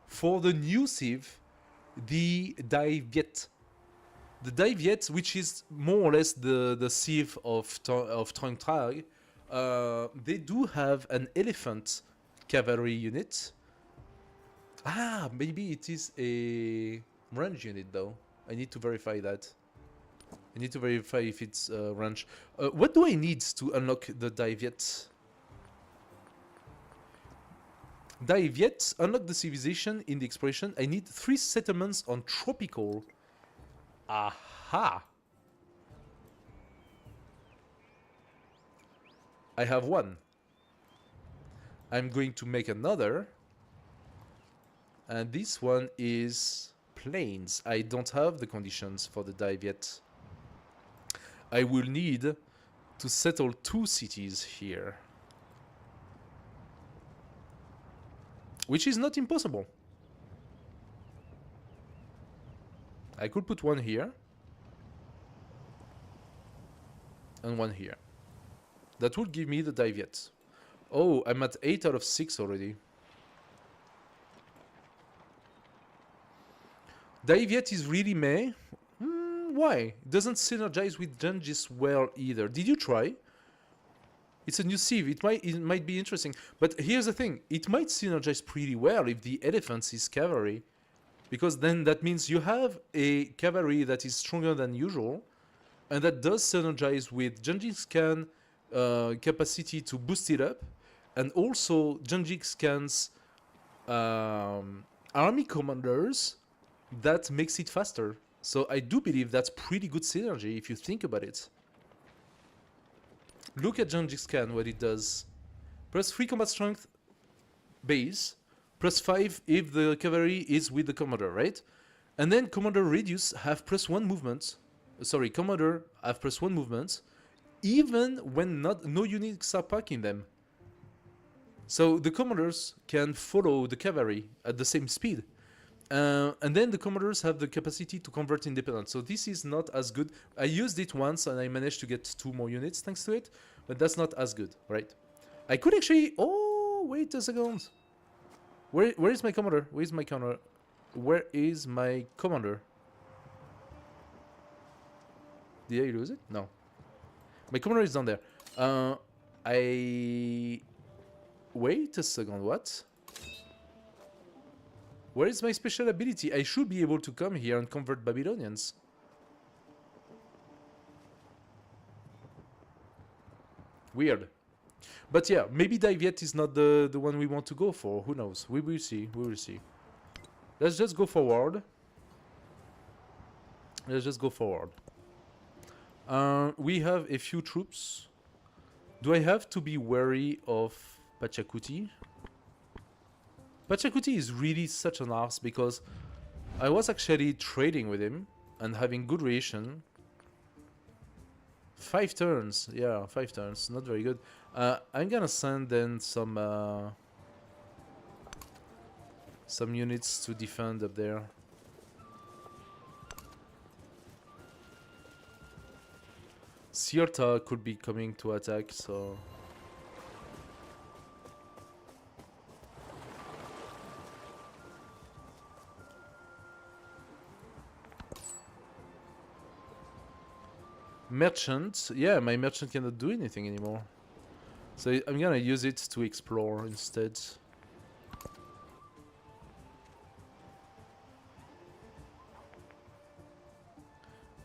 for the new civ, the Dai Viet. The Dai Viet, which is more or less the civ of Trung Trag, they do have an elephant cavalry unit. Ah, maybe it is a range unit though. I need to verify that. I need to verify if it's range. What do I need to unlock the Dai Viet? Dai Viet, unlock the civilization in the exploration. I need 3 settlements on tropical. Aha! I have 1. I'm going to make another. And this one is plains. I don't have the conditions for the Dai Viet. I will need to settle 2 cities here. Which is not impossible. I could put one here. And one here. That would give me the Diviet. Oh, I'm at 8 out of 6 already. Diviet is really meh. Why? It doesn't synergize with Genghis well either. Did you try? It's a new sieve. It might be interesting. But here's the thing. It might synergize pretty well if the elephants is cavalry. Because then that means you have a cavalry that is stronger than usual. And that does synergize with Genghis Khan capacity to boost it up. And also Genghis Khan's army commanders that makes it faster. So I do believe that's pretty good synergy if you think about it. Look at Genghis Khan, what it does. Plus 3 combat strength base, plus 5 if the cavalry is with the commander, right? And then commander reduce have plus 1 movement. Sorry, commander have plus 1 movement, even when no units are packing them. So the commanders can follow the cavalry at the same speed. And then the commanders have the capacity to convert independent. So this is not as good. I used it once and I managed to get 2 more units thanks to it. But that's not as good, right? I could actually... Oh, wait a second. Where is my commander? Where is my commander? Where is my commander? Did I lose it? No. My commander is down there. Wait a second, what? Where is my special ability? I should be able to come here and convert Babylonians. Weird. But yeah, maybe Diviet is not the one we want to go for. Who knows? We will see. We will see. Let's just go forward. Let's just go forward. We have a few troops. Do I have to be wary of Pachacuti? Pachacuti is really such an arse because I was actually trading with him and having good relation. 5 turns, yeah, 5 turns, not very good. I'm gonna send then some units to defend up there. Sirta could be coming to attack, so... Merchant, yeah, my merchant cannot do anything anymore. So I'm gonna use it to explore instead.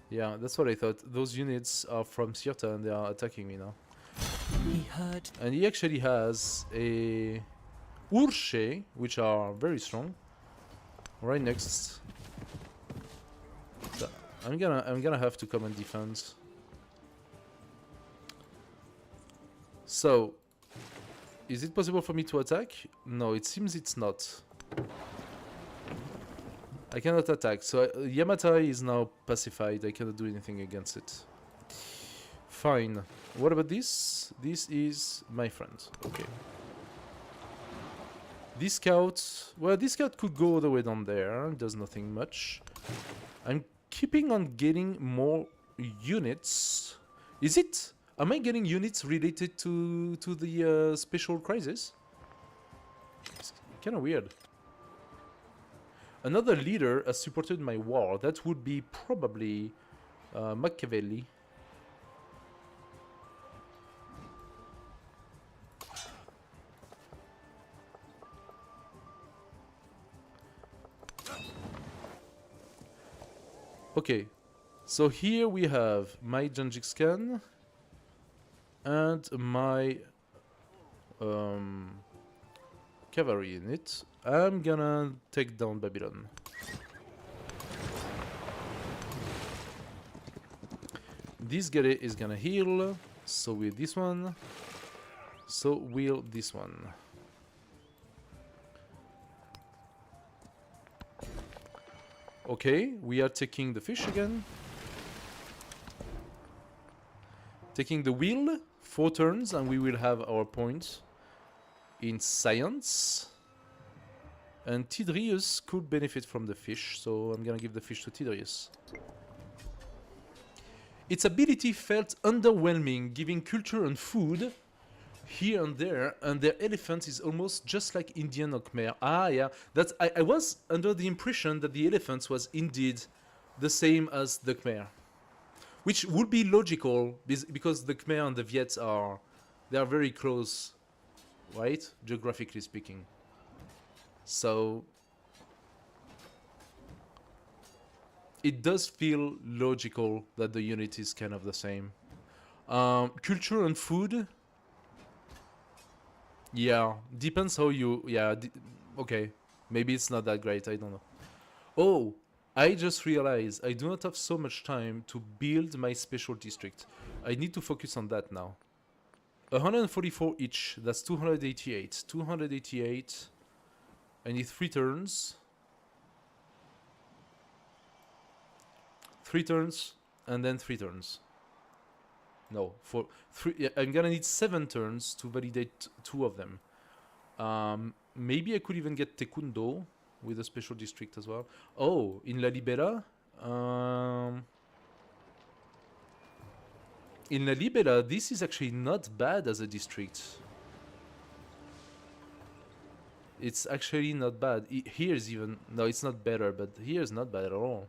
Yeah, that's what I thought. Those units are from Sirta and they are attacking me now. He heard. And he actually has a Urshe, which are very strong. Right next. So I'm gonna have to come and defend. So, is it possible for me to attack? No, it seems it's not. I cannot attack. So Yamatai is now pacified. I cannot do anything against it. Fine. What about this? This is my friend. Okay. This scout... Well, this scout could go all the way down there. Does nothing much. I'm keeping on getting more units. Is it... Am I getting units related to the special crisis? It's kind of weird. Another leader has supported my war. That would be probably Machiavelli. Okay, so here we have my Genghis Khan and my cavalry unit. I'm gonna take down Babylon. This guy is gonna heal, so will this one, so will this one. Okay, we are taking the fish again. Taking the wheel, 4 turns, and we will have our points in science. And Tidrius could benefit from the fish, so I'm gonna give the fish to Tidrius. Its ability felt underwhelming, giving culture and food here and there, and their elephant is almost just like Indian or Khmer. Ah, yeah, that's. I was under the impression that the elephant was indeed the same as the Khmer, which would be logical because the Khmer and the Viet are very close, right? Geographically speaking. So it does feel logical that the unit is kind of the same. Culture and food. Yeah, depends how you... Yeah, okay. Maybe it's not that great, I don't know. Oh, I just realized I do not have so much time to build my special district. I need to focus on that now. 144 each, that's 288. 288. I need 3 turns. 3 turns, and then 3 turns. No, for 3. Yeah, I'm gonna need 7 turns to validate 2 of them. Maybe I could even get Taekwondo with a special district as well. Oh, in La Libera. In La Libera, this is actually not bad as a district. It's actually not bad. Here's even... No, it's not better, but here's not bad at all.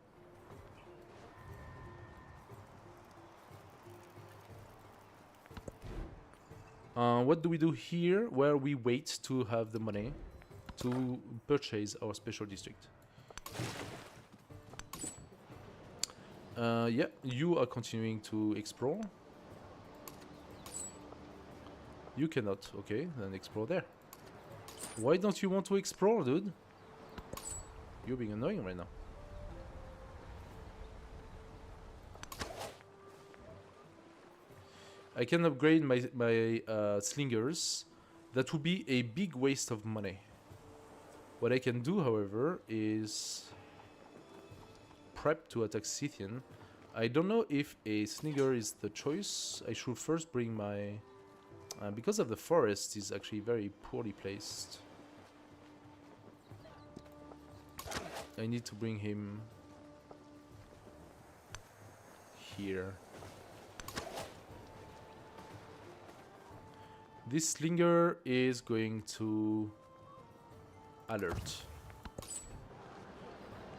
What do we do here, where we wait to have the money to purchase our special district? Yeah, you are continuing to explore. You cannot. Okay, then explore there. Why don't you want to explore, dude? You're being annoying right now. I can upgrade my slingers. That would be a big waste of money. What I can do, however, is prep to attack Scythian. I don't know if a slinger is the choice. I should first bring my... because of the forest is actually very poorly placed. I need to bring him here. This slinger is going to alert.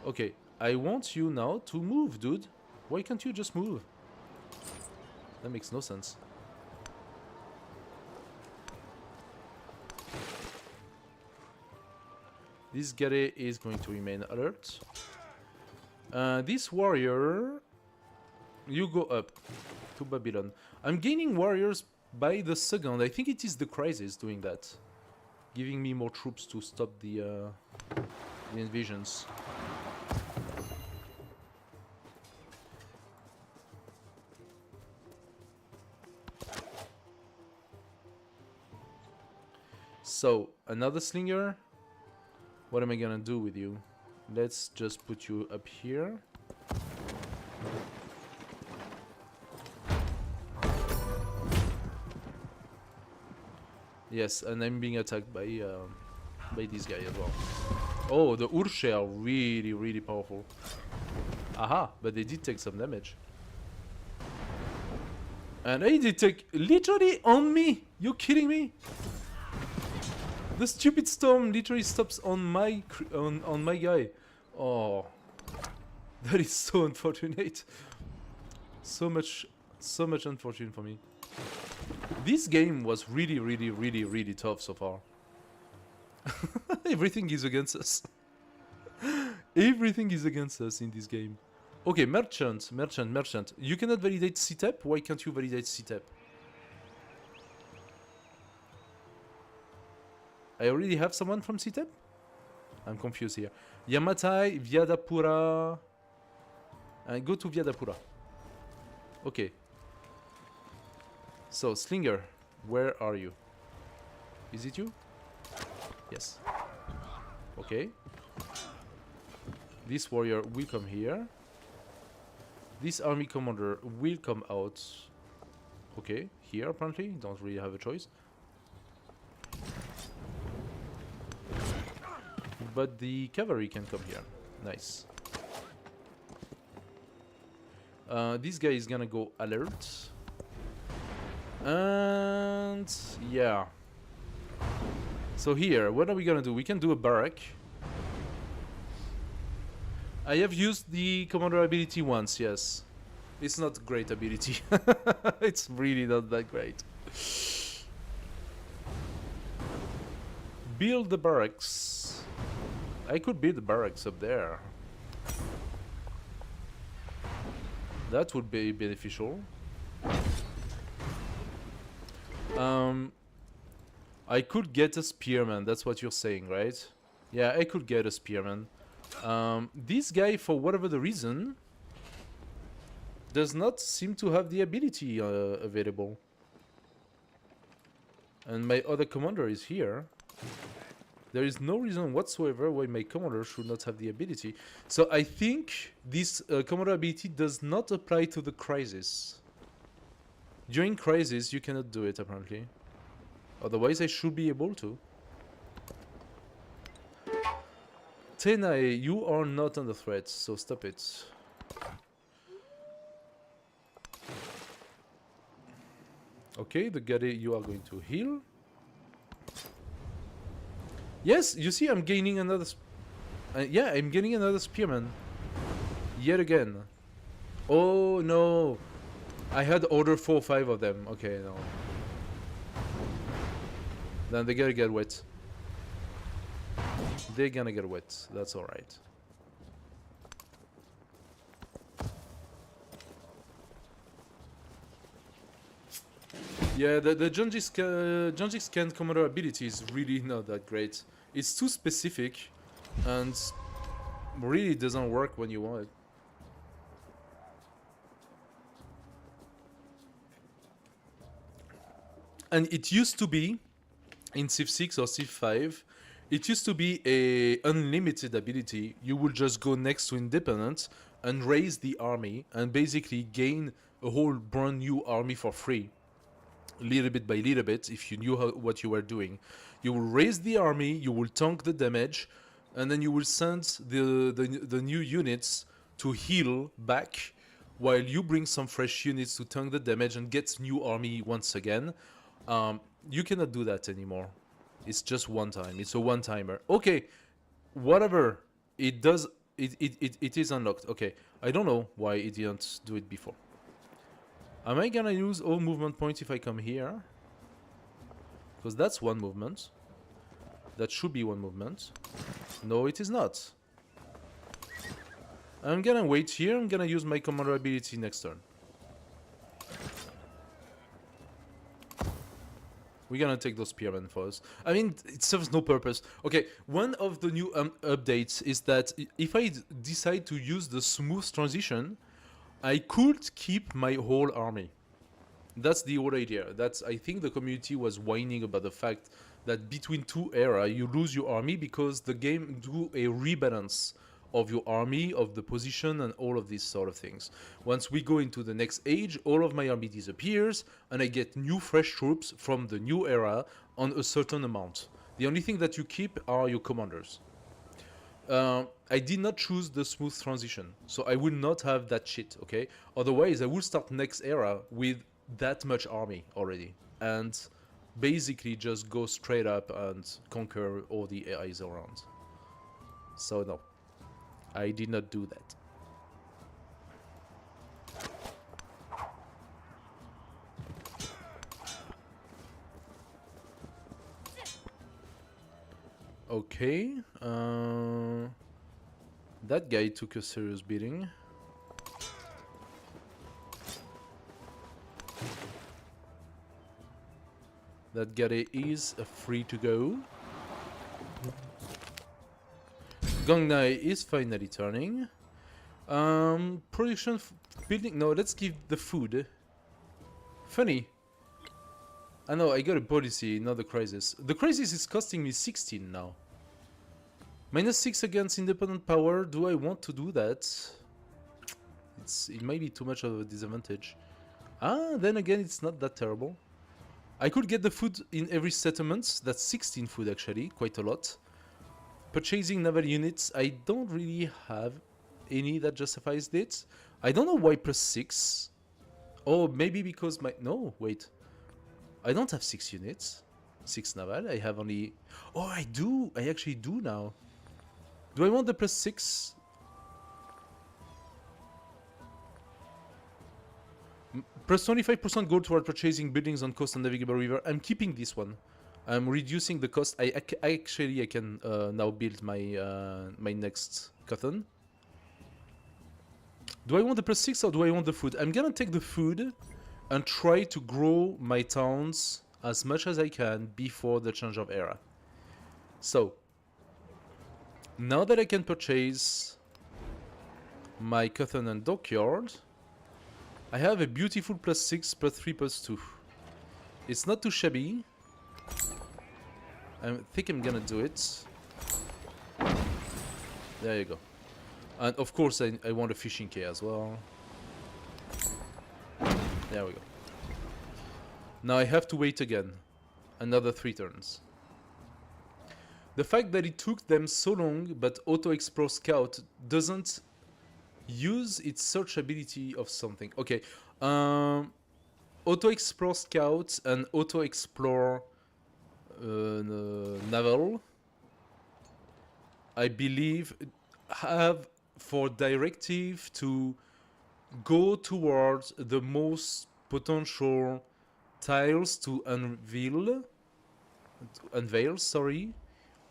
Okay, I want you now to move, dude. Why can't you just move? That makes no sense. This Gare is going to remain alert. This warrior, you go up to Babylon. I'm gaining warriors by the second. I think it is the crisis doing that, giving me more troops to stop the invasions. So, another slinger. What am I gonna do with you? Let's just put you up here. Yes, and I'm being attacked by this guy as well. Oh, the Urshe are really, really powerful. Aha, but they did take some damage. And they did take literally on me! You kidding me? The stupid storm literally stops on my on my guy. Oh, that is so unfortunate. So much unfortunate for me. This game was really, really, really, really tough so far. Everything is against us. Everything is against us in this game. Okay, merchant. You cannot validate CTEP. Why can't you validate CTEP? I already have someone from CTEP? I'm confused here. Yamatai, Vyadapura. Go to Vyadapura. Okay. So, Slinger, where are you? Is it you? Yes. Okay. This warrior will come here. This army commander will come out. Okay, here apparently. Don't really have a choice. but the cavalry can come here. Nice. This guy is gonna go alert. And yeah. So here, what are we gonna do? We can do a barrack. I have used the commander ability once, yes. It's not a great ability. It's really not that great. Build the barracks. I could build the barracks up there. That would be beneficial. I could get a spearman, that's what you're saying, right? Yeah, I could get a spearman. This guy, for whatever the reason, does not seem to have the ability available. And my other commander is here. There is no reason whatsoever why my commander should not have the ability. So I think this commander ability does not apply to the crisis. During crisis, you cannot do it, apparently. Otherwise, I should be able to. Tenai, you are not under threat, so stop it. Okay, the Gade, you are going to heal. Yes, you see, I'm gaining another... yeah, I'm gaining another spearman. Yet again. Oh, no. I had order 4 or 5 of them. Okay, no. Then they gotta get wet. They're gonna get wet. That's alright. Yeah, the Genghis Khan commander ability is really not that great. It's too specific and really doesn't work when you want it. And it used to be, in Civ 6 or Civ 5, it used to be a unlimited ability. You would just go next to Independent and raise the army and basically gain a whole brand new army for free. Little bit by little bit, if you knew what you were doing. You will raise the army, you will tank the damage, and then you will send the new units to heal back, while you bring some fresh units to tank the damage and get new army once again. You cannot do that anymore. It's just one time. It's a one-timer. Okay, whatever. It does. It is unlocked. Okay, I don't know why it didn't do it before. Am I gonna use all movement points if I come here? Because that's one movement. That should be one movement. No, it is not. I'm gonna wait here. I'm gonna use my commander ability next turn. We're gonna take those spearmen for us. I mean, it serves no purpose. Okay, one of the new updates is that if I decide to use the smooth transition, I could keep my whole army. That's the whole idea. I think the community was whining about the fact that between two eras you lose your army because the game do a rebalance of your army, of the position, and all of these sort of things. Once we go into the next age, all of my army disappears, and I get new fresh troops from the new era on a certain amount. The only thing that you keep are your commanders. I did not choose the smooth transition, so I will not have that shit, okay? Otherwise, I will start next era with that much army already, and basically just go straight up and conquer all the AIs around. So no, I did not do that. Okay, that guy took a serious beating. That guy is free to go. Gongnai is finally turning. Production building. No, let's give the food. Funny. I know, I got a policy, not the crisis. The crisis is costing me 16 now. -6 against independent power. Do I want to do that? It might be too much of a disadvantage. Then again, it's not that terrible. I could get the food in every settlement. That's 16 food actually, quite a lot. purchasing naval units, I don't really have any that justifies it. I don't know why +6. Oh, maybe because my... No, wait. I don't have 6 units. 6 naval. I have only... Oh, I do. I actually do now. Do I want the +6? Plus 25% gold toward purchasing buildings on coast and navigable river. I'm keeping this one. I'm reducing the cost. I can now build my my next cotton. Do I want the +6 or do I want the food? I'm gonna take the food and try to grow my towns as much as I can before the change of era. So, now that I can purchase my cotton and dockyard, I have a beautiful +6, +3, +2. It's not too shabby. I think I'm gonna do it. There you go. And of course I want a fishing quay as well. There we go. Now I have to wait again. Another 3 turns. The fact that it took them so long but Auto Explore Scout doesn't use its search ability of something. Okay. Auto Explore Scout and Auto Explore Naval, I believe, have for directive to go towards the most potential tiles to unveil, sorry,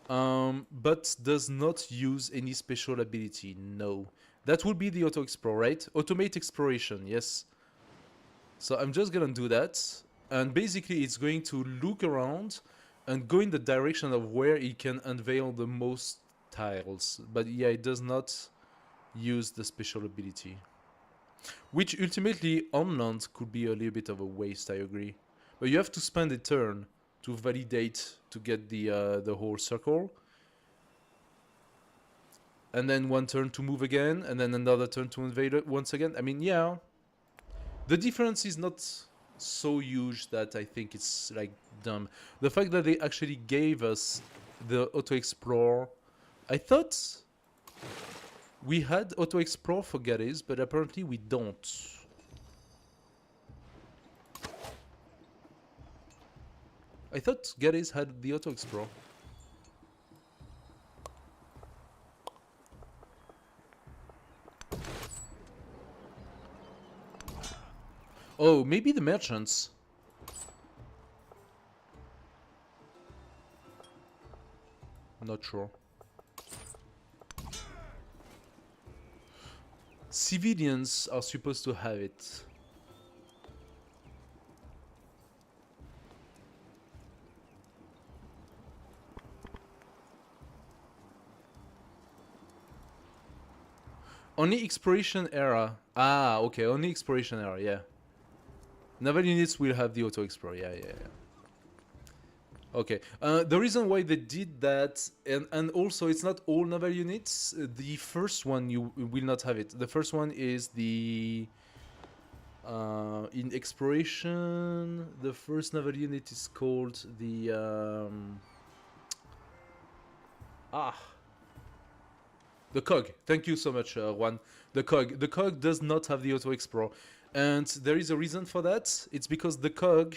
but does not use any special ability. No, that would be the Auto Explore, right? Automate exploration, yes. So I'm just gonna do that, and basically it's going to look around and go in the direction of where it can unveil the most tiles. But yeah, it does not use the special ability. Which ultimately on land could be a little bit of a waste, I agree. But you have to spend a turn to validate to get the whole circle. And then 1 turn to move again, and then another turn to invade it once again. I mean, yeah. The difference is not so huge that I think it's like dumb. The fact that they actually gave us the Auto Explore, I thought we had Auto Explore for Gadis, but apparently we don't. I thought Gadis had the Auto Explore. Oh, maybe the merchants. Not sure. Civilians are supposed to have it. Only exploration era. Ah, okay, only exploration era, yeah. Naval units will have the Auto Explore, yeah. Okay, the reason why they did that, and also it's not all naval units, the first one you will not have it. The first one is the... in exploration, the first naval unit is called the... the COG. Thank you so much, Juan. The COG. The COG does not have the Auto Explore. And there is a reason for that. It's because the COG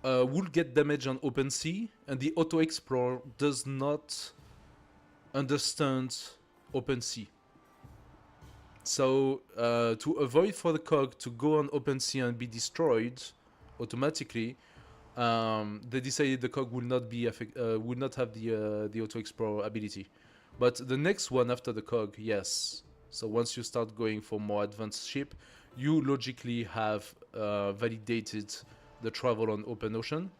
will get damage on open sea, and the Auto Explore does not understand open sea. So to avoid for the COG to go on open sea and be destroyed automatically, they decided the COG will not be would not have the Auto Explore ability. But the next one after the COG, yes. So once you start going for more advanced ship, you logically have validated the travel on open ocean,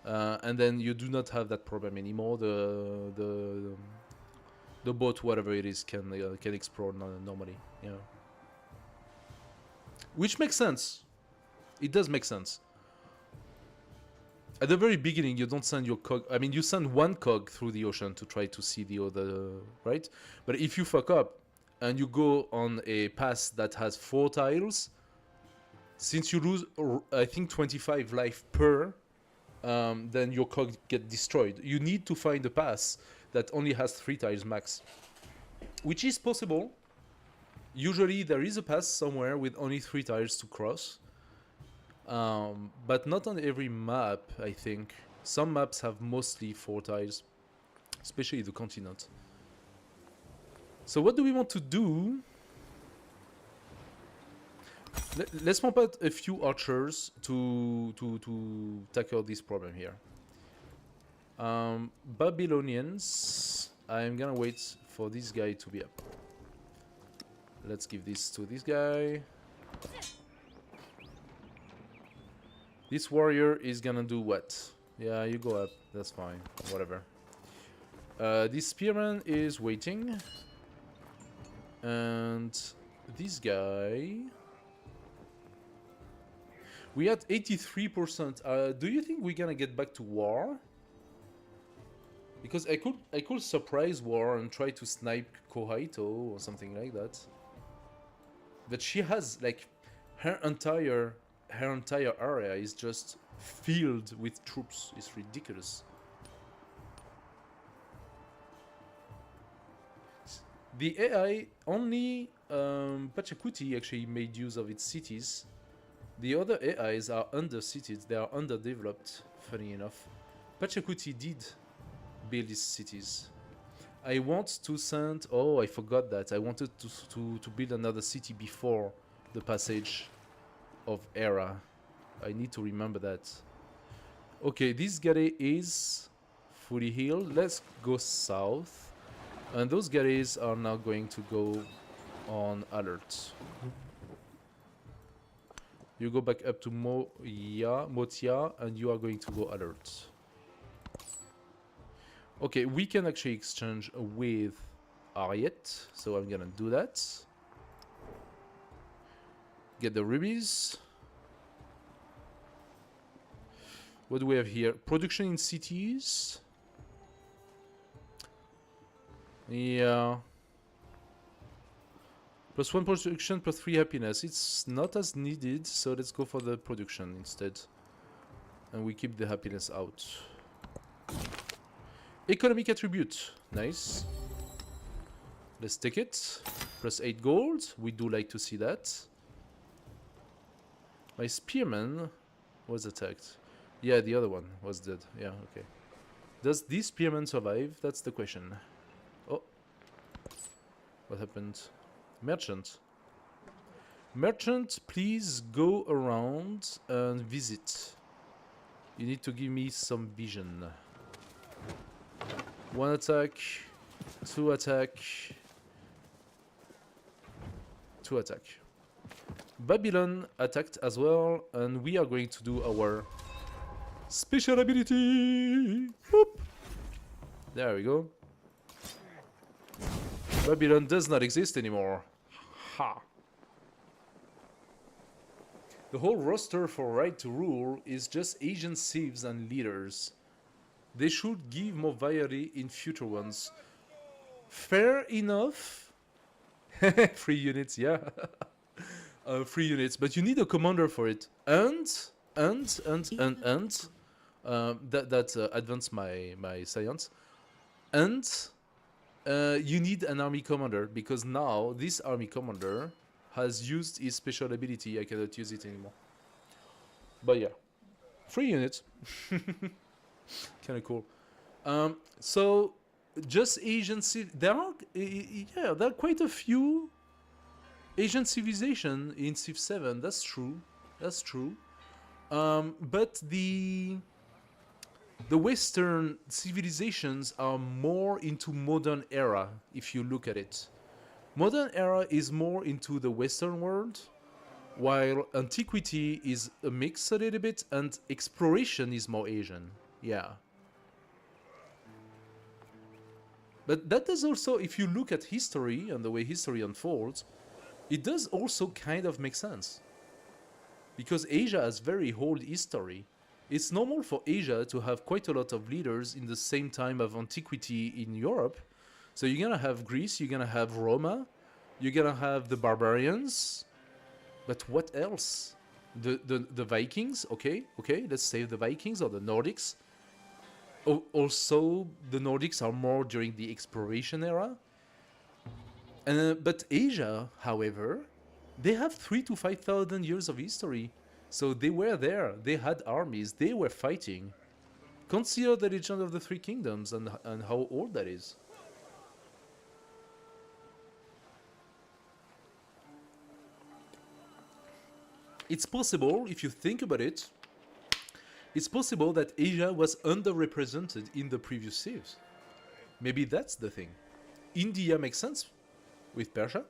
and then you do not have that problem anymore. The boat, whatever it is, can explore normally. Yeah, which makes sense. It does make sense. At the very beginning, you don't send your cog. I mean, you send one cog through the ocean to try to see the other, right? But if you fuck up and you go on a pass that has 4 tiles, since you lose, I think, 25 life per, then your cog get destroyed. You need to find a pass that only has 3 tiles max, which is possible. Usually there is a pass somewhere with only 3 tiles to cross, but not on every map, I think. Some maps have mostly 4 tiles, especially the continent. So what do we want to do? Let's pump out a few archers to tackle this problem here. Babylonians, I'm gonna wait for this guy to be up. Let's give this to this guy. This warrior is gonna do what? Yeah, you go up, that's fine, whatever. This spearman is waiting. And this guy... We had 83%. Do you think we're gonna get back to war? Because I could surprise war and try to snipe Kohaito or something like that. But she has like her entire area is just filled with troops. It's ridiculous. The AI only Pachacuti actually made use of its cities. The other AIs are under-cited, they are underdeveloped, funny enough. Pachacuti did build its cities. I want to send... Oh, I forgot that. I wanted to build another city before the passage of Era. I need to remember that. Okay, this galley is fully healed. Let's go south. And those galleys are now going to go on alert. You go back up to Motia, and you are going to go alert. Okay, we can actually exchange with Ariet, so I'm gonna do that. Get the rubies. What do we have here? Production in cities. Yeah. +1 production, +3 happiness. It's not as needed, so let's go for the production instead. And we keep the happiness out. Economic attribute. Nice. Let's take it. +8 gold. We do like to see that. My spearman was attacked. Yeah, the other one was dead. Yeah, okay. Does this spearman survive? That's the question. Oh. What happened? Merchant. Merchant, please go around and visit. You need to give me some vision. 1 attack, 2 attack, 2 attack. Babylon attacked as well, and we are going to do our special ability. Boop. There we go. Babylon does not exist anymore. Ha! The whole roster for Right to Rule is just Asian thieves and leaders. They should give more variety in future ones. Fair enough. 3 units, yeah. 3 units, but you need a commander for it. That advanced my science. And you need an army commander, because now this army commander has used his special ability. I cannot use it anymore. But yeah, 3 units. Kind of cool. So just Asian there are quite a few Asian civilization in Civ 7. That's true. That's true. But the Western civilizations are more into modern era, if you look at it. Modern era is more into the Western world, while antiquity is a mix a little bit, and exploration is more Asian. Yeah. But that does also, if you look at history and the way history unfolds, it does also kind of make sense. Because Asia has very old history. It's normal for Asia to have quite a lot of leaders in the same time of antiquity in Europe. So you're gonna have Greece, you're gonna have Roma, you're gonna have the barbarians. But what else? The Vikings, okay, let's save the Vikings or the Nordics. Also, the Nordics are more during the exploration era. But Asia, however, they have 3 to 5,000 years of history. So they were there. They had armies. They were fighting. Consider the Legend of the Three Kingdoms and how old that is. It's possible, if you think about it, it's possible that Asia was underrepresented in the previous cities. Maybe that's the thing. India makes sense with Persia.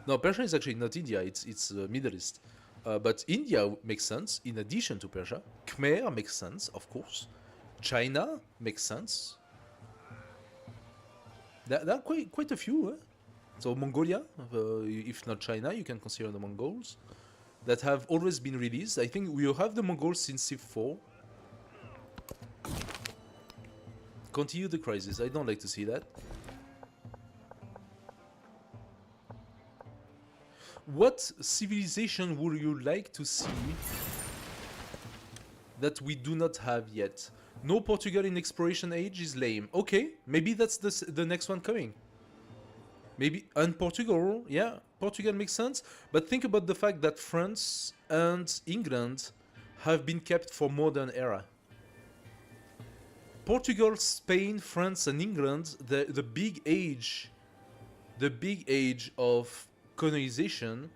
No, Persia is actually not India, it's Middle East. But India makes sense in addition to Persia. Khmer makes sense, of course. China makes sense. There are quite a few. So Mongolia, if not China, you can consider the Mongols that have always been released. I think we have the Mongols since Civ 4. Continue the crisis. I don't like to see that. What civilization would you like to see that we do not have yet? No Portugal in exploration age is lame. Okay, maybe that's the next one coming. Maybe, and Portugal, yeah, Portugal makes sense. But think about the fact that France and England have been kept for modern era. Portugal, Spain, France, and England, the big age of colonization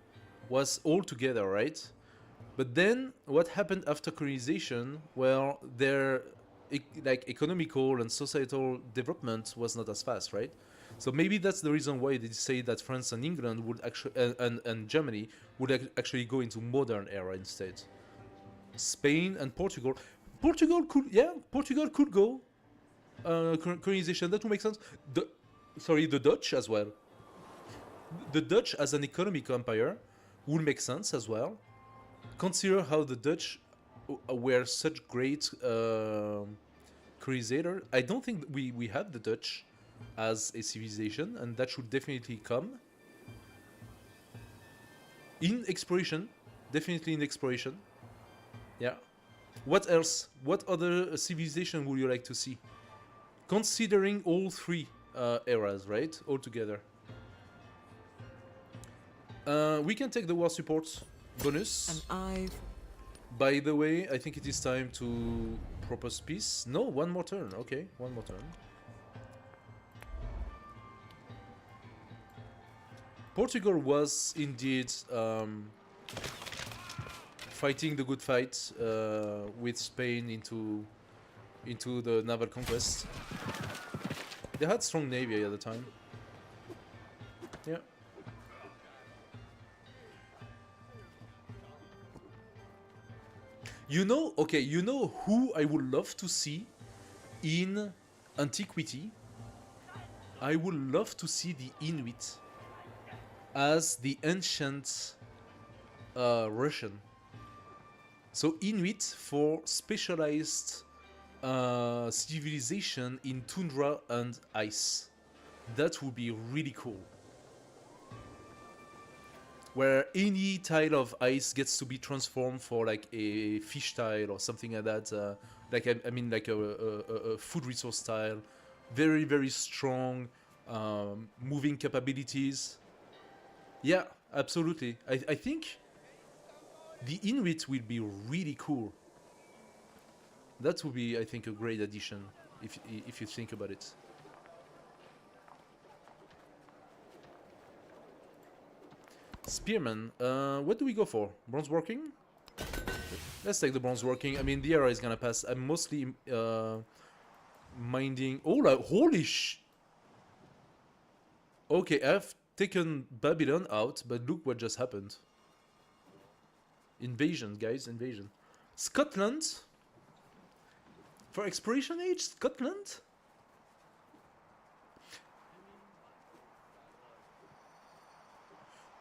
was all together, right? But then what happened after colonization? Well, their economical and societal development was not as fast, right? So maybe that's the reason why they say that France and England would actually and Germany would actually go into modern era instead. Spain and Portugal could go colonization. That would make sense. The Dutch as well. The Dutch as an economic empire would make sense as well. Consider how the Dutch were such great colonizators. I don't think we have the Dutch as a civilization, and that should definitely come. In exploration, definitely in exploration. Yeah. What else? What other civilization would you like to see? Considering all three eras, right? All together. We can take the war support bonus. And By the way, I think it is time to propose peace. No, one more turn. Okay, one more turn. Portugal was indeed fighting the good fight with Spain into the naval conquest. They had strong navy at the time. Yeah. You know, okay, you know who I would love to see in antiquity? I would love to see the Inuit as the ancient Russian. So Inuit for specialized civilization in tundra and ice. That would be really cool. Where any tile of ice gets to be transformed for like a fish tile or something like that. I mean like a food resource tile. Very, very strong moving capabilities. Yeah, absolutely. I think the Inuit will be really cool. That would be, I think, a great addition if you think about it. Spearman, what do we go for? Bronze working? Let's take the bronze working. I mean, the era is gonna pass. I'm mostly minding. Oh, like, holy sh! Okay, I've taken Babylon out, but look what just happened. Invasion, guys, invasion. Scotland? For exploration age, Scotland?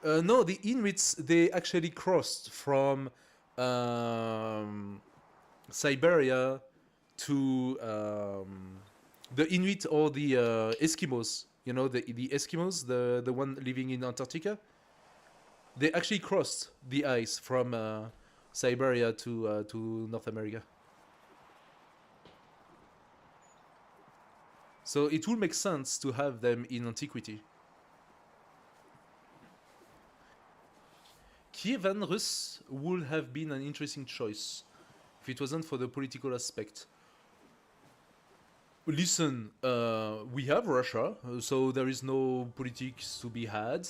No, the Inuits, they actually crossed from Siberia to the Inuit or the Eskimos. You know, the Eskimos, the one living in Antarctica. They actually crossed the ice from Siberia to North America. So it will make sense to have them in antiquity. Kievan Rus would have been an interesting choice if it wasn't for the political aspect. Listen, we have Russia, so there is no politics to be had.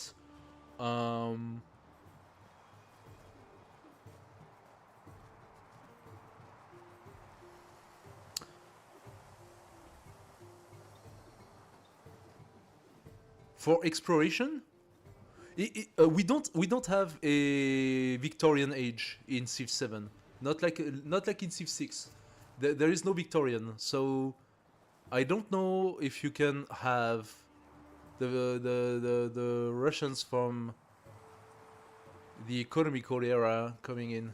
For exploration, we don't have a Victorian age in Civ 7. Not like in Civ 6. There is no Victorian, so I don't know if you can have the Russians from the economical era coming in.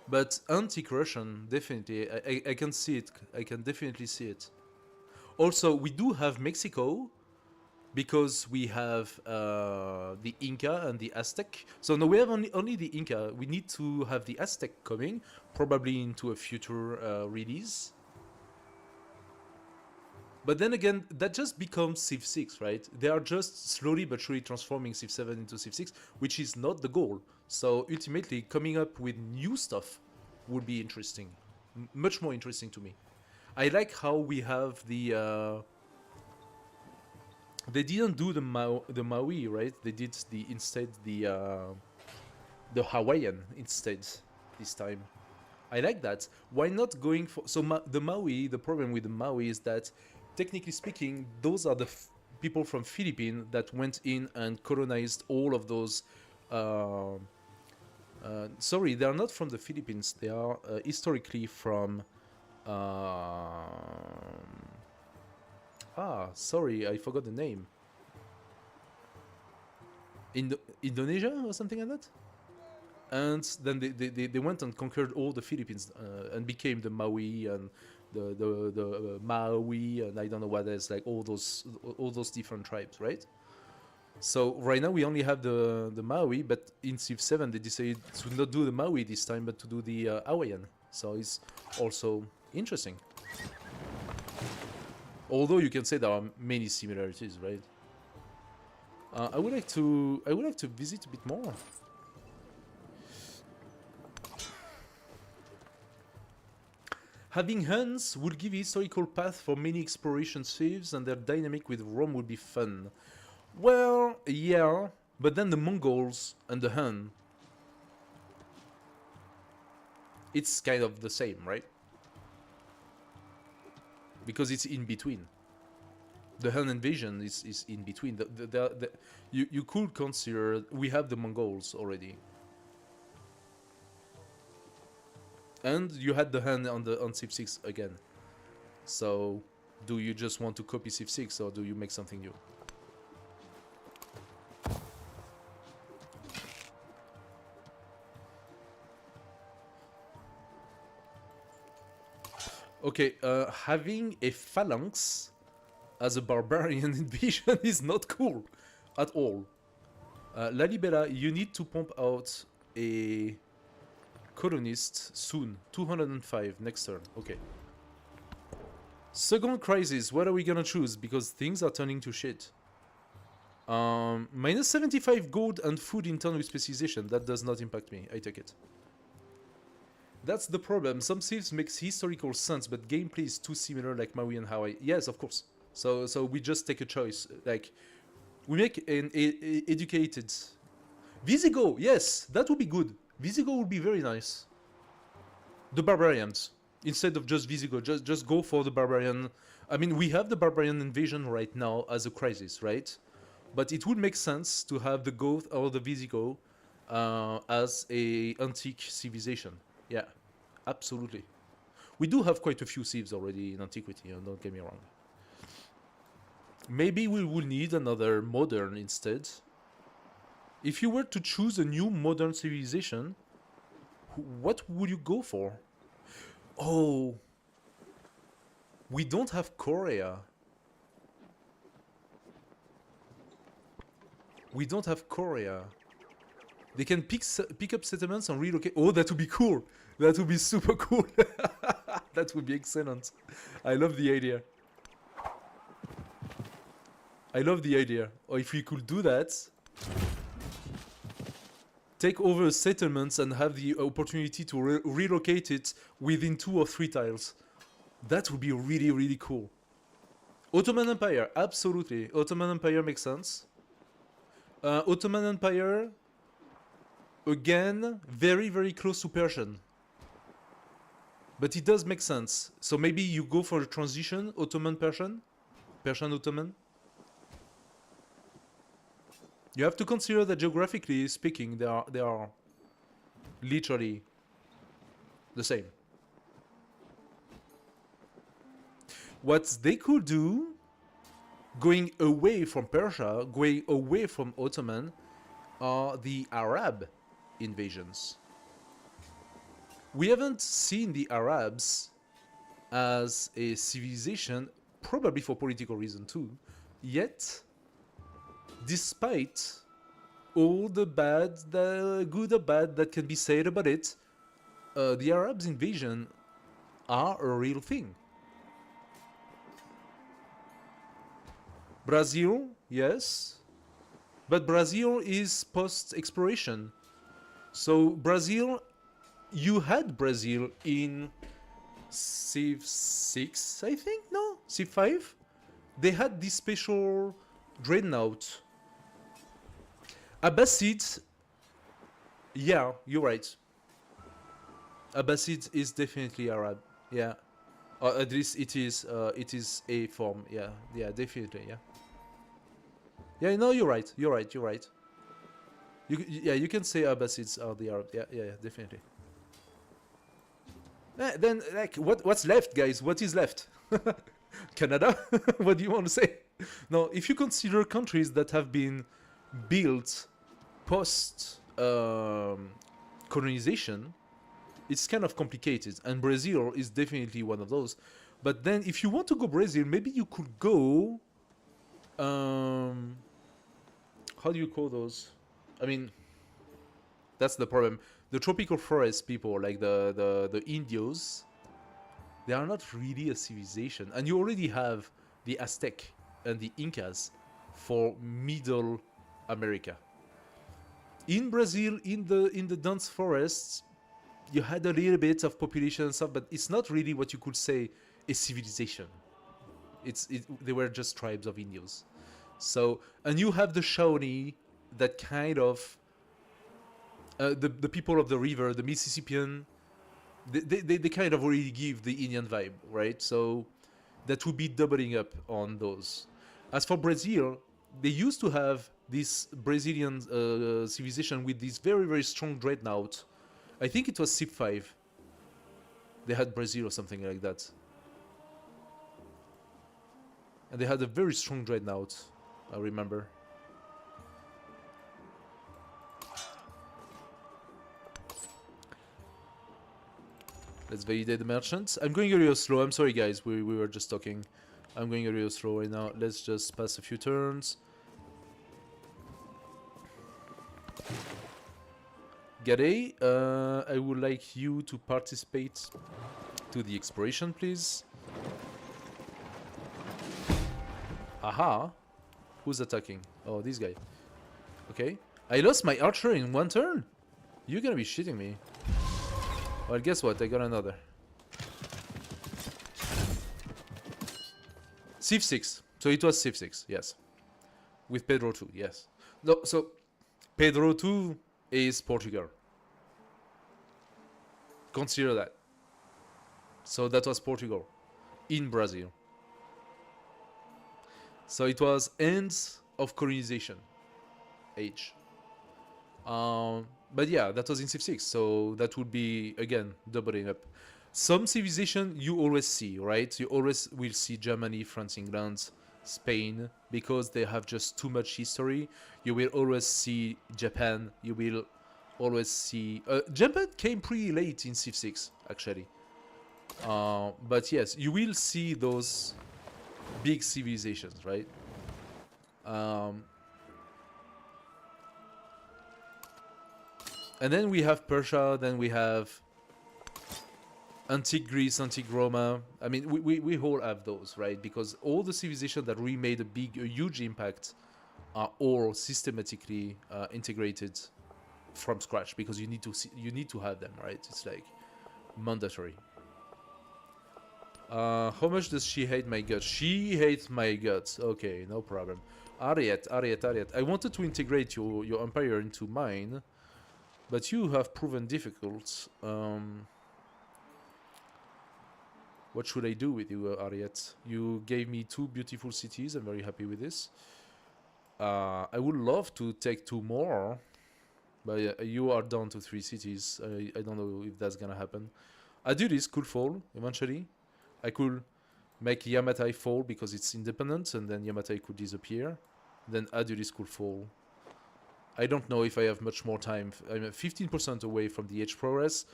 But antique Russian, definitely, I can see it. I can definitely see it. Also, we do have Mexico, because we have the Inca and the Aztec. So no, we have only the Inca. We need to have the Aztec coming, probably into a future release. But then again, that just becomes Civ 6, right? They are just slowly but surely transforming Civ 7 into Civ 6, which is not the goal. So ultimately, coming up with new stuff would be interesting. Much more interesting to me. I like how we have the... They didn't do the Maui, right? They did instead the Hawaiian instead this time. I like that. Why not going for... So the Maui, the problem with the Maui is that, technically speaking, those are the people from Philippines that went in and colonized all of those... sorry, they are not from the Philippines. They are historically from... sorry, I forgot the name. Indonesia or something like that? And then they went and conquered all the Philippines and became the Maui and the Maui and I don't know what else, like all those different tribes, right? So right now we only have the Maui, but in Civ 7 they decided to not do the Maui this time, but to do the Hawaiian. So it's also interesting. Although you can say there are many similarities, right? I would like to visit a bit more. Having Huns would give a historical path for many exploration civs, and their dynamic with Rome would be fun. Well, yeah, but then the Mongols and the Hun, it's kind of the same, right? Because it's in between. The Hun invasion is in between. You could consider we have the Mongols already, and you had the Hun on Civ 6 again. So, do you just want to copy Civ 6 or do you make something new? Okay, having a phalanx as a barbarian invasion is not cool at all. Lalibela, you need to pump out a colonist soon. 205 next turn. Okay. Second crisis. What are we gonna choose? Because things are turning to shit. Minus 75 gold and food in turn with specialization. That does not impact me. I take it. That's the problem. Some civs makes historical sense, but gameplay is too similar like Maui and Hawaii. Yes, of course. So we just take a choice. Like, we make an educated... Visigoth! Yes, that would be good. Visigoth would be very nice. The Barbarians. Instead of just Visigoth, just go for the Barbarian. I mean, we have the Barbarian invasion right now as a crisis, right? But it would make sense to have the Goth or the Visigoth as a antique civilization. Yeah, absolutely. We do have quite a few civs already in antiquity, don't get me wrong. Maybe we will need another modern instead. If you were to choose a new modern civilization, what would you go for? Oh, we don't have Korea. We don't have Korea. They can pick up settlements and relocate. Oh, that would be cool. That would be super cool. That would be excellent. I love the idea. I love the idea. Or if we could do that, take over settlements and have the opportunity to relocate it within 2 or 3 tiles. That would be really, really cool. Ottoman Empire, absolutely. Ottoman Empire makes sense. Ottoman Empire, again, very, very close to Persian. But it does make sense. So maybe you go for a transition, Ottoman-Persian? Persian-Ottoman? You have to consider that geographically speaking, they are literally the same. What they could do, going away from Persia, going away from Ottoman, are the Arab invasions. We haven't seen the Arabs as a civilization, probably for political reason too, yet, despite all the bad, the good or bad that can be said about it, the Arabs invasion are a real thing. Brazil, yes, but Brazil is post-exploration. So Brazil, you had Brazil in Civ 6, I think? No? Civ 5? They had this special dreadnought. Abbasid, yeah, you're right. Abbasid is definitely Arab, yeah. Or at least it is a form, yeah, definitely, yeah. Yeah, no, you're right. You can say Abbasids are the Arab. Yeah, definitely. Then, like, what's left, guys? What is left? Canada? What do you want to say? No, if you consider countries that have been built post colonization, it's kind of complicated, and Brazil is definitely one of those. But then, if you want to go Brazil, maybe you could go. How do you call those? I mean, that's the problem. The tropical forest people, like the Indios, they are not really a civilization. And you already have the Aztec and the Incas for Middle America. In Brazil, in the dense forests, you had a little bit of population and stuff, but it's not really what you could say a civilization. They were just tribes of Indios. So, and you have the Shawnee, that kind of the people of the river, the Mississippian, they kind of already give the Indian vibe, right? So that would be doubling up on those. As for Brazil, they used to have this Brazilian civilization with this very, very strong dreadnought. I think it was Civ 5. They had Brazil or something like that. And they had a very strong dreadnought, I remember. Let's validate the merchants. I'm going a little slow. I'm sorry, guys. We were just talking. I'm going a little slow right now. Let's just pass a few turns. Gade, I would like you to participate to the exploration, please. Aha. Who's attacking? Oh, this guy. Okay. I lost my archer in one turn? You're gonna be shitting me. Well, guess what? I got another. Civ 6. So it was Civ 6, yes. With Pedro 2, yes. No, so Pedro 2 is Portugal. Consider that. So that was Portugal in Brazil. So it was ends of colonization age. But yeah, that was in Civ 6, so that would be, again, doubling up. Some civilization you always see, right? You always will see Germany, France, England, Spain, because they have just too much history. You will always see Japan, you will always see... Japan came pretty late in Civ 6, actually. But yes, you will see those big civilizations, right? And then we have Persia, then we have Antique Greece, antique Roma. I mean, we all have those, right? Because all the civilizations that really made a huge impact are all systematically integrated from scratch, because you need to have them, right? It's like mandatory. How much does she hate my guts? She hates my guts. Okay, no problem. Ariet. I wanted to integrate your empire into mine, but you have proven difficult. What should I do with you, Ariet? You gave me 2 beautiful cities. I'm very happy with this. I would love to take 2 more, but you are down to 3 cities. I don't know if that's gonna happen. Adulis could fall eventually. I could make Yamatai fall because it's independent, and then Yamatai could disappear. Then Adulis could fall. I don't know if I have much more time. I'm 15% away from the age progress.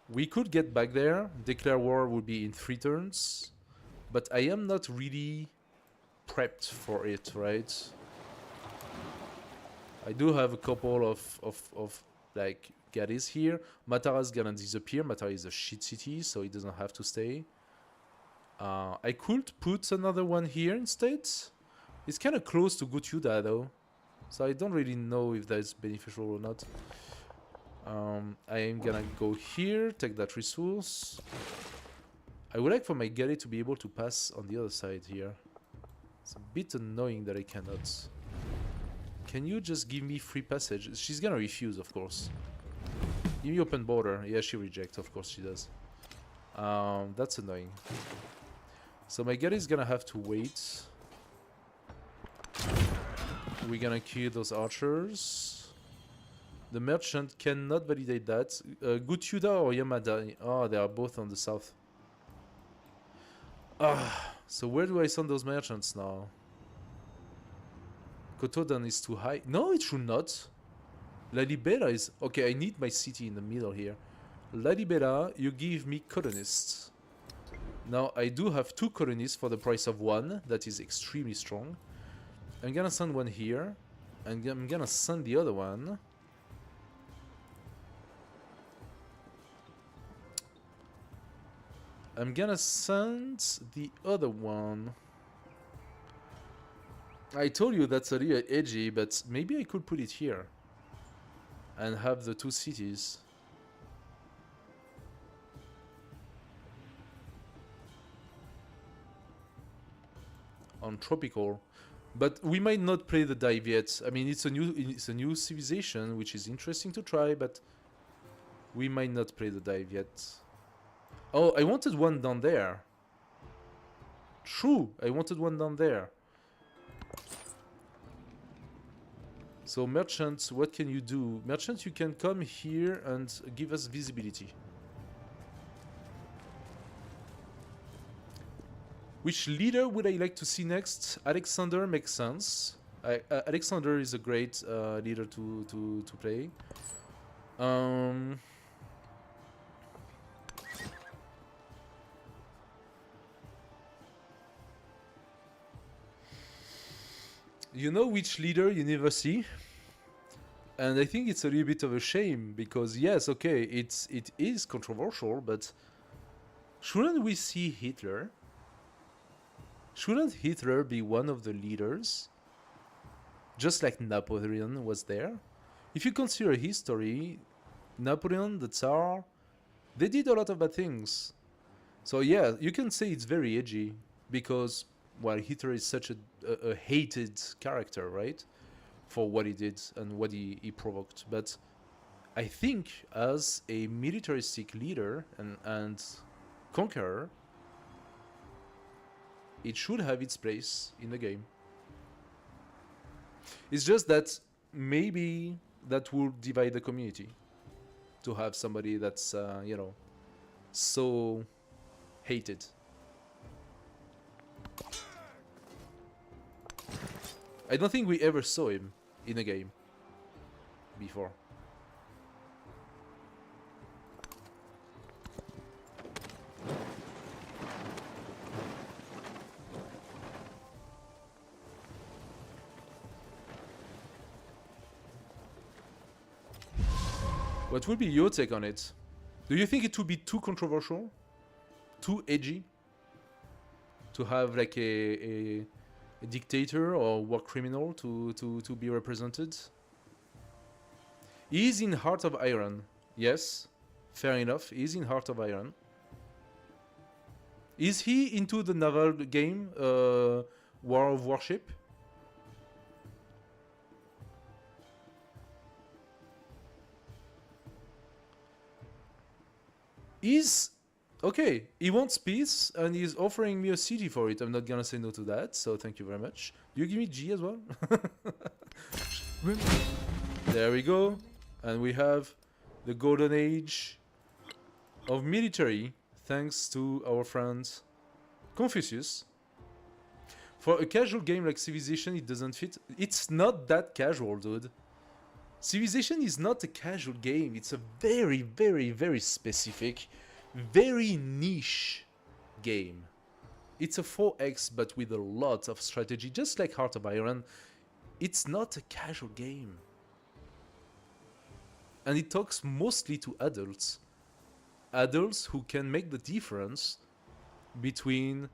We could get back there. Declare war would be in 3 turns. But I am not really prepped for it, right? I do have a couple of like gaddies here. Matara's gonna disappear. Matara is a shit city, so it doesn't have to stay. I could put another one here instead. It's kind of close to Gutyuda though, so I don't really know if that's beneficial or not. I am gonna go here, take that resource. I would like for my galley to be able to pass on the other side here. It's a bit annoying that I cannot. Can you just give me free passage? She's gonna refuse, of course. Give me open border. Yeah, she rejects, of course she does. That's annoying. So my galley is gonna have to wait. We're gonna kill those archers. The merchant cannot validate that. Gutyuda or Yamada? Oh, they are both on the south. So where do I send those merchants now? Kotodan is too high. No, it should not. La Libera is... Okay, I need my city in the middle here. La Libera, you give me colonists. Now, I do have 2 colonists for the price of 1. That is extremely strong. I'm gonna send one here. And I'm gonna send the other one. I'm gonna send the other one. I told you that's a little edgy, but maybe I could put it here. And have the 2 cities. On tropical. But we might not play the dive yet. I mean, it's a new civilization, which is interesting to try, but we might not play the dive yet. Oh, I wanted one down there. True, I wanted one down there. So merchants, what can you do? Merchants, you can come here and give us visibility. Which leader would I like to see next? Alexander makes sense. Alexander is a great leader to play. You know which leader you never see? And I think it's a little bit of a shame, because yes, okay, it is controversial, but shouldn't we see Hitler? Shouldn't Hitler be one of the leaders? Just like Napoleon was there? If you consider history, Napoleon, the Tsar, they did a lot of bad things. So yeah, you can say it's very edgy, because, well, Hitler is such a hated character, right? For what he did and what he provoked. But I think as a militaristic leader and conqueror, it should have its place in the game. It's just that maybe that will divide the community. To have somebody that's, you know, so hated. I don't think we ever saw him in a game before. What would be your take on it? Do you think it would be too controversial? too edgy to have like a dictator or war criminal to be represented. He is in Heart of Iron. Yes, fair enough. He is in Heart of Iron. Is he into the naval game, War of Warship? Is okay. He wants peace, and he's offering me a city for it. I'm not gonna say no to that. So thank you very much. Do you give me G as well? There we go, and we have the golden age of military, thanks to our friend Confucius. For a casual game like Civilization, it doesn't fit. It's not that casual, dude. Civilization is not a casual game. It's a very, very, very specific, very niche game. It's a 4X, but with a lot of strategy, just like Heart of Iron. It's not a casual game. And it talks mostly to adults. Adults who can make the difference between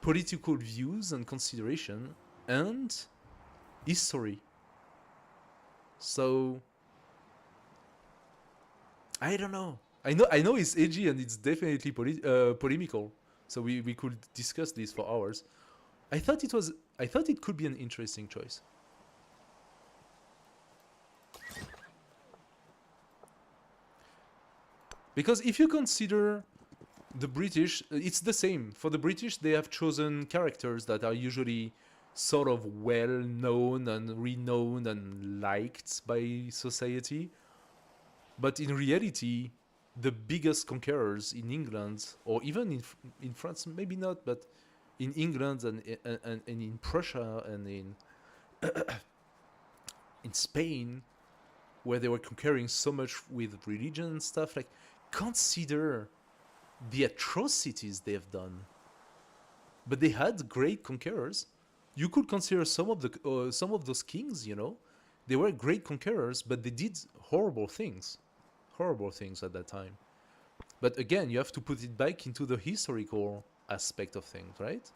political views and consideration and history. So I don't know. I know it's edgy and it's definitely polemical. So we could discuss this for hours. I thought it could be an interesting choice. Because if you consider the British, it's the same. For the British, they have chosen characters that are usually sort of well-known and renowned and liked by society. But in reality, the biggest conquerors in England, or even in France, maybe not, but in England and in Prussia and in in Spain, where they were conquering so much with religion and stuff, like, consider the atrocities they've done. But they had great conquerors. You could consider some of those kings, you know, they were great conquerors, but they did horrible things at that time. But again, you have to put it back into the historical aspect of things, right?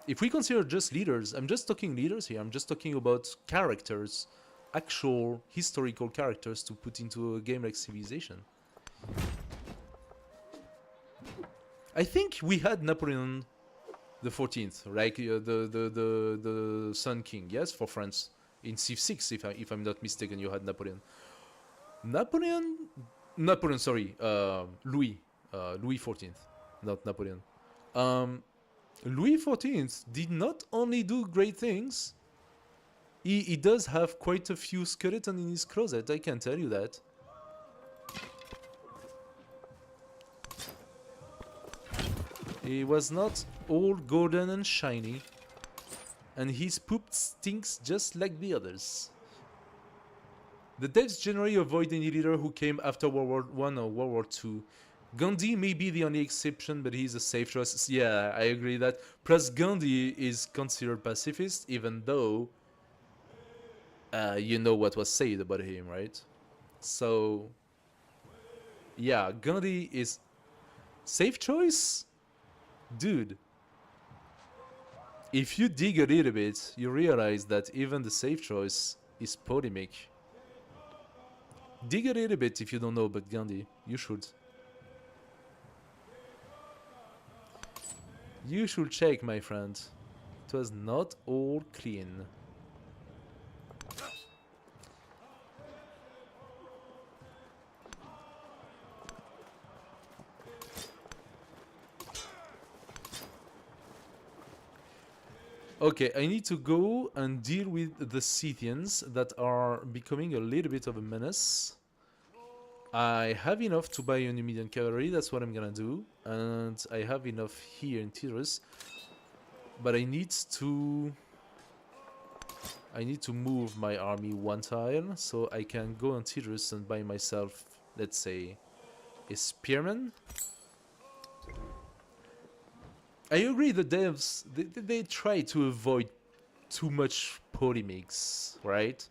If we consider just leaders, I'm just talking leaders here, I'm just talking about characters, actual historical characters to put into a game like Civilization. I think we had Napoleon the 14th, like the Sun King, yes, for France. In Civ 6, if I'm not mistaken, you had Napoleon. Louis 14th, not Napoleon. Louis 14th did not only do great things, he does have quite a few skeletons in his closet, I can tell you that. He was not all golden and shiny, and his poop stinks just like the others. The devs generally avoid any leader who came after World War I or World War II. Gandhi may be the only exception, but he's a safe choice. Yeah, I agree that. Plus, Gandhi is considered pacifist, even though you know what was said about him, right? So, yeah, Gandhi is safe choice, dude. If you dig a little bit, you realize that even the safe choice is polemic. Dig a little bit if you don't know about Gandhi. You should. You should check, my friend. It was not all clean. Okay, I need to go and deal with the Scythians that are becoming a little bit of a menace. I have enough to buy a Numidian cavalry, that's what I'm gonna do. And I have enough here in Tirus. But I need to move my army one tile, so I can go on Tirus and buy myself, let's say, a spearman. I agree, the devs, they try to avoid too much polemics, right?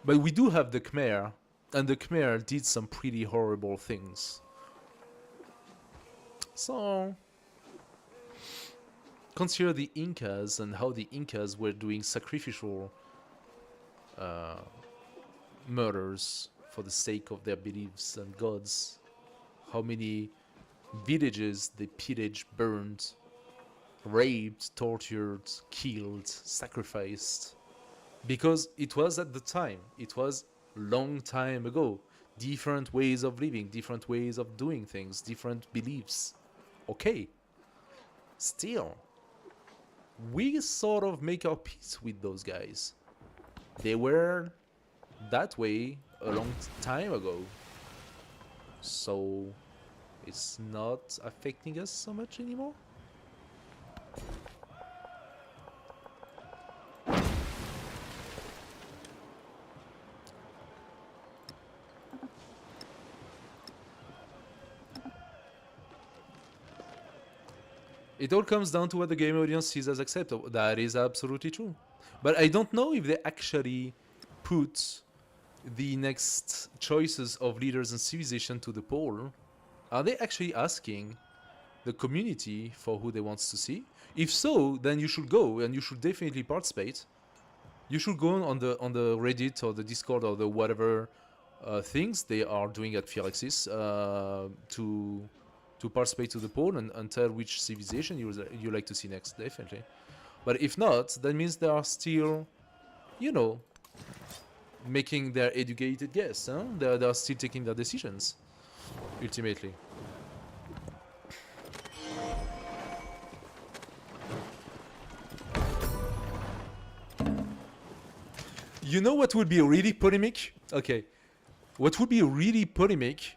But we do have the Khmer And the Khmer did some pretty horrible things. So, consider the Incas and how the Incas were doing sacrificial murders for the sake of their beliefs and gods. How many villages they pillaged, burned, raped, tortured, killed, sacrificed. Because it was at the time, it was long time ago. Different ways of living, different ways of doing things, different beliefs. Okay. Still, we sort of make our peace with those guys. They were that way a long time ago. So it's not affecting us so much anymore. It all comes down to what the game audience sees as acceptable. That is absolutely true. But I don't know if they actually put the next choices of leaders and civilization to the poll. Are they actually asking the community for who they want to see? If so, then you should go and you should definitely participate. You should go on the Reddit or the Discord or the whatever things they are doing at Firaxis to participate to the poll and tell which civilization you like to see next, definitely. But if not, that means they are still, you know, making their educated guess. Huh? They are still taking their decisions, ultimately. You know what would be really polemic? Okay. What would be really polemic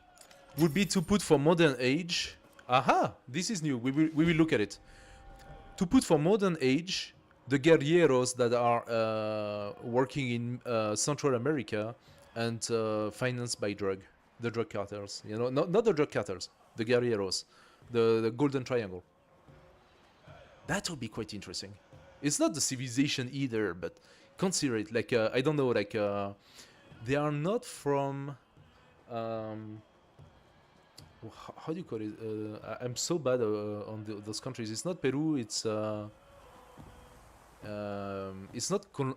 would be to put for modern age. Aha! This is new. We will look at it. To put for modern age the guerrilleros that are working in Central America and financed by the drug cartels. You know, not the drug cartels, the guerrilleros, the Golden Triangle. That would be quite interesting. It's not the civilization either, but consider it like I don't know, like they are not from. How do you call it? I'm so bad on those countries. It's not Peru. It's not.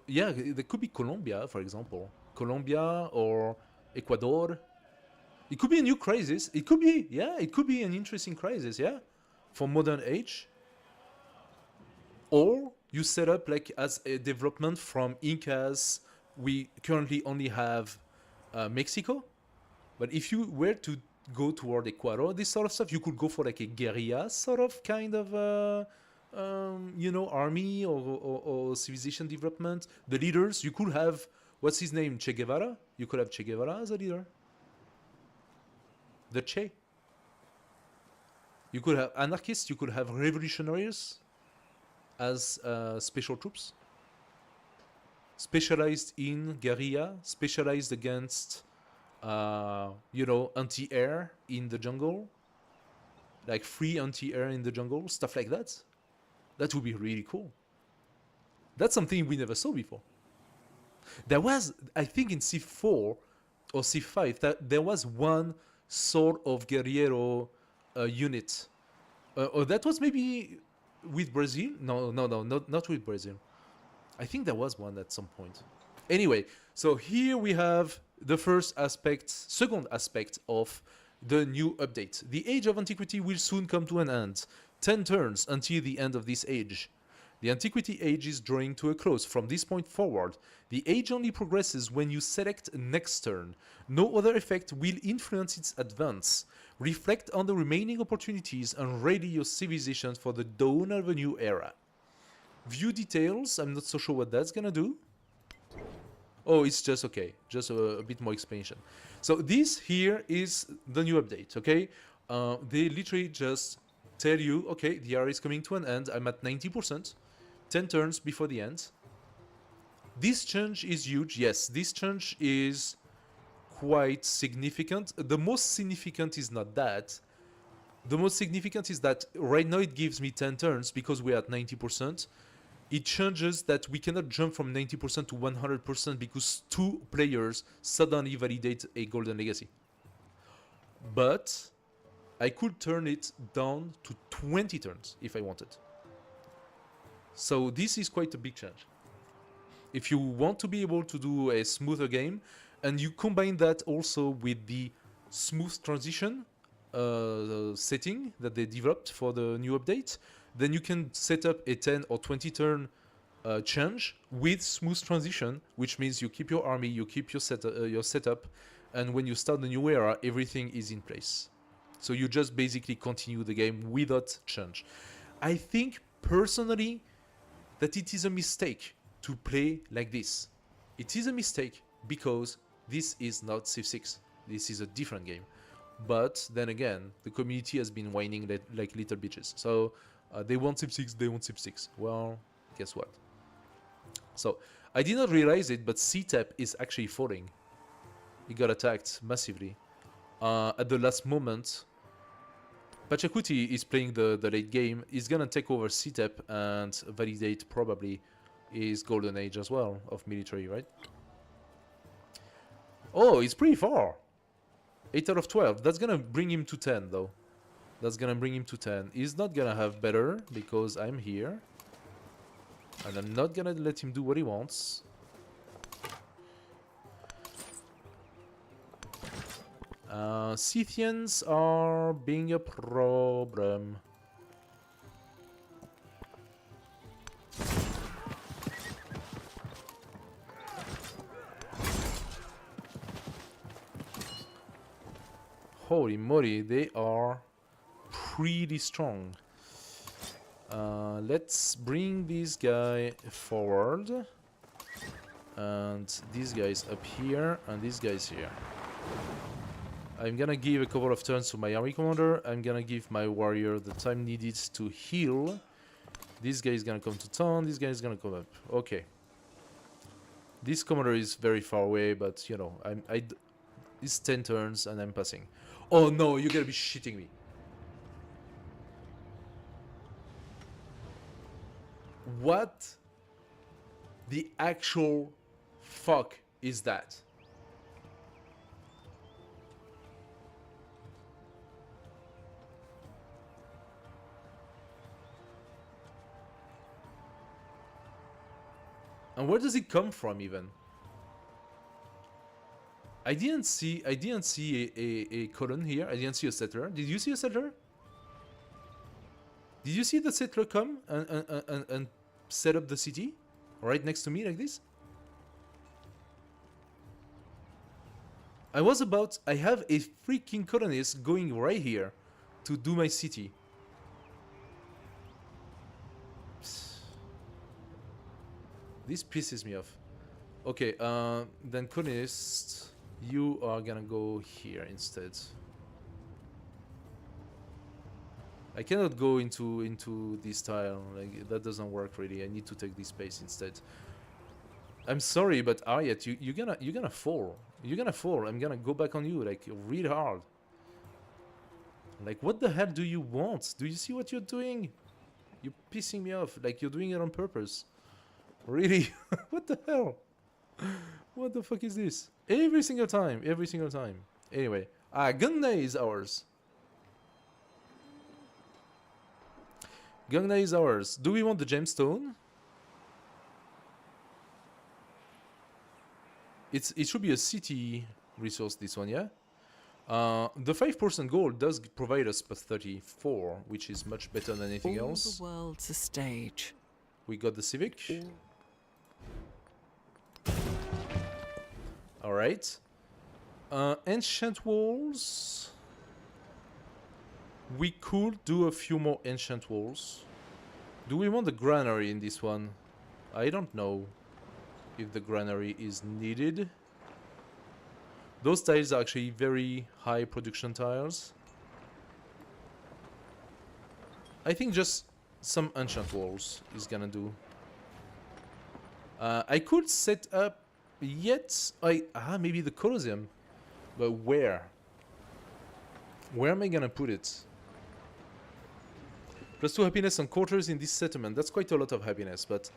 Yeah, there could be Colombia, for example. Colombia or Ecuador. It could be a new crisis. It could be, yeah, it could be an interesting crisis, yeah, for modern age. Or you set up like as a development from Incas. We currently only have Mexico, but if you were to go toward Ecuador, this sort of stuff, you could go for like a guerrilla sort of kind of you know, army or civilization development. The leaders, you could have, what's his name, Che Guevara? You could have Che Guevara as a leader. The Che. You could have anarchists, you could have revolutionaries as special troops. Specialized in guerrilla, specialized against you know, anti-air in the jungle, like free anti-air in the jungle, stuff like that. That would be really cool. That's something we never saw before. There was, I think in C4 or C5, that there was one sort of guerrero unit. Or that was maybe with Brazil? No, not with Brazil. I think there was one at some point. Anyway, so here we have the second aspect of the new update. The Age of Antiquity will soon come to an end. 10 turns until the end of this age. The Antiquity age is drawing to a close. From this point forward, the age only progresses when you select next turn. No other effect will influence its advance. Reflect on the remaining opportunities and ready your civilization for the dawn of a new era. View details, I'm not so sure what that's gonna do. Oh, it's just okay, just a bit more explanation. So this here is the new update, okay? They literally just tell you, okay, the era is coming to an end, I'm at 90%, 10 turns before the end. This change is huge, yes, this change is quite significant. The most significant is not that. The most significant is that right now it gives me 10 turns because we're at 90%. it changes that we cannot jump from 90% to 100% because 2 players suddenly validate a Golden Legacy. But I could turn it down to 20 turns if I wanted. So this is quite a big change. If you want to be able to do a smoother game, and you combine that also with the smooth transition setting that they developed for the new update, then you can set up a 10 or 20 turn change with smooth transition, which means you keep your army, you keep your setup, and when you start the new era, everything is in place. So you just basically continue the game without change. I think personally that it is a mistake to play like this. It is a mistake because this is not Civ 6. This is a different game. But then again, the community has been whining like little bitches. So they want Civ 6, they want Civ 6. Well, guess what? So I did not realize it, but CTEP is actually falling. He got attacked massively. At the last moment, Pachacuti is playing the late game. He's gonna take over CTEP and validate probably his golden age as well of military, right? Oh, it's pretty far. 8 out of 12. That's gonna bring him to 10 though. That's gonna bring him to 10. He's not gonna have better because I'm here. And I'm not gonna let him do what he wants. Scythians are being a problem. Holy moly, they are pretty strong. Let's bring this guy forward. And these guys up here, and these guys here. I'm gonna give a couple of turns to my army commander. I'm gonna give my warrior the time needed to heal. This guy is gonna come to town, this guy is gonna come up. Okay. This commander is very far away, but you know, it's 10 turns and I'm passing. Oh no, you gotta be shitting me. What the actual fuck is that? And where does it come from even? I didn't see a colon here. I didn't see a settler. Did you see a settler? Did you see the settler come and set up the city right next to me like this? I have a freaking colonist going right here to do my city. This pisses me off. Okay, then colonist, you are gonna go here instead. I cannot go into this tile, like that doesn't work really. I need to take this space instead. I'm sorry, but Ariat, you're gonna fall. You're gonna fall. I'm gonna go back on you like real hard. Like what the hell do you want? Do you see what you're doing? You're pissing me off. Like you're doing it on purpose. Really? What the hell? What the fuck is this? Every single time. Every single time. Anyway. Gungna is ours. Gungna is ours. Do we want the gemstone? It should be a city resource, this one, yeah? The 5% gold does provide us plus 34, which is much better than anything else. The world's a stage. We got the civic. Alright. Ancient walls. We could do a few more ancient walls. Do we want the granary in this one? I don't know if the granary is needed. Those tiles are actually very high production tiles. I think just some ancient walls is gonna do. I could set up maybe the Colosseum, but where? Where am I gonna put it? +2 happiness on quarters in this settlement. That's quite a lot of happiness, but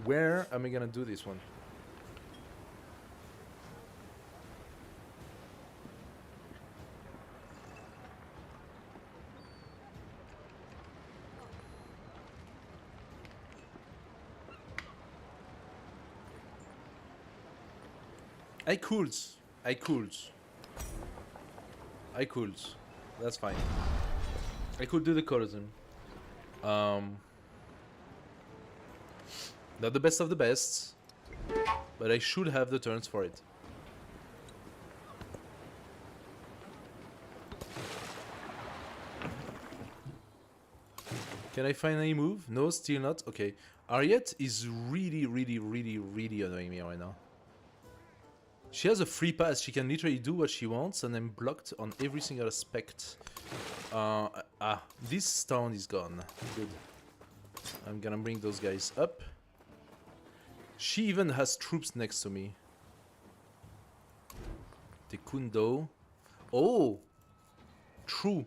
where am I gonna do this one? I could. I could. I could. That's fine. I could do the Corazon. Not the best of the best, but I should have the turns for it. Can I find any move? No, still not. Okay. Ariette is really annoying me right now. She has a free pass. She can literally do what she wants, and I'm blocked on every single aspect. This town is gone. Good. I'm gonna bring those guys up. She even has troops next to me. Tekundo. Oh! True.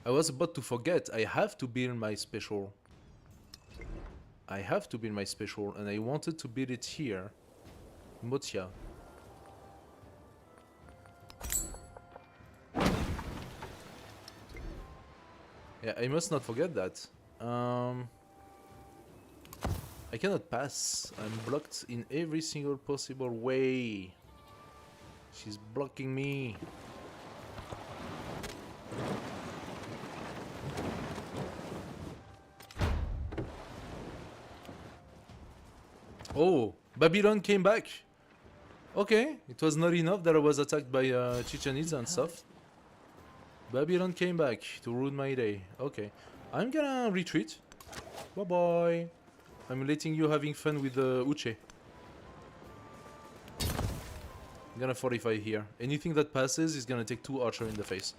I was about to forget. I have to build my special. I have to build my special, and I wanted to build it here. Motia. Yeah, I must not forget that. I cannot pass. I'm blocked in every single possible way. She's blocking me. Oh, Babylon came back. Okay, it was not enough that I was attacked by Chichen Itza and stuff. Babylon came back to ruin my day. Okay, I'm gonna retreat. Bye bye. I'm letting you having fun with Uche. I'm gonna fortify here. Anything that passes is gonna take 2 archer in the face.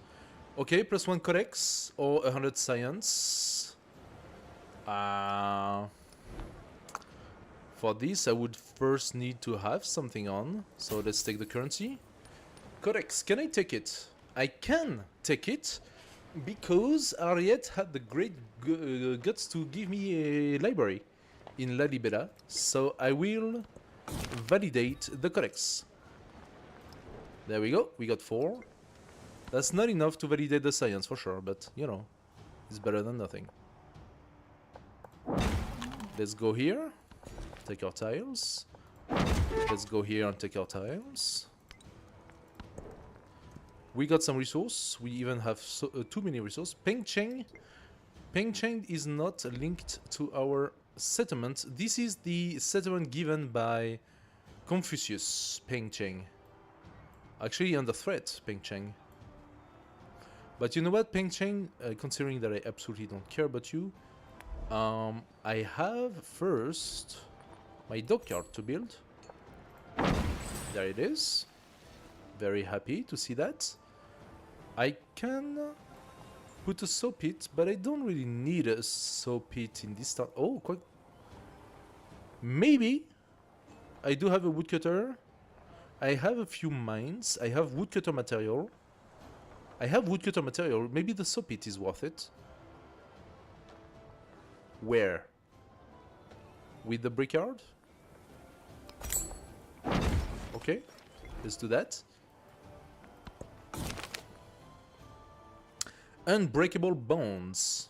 Okay, +1 codex or 100 science. For this, I would first need to have something on. So let's take the currency. Codex, can I take it? I can take it because Ariette had the great guts to give me a library in La Libera. So I will validate the codex. There we go. We got 4. That's not enough to validate the science for sure, but you know, it's better than nothing. Let's go here. Take our tiles. Let's go here and take our tiles. We got some resource. We even have too many resources. Pengcheng. Pengcheng is not linked to our settlement. This is the settlement given by Confucius. Pengcheng. Actually under threat, Pengcheng. But you know what, Pengcheng, considering that I absolutely don't care about you, I have first my dockyard to build. There it is. Very happy to see that. I can put a saw pit, but I don't really need a saw pit in this town. Oh, quite. Maybe. I do have a woodcutter. I have a few mines. I have woodcutter material. Maybe the saw pit is worth it. Where? With the brickyard? Okay, let's do that. Unbreakable bonds.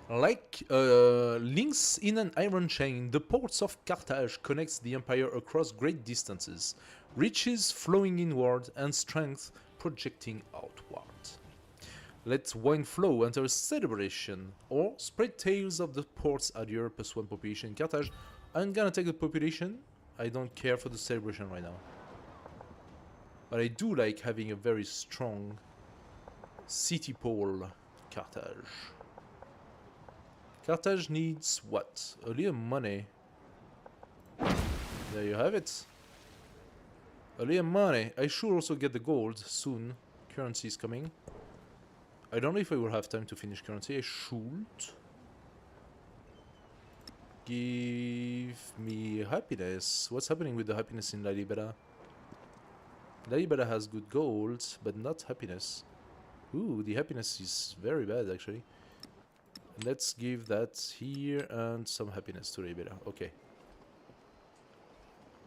Like links in an iron chain, the ports of Carthage connects the empire across great distances, riches flowing inward and strength projecting outward. Let wine flow enter a celebration, or spread tales of the ports adhere +1 population in Carthage. I'm gonna take the population. I don't care for the celebration right now. But I do like having a very strong city pole, Carthage. Carthage needs what? A little money. There you have it. A little money. I should also get the gold soon. Currency is coming. I don't know if I will have time to finish currency. I should. Give me happiness. What's happening with the happiness in La Libera? La Libera has good gold, but not happiness. Ooh, the happiness is very bad actually. Let's give that here and some happiness to Rebella. Okay.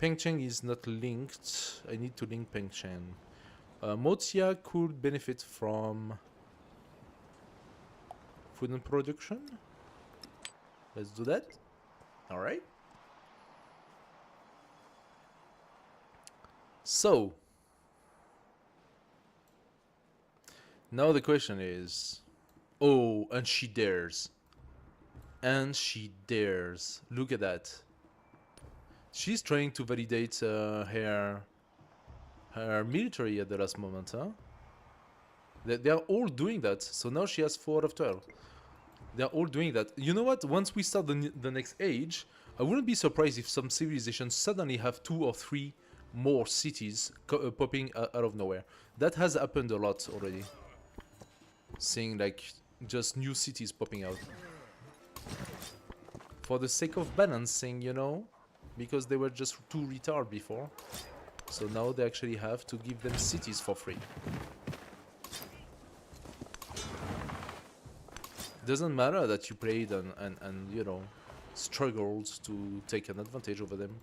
Pengcheng is not linked. I need to link Pengcheng. Motia could benefit from food and production. Let's do that. Alright. So, now the question is... Oh, and she dares. And she dares. Look at that. She's trying to validate her military at the last moment, huh? They are all doing that. So now she has 4 out of 12. They are all doing that. You know what? Once we start the next age, I wouldn't be surprised if some civilizations suddenly have 2 or 3 more cities popping out of nowhere. That has happened a lot already. Seeing like just new cities popping out. For the sake of balancing, you know? Because they were just too retarded before. So now they actually have to give them cities for free. Doesn't matter that you played and you know, struggled to take an advantage over them.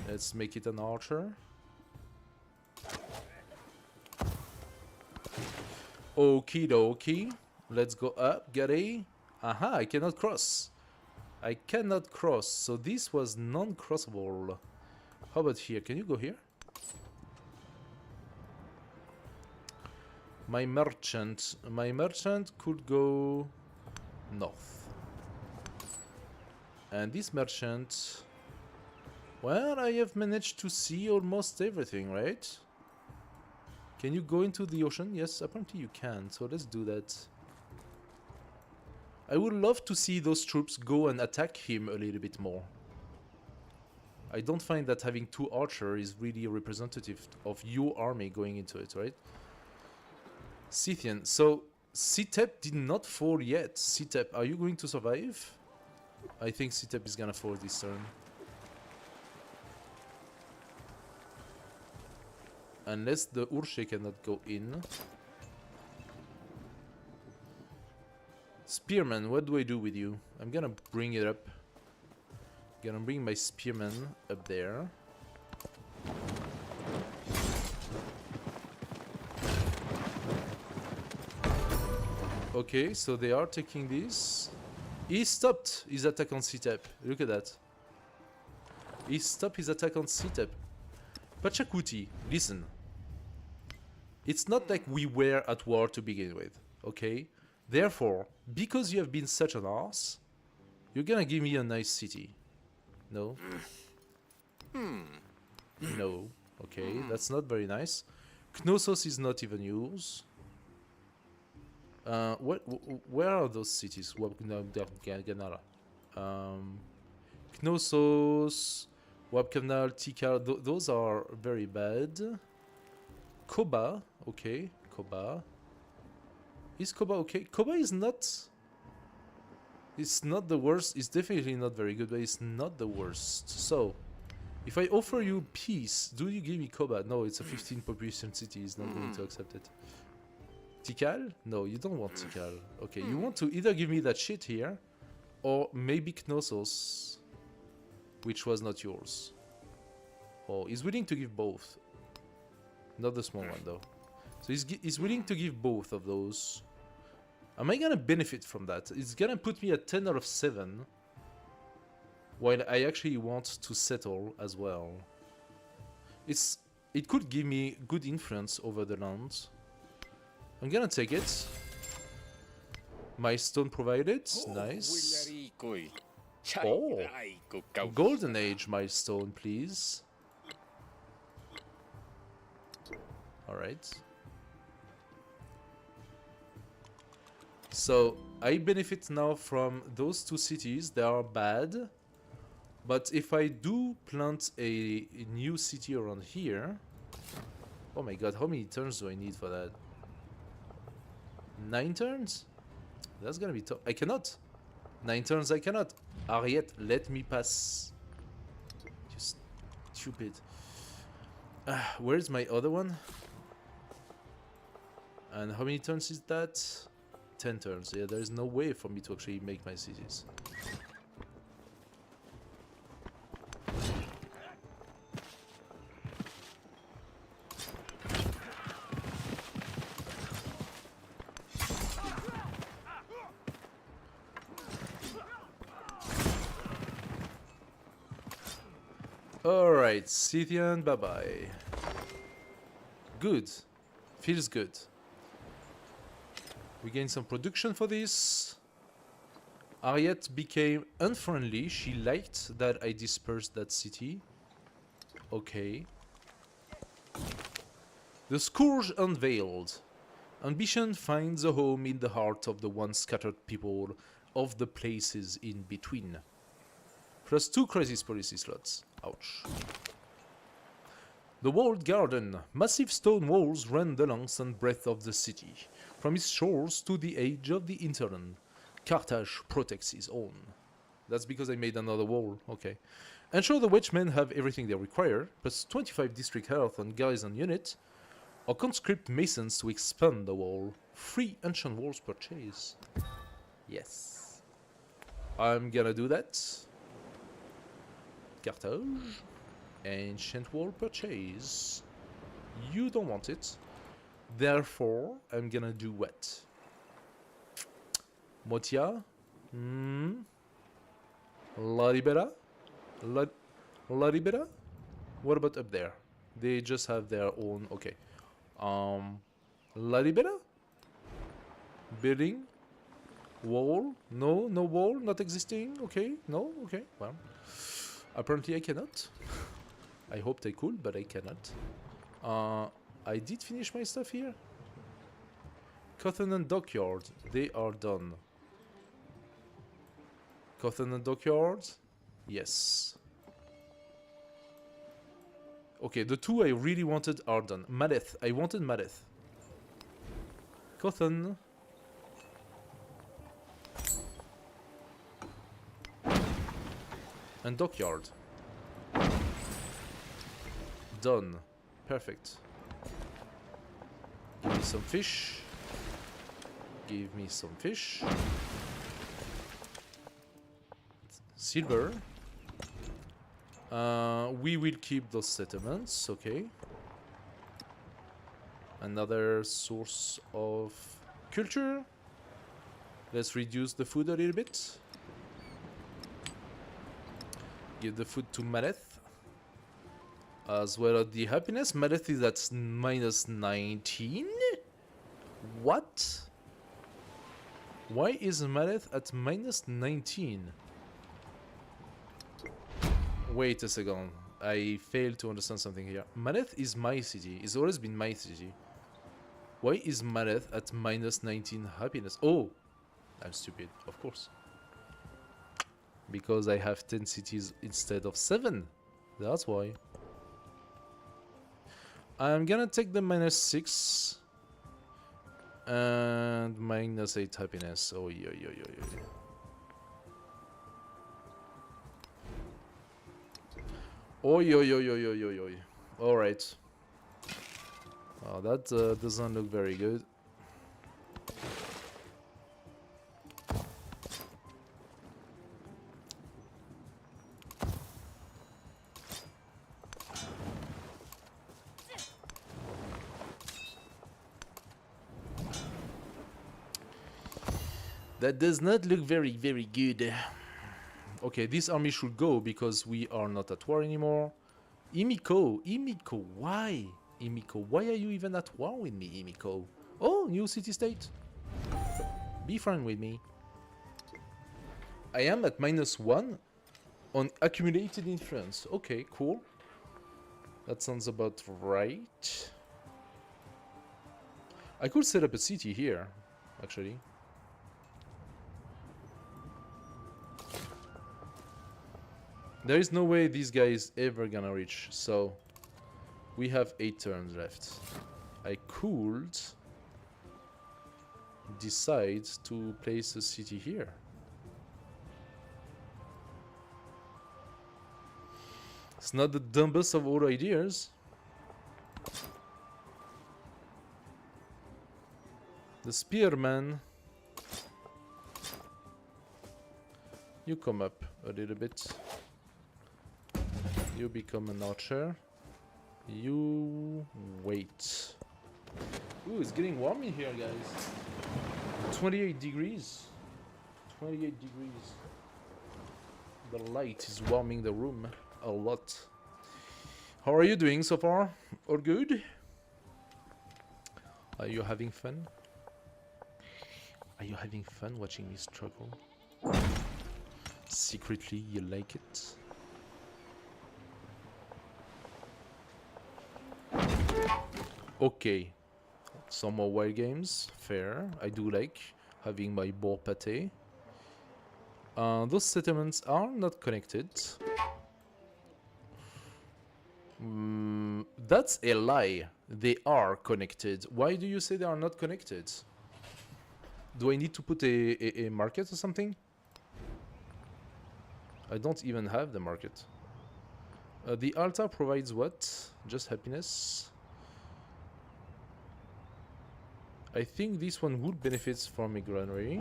Let's make it an archer. Okie dokie. Let's go up, Gary. Aha, I cannot cross. I cannot cross, so this was non-crossable. How about here? Can you go here? My merchant could go north. And this merchant... Well, I have managed to see almost everything, right? Can you go into the ocean? Yes, apparently you can, so let's do that. I would love to see those troops go and attack him a little bit more. I don't find that having 2 archers is really representative of your army going into it, right? Scythian. So, Sitep did not fall yet. Sitep, are you going to survive? I think Sitep is gonna fall this turn. Unless the Urshe cannot go in. Spearman, what do I do with you? I'm gonna bring it up. Gonna bring my spearman up there. Okay, so they are taking this. He stopped his attack on Sitep. Look at that. He stopped his attack on Sitep. Pachacuti, listen. It's not like we were at war to begin with, okay? Therefore, because you have been such an arse, you're gonna give me a nice city. No? No. Okay, that's not very nice. Knossos is not even yours. Where are those cities? Knossos, Wabkanal, Tikal, those are very bad. Koba, okay, Koba. Is Koba okay? Koba is not... It's not the worst. It's definitely not very good, but it's not the worst. So, if I offer you peace, do you give me Koba? No, it's a 15 population city. He's not going to accept it. Tikal? No, you don't want Tikal. Okay, you want to either give me that shit here, or maybe Knossos, which was not yours. Oh, he's willing to give both. Not the small one, though. So he's willing to give both of those. Am I gonna benefit from that? It's gonna put me at 10 out of 7. While I actually want to settle as well. It could give me good influence over the land. I'm gonna take it. Milestone provided. Nice. Oh, Golden Age milestone, please. Alright. So, I benefit now from those 2 cities. They are bad. But if I do plant a new city around here... Oh my god, how many turns do I need for that? 9 turns? That's gonna be tough. I cannot. 9 turns I cannot. Ariette, let me pass. You stupid. Where's my other one? And how many turns is that? 10 turns. Yeah, there is no way for me to actually make my cities. Alright, Scythian, bye-bye. Good. Feels good. We gain some production for this. Ariette became unfriendly. She liked that I dispersed that city. Okay. The Scourge unveiled. Ambition finds a home in the heart of the once scattered people of the places in between. +2 crisis policy slots. Ouch. The walled garden. Massive stone walls run the length and breadth of the city, from its shores to the edge of the hinterland. Carthage protects his own. That's because I made another wall. Okay. Ensure the Witchmen have everything they require, plus 25 district health and garrison unit, or conscript masons to expand the wall. Free ancient walls purchase. Yes. I'm gonna do that. Carthage. Ancient wall purchase. You don't want it. Therefore, I'm gonna do what? Motia? La Libera? La Libera? What about up there? They just have their own... Okay. La Libera? Building? Wall? No, no wall, not existing. Okay, no, okay, well. Apparently I cannot. I hoped I could, but I cannot. I did finish my stuff here. Cotton and Dockyard, they are done. Cotton and Dockyard? Yes. Okay, the two I really wanted are done. Maleth, I wanted Maleth. Cotton. And Dockyard. Done. Perfect. Give me some fish. Give me some fish. Silver. We will keep those settlements, okay. Another source of culture. Let's reduce the food a little bit. Give the food to Maleth. As well as the happiness. Maleth is at -19? What? Why is Maleth at -19? Wait a second. I failed to understand something here. Maleth is my city. It's always been my city. Why is Maleth at -19 happiness? Oh! I'm stupid, of course. Because I have 10 cities instead of 7. That's why. I'm gonna take the -6 and -8 happiness. Oh, yo. Oh, yo. Alright. Oh, that doesn't look very good. That does not look very, very good. Okay, this army should go because we are not at war anymore. Imiko, why? Imiko, why are you even at war with me, Imiko? Oh, new city-state. Be friend with me. I am at -1 on accumulated influence. Okay, cool. That sounds about right. I could set up a city here, actually. There is no way this guy is ever gonna reach, so we have 8 turns left. I could decide to place a city here. It's not the dumbest of all ideas. The spearman. You come up a little bit. You become an archer. You wait. Ooh, it's getting warm in here, guys. 28 degrees. 28 degrees. The light is warming the room a lot. How are you doing so far? All good? Are you having fun? Are you having fun watching me struggle? Secretly, you like it? Okay. Some more wild games. Fair. I do like having my boar pate. Those settlements are not connected. That's a lie. They are connected. Why do you say they are not connected? Do I need to put a market or something? I don't even have the market. The altar provides what? Just happiness. I think this one would benefit from a granary.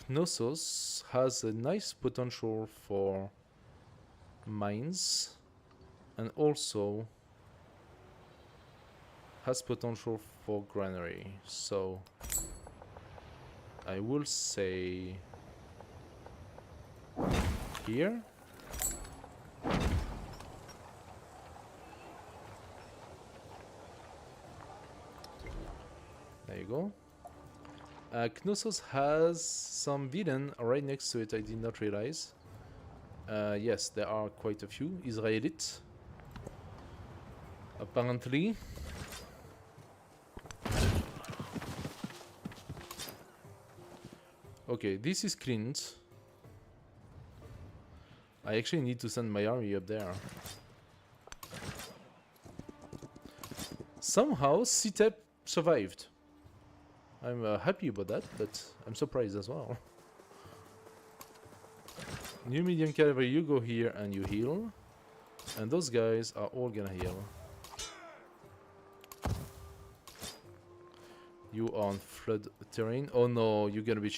Knossos has a nice potential for mines and also has potential for granary. So I will say here. There you go. Knossos has some villain right next to it. I did not realize. Yes, there are quite a few Israelites. Apparently. Okay, this is cleaned. I actually need to send my army up there. Somehow, Sitep survived. I'm happy about that, but I'm surprised as well. New medium cavalry, you go here and you heal. And those guys are all gonna heal. You are on flood terrain. Oh no, you're gonna be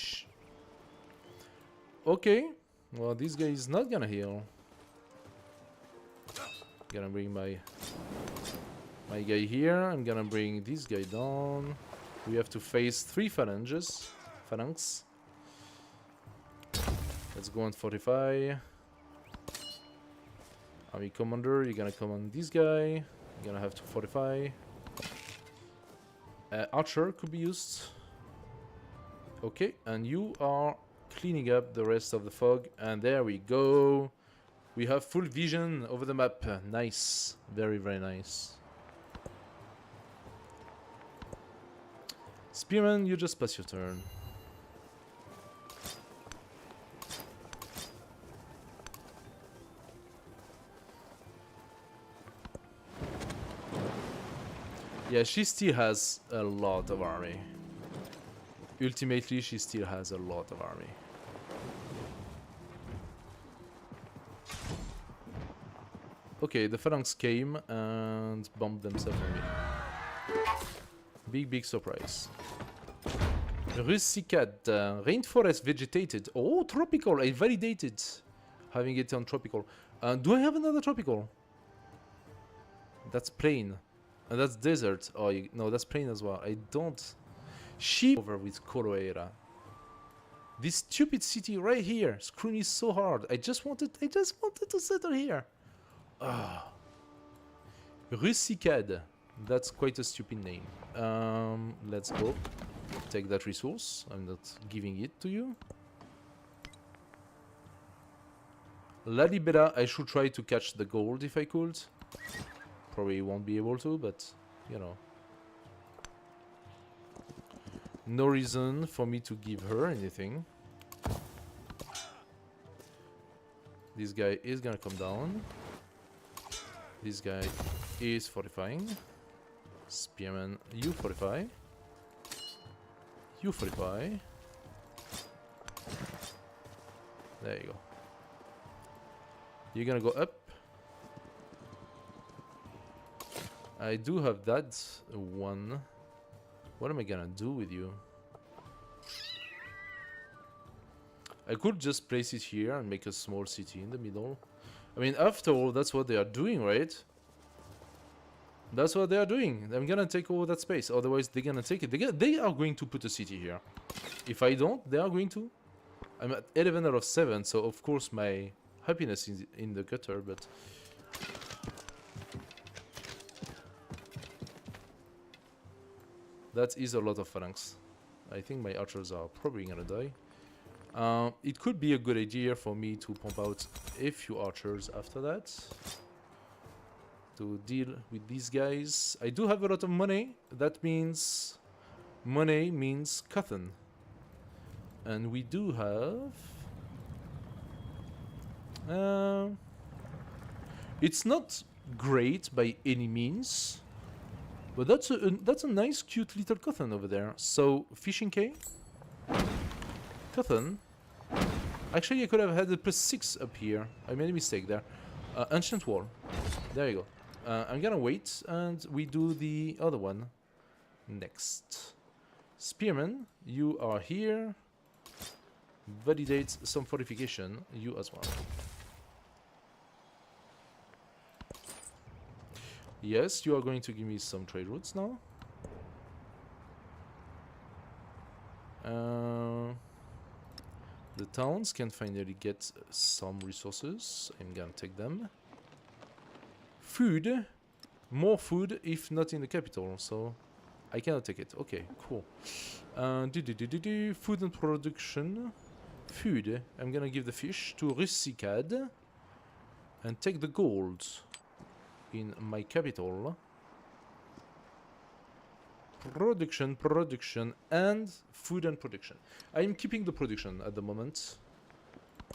okay. Well, this guy is not gonna heal. Gonna bring my guy here. I'm gonna bring this guy down. We have to face 3 phalanx. Let's go on 45. Army commander, you're gonna come on this guy. You're gonna have to fortify. Archer could be used. Okay, and you are cleaning up the rest of the fog. And there we go. We have full vision over the map. Nice. Very, very nice. Spearman, you just pass your turn. Yeah, she still has a lot of army. Ultimately, she still has a lot of army. Okay, the phalanx came and bombed themselves on me. Big surprise. Rusicad, rainforest vegetated. Oh, tropical. I validated having it on tropical. Do I have another tropical? That's plain. And that's desert. Oh, no, that's plain as well. I don't. Sheep over with Coroera. This stupid city right here. Screw me so hard. I just wanted to settle here. Ah. Rusicad. That's quite a stupid name. Let's go. Take that resource. I'm not giving it to you. La Libera, I should try to catch the gold if I could. Probably won't be able to, but, you know. No reason for me to give her anything. This guy is gonna come down. This guy is fortifying. Spearman, you fortify. You fortify. There you go. You're gonna go up. I do have that one. What am I gonna do with you? I could just place it here and make a small city in the middle. I mean, after all, that's what they are doing, right? That's what they are doing. I'm gonna take all that space. Otherwise, they're gonna take it. They are going to put a city here. If I don't, they are going to. I'm at 11 out of 7, so of course my happiness is in the gutter, but... that is a lot of phalanx. I think my archers are probably gonna die. It could be a good idea for me to pump out a few archers after that. To deal with these guys. I do have a lot of money. That means... money means cotton. And we do have... it's not great by any means. But that's a nice, cute little cotton over there. So, fishing K. Cotton. Actually, I could have had a +6 up here. I made a mistake there. Ancient wall. There you go. I'm gonna wait, and we do the other one next. Spearman, you are here. Validate some fortification. You as well. Yes, you are going to give me some trade routes now. The towns can finally get some resources. I'm gonna take them. Food. More food, if not in the capital, so I cannot take it. Okay, cool. Food and production. Food. I'm gonna give the fish to Rusicad and take the gold in my capital. Production, and food and production. I'm keeping the production at the moment.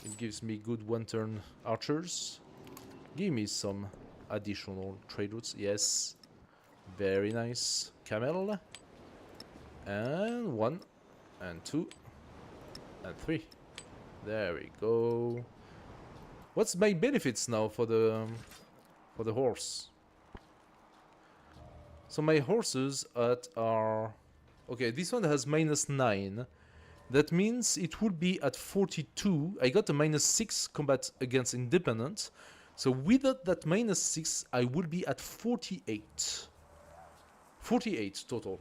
It gives me good one-turn archers. Give me some additional trade routes. Yes. Very nice. Camel. And 1, and 2, and 3. There we go. What's my benefits now for the horse? So my horses are... okay, this one has -9. That means it would be at 42. I got a -6 combat against independent. So without that -6, I would be at 48. 48 total.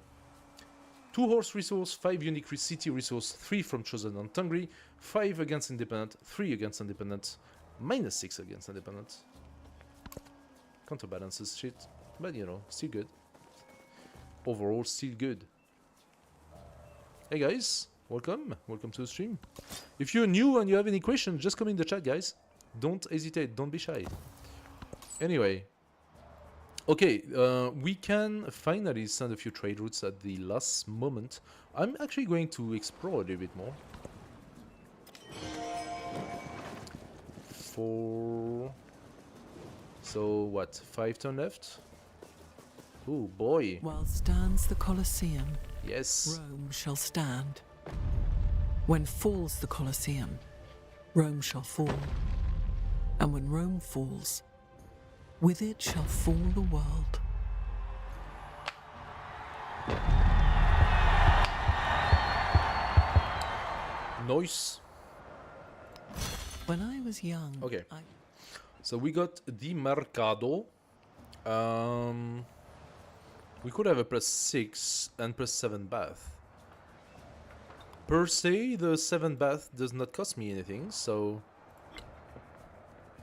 2 horse resource, 5 unique city resource, 3 from chosen and hungry, 5 against independent, 3 against independent, -6 against independent. Counterbalances shit, but you know, still good. Overall, still good. Hey guys, welcome to the stream. If you're new and you have any questions, just come in the chat, guys. Don't hesitate, don't be shy. Anyway, okay, we can finally send a few trade routes at the last moment. I'm actually going to explore a little bit more. 4. So what? 5 turn left. Oh boy. While stands the Colosseum, Yes. Rome shall stand. When falls the Colosseum, Rome shall fall. And when Rome falls, with it shall fall the world. Nice. When I was young, Okay. So we got the Mercado. We could have a +6 and +7 bath. Per se, the 7 bath does not cost me anything, so...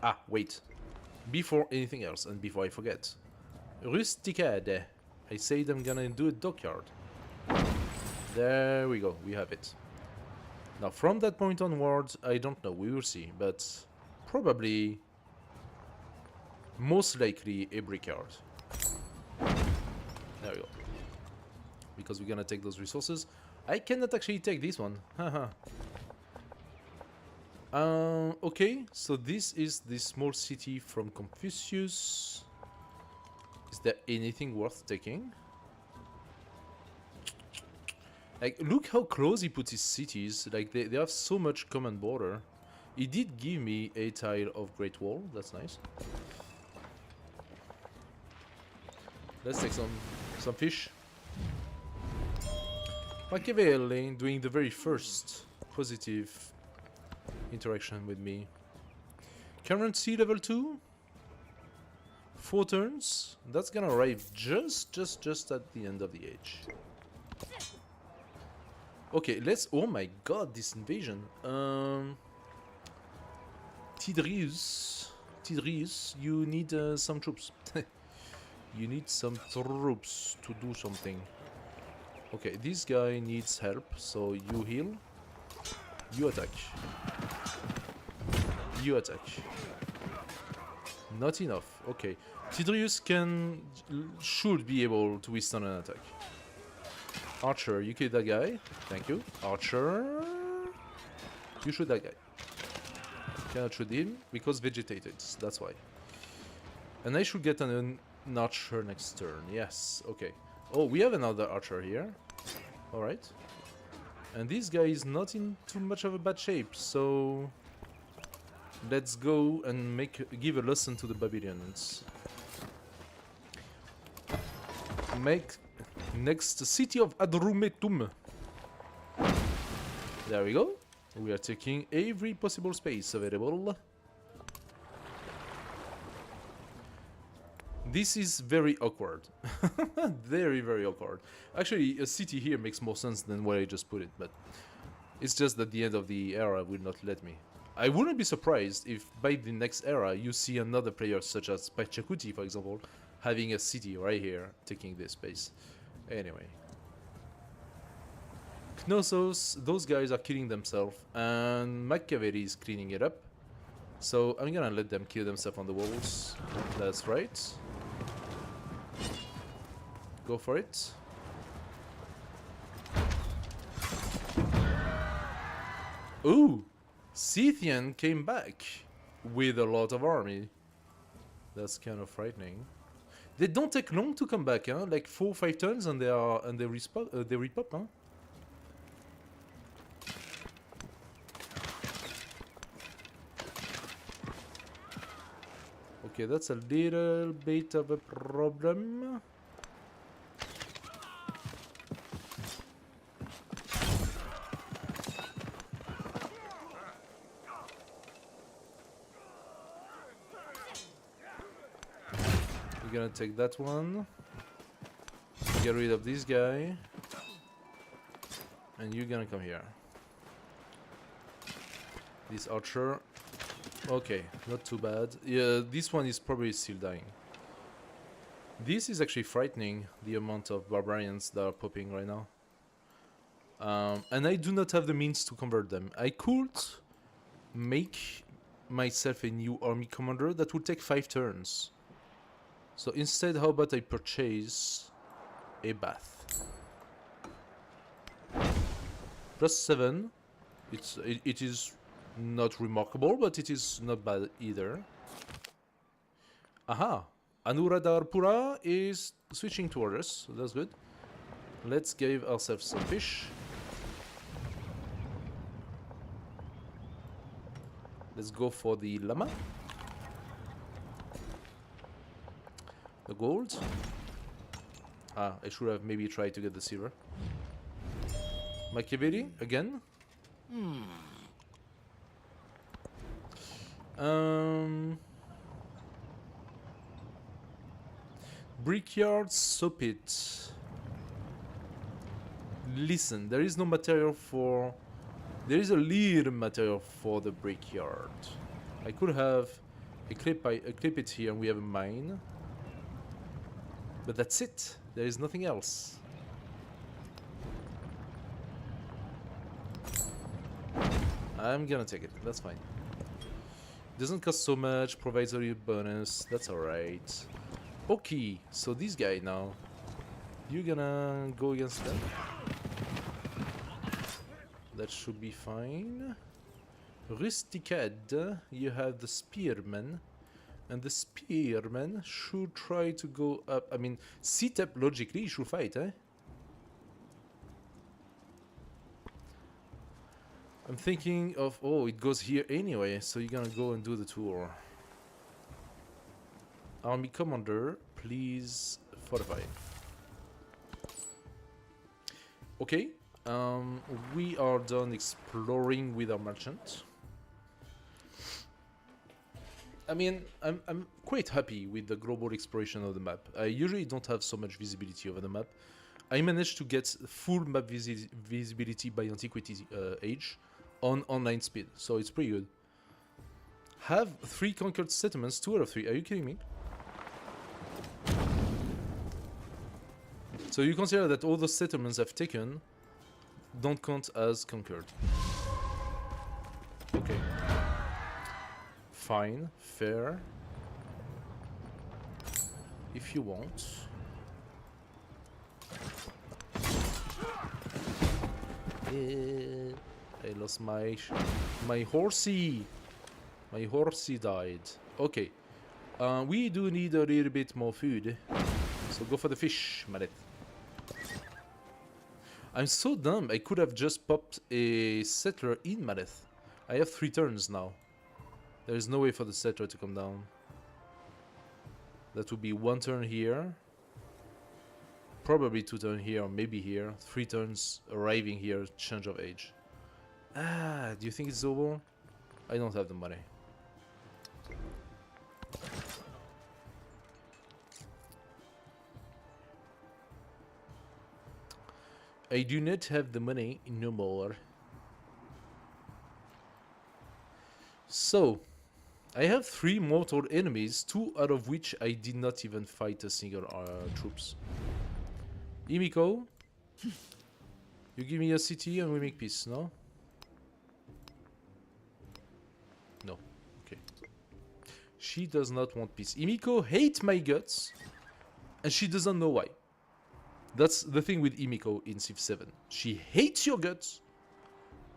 Ah, wait. Before anything else, and before I forget. Rusticade. I said I'm gonna do a dockyard. There we go, we have it. Now, from that point onwards, I don't know, we will see, but... probably... most likely a brickyard. There we go. Because we're gonna take those resources. I cannot actually take this one. Haha. Okay, so this is the small city from Confucius. Is there anything worth taking? Like, look how close he puts his cities. Like, they have so much common border. He did give me a tile of Great Wall. That's nice. Let's take some fish. Machiavelli doing the very first positive interaction with me. Currency level 2. 4 turns. That's gonna arrive just at the end of the age. Okay, let's. Oh my god, this invasion. Tidrius, you need some troops. You need some troops to do something. Okay, this guy needs help, so you heal. You attack. You attack. Not enough. Okay, Tidrius should be able to withstand an attack. Archer, you kill that guy. Thank you. Archer, you shoot that guy. Cannot shoot him because vegetated. That's why. And I should get an archer next turn. Yes. Okay. Oh, we have another archer here. All right. And this guy is not in too much of a bad shape. So let's go and give a lesson to the Babylonians. Make next city of Adrumetum. There we go. We are taking every possible space available. This is very awkward. Very, very awkward. Actually, a city here makes more sense than where I just put it, but it's just that the end of the era will not let me. I wouldn't be surprised if by the next era you see another player such as Pachacuti, for example, having a city right here, taking this space. Anyway. Knossos, those guys are killing themselves, and Machiavelli is cleaning it up. So I'm gonna let them kill themselves on the walls. That's right. Go for it. Ooh! Scythian came back with a lot of army. That's kind of frightening. They don't take long to come back, huh? Like 4 or 5 turns and they repop, huh? Okay, that's a little bit of a problem. We're gonna take that one. Get rid of this guy. And you're gonna come here. This archer. Okay, not too bad. Yeah, this one is probably still dying. This is actually frightening, the amount of barbarians that are popping right now. And I do not have the means to convert them. I could make myself a new army commander that would take 5 turns. So instead, how about I purchase a bath? +7. It is not remarkable, but it is not bad either. Aha! Anuradharpura is switching toward us, so that's good. Let's give ourselves some fish. Let's go for the llama. The gold. Ah, I should have maybe tried to get the silver. Machiavelli, again. Brickyard Soapit. Listen, there is no material for... There is a little material for the brickyard. I could have equip it here and we have a mine. But that's it. There is nothing else. I'm gonna take it. That's fine. Doesn't cost so much, provides a little bonus. That's alright. Okay, so this guy now. You're gonna go against them. That should be fine. Rusticad, you have the spearman. And the spearman should try to go up. I mean, sit up logically, he should fight, eh? I'm thinking of... Oh, it goes here anyway, so you're gonna go and do the tour. Army commander, please fortify. Okay, we are done exploring with our merchant. I mean, I'm quite happy with the global exploration of the map. I usually don't have so much visibility over the map. I managed to get full map visibility by Antiquity Age on online speed, so it's pretty good. Have 3 conquered settlements, 2 out of 3. Are you kidding me? So you consider that all the settlements I've taken don't count as conquered. Okay. Fine, fair. If you want. I lost my horsey. My horsey died. Okay. We do need a little bit more food. So go for the fish, Malet. I'm so dumb. I could have just popped a settler in Maleth. I have 3 turns now. There is no way for the settler to come down. That would be 1 turn here. Probably 2 turns here, or maybe here. 3 turns arriving here, change of age. Ah, do you think it's doable? I don't have the money. I do not have the money no more. So, I have 3 mortal enemies, 2 out of which I did not even fight a single troops. Imiko, you give me a city and we make peace, no? No, okay. She does not want peace. Imiko hates my guts, and she doesn't know why. That's the thing with Imiko in Civ 7. She hates your guts,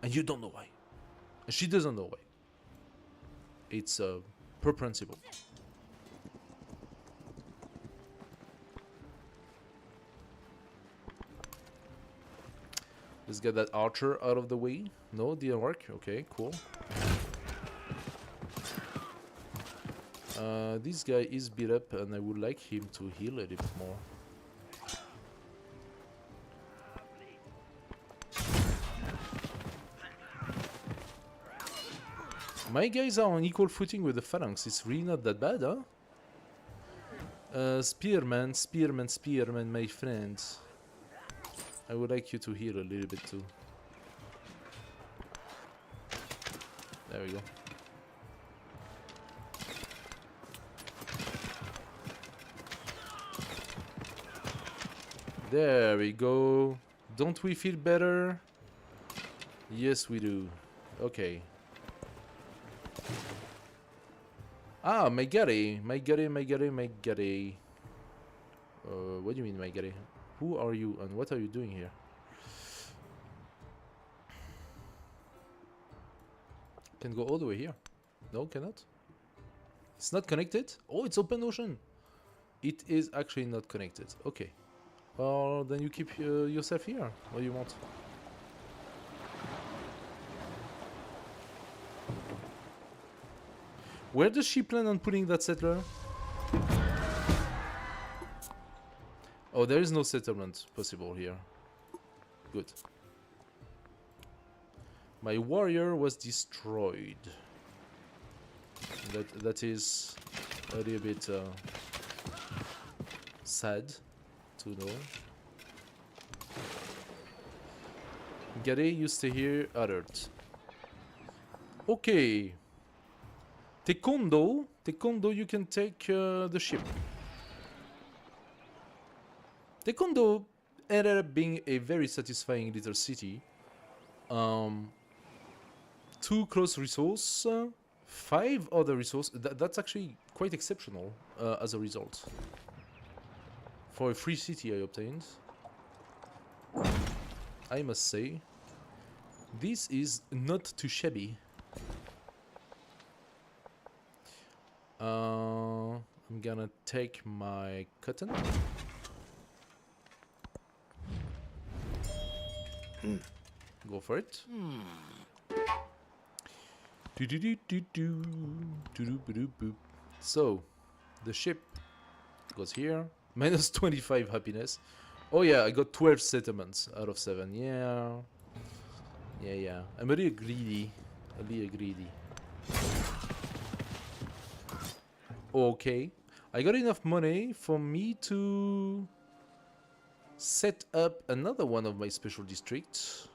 and you don't know why. And she doesn't know why. It's per principle. Let's get that archer out of the way. No, didn't work. Okay, cool. This guy is beat up, and I would like him to heal a little bit more. My guys are on equal footing with the phalanx. It's really not that bad, huh? Spearman, spearman, spearman, my friend. I would like you to heal a little bit too. There we go. There we go. Don't we feel better? Yes, we do. Okay. Ah, my Gary. My Gary, my Gary, my Gary. What do you mean, my Gary? Who are you and what are you doing here? Can go all the way here. No, cannot. It's not connected? Oh, it's open ocean. It is actually not connected. Okay. Well, then you keep yourself here. What do you want? Where does she plan on putting that settler? Oh, there is no settlement possible here. Good. My warrior was destroyed. That is a little bit sad to know. Gary, you stay here, alert. Okay. Tekondo, you can take the ship. Tekondo ended up being a very satisfying little city. 2 close resource, 5 other resource. That's actually quite exceptional as a result. For a free city I obtained. I must say, this is not too shabby. I'm gonna take my cotton. Go for it. So, the ship goes here. Minus 25 happiness. Oh yeah, I got 12 settlements out of 7. Yeah. Yeah. I'm a little greedy. Okay. I got enough money for me to set up another one of my special districts.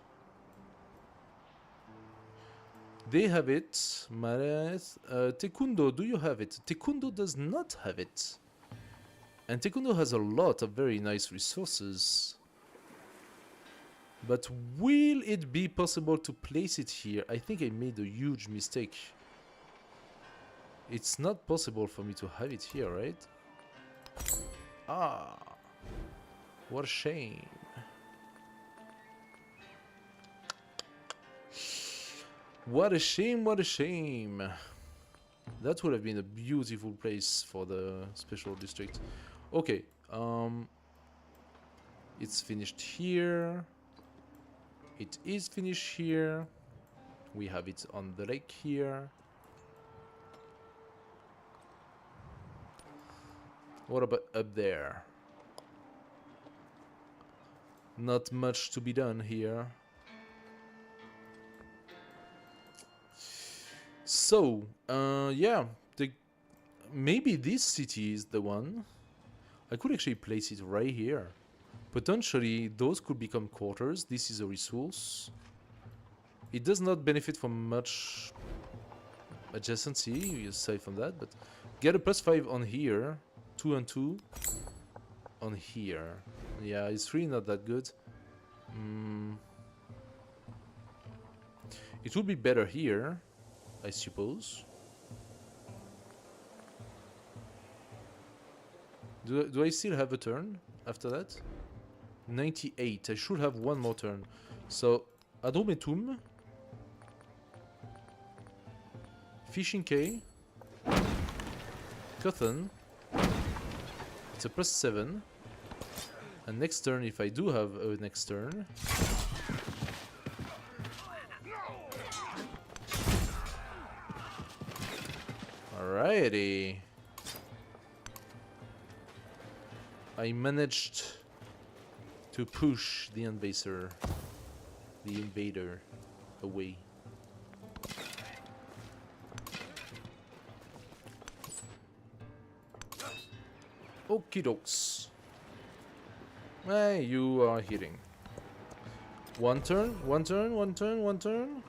They have it. Tekundo, do you have it? Tekundo does not have it. And Tekundo has a lot of very nice resources. But will it be possible to place it here? I think I made a huge mistake. It's not possible for me to have it here, right? Ah, what a shame. What a shame, what a shame. That would have been a beautiful place for the special district. Okay, it's finished here. It is finished here. We have it on the lake here. What about up there? Not much to be done here. So, yeah, maybe this city is the one. I could actually place it right here. Potentially, those could become quarters. This is a resource. It does not benefit from much adjacency, aside from that, but get a +5 on here. 2 and 2 on here. Yeah, it's really not that good. It would be better here, I suppose. Do I still have a turn after that? 98. I should have one more turn. So, Adrometum, Fishing K, Cotton. It's a +7. And next turn, if I do have a next turn. Alrighty. I managed to push the invader away. Okie dokes. Hey, you are hitting. One turn, one turn, one turn, one turn.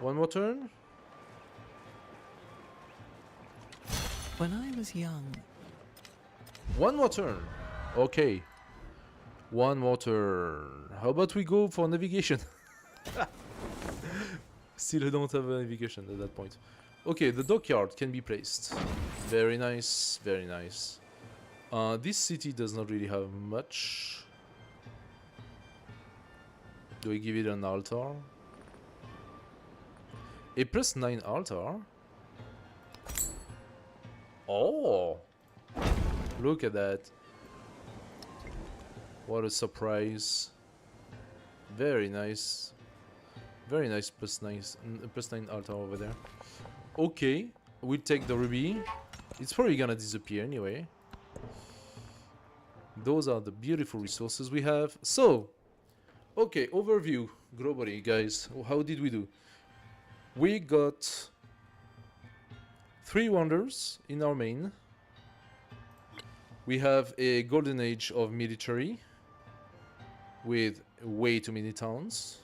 One more turn. When I was young, one more turn. Okay. One more turn. How about we go for navigation? Still don't have a navigation at that point. Okay, the dockyard can be placed. Very nice, very nice. This city does not really have much. Do I give it an altar? A +9 altar? Oh! Look at that. What a surprise. Very nice. Very nice +9 altar over there. Okay, we'll take the ruby. It's probably gonna disappear anyway. Those are the beautiful resources we have. So, okay, overview globally, guys. How did we do? We got 3 wonders in our main. We have a golden age of military with way too many towns.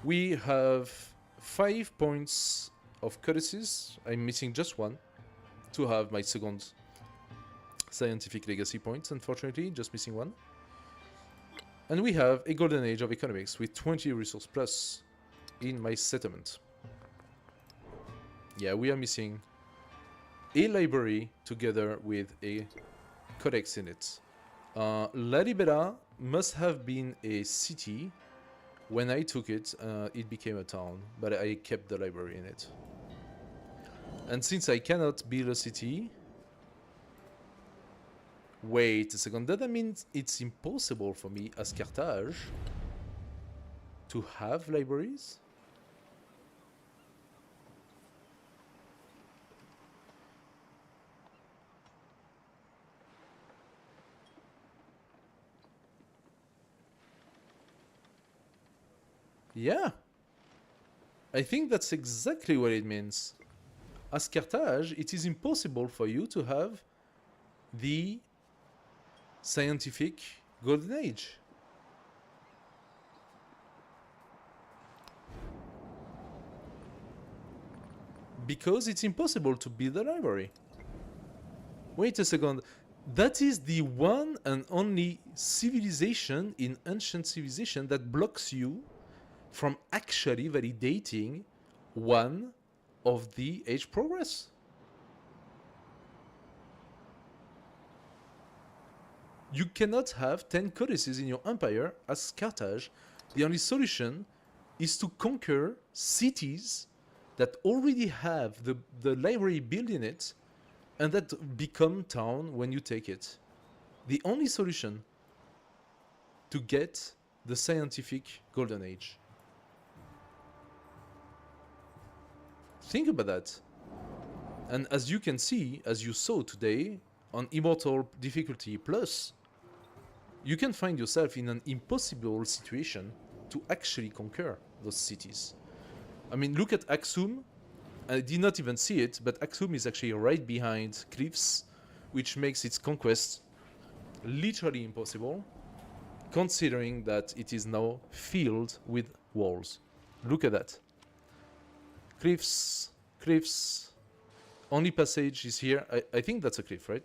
We have 5 points of codices. I'm missing just one to have my second scientific legacy point, unfortunately, just missing one. And we have a golden age of economics with 20 resource plus in my settlement. Yeah, we are missing a library together with a codex in it. La Libera must have been a city. When I took it, it became a town, but I kept the library in it. And since I cannot build a city... Wait a second, that means it's impossible for me as Carthage to have libraries? Yeah. I think that's exactly what it means. As Carthage, it is impossible for you to have the scientific golden age. Because it's impossible to build a library. Wait a second. That is the one and only civilization in ancient civilization that blocks you from actually validating one of the age progress. You cannot have 10 codices in your empire as Carthage. The only solution is to conquer cities that already have the library built in it and that become town when you take it. The only solution to get the scientific golden age. Think about that. And as you can see, as you saw today, on Immortal Difficulty Plus, you can find yourself in an impossible situation to actually conquer those cities. I mean, look at Aksum. I did not even see it, but Aksum is actually right behind cliffs, which makes its conquest literally impossible, considering that it is now filled with walls. Look at that. Cliffs, cliffs. Only passage is here. I think that's a cliff, right?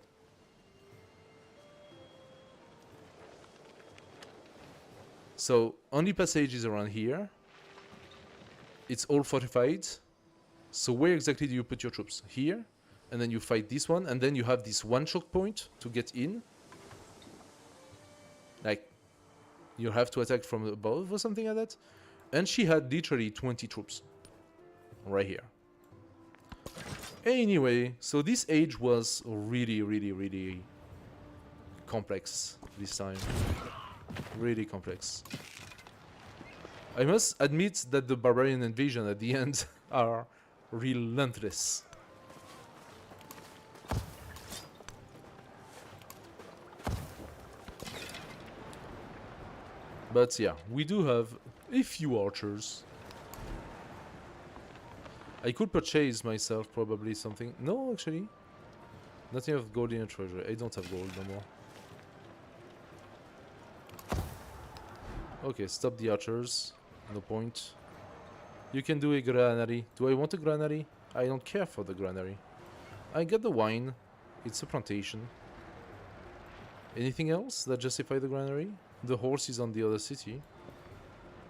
So, only passage is around here. It's all fortified. So where exactly do you put your troops? Here, and then you fight this one, and then you have this one choke point to get in. Like, you have to attack from above or something like that. And she had literally 20 troops. Right here. Anyway, so this age was really, really, really complex this time. Really complex. I must admit that the barbarian invasion at the end are relentless. But yeah, we do have a few archers. I could purchase myself probably something. No, actually. Nothing of gold in a treasure. I don't have gold no more. Okay, stop the archers. No point. You can do a granary. Do I want a granary? I don't care for the granary. I get the wine. It's a plantation. Anything else that justify the granary? The horse is on the other city.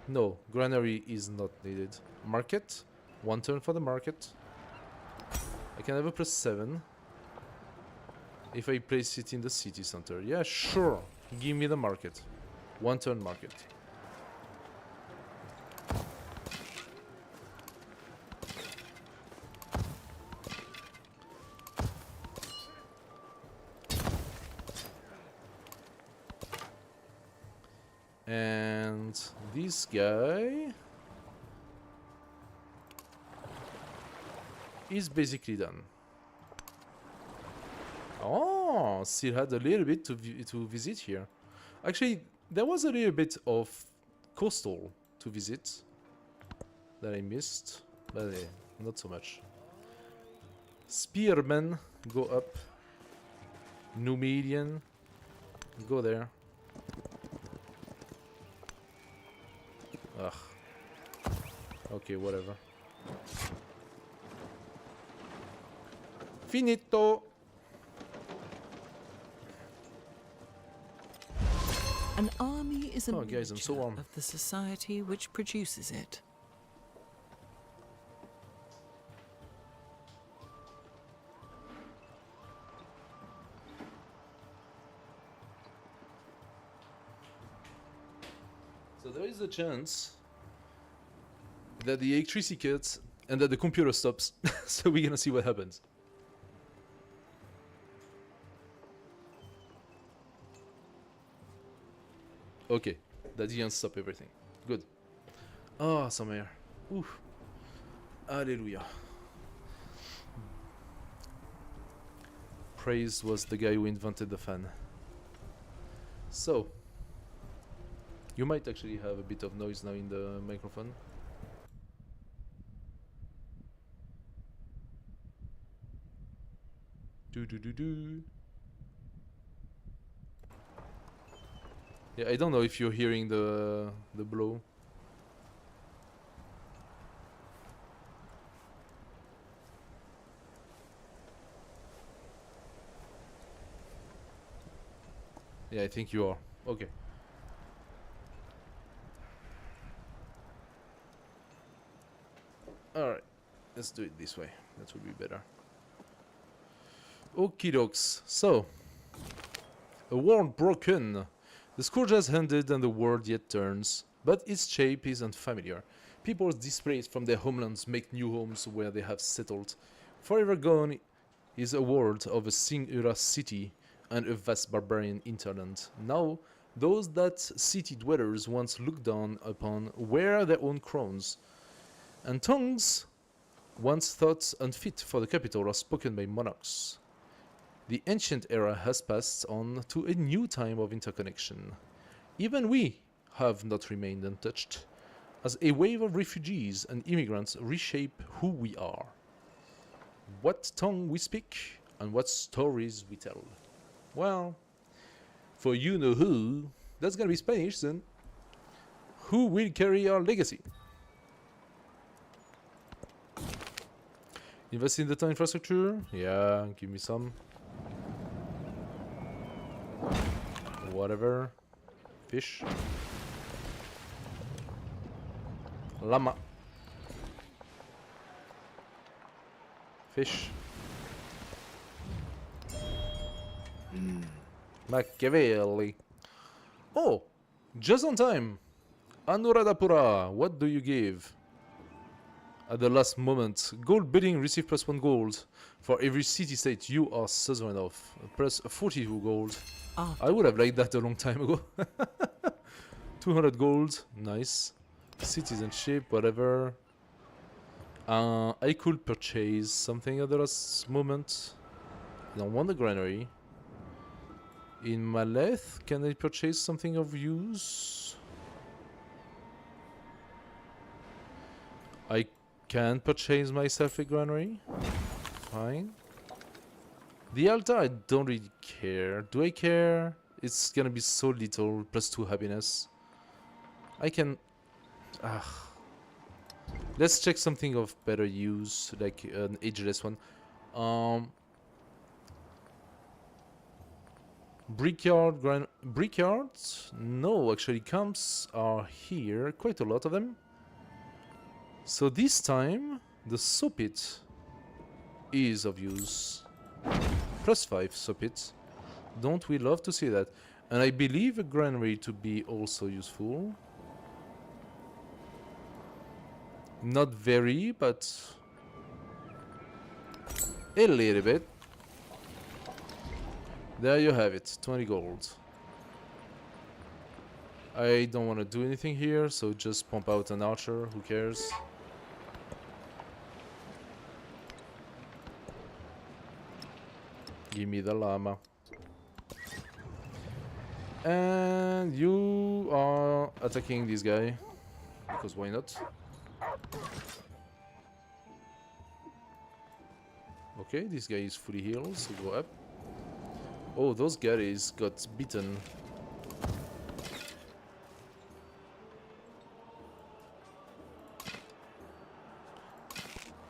No, granary is not needed. Market. 1 turn for the market. I can have a +7. If I place it in the city center. Yeah, sure. Give me the market. 1 turn market. And this guy is basically done. Oh, still had a little bit to visit here. Actually, there was a little bit of coastal to visit that I missed, but not so much. Spearmen, go up. Numidian, go there. Ugh. Okay, whatever. Finito! An army is a Oh, guys, I'm so miniature warm. of the society which produces it. So there is a chance that the electricity cuts and that the computer stops. So we're gonna see what happens. Okay, that didn't stop everything. Good. Ah, some air. Oof. Hallelujah. Praise was the guy who invented the fan. So, You might actually have a bit of noise now in the microphone. Do. Yeah, I don't know if you're hearing the blow. Yeah, I think you are. Okay. Alright, let's do it this way. That would be better. Okie dokes. So, a world broken. The scourge has ended and the world yet turns, but its shape is unfamiliar. People displaced from their homelands make new homes where they have settled. Forever gone is a world of a singular city and a vast barbarian hinterland. Now, those that city dwellers once looked down upon wear their own crowns, and tongues once thought unfit for the capital are spoken by monarchs. The ancient era has passed on to a new time of interconnection. Even we have not remained untouched, as a wave of refugees and immigrants reshape who we are, what tongue we speak, and what stories we tell. Well, for you know who, that's gonna be Spanish then. Who will carry our legacy? Invest in the infrastructure? Yeah, give me some. Whatever. Fish. Llama. Fish. Machiavelli. Oh! Just on time! Anuradhapura, what do you give? At the last moment, gold bidding receive +1 gold. For every city-state you are suzerain of. Plus 42 gold. Ah. I would have liked that a long time ago. 200 gold, nice. Citizenship, whatever. I could purchase something at the last moment. I don't want the granary. In Maleth, can I purchase something of use? I can purchase myself a granary. Fine. The altar, I don't really care. Do I care? It's gonna be so little, +2 happiness. I can... Let's check something of better use, like an ageless one. Brickyards? No, actually camps are here, quite a lot of them. So this time, the soapit is of use. +5 soapit. Don't we love to see that? And I believe a granary to be also useful. Not very, but a little bit. There you have it, 20 gold. I don't want to do anything here, so just pump out an archer, who cares? Give me the llama. And you are attacking this guy, because why not? Okay, this guy is fully healed, so go up. Oh, those guys got beaten.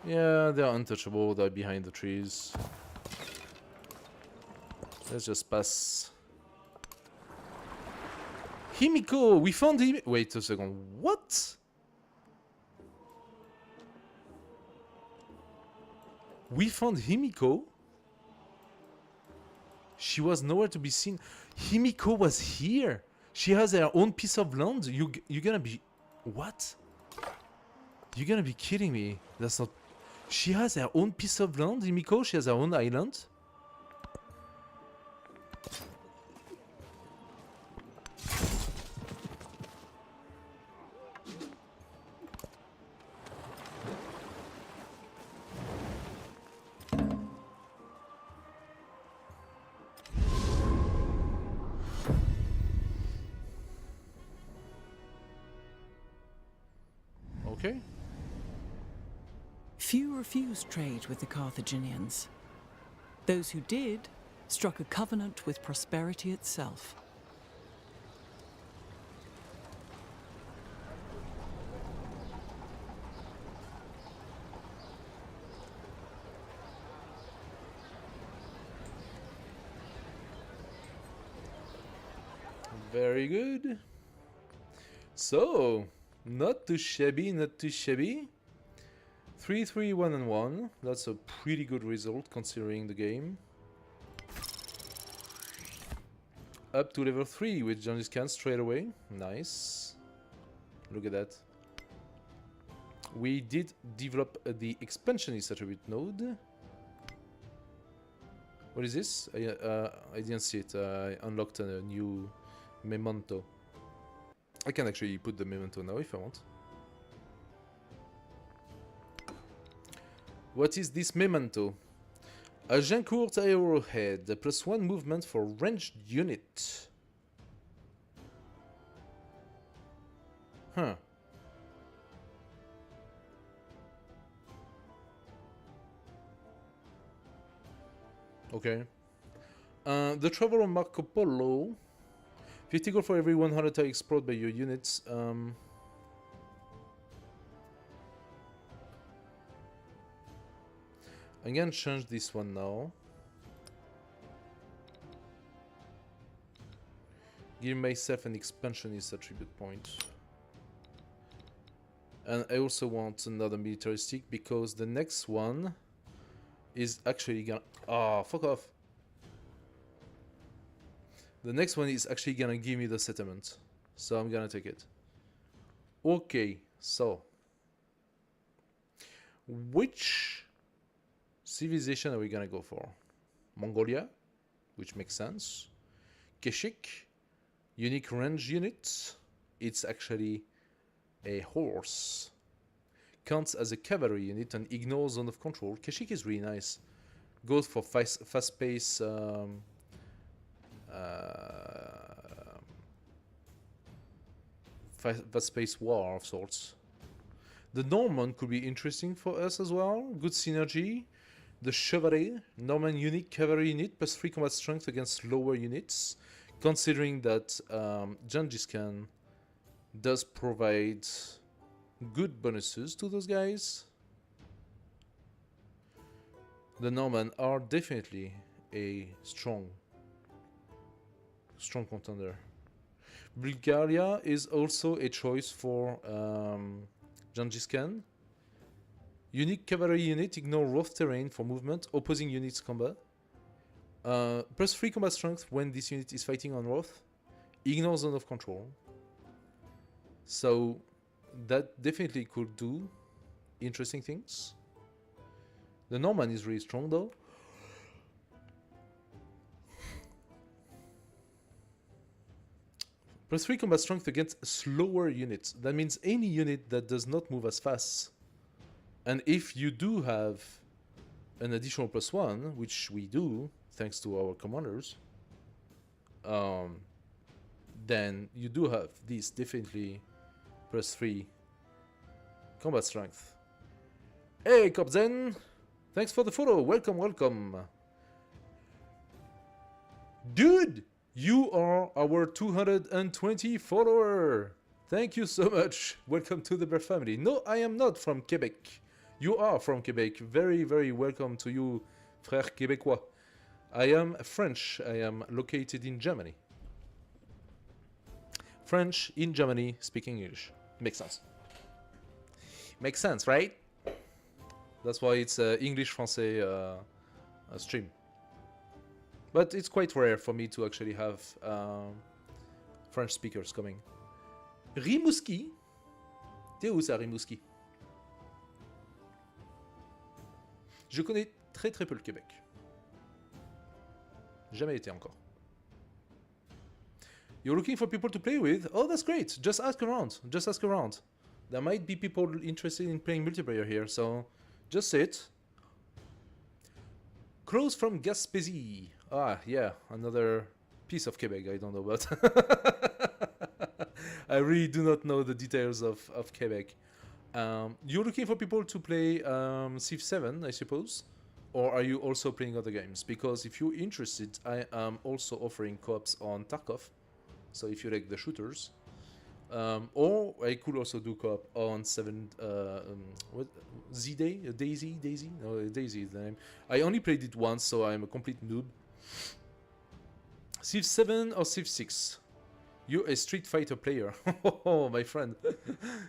Yeah, they're untouchable, they're behind the trees. Let's just pass. Himiko! We found him! Wait a second, what? We found Himiko? She was nowhere to be seen. Himiko was here! She has her own piece of land? You're gonna be... What? You're gonna be kidding me. That's not... She has her own piece of land, Himiko? She has her own island? Okay. Few refused trade with the Carthaginians. Those who did struck a covenant with prosperity itself. Very good. So, not too shabby, not too shabby. 3, 3, 1, and 1. That's a pretty good result considering the game. Up to level 3 with Genghis Khan straight away. Nice. Look at that. We did develop the expansionist attribute node. What is this? I didn't see it. I unlocked a new memento. I can actually put the memento now if I want. What is this memento? A Jancourt arrowhead, +1 movement for ranged unit. Huh. Okay. The travel of Marco Polo. 50 gold for every 100 tile explored by your units. I'm gonna change this one now. Give myself an expansionist attribute point. And I also want another militaristic because the next one is actually gonna... Ah, fuck off. The next one is actually gonna give me the settlement. So I'm gonna take it. Okay, so... Which civilization are we gonna go for? Mongolia, which makes sense. Keshik, unique range unit. It's actually a horse. Counts as a cavalry unit and ignores zone of control. Keshik is really nice. Goes for fast pace. Fast pace war of sorts. The Norman could be interesting for us as well. Good synergy. The Chevalier, Norman unique cavalry unit, +3 combat strength against lower units. Considering that Genghis Khan does provide good bonuses to those guys. The Norman are definitely a strong contender. Bulgaria is also a choice for Genghis Khan. Unique cavalry unit, ignore rough terrain for movement, opposing units combat. +3 combat strength when this unit is fighting on rough. Ignore zone of control. So that definitely could do interesting things. The Norman is really strong though. +3 combat strength against slower units. That means any unit that does not move as fast. And if you do have an additional +1, which we do, thanks to our commanders, then you do have this definitely +3 combat strength. Hey, Copzen! Thanks for the follow. Welcome, welcome. Dude, you are our 220 follower. Thank you so much. Welcome to the Bear family. No, I am not from Quebec. You are from Quebec. Very, very welcome to you, frère québécois. I am French. I am located in Germany. French in Germany, speaking English. Makes sense. Makes sense, right? That's why it's English-Français stream. But it's quite rare for me to actually have French speakers coming. Rimouski? T'es où ça, Rimouski? Je connais très peu le Québec. Jamais été encore. You're looking for people to play with? Oh, that's great. Just ask around. Just ask around. There might be people interested in playing multiplayer here, so just say it. Crows from Gaspésie. Ah, yeah, another piece of Quebec I don't know about. I really do not know the details of Quebec. You're looking for people to play Civ 7, I suppose? Or are you also playing other games? Because if you're interested, I am also offering co-ops on Tarkov. So if you like the shooters. Or I could also do co-op on 7... what? Z-Day? Daisy? No, Daisy is the name. I only played it once, so I'm a complete noob. Civ 7 or Civ 6? You're a Street Fighter player. Oh, my friend.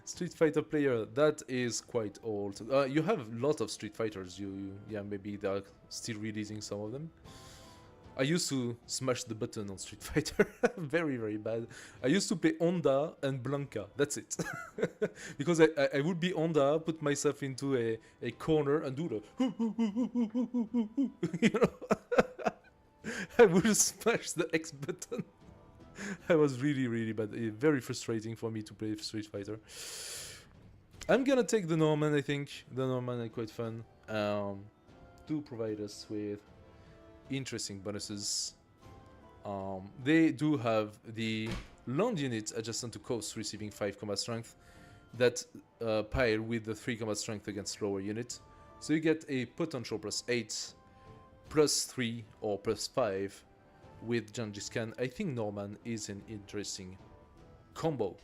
Street Fighter player, that is quite old. You have a lot of Street Fighters. Yeah, maybe they're still releasing some of them. I used to smash the button on Street Fighter. Very, very bad. I used to play Honda and Blanca. That's it. Because I would be Honda, put myself into a corner and do the... you know? I would smash the X button. I was really, really bad. Very frustrating for me to play Street Fighter. I'm gonna take the Norman, I think. The Norman are quite fun. To provide us with interesting bonuses. They do have the land unit adjacent to coast receiving 5 combat strength that pile with the 3 combat strength against lower unit. So you get a potential +8, +3 or +5 with Genghis Khan. I think Norman is an interesting combo.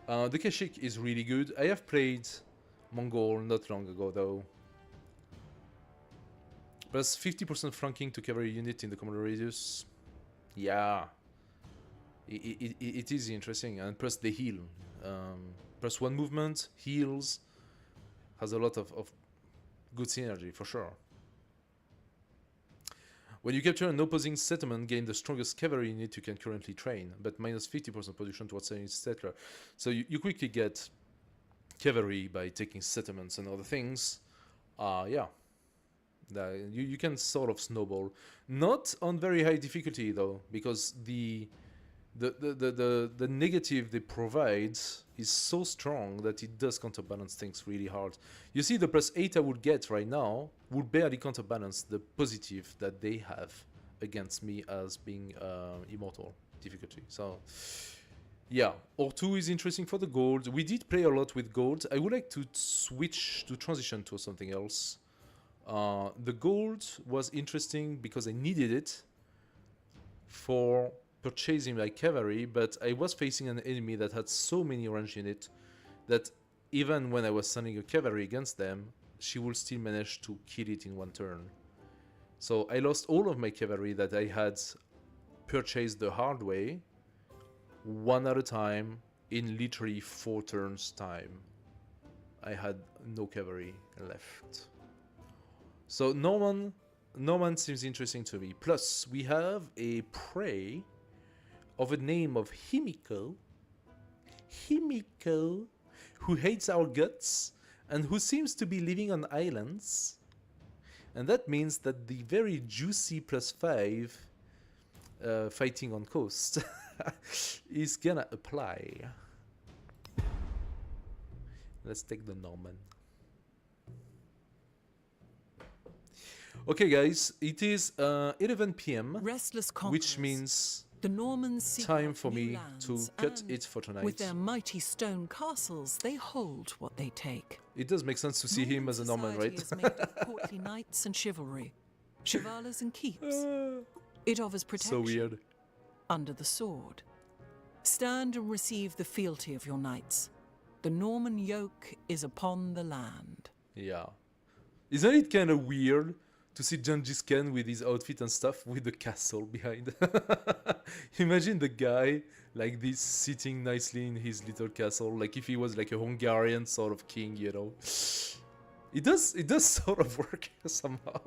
The Kashik is really good. I have played Mongol not long ago though. Plus 50% flanking to cavalry unit in the command radius. Yeah. It is interesting. And plus the heal. Plus 1 movement, heals. Has a lot of good synergy for sure. When you capture an opposing settlement, gain the strongest cavalry unit you can currently train, but minus 50% production towards any settler. So you quickly get cavalry by taking settlements and other things. Yeah. You can sort of snowball. Not on very high difficulty though, because the negative they provide is so strong that it does counterbalance things really hard. You see, the +8 I would get right now would barely counterbalance the positive that they have against me as being immortal difficulty. So yeah, R2 is interesting for the gold. We did play a lot with gold. I would like to transition to something else. The gold was interesting because I needed it for purchasing my cavalry, but I was facing an enemy that had so many range in it that even when I was sending a cavalry against them, she would still manage to kill it in 1 turn. So I lost all of my cavalry that I had purchased the hard way, 1 at a time, in literally 4 turns time. I had no cavalry left. So Norman seems interesting to me. Plus, we have a prey of a name of Himiko, who hates our guts and who seems to be living on islands. And that means that the very juicy +5 fighting on coast is gonna apply. Let's take the Norman. Okay, guys, it is 11 p.m., which means the Normans seek time for me to cut it for tonight. With their mighty stone castles, they hold what they take. It does make sense to see him as a Norman, right? Is made of courtly knights and chivalry, chivalers and keeps. It offers protection. So weird. Under the sword. Stand and receive the fealty of your knights. The Norman yoke is upon the land. Yeah. Isn't it kind of weird to see Genghis Khan with his outfit and stuff with the castle behind? Imagine the guy like this sitting nicely in his little castle, like if he was like a Hungarian sort of king, you know. It does sort of work somehow.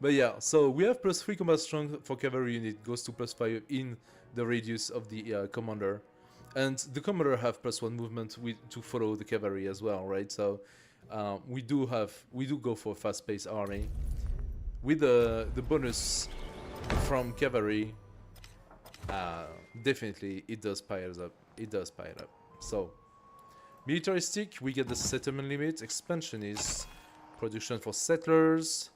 But yeah, so we have +3 combat strength for cavalry unit, goes to +5 in the radius of the commander. And the commander have +1 movement to follow the cavalry as well, right? So we do go for a fast-paced army with the bonus from cavalry. Definitely, it does pile up. It does pile up. So militaristic, we get the settlement limit. Expansion is production for settlers.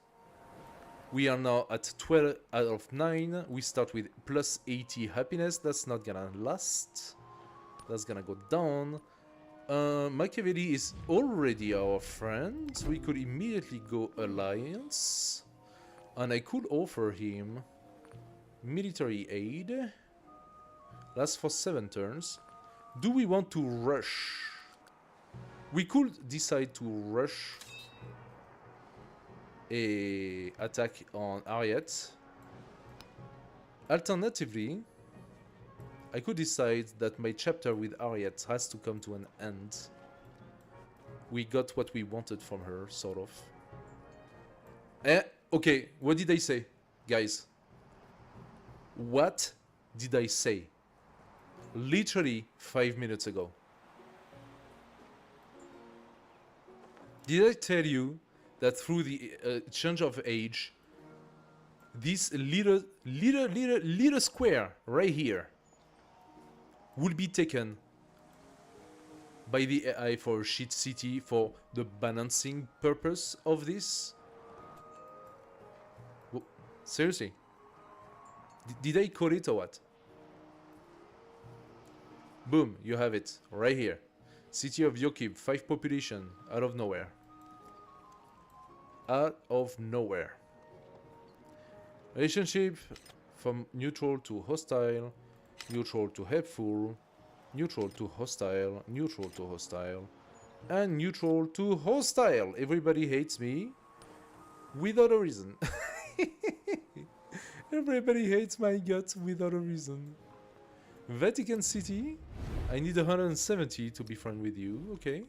We are now at 12 out of 9. We start with +80 happiness. That's not gonna last. That's gonna go down. Machiavelli is already our friend. We could immediately go alliance. And I could offer him military aid. Lasts for 7 turns. Do we want to rush? We could decide to rush a attack on Ariet. Alternatively, I could decide that my chapter with Ariet has to come to an end. We got what we wanted from her, sort of. Okay, what did I say, guys? What did I say? Literally 5 minutes ago. Did I tell you that through the change of age, this little square right here will be taken by the AI for Shit City for the balancing purpose of this? Seriously? Did I call it or what? Boom, you have it, right here. City of Yokib, 5 population, out of nowhere. Out of nowhere. Relationship from neutral to hostile, neutral to helpful, neutral to hostile, neutral to hostile, and neutral to hostile. Everybody hates me without a reason. Everybody hates my guts without a reason. Vatican City, I need 170 to be friend with you. Okay.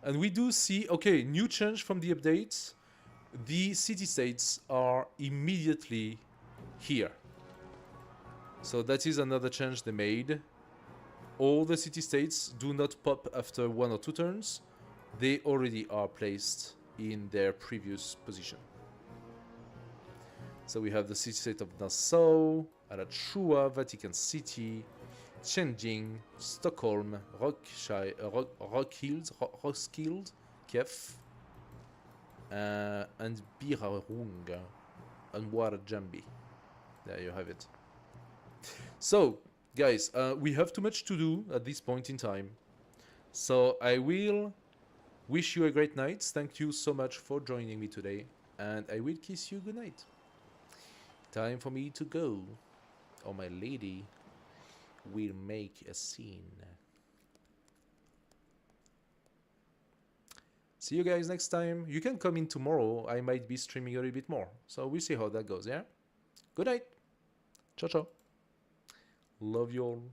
And we do see, okay, new change from the updates. The city-states are immediately here. So that is another change they made. All the city-states do not pop after 1 or 2 turns. They already are placed in their previous position. So we have the city-state of Nassau, Alachua, Vatican City, Tianjin, Stockholm, Roskilde, Kiev, and Birarung, and Warjambi. There you have it. So, guys, we have too much to do at this point in time. So I will wish you a great night. Thank you so much for joining me today. And I will kiss you goodnight. Time for me to go, or my lady will make a scene. See you guys next time. You can come in tomorrow. I might be streaming a little bit more. So we'll see how that goes, yeah? Good night. Ciao, ciao. Love you all.